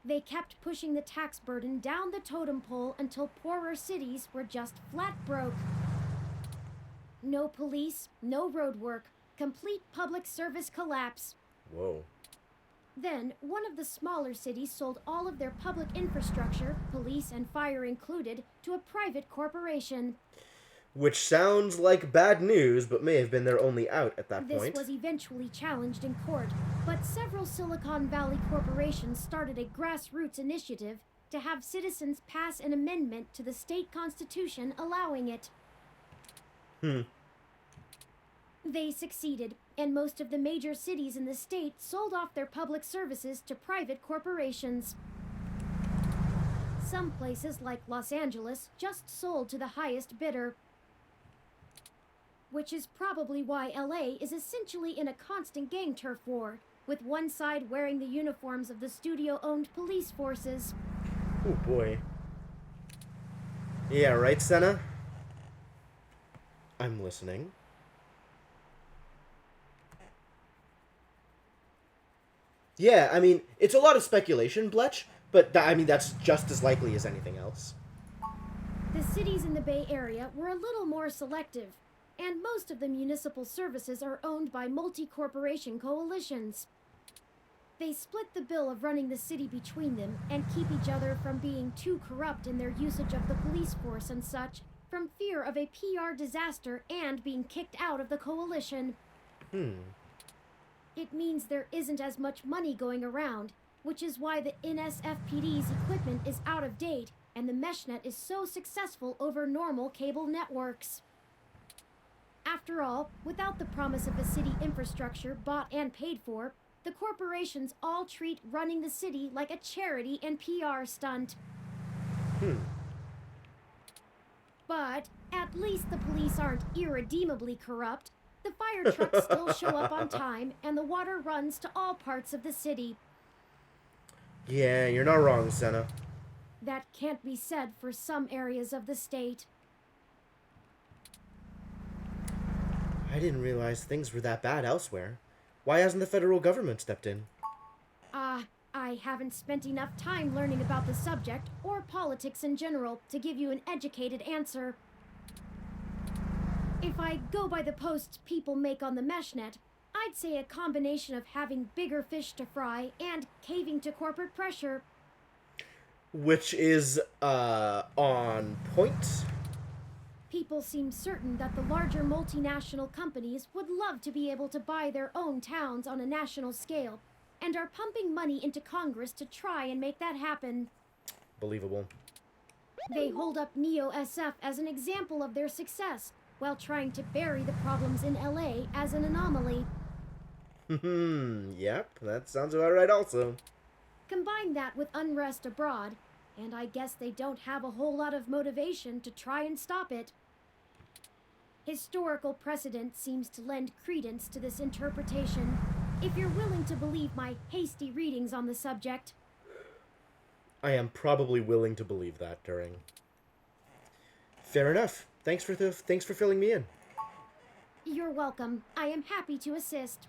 They kept pushing the tax burden down the totem pole until poorer cities were just flat broke. No police, no road work, complete public service collapse. Whoa. Then, one of the smaller cities sold all of their public infrastructure, police and fire included, to a private corporation. Which sounds like bad news, but may have been their only out at that This point. was eventually challenged in court, but several Silicon Valley corporations started a grassroots initiative to have citizens pass an amendment to the state constitution allowing it. They succeeded, and most of the major cities in the state sold off their public services to private corporations. Some places, like Los Angeles, just sold to the highest bidder. Which is probably why LA is essentially in a constant gang turf war, with one side wearing the uniforms of the studio-owned police forces. Oh boy. Yeah, right, Senna? I'm listening. Yeah, I mean, it's a lot of speculation, Bletch, but I mean, that's just as likely as anything else. The cities in the Bay Area were a little more selective, and most of the municipal services are owned by multi-corporation coalitions. They split the bill of running the city between them and keep each other from being too corrupt in their usage of the police force and such, from fear of a PR disaster and being kicked out of the coalition. It means there isn't as much money going around, which is why the NSFPD's equipment is out of date and the meshnet is so successful over normal cable networks. After all, without the promise of a city infrastructure bought and paid for, the corporations all treat running the city like a charity and PR stunt. But at least the police aren't irredeemably corrupt. The fire trucks still show up on time, and the water runs to all parts of the city. Yeah, you're not wrong, Senna. That can't be said for some areas of the state. I didn't realize things were that bad elsewhere. Why hasn't the federal government stepped in? I haven't spent enough time learning about the subject, or politics in general, to give you an educated answer. If I go by the posts people make on the meshnet, I'd say a combination of having bigger fish to fry and caving to corporate pressure. Which is, on point? People seem certain that the larger multinational companies would love to be able to buy their own towns on a national scale, and are pumping money into Congress to try and make that happen. Believable. They hold up Neo-SF as an example of their success, while trying to bury the problems in LA as an anomaly. Yep, that sounds about right also. Combine that with unrest abroad, and I guess they don't have a whole lot of motivation to try and stop it. Historical precedent seems to lend credence to this interpretation, if you're willing to believe my hasty readings on the subject. I am probably willing to believe that, Turing. Fair enough. Thanks for filling me in. You're welcome. I am happy to assist.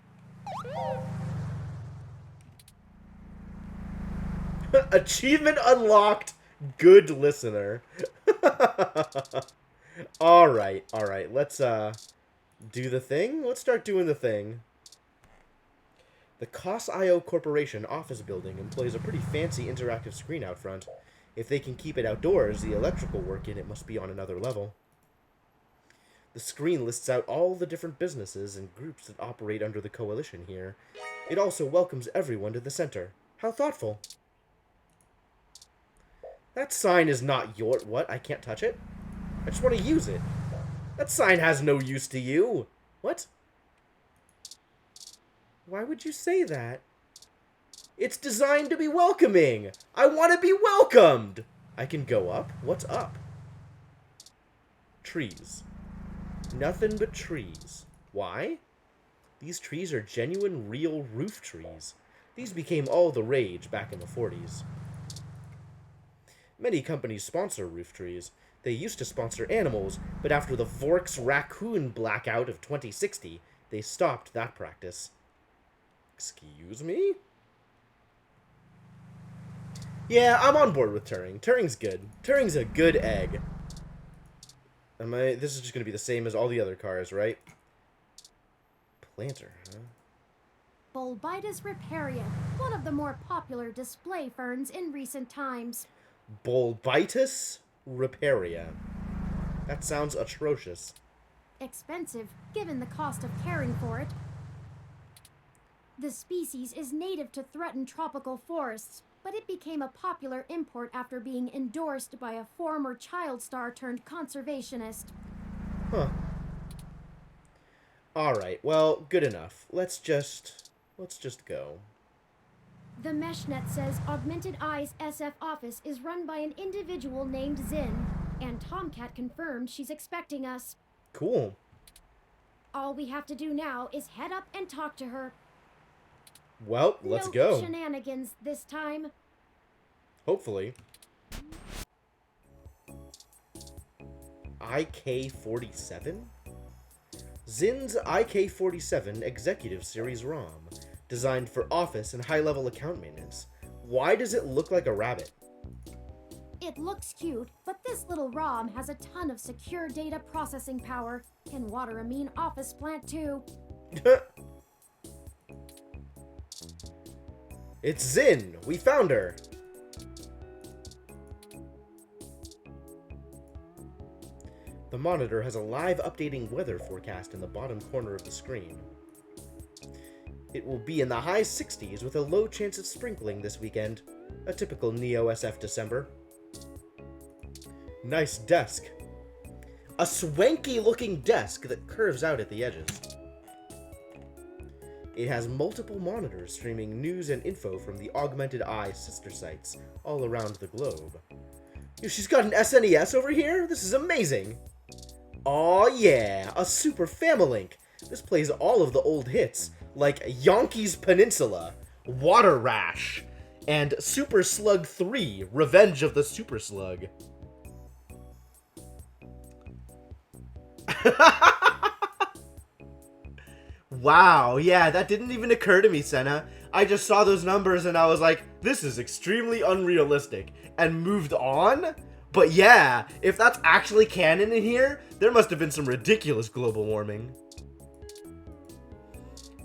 Achievement unlocked. Good listener. Alright. Let's do the thing. Let's start doing the thing. The Cos.io Corporation office building employs a pretty fancy interactive screen out front. If they can keep it outdoors, the electrical work in it must be on another level. The screen lists out all the different businesses and groups that operate under the coalition here. It also welcomes everyone to the center. How thoughtful. That sign is not your... What? I can't touch it? I just want to use it. That sign has no use to you. What? Why would you say that? It's designed to be welcoming. I want to be welcomed. I can go up. What's up? Trees. Nothing but trees. Why? These trees are genuine, real roof trees. These became all the rage back in the 40s. Many companies sponsor roof trees. They used to sponsor animals, but after the Vork's raccoon blackout of 2060, they stopped that practice. Excuse me? Yeah, I'm on board with Turing. Turing's good. Turing's a good egg. This is just going to be the same as all the other cars, right? Planter, huh? Bulbitis riparia, one of the more popular display ferns in recent times. Bulbitis riparia. That sounds atrocious. Expensive, given the cost of caring for it. The species is native to threatened tropical forests, but it became a popular import after being endorsed by a former child star turned conservationist. Huh. Alright, well, good enough. Let's just go. The Meshnet says Augmented Eye's SF office is run by an individual named Zin, and Tomcat confirmed she's expecting us. Cool. All we have to do now is head up and talk to her. Well, let's no go. Shenanigans this time. Hopefully. IK-47? Zin's IK-47 Executive Series ROM, designed for office and high-level account maintenance. Why does it look like a rabbit? It looks cute, but this little ROM has a ton of secure data processing power. Can water a mean office plant too. It's Zin! We found her! The monitor has a live updating weather forecast in the bottom corner of the screen. It will be in the high 60s with a low chance of sprinkling this weekend. A typical Neo SF December. Nice desk. A swanky looking desk that curves out at the edges. It has multiple monitors streaming news and info from the Augmented Eye sister sites all around the globe. She's got an SNES over here? This is amazing! Aw yeah, a Super Familink. This plays all of the old hits, like Yonkey's Peninsula, Water Rash, and Super Slug 3, Revenge of the Super Slug. Wow, yeah, that didn't even occur to me, Senna. I just saw those numbers and I was like, this is extremely unrealistic, and moved on? But yeah, if that's actually canon in here, there must have been some ridiculous global warming.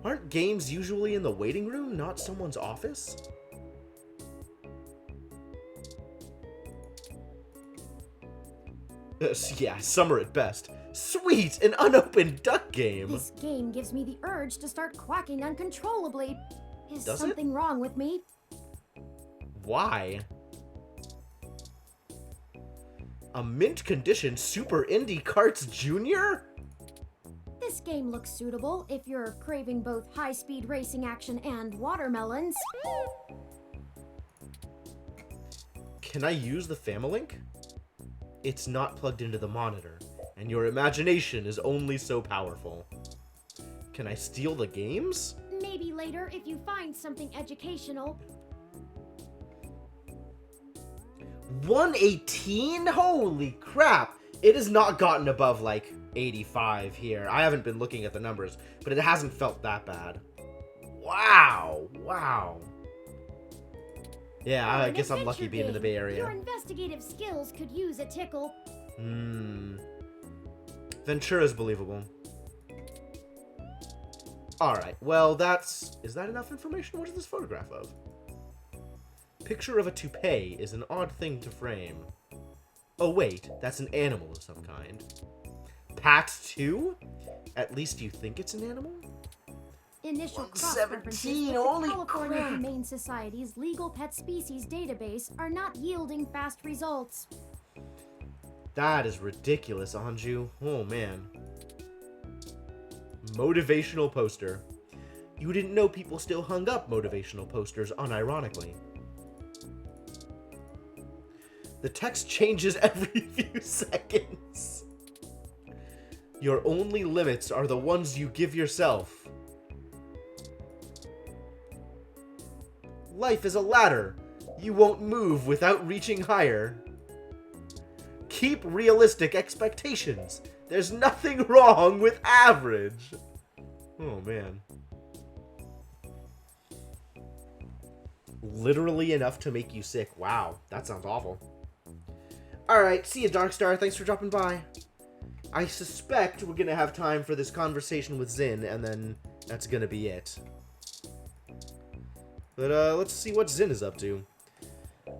Aren't games usually in the waiting room, not someone's office? Yeah, summer at best. Sweet, an unopened duck game. This game gives me the urge to start quacking uncontrollably. Is Does something wrong with me? Why? A mint condition Super Indie Karts Jr.? This game looks suitable if you're craving both high-speed racing action and watermelons. Can I use the Familink? It's not plugged into the monitor, and your imagination is only so powerful. Can I steal the games? Maybe later if you find something educational. 118? Holy crap! It has not gotten above like 85 here. I haven't been looking at the numbers, but it hasn't felt that bad. Wow! Wow. Yeah, I guess I'm lucky being in the Bay Area. Your investigative skills could use a tickle. Ventura's believable. Alright, well that's... Is that enough information? What is this photograph of? Picture of a toupee is an odd thing to frame. Oh wait, that's an animal of some kind. Pat 2? At least you think it's an animal? Initial 117, cross-references with the holy California crap. Humane Society's legal pet species database are not yielding fast results. That is ridiculous, Anju. Oh man. Motivational poster. You didn't know people still hung up motivational posters unironically. The text changes every few seconds. Your only limits are the ones you give yourself. Life is a ladder. You won't move without reaching higher. Keep realistic expectations. There's nothing wrong with average. Oh, man. Literally enough to make you sick. Wow, that sounds awful. Alright, see you, Darkstar. Thanks for dropping by. I suspect we're gonna have time for this conversation with Zin, and then that's gonna be it. But, let's see what Zin is up to.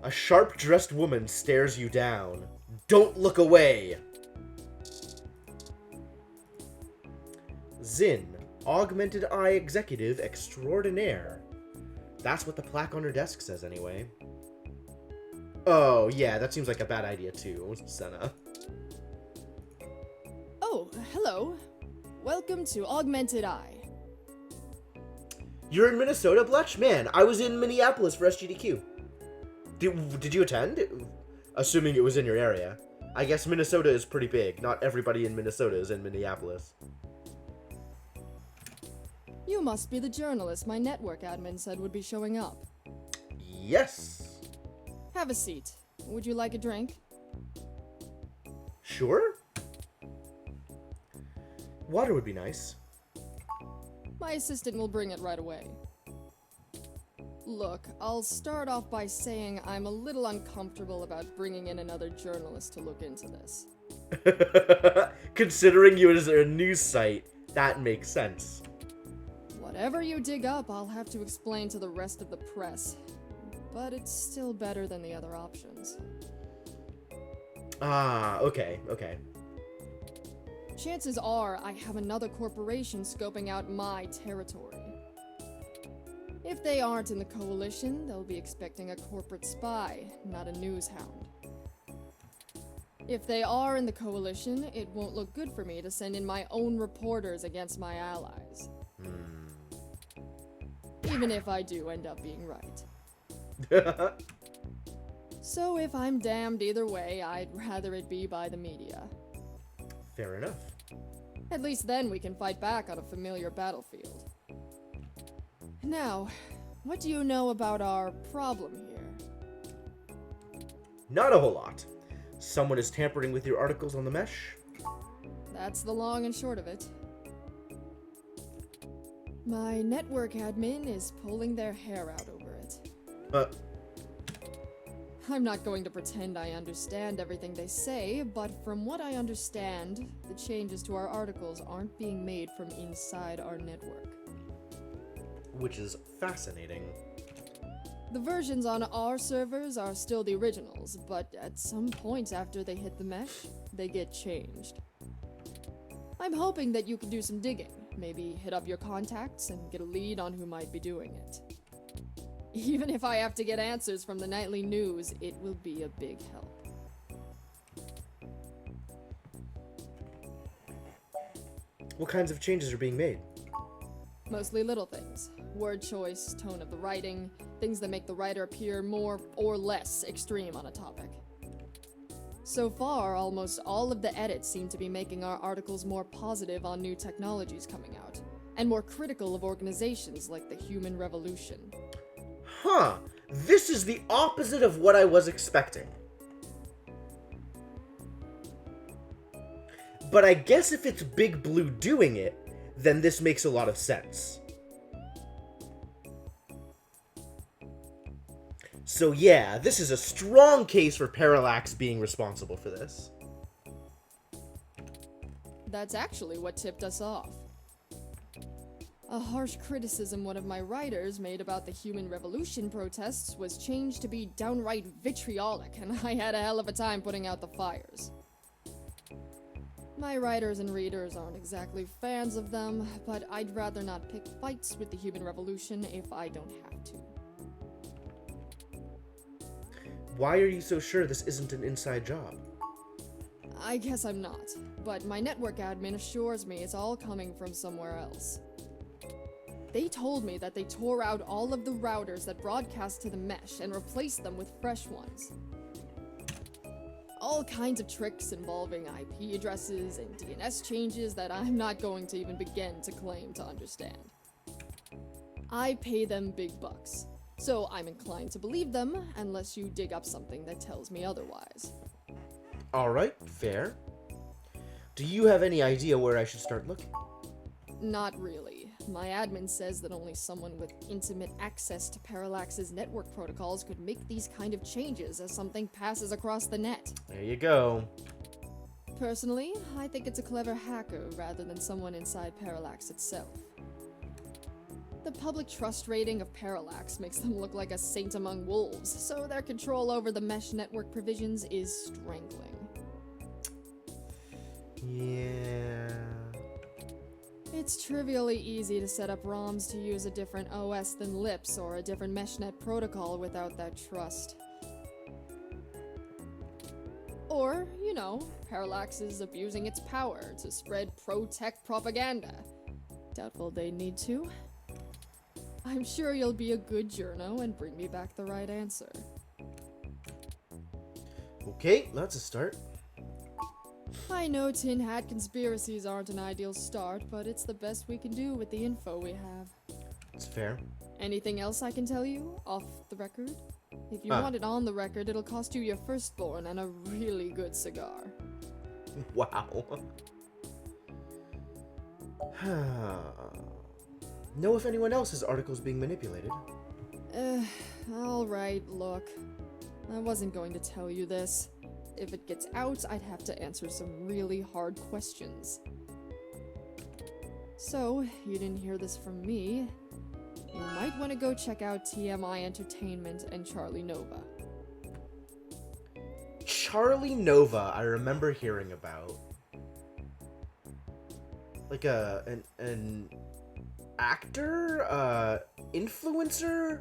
A sharp-dressed woman stares you down. Don't look away! Zin, Augmented Eye Executive Extraordinaire. That's what the plaque on her desk says, anyway. Oh, yeah, that seems like a bad idea, too, Senna. Oh, hello. Welcome to Augmented Eye. You're in Minnesota, Bletch? Man, I was in Minneapolis for SGDQ. Did you attend? Assuming it was in your area. I guess Minnesota is pretty big. Not everybody in Minnesota is in Minneapolis. You must be the journalist my network admin said would be showing up. Yes. Have a seat. Would you like a drink? Sure. Water would be nice. My assistant will bring it right away. Look, I'll start off by saying I'm a little uncomfortable about bringing in another journalist to look into this. Considering you as a news site, that makes sense. Whatever you dig up, I'll have to explain to the rest of the press. But it's still better than the other options. Ah, okay. Chances are I have another corporation scoping out my territory. If they aren't in the coalition, they'll be expecting a corporate spy, not a news hound. If they are in the coalition, it won't look good for me to send in my own reporters against my allies. Even if I do end up being right. So if I'm damned either way, I'd rather it be by the media. Fair enough. At least then we can fight back on a familiar battlefield. Now, what do you know about our problem here? Not a whole lot. Someone is tampering with your articles on the mesh. That's the long and short of it. My network admin is pulling their hair out over it. I'm not going to pretend I understand everything they say, but from what I understand, the changes to our articles aren't being made from inside our network. Which is fascinating. The versions on our servers are still the originals, but at some point after they hit the mesh, they get changed. I'm hoping that you can do some digging, maybe hit up your contacts and get a lead on who might be doing it. Even if I have to get answers from the nightly news, it will be a big help. What kinds of changes are being made? Mostly little things. Word choice, tone of the writing, things that make the writer appear more or less extreme on a topic. So far, almost all of the edits seem to be making our articles more positive on new technologies coming out, and more critical of organizations like the Human Revolution. Huh. This is the opposite of what I was expecting. But I guess if it's Big Blue doing it, then this makes a lot of sense. So yeah, this is a strong case for Parallax being responsible for this. That's actually what tipped us off. A harsh criticism one of my writers made about the Human Revolution protests was changed to be downright vitriolic, and I had a hell of a time putting out the fires. My writers and readers aren't exactly fans of them, but I'd rather not pick fights with the Human Revolution if I don't have to. Why are you so sure this isn't an inside job? I guess I'm not, but my network admin assures me it's all coming from somewhere else. They told me that they tore out all of the routers that broadcast to the mesh and replaced them with fresh ones. All kinds of tricks involving IP addresses and DNS changes that I'm not going to even begin to claim to understand. I pay them big bucks, so I'm inclined to believe them unless you dig up something that tells me otherwise. Alright, fair. Do you have any idea where I should start looking? Not really. My admin says that only someone with intimate access to Parallax's network protocols could make these kind of changes as something passes across the net. There you go. Personally, I think it's a clever hacker rather than someone inside Parallax itself. The public trust rating of Parallax makes them look like a saint among wolves, so their control over the mesh network provisions is strangling. Yeah... It's trivially easy to set up ROMs to use a different OS than LIPS or a different meshnet protocol without that trust. Or, you know, Parallax is abusing its power to spread pro-tech propaganda. Doubtful they need to. I'm sure you'll be a good journo and bring me back the right answer. Okay, that's a start. I know tin hat conspiracies aren't an ideal start, but it's the best we can do with the info we have. It's fair. Anything else I can tell you, off the record? If you want it on the record, it'll cost you your firstborn and a really good cigar. Wow. Know if anyone else's article's being manipulated? Alright, look. I wasn't going to tell you this. If it gets out, I'd have to answer some really hard questions. So, you didn't hear this from me. You might want to go check out TMI Entertainment and Charlie Nova. Charlie Nova, I remember hearing about. Like an actor, influencer,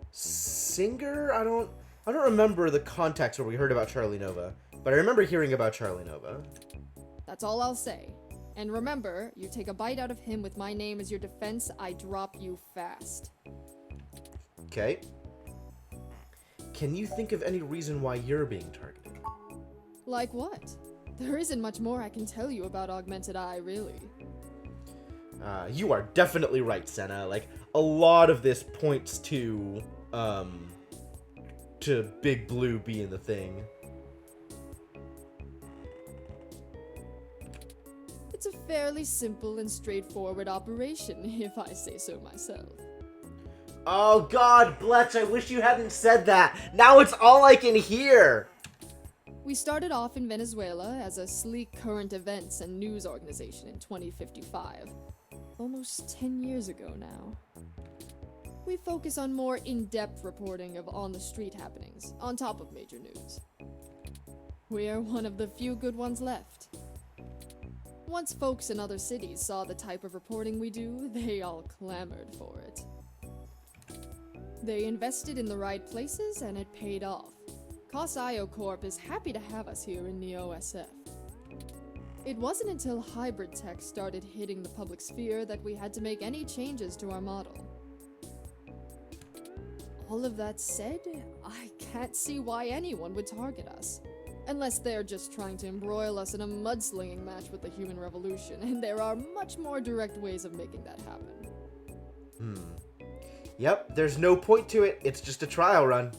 singer. I don't remember the context where we heard about Charlie Nova, but I remember hearing about Charlie Nova. That's all I'll say. And remember, you take a bite out of him with my name as your defense, I drop you fast. Okay. Can you think of any reason why you're being targeted? Like what? There isn't much more I can tell you about Augmented Eye, really. You are definitely right, Senna. Like, a lot of this points to Big Blue being the thing. It's a fairly simple and straightforward operation, if I say so myself. Oh god, Bletch, I wish you hadn't said that. Now it's all I can hear. We started off in Venezuela as a sleek current events and news organization in 2055. Almost 10 years ago now. We focus on more in-depth reporting of on-the-street happenings, on top of major news. We are one of the few good ones left. Once folks in other cities saw the type of reporting we do, they all clamored for it. They invested in the right places and it paid off. COS-IO Corp is happy to have us here in Neo-SF. It wasn't until hybrid tech started hitting the public sphere that we had to make any changes to our model. All of that said, I can't see why anyone would target us. Unless they're just trying to embroil us in a mudslinging match with the Human Revolution, and there are much more direct ways of making that happen. Yep, there's no point to it, it's just a trial run.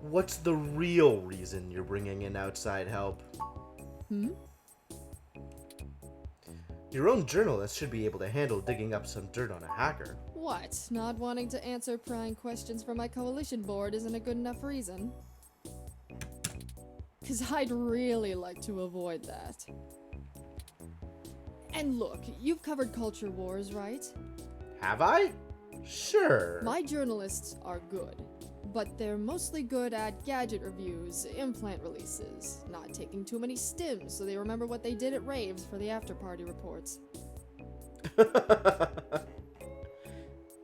What's the real reason you're bringing in outside help? Your own journalist should be able to handle digging up some dirt on a hacker. What? Not wanting to answer prying questions from my coalition board isn't a good enough reason? 'Cause I'd really like to avoid that. And look, you've covered culture wars, right? Have I? Sure. My journalists are good, but they're mostly good at gadget reviews, implant releases, not taking too many stims so they remember what they did at raves for the after-party reports.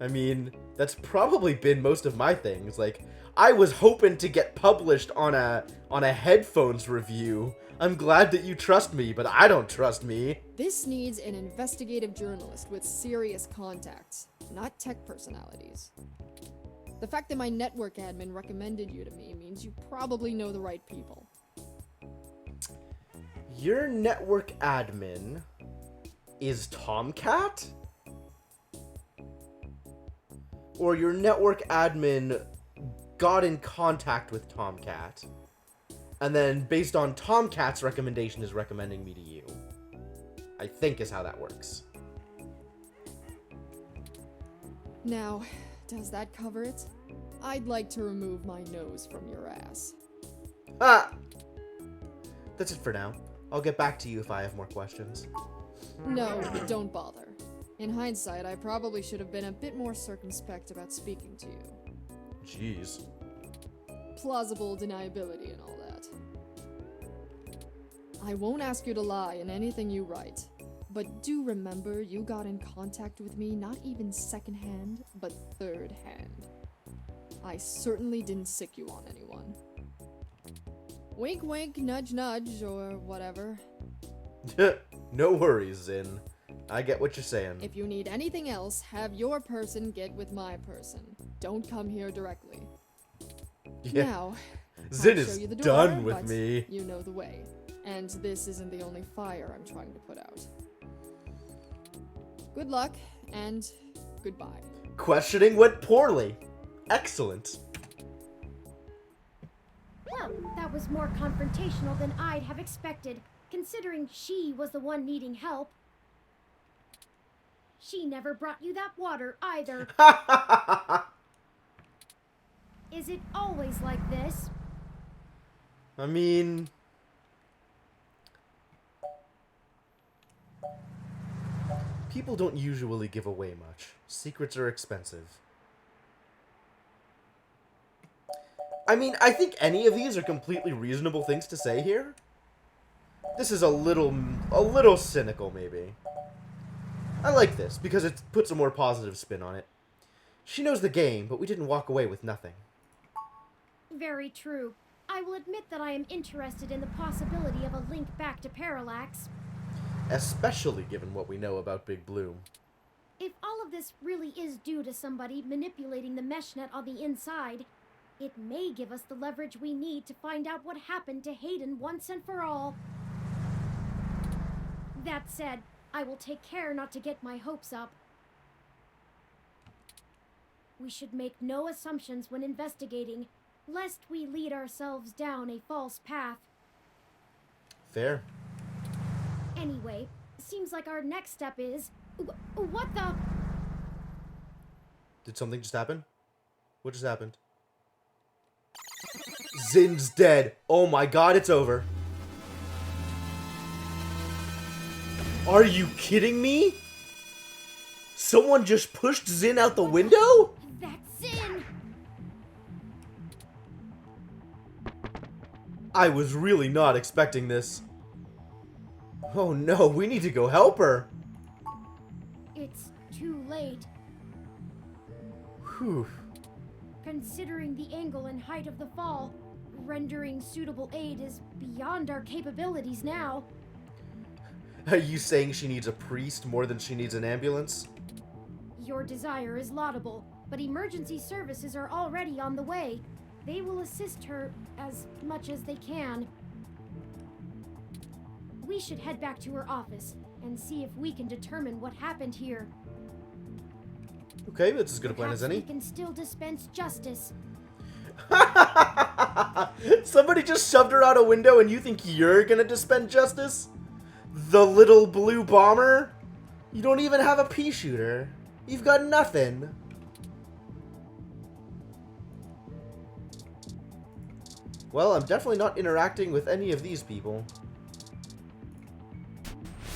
I mean, that's probably been most of my things. Like, I was hoping to get published on a headphones review. I'm glad that you trust me, but I don't trust me. This needs an investigative journalist with serious contacts, not tech personalities. The fact that my network admin recommended you to me means you probably know the right people. Your network admin is Tomcat? Or your network admin got in contact with Tomcat, and then based on Tomcat's recommendation is recommending me to you. I think is how that works. Now, does that cover it? I'd like to remove my nose from your ass. Ah! That's it for now. I'll get back to you if I have more questions. No, don't bother. In hindsight, I probably should have been a bit more circumspect about speaking to you. Jeez. Plausible deniability and all that. I won't ask you to lie in anything you write, but do remember you got in contact with me not even second-hand, but third-hand. I certainly didn't sick you on anyone. Wink wink, nudge nudge, or whatever. No worries, Zin. I get what you're saying. If you need anything else, have your person get with my person. Don't come here directly. Yeah. Now, Zin I'll show is you the door, done with but me. You know the way. And this isn't the only fire I'm trying to put out. Good luck, and goodbye. Questioning went poorly. Excellent. Well, that was more confrontational than I'd have expected, considering she was the one needing help. She never brought you that water, either. Is it always like this? I mean... people don't usually give away much. Secrets are expensive. I mean, I think any of these are completely reasonable things to say here. This is a little cynical, maybe. I like this, because it puts a more positive spin on it. She knows the game, but we didn't walk away with nothing. Very true. I will admit that I am interested in the possibility of a link back to Parallax. Especially given what we know about Big Bloom. If all of this really is due to somebody manipulating the mesh net on the inside, it may give us the leverage we need to find out what happened to Hayden once and for all. That said, I will take care not to get my hopes up. We should make no assumptions when investigating, lest we lead ourselves down a false path. Fair. Anyway, seems like our next step is... What the... Did something just happen? What just happened? Zin's dead. Oh my god, it's over. Are you kidding me? Someone just pushed Zin out the window? That's Zin! I was really not expecting this. Oh no, we need to go help her. It's too late. Whew. Considering the angle and height of the fall, rendering suitable aid is beyond our capabilities now. Are you saying she needs a priest more than she needs an ambulance? Your desire is laudable, but emergency services are already on the way. They will assist her as much as they can. We should head back to her office and see if we can determine what happened here. Okay, that's as good a plan as any. We can still dispense justice. Somebody just shoved her out a window and you think you're gonna dispense justice? The little blue bomber? You don't even have a pea shooter. You've got nothing. Well, I'm definitely not interacting with any of these people.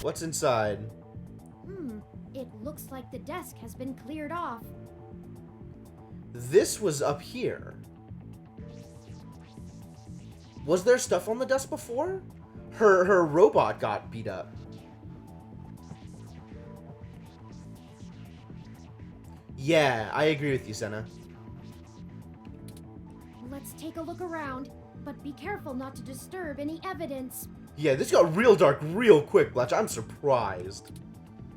What's inside? It looks like the desk has been cleared off. This was up here. Was there stuff on the desk before? Her robot got beat up. Yeah, I agree with you, Senna. Let's take a look around, but be careful not to disturb any evidence. Yeah, this got real dark real quick, Bletch. I'm surprised.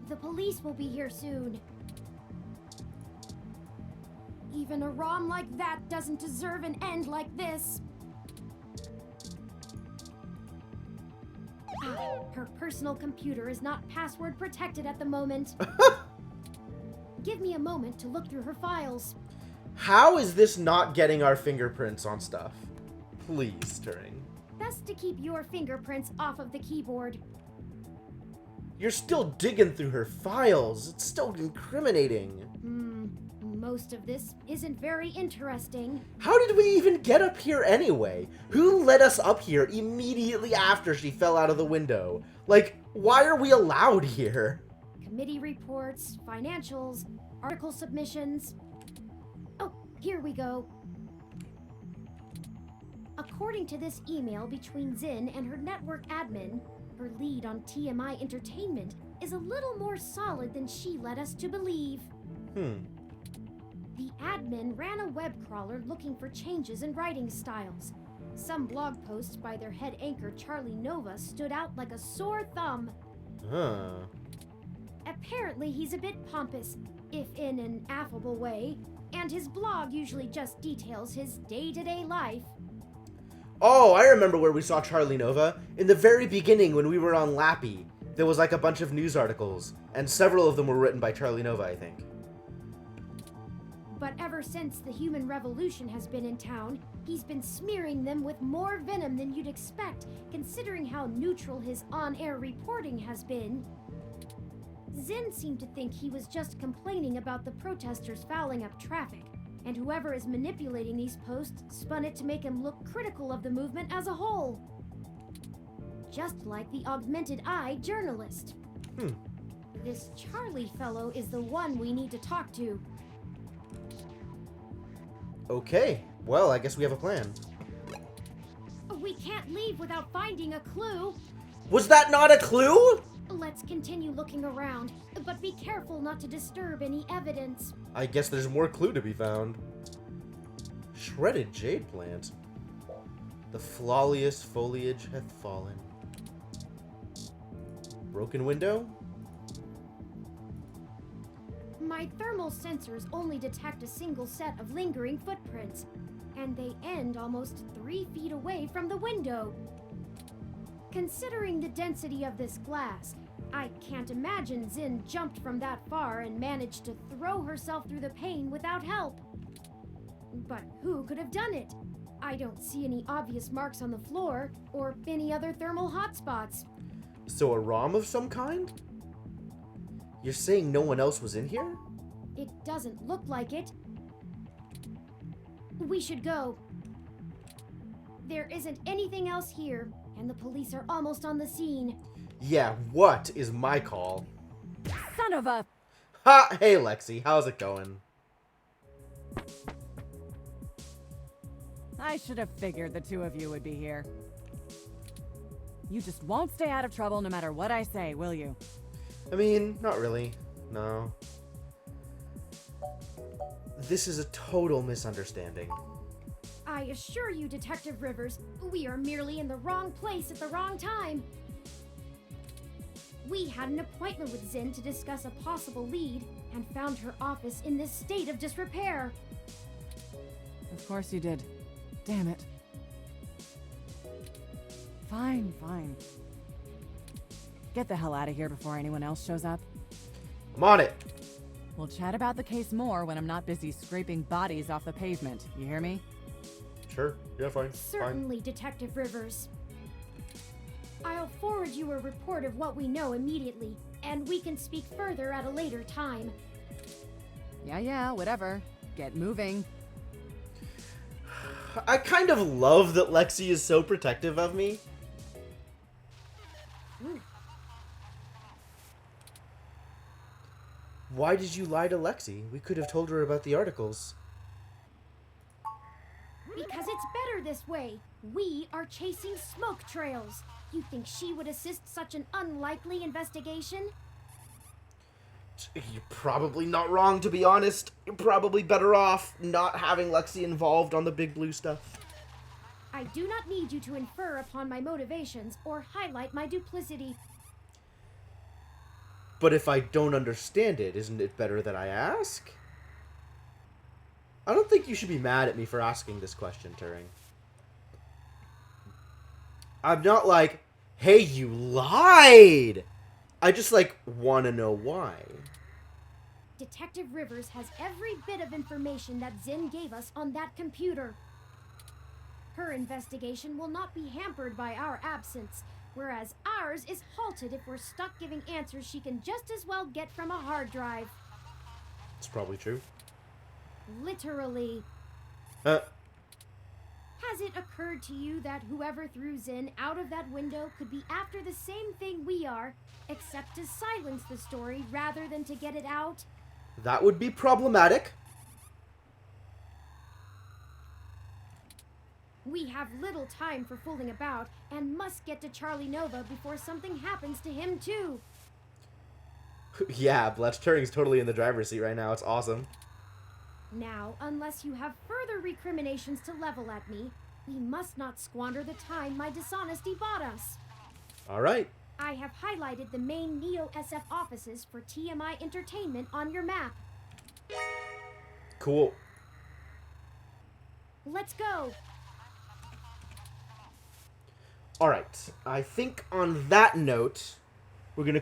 The police will be here soon. Even a ROM like that doesn't deserve an end like this. Her personal computer is not password protected at the moment. Give me a moment to look through her files. How is this not getting our fingerprints on stuff? Please, Turing. Best to keep your fingerprints off of the keyboard. You're still digging through her files. It's still incriminating. Most of this isn't very interesting. How did we even get up here anyway? Who led us up here immediately after she fell out of the window? Like, why are we allowed here? Committee reports, financials, article submissions. Oh, here we go. According to this email between Zin and her network admin, her lead on TMI Entertainment is a little more solid than she led us to believe. The admin ran a web crawler looking for changes in writing styles. Some blog posts by their head anchor Charlie Nova stood out like a sore thumb. Apparently he's a bit pompous, if in an affable way, and his blog usually just details his day-to-day life. Oh, I remember where we saw Charlie Nova. In the very beginning when we were on Lappy, there was like a bunch of news articles, and several of them were written by Charlie Nova, I think. But ever since the human revolution has been in town, he's been smearing them with more venom than you'd expect, considering how neutral his on-air reporting has been. Zin seemed to think he was just complaining about the protesters fouling up traffic, and whoever is manipulating these posts spun it to make him look critical of the movement as a whole. Just like the Augmented Eye journalist. This Charlie fellow is the one we need to talk to. Okay, well, I guess we have a plan. We can't leave without finding a clue. Was that not a clue? Let's continue looking around, but be careful not to disturb any evidence. I guess there's more clue to be found. Shredded jade plant. The flawless foliage hath fallen. Broken window? My thermal sensors only detect a single set of lingering footprints, and they end almost 3 feet away from the window. Considering the density of this glass, I can't imagine Zin jumped from that far and managed to throw herself through the pane without help. But who could have done it? I don't see any obvious marks on the floor or any other thermal hotspots. So a ROM of some kind? You're saying no one else was in here? It doesn't look like it. We should go. There isn't anything else here, and the police are almost on the scene. Yeah, what is my call? Son of a... Ha! Hey, Lexi, how's it going? I should have figured the two of you would be here. You just won't stay out of trouble no matter what I say, will you? I mean, not really. No. This is a total misunderstanding. I assure you, Detective Rivers, we are merely in the wrong place at the wrong time. We had an appointment with Zin to discuss a possible lead and found her office in this state of disrepair. Of course you did. Damn it. Fine, fine. Get the hell out of here before anyone else shows up. I'm on it. We'll chat about the case more when I'm not busy scraping bodies off the pavement. You hear me? Sure. Yeah, fine. Certainly, Detective Rivers. I'll forward you a report of what we know immediately, and we can speak further at a later time. Yeah, whatever. Get moving. I kind of love that Lexi is so protective of me. Why did you lie to Lexi? We could have told her about the articles. Because it's better this way. We are chasing smoke trails. You think she would assist such an unlikely investigation? You're probably not wrong, to be honest. You're probably better off not having Lexi involved on the Big Blue stuff. I do not need you to infer upon my motivations or highlight my duplicity. But if I don't understand it, isn't it better that I ask? I don't think you should be mad at me for asking this question, Turing. I'm not like, hey, you lied! I just, like, want to know why. Detective Rivers has every bit of information that Zinn gave us on that computer. Her investigation will not be hampered by our absence, whereas ours is halted if we're stuck giving answers she can just as well get from a hard drive. It's probably true. Literally. Has it occurred to you that whoever threw Zinn out of that window could be after the same thing we are, except to silence the story rather than to get it out? That would be problematic. We have little time for fooling about and must get to Charlie Nova before something happens to him too. Yeah, Bletch Turing's totally in the driver's seat right now. It's awesome. Now, unless you have further recriminations to level at me, we must not squander the time my dishonesty bought us. All right. I have highlighted the main Neo-SF offices for TMI Entertainment on your map. Cool. Let's go. All right. I think on that note, we're going to